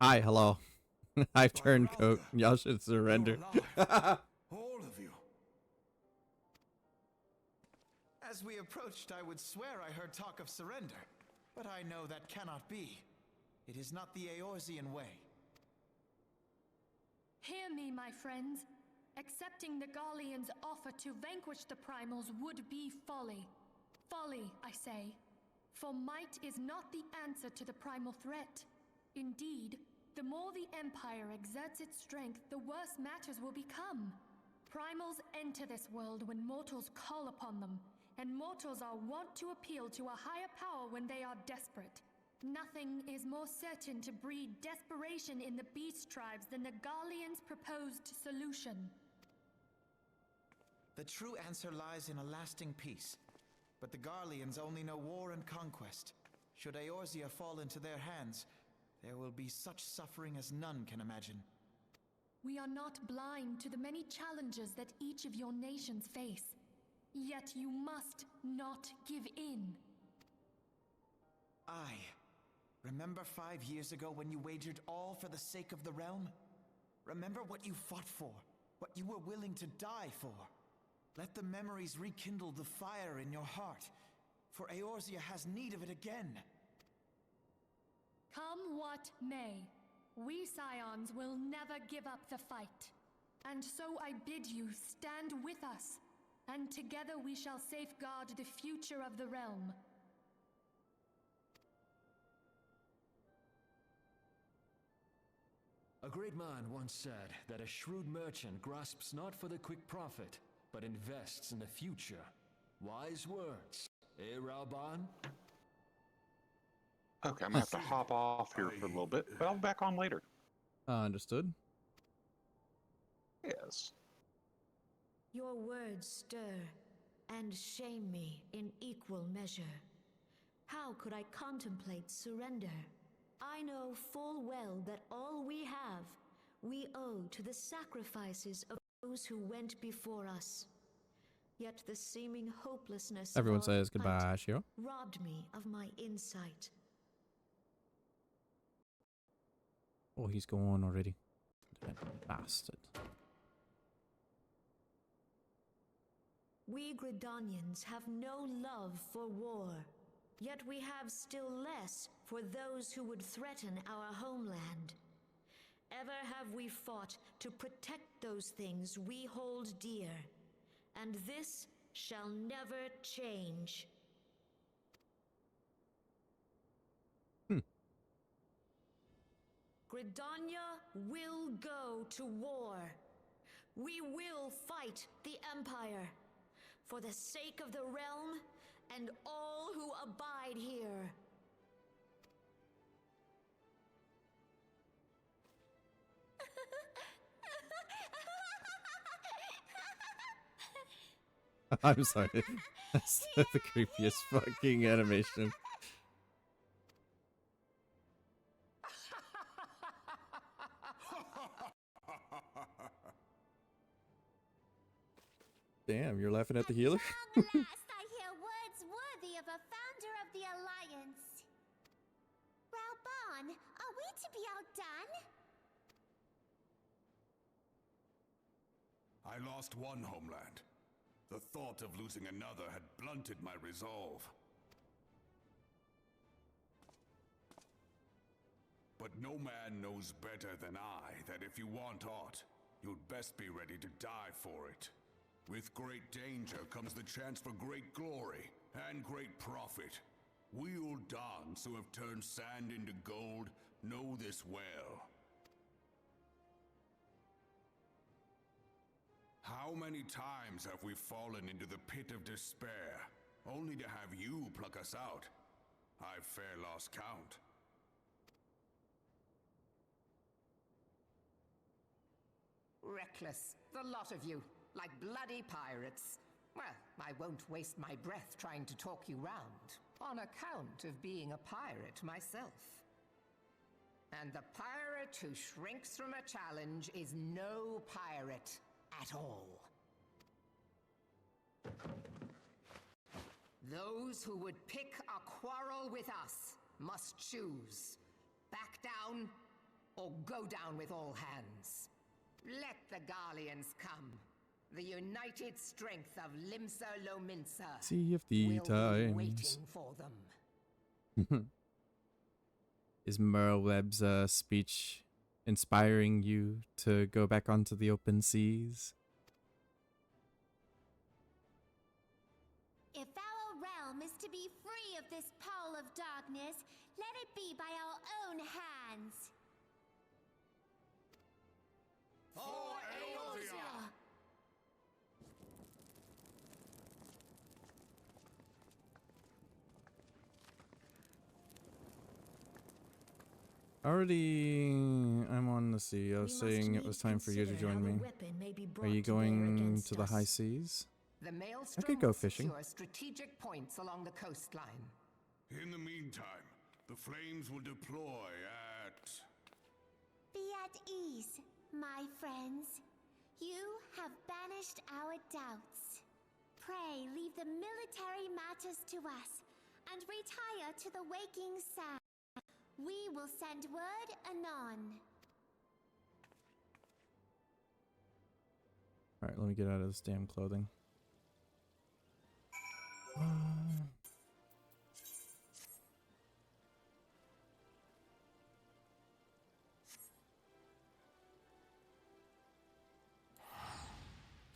Hi, hello. I've turned coat. Y'all should surrender. All of you. As we approached, I would swear I heard talk of surrender, but I know that cannot be. It is not the Eorzean way. Hear me, my friends. Accepting the Garleans' offer to vanquish the Primals would be folly. Folly, I say. For might is not the answer to the primal threat. Indeed, the more the Empire exerts its strength, the worse matters will become. Primals enter this world when mortals call upon them, and mortals are wont to appeal to a higher power when they are desperate. Nothing is more certain to breed desperation in the beast tribes than the Garleans' proposed solution. The true answer lies in a lasting peace. But the Garleans only know war and conquest. Should Eorzea fall into their hands, there will be such suffering as none can imagine. We are not blind to the many challenges that each of your nations face. Yet you must not give in. Remember 5 years ago when you wagered all for the sake of the realm? Remember what you fought for, what you were willing to die for. Let the memories rekindle the fire in your heart, for Eorzea has need of it again. Come what may, we Scions will never give up the fight. And so I bid you stand with us, and together we shall safeguard the future of the realm. great man once said that a shrewd merchant grasps not for the quick profit, but invests in the future. Wise words, eh, Rauban? Okay, I'm gonna have to hop off here for a little bit, but I'll be back on later. Understood. Yes. Your words stir and shame me in equal measure. How could I contemplate surrender? I know full well that all we have, we owe to the sacrifices of those who went before us. Yet the seeming hopelessness Everyone of our says goodbye, plight Shiro. robbed me of my insight. Oh, he's gone already. That bastard. We Gridanians have no love for war, yet we have still less for those who would threaten our homeland. Ever have we fought to protect those things we hold dear, and this shall never change. Gridania will go to war. We will fight the Empire for the sake of the realm and all who abide here. I'm sorry. That's the creepiest fucking animation. Damn, you're laughing at the healer? Long last I hear words worthy of a founder of the Alliance. Rauban, are we to be outdone? I lost one homeland. The thought of losing another had blunted my resolve. But no man knows better than I that if you want aught, you'd best be ready to die for it. With great danger comes the chance for great glory and great profit. We Uldans who have turned sand into gold know this well. How many times have we fallen into the pit of despair, only to have you pluck us out? I've fair lost count. Reckless, the lot of you, like bloody pirates. Well, I won't waste my breath trying to talk you round, on account of being a pirate myself. And the pirate who shrinks from a challenge is no pirate at all. Those who would pick a quarrel with us must choose. Back down, or go down with all hands. Let the Garleans come. The united strength of Limsa Lominsa See if the will be times. waiting for them. Is Merle Webb's speech inspiring you to go back onto the open seas? If our realm is to be free of this pall of darkness, let it be by our own hands. For Eorzea! Already, I'm on the sea. I was saying it was time for you to join me. Are you going to the high seas? The I Maelstrom could go will fishing. secure strategic points along the coastline. In the meantime, the flames will deploy at... Be at ease, my friends. You have banished our doubts. Pray leave the military matters to us, and retire to the waking sand. We will send word anon. Alright, let me get out of this damn clothing.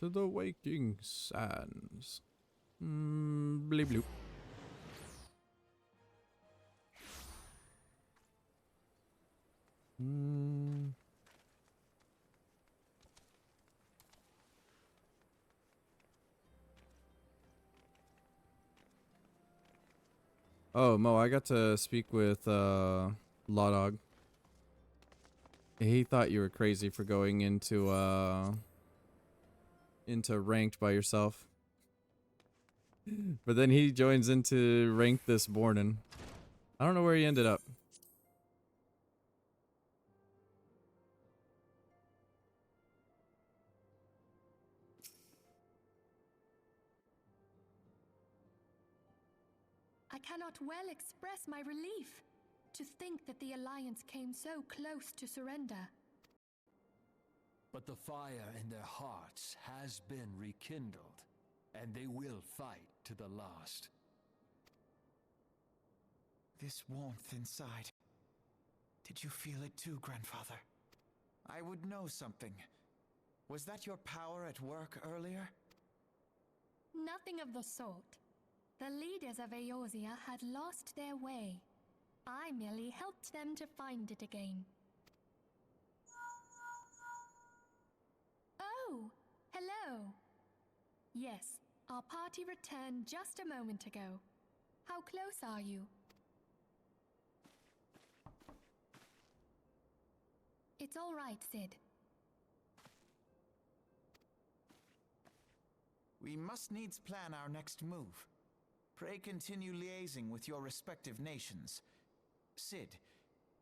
To the waking sands. Bleep bloop. Oh, Mo, I got to speak with Lawdog. He thought you were crazy for going into ranked by yourself. But then he joins into ranked this morning. I don't know where he ended up. I cannot well express my relief to think that the Alliance came so close to surrender. But the fire in their hearts has been rekindled, and they will fight to the last. This warmth inside. Did you feel it too, Grandfather? I would know something. Was that your power at work earlier? Nothing of the sort. The leaders of Eorzea had lost their way. I merely helped them to find it again. Oh, hello. Yes, our party returned just a moment ago. How close are you? It's all right, Sid. We must needs plan our next move. Pray continue liaising with your respective nations. Sid,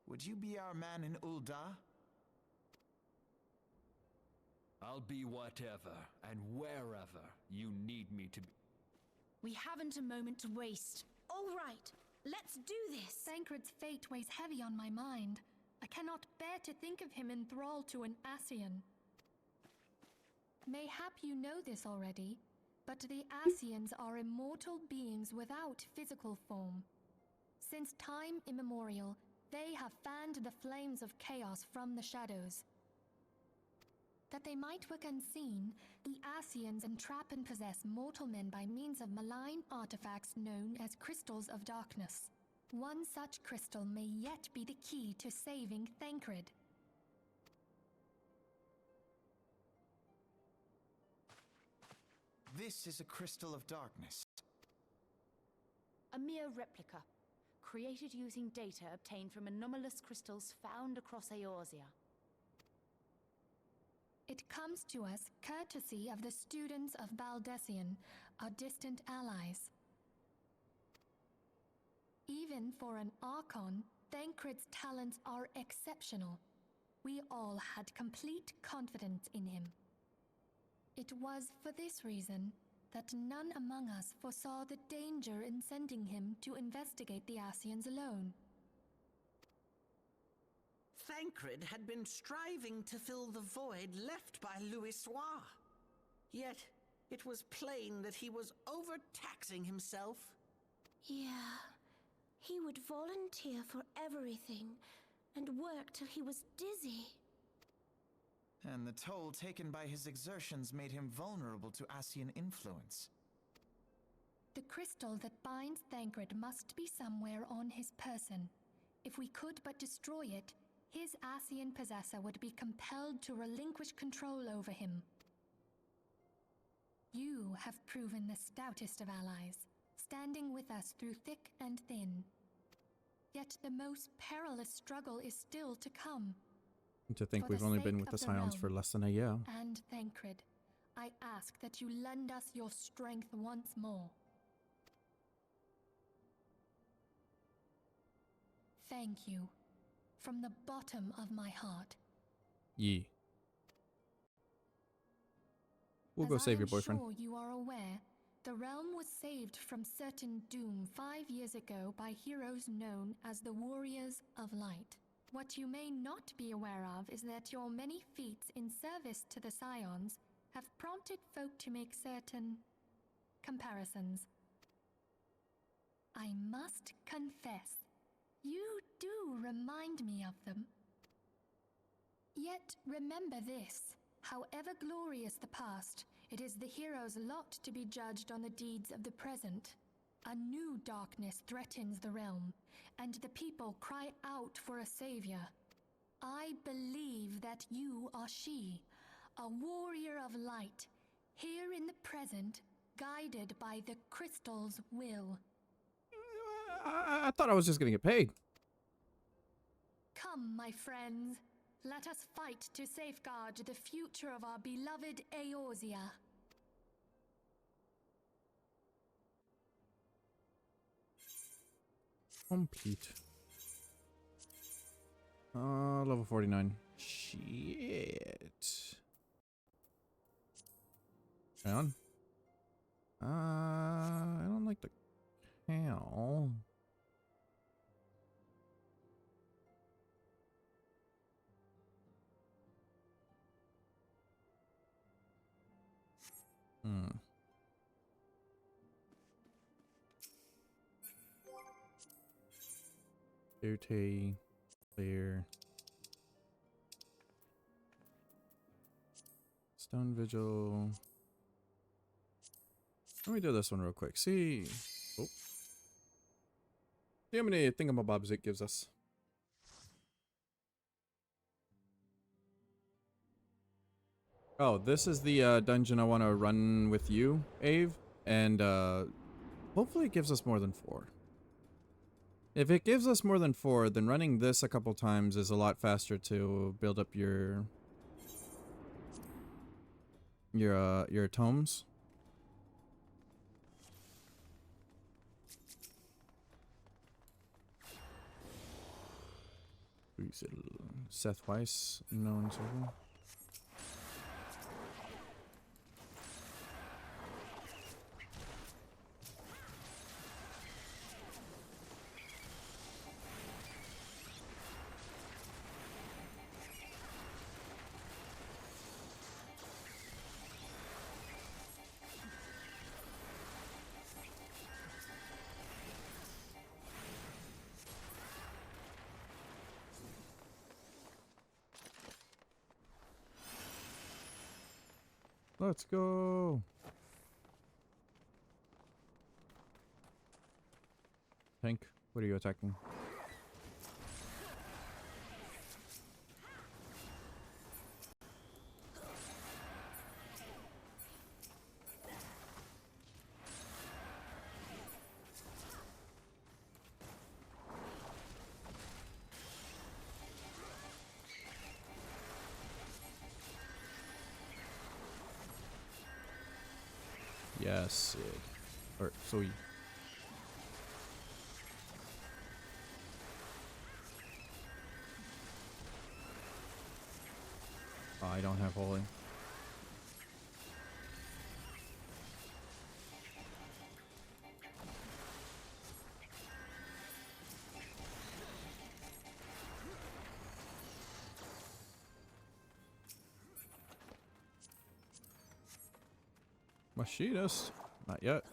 would you be our man in Ul'dah? I'll be whatever and wherever you need me to be. We haven't a moment to waste. All right, let's do this. Thancred's fate weighs heavy on my mind. I cannot bear to think of him in thrall to an Ascian. Mayhap you know this already, but the Ascians are immortal beings without physical form. Since time immemorial, they have fanned the flames of chaos from the shadows. That they might work unseen, the Ascians entrap and possess mortal men by means of malign artifacts known as crystals of darkness. One such crystal may yet be the key to saving Thancred. This is a crystal of darkness. A mere replica, created using data obtained from anomalous crystals found across Eorzea. It comes to us courtesy of the students of Baldessian, our distant allies. Even for an Archon, Thancred's talents are exceptional. We all had complete confidence in him. It was for this reason that none among us foresaw the danger in sending him to investigate the Ascians alone. Thancred had been striving to fill the void left by Louisoix. Yet, it was plain that he was overtaxing himself. Yeah, he would volunteer for everything and work till he was dizzy. And the toll taken by his exertions made him vulnerable to Ascian influence. The crystal that binds Thancred must be somewhere on his person. If we could but destroy it, his Ascian possessor would be compelled to relinquish control over him. You have proven the stoutest of allies, standing with us through thick and thin. Yet the most perilous struggle is still to come. To think For we've the only been sake with the of the Scions for realm less than a year. And Thancred, I ask that you lend us your strength once more. Thank you, from the bottom of my heart. Yee. We'll go save your boyfriend. As I am sure you are aware, the realm was saved from certain doom 5 years ago by heroes known as the Warriors of Light. What you may not be aware of is that your many feats in service to the Scions have prompted folk to make certain comparisons. I must confess, you do remind me of them. Yet remember this, however glorious the past, it is the hero's lot to be judged on the deeds of the present. A new darkness threatens the realm, and the people cry out for a savior. I believe that you are she, a warrior of light, here in the present, guided by the crystal's will. I thought I was just gonna get paid. Come, my friends. Let us fight to safeguard the future of our beloved Eorzea. Complete. Level 49. Shit. Hang on. I don't like the cow. Duty. Clear. Stone Vigil. Let me do this one real quick. See. Oh. See how many thingamabobs it gives us. Oh, this is the dungeon I want to run with you, Ave. And hopefully it gives us more than 4. If it gives us more than 4, then running this a couple times is a lot faster to build up your tomes. Who is it? Seth Weiss, known circle. Let's go. Tank, what are you attacking? Yes, Sid. Or Soy. Oh, I don't have holy. Machinist. Not yet.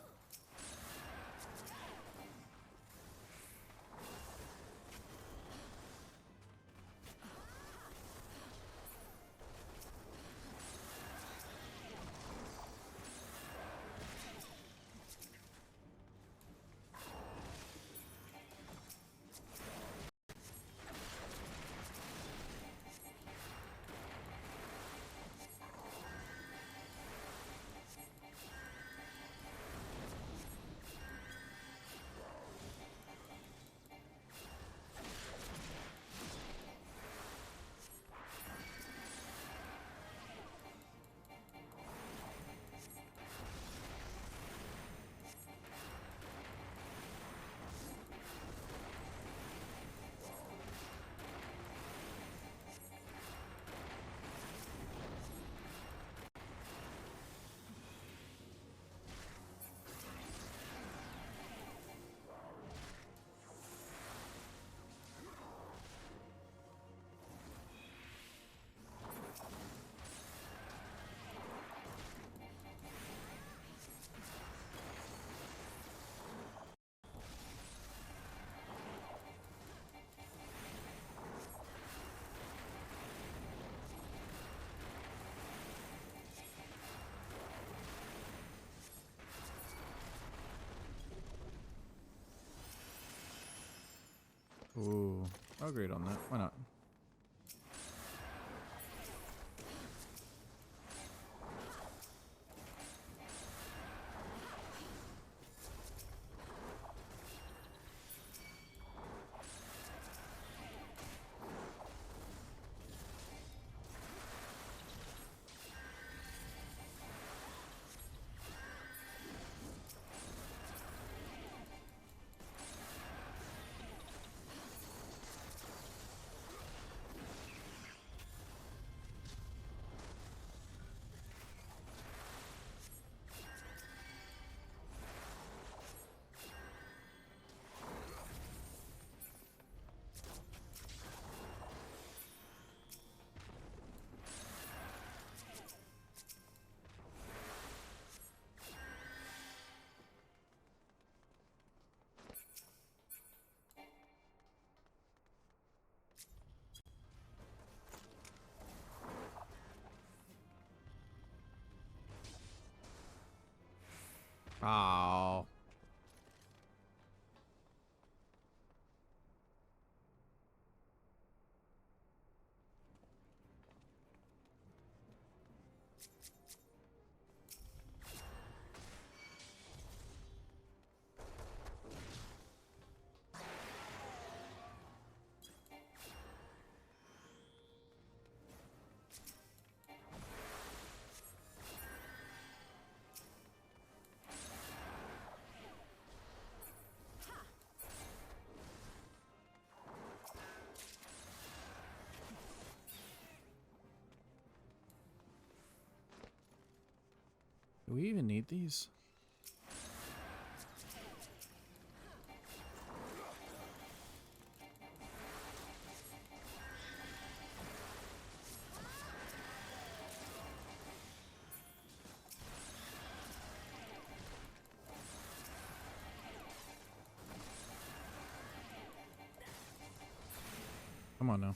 Ooh, I'll agree on that. Why not? Do we even need these? Come on now.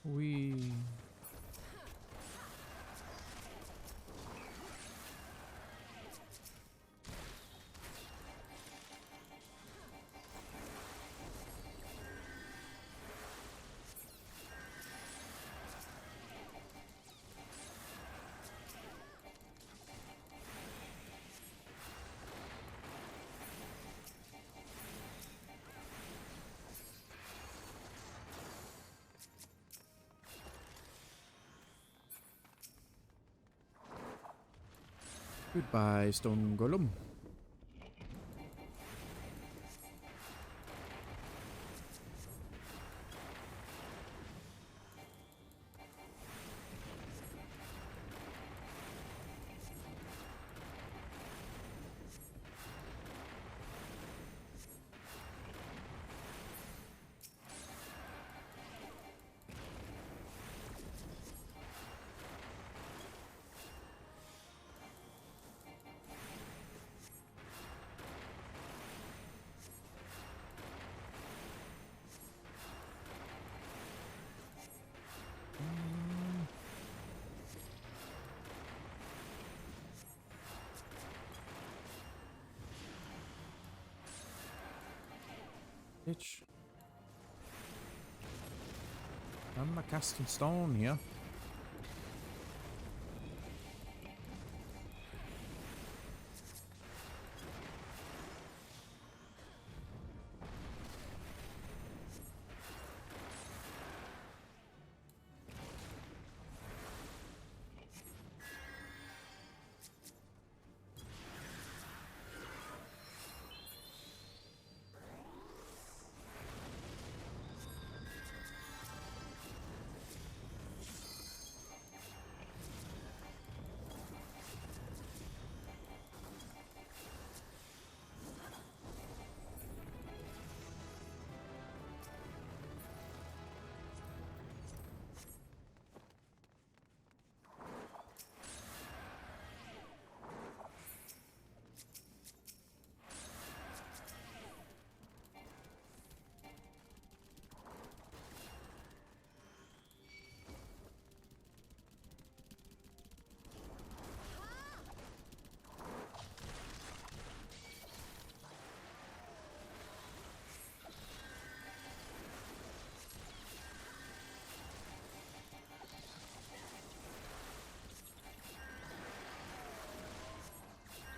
We Goodbye, Stone Golem. Bitch. I'm a casting stone here.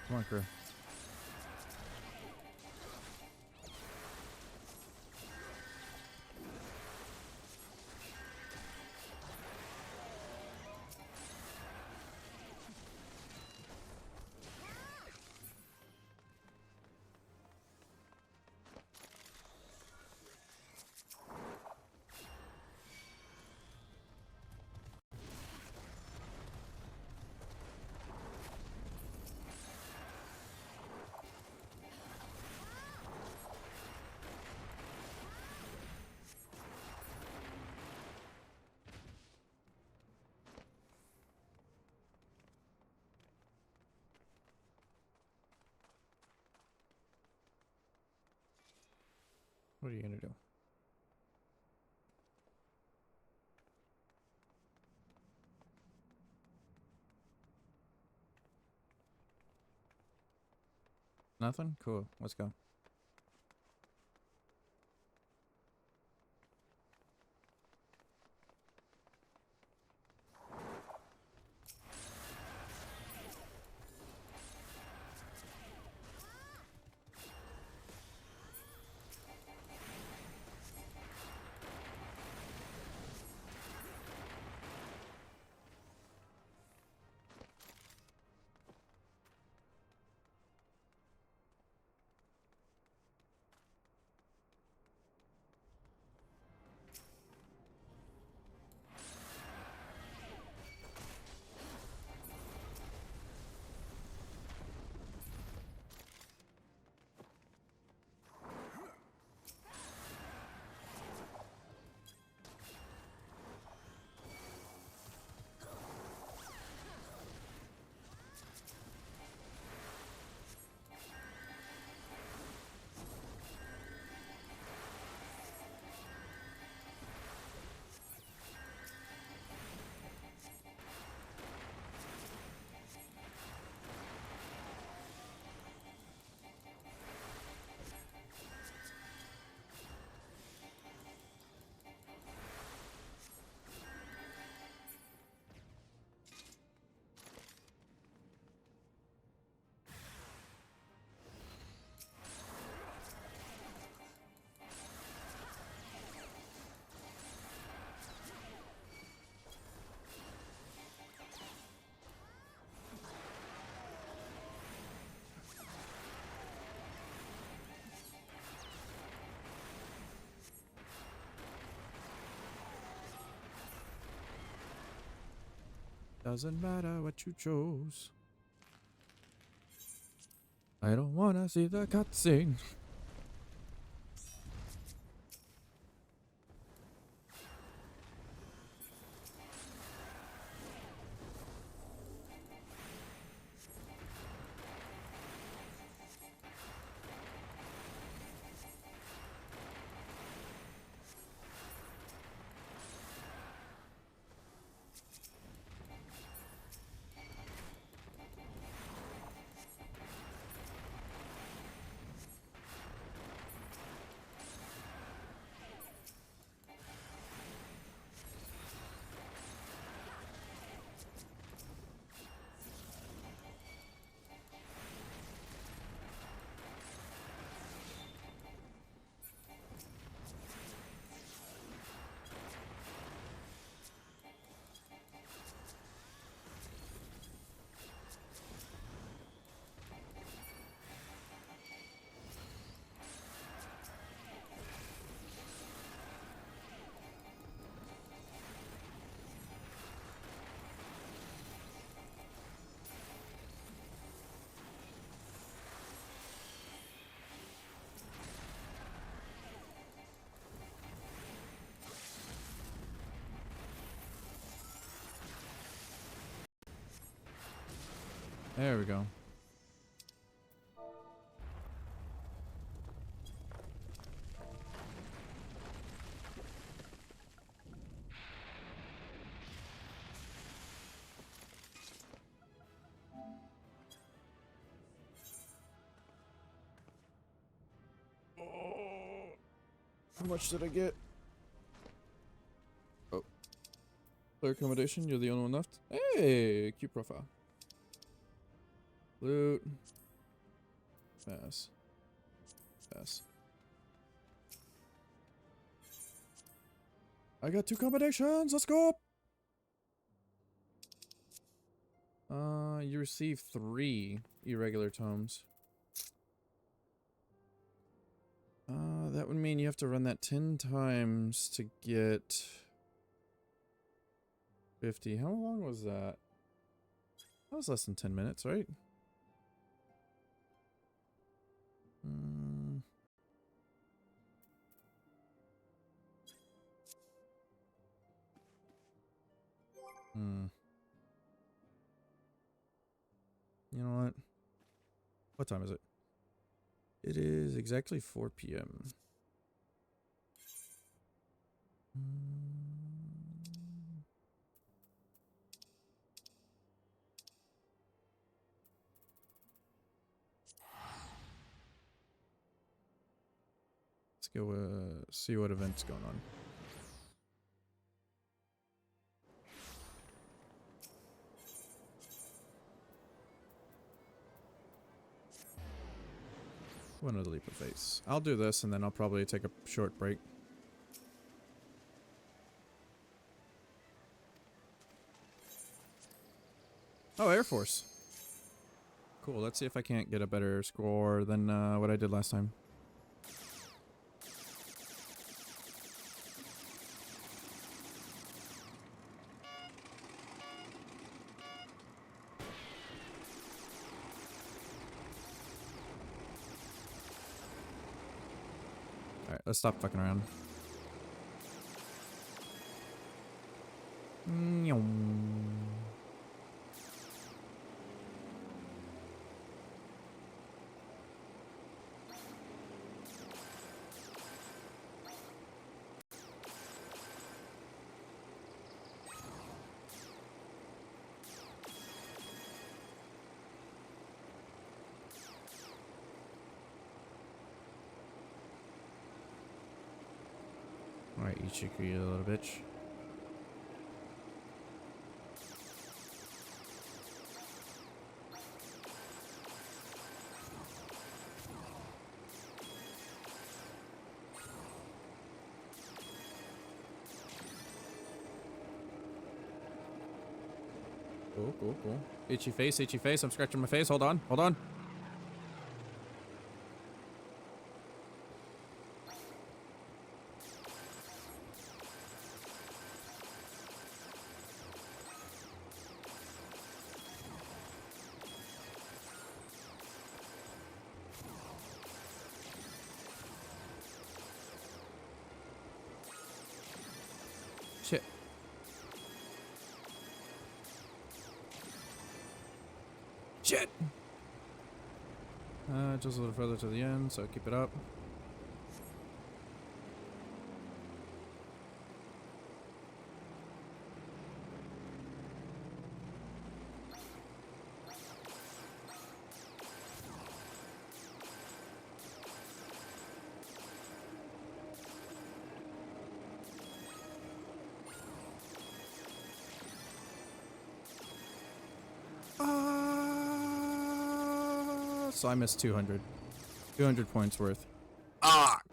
Come on, crew. What are you gonna do? Nothing? Cool. Let's go. Doesn't matter what you chose. I don't wanna see the cutscene. There we go. How much did I get? Oh. Player accommodation, you're the only one left. Hey, cute profile. Loot. Pass. Pass. I got 2 accommodations. Let's go. You receive 3 irregular tomes. That would mean you have to run that 10 times to get 50. How long was that? That was less than 10 minutes, right? You know what? What time is it? It is exactly 4 p.m. Let's go see what event's going on. One of the leap of faith. I'll do this and then I'll probably take a short break. Oh, Air Force. Cool, let's see if I can't get a better score than what I did last time. Alright, let's stop fucking around. Alright, Ichiku, you little bitch. Cool, cool, cool. Itchy face, itchy face. I'm scratching my face. Hold on, hold on. Shit. Shit! Just a little further to the end, so keep it up. So I missed 200. 200 points worth. Fuck!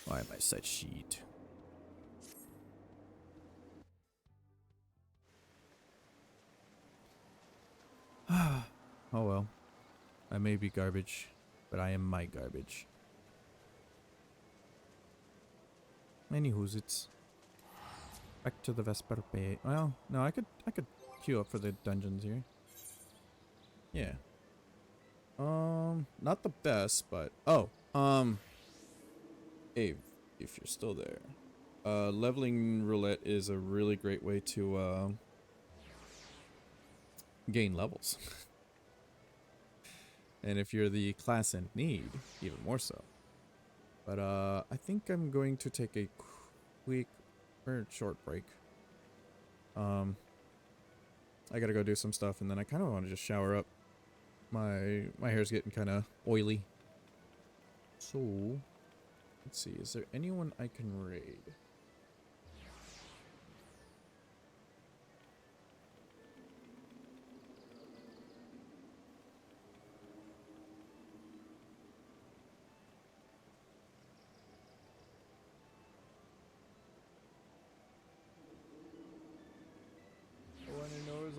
Why am I such shit? Oh well. I may be garbage, but I am my garbage. Anywho's it's back to the Vesper Bay. Well, no, I could queue up for the dungeons here. Yeah. Not the best, but Ave, if you're still there, leveling roulette is a really great way to gain levels. And if you're the class in need, even more so. But I think I'm going to take a quick or short break. I gotta go do some stuff, and then I kind of want to just shower up. My hair's getting kind of oily. So, let's see. Is there anyone I can raid?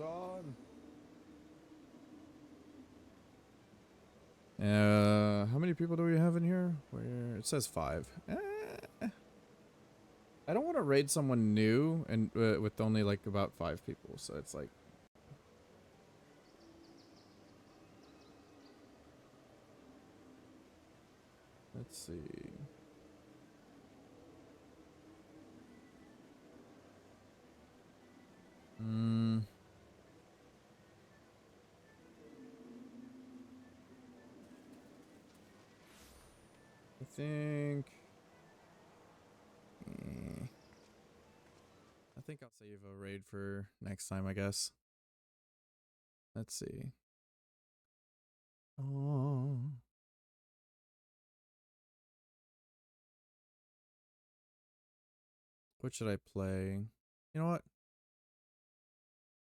On. How many people do we have in here? Where it says 5. I don't want to raid someone new and with only like about 5 people, so it's like. Let's see. I think I'll save a raid for next time, I guess. Let's see. song. What should I play? You know what?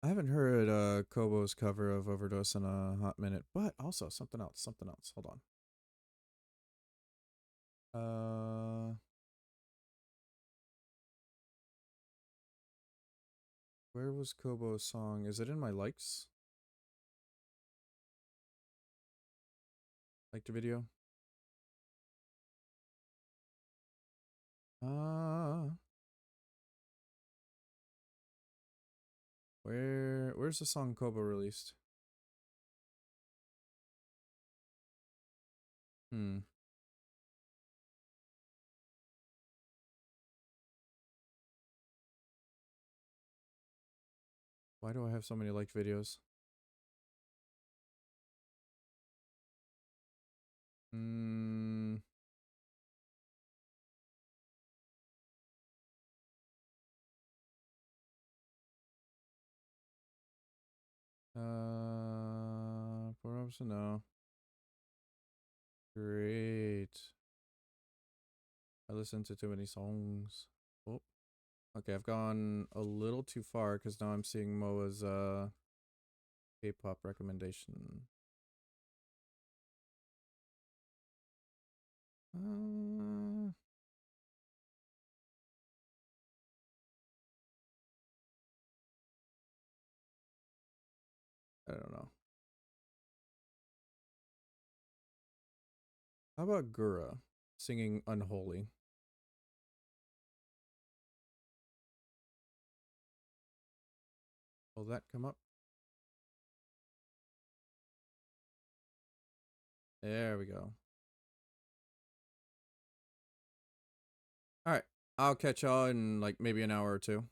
I haven't heard Kobo's cover of Overdose in a hot minute, but also something else. Hold on. Where was Kobo's song? Is it in my likes? Liked the video? Where's the song Kobo released? Why do I have so many liked videos? Perhaps no. Great. I listen to too many songs. Oh. Okay, I've gone a little too far because now I'm seeing Moa's K-pop recommendation. I don't know. How about Gura singing Unholy? Will that come up? There we go. Alright, I'll catch y'all in like maybe an hour or two.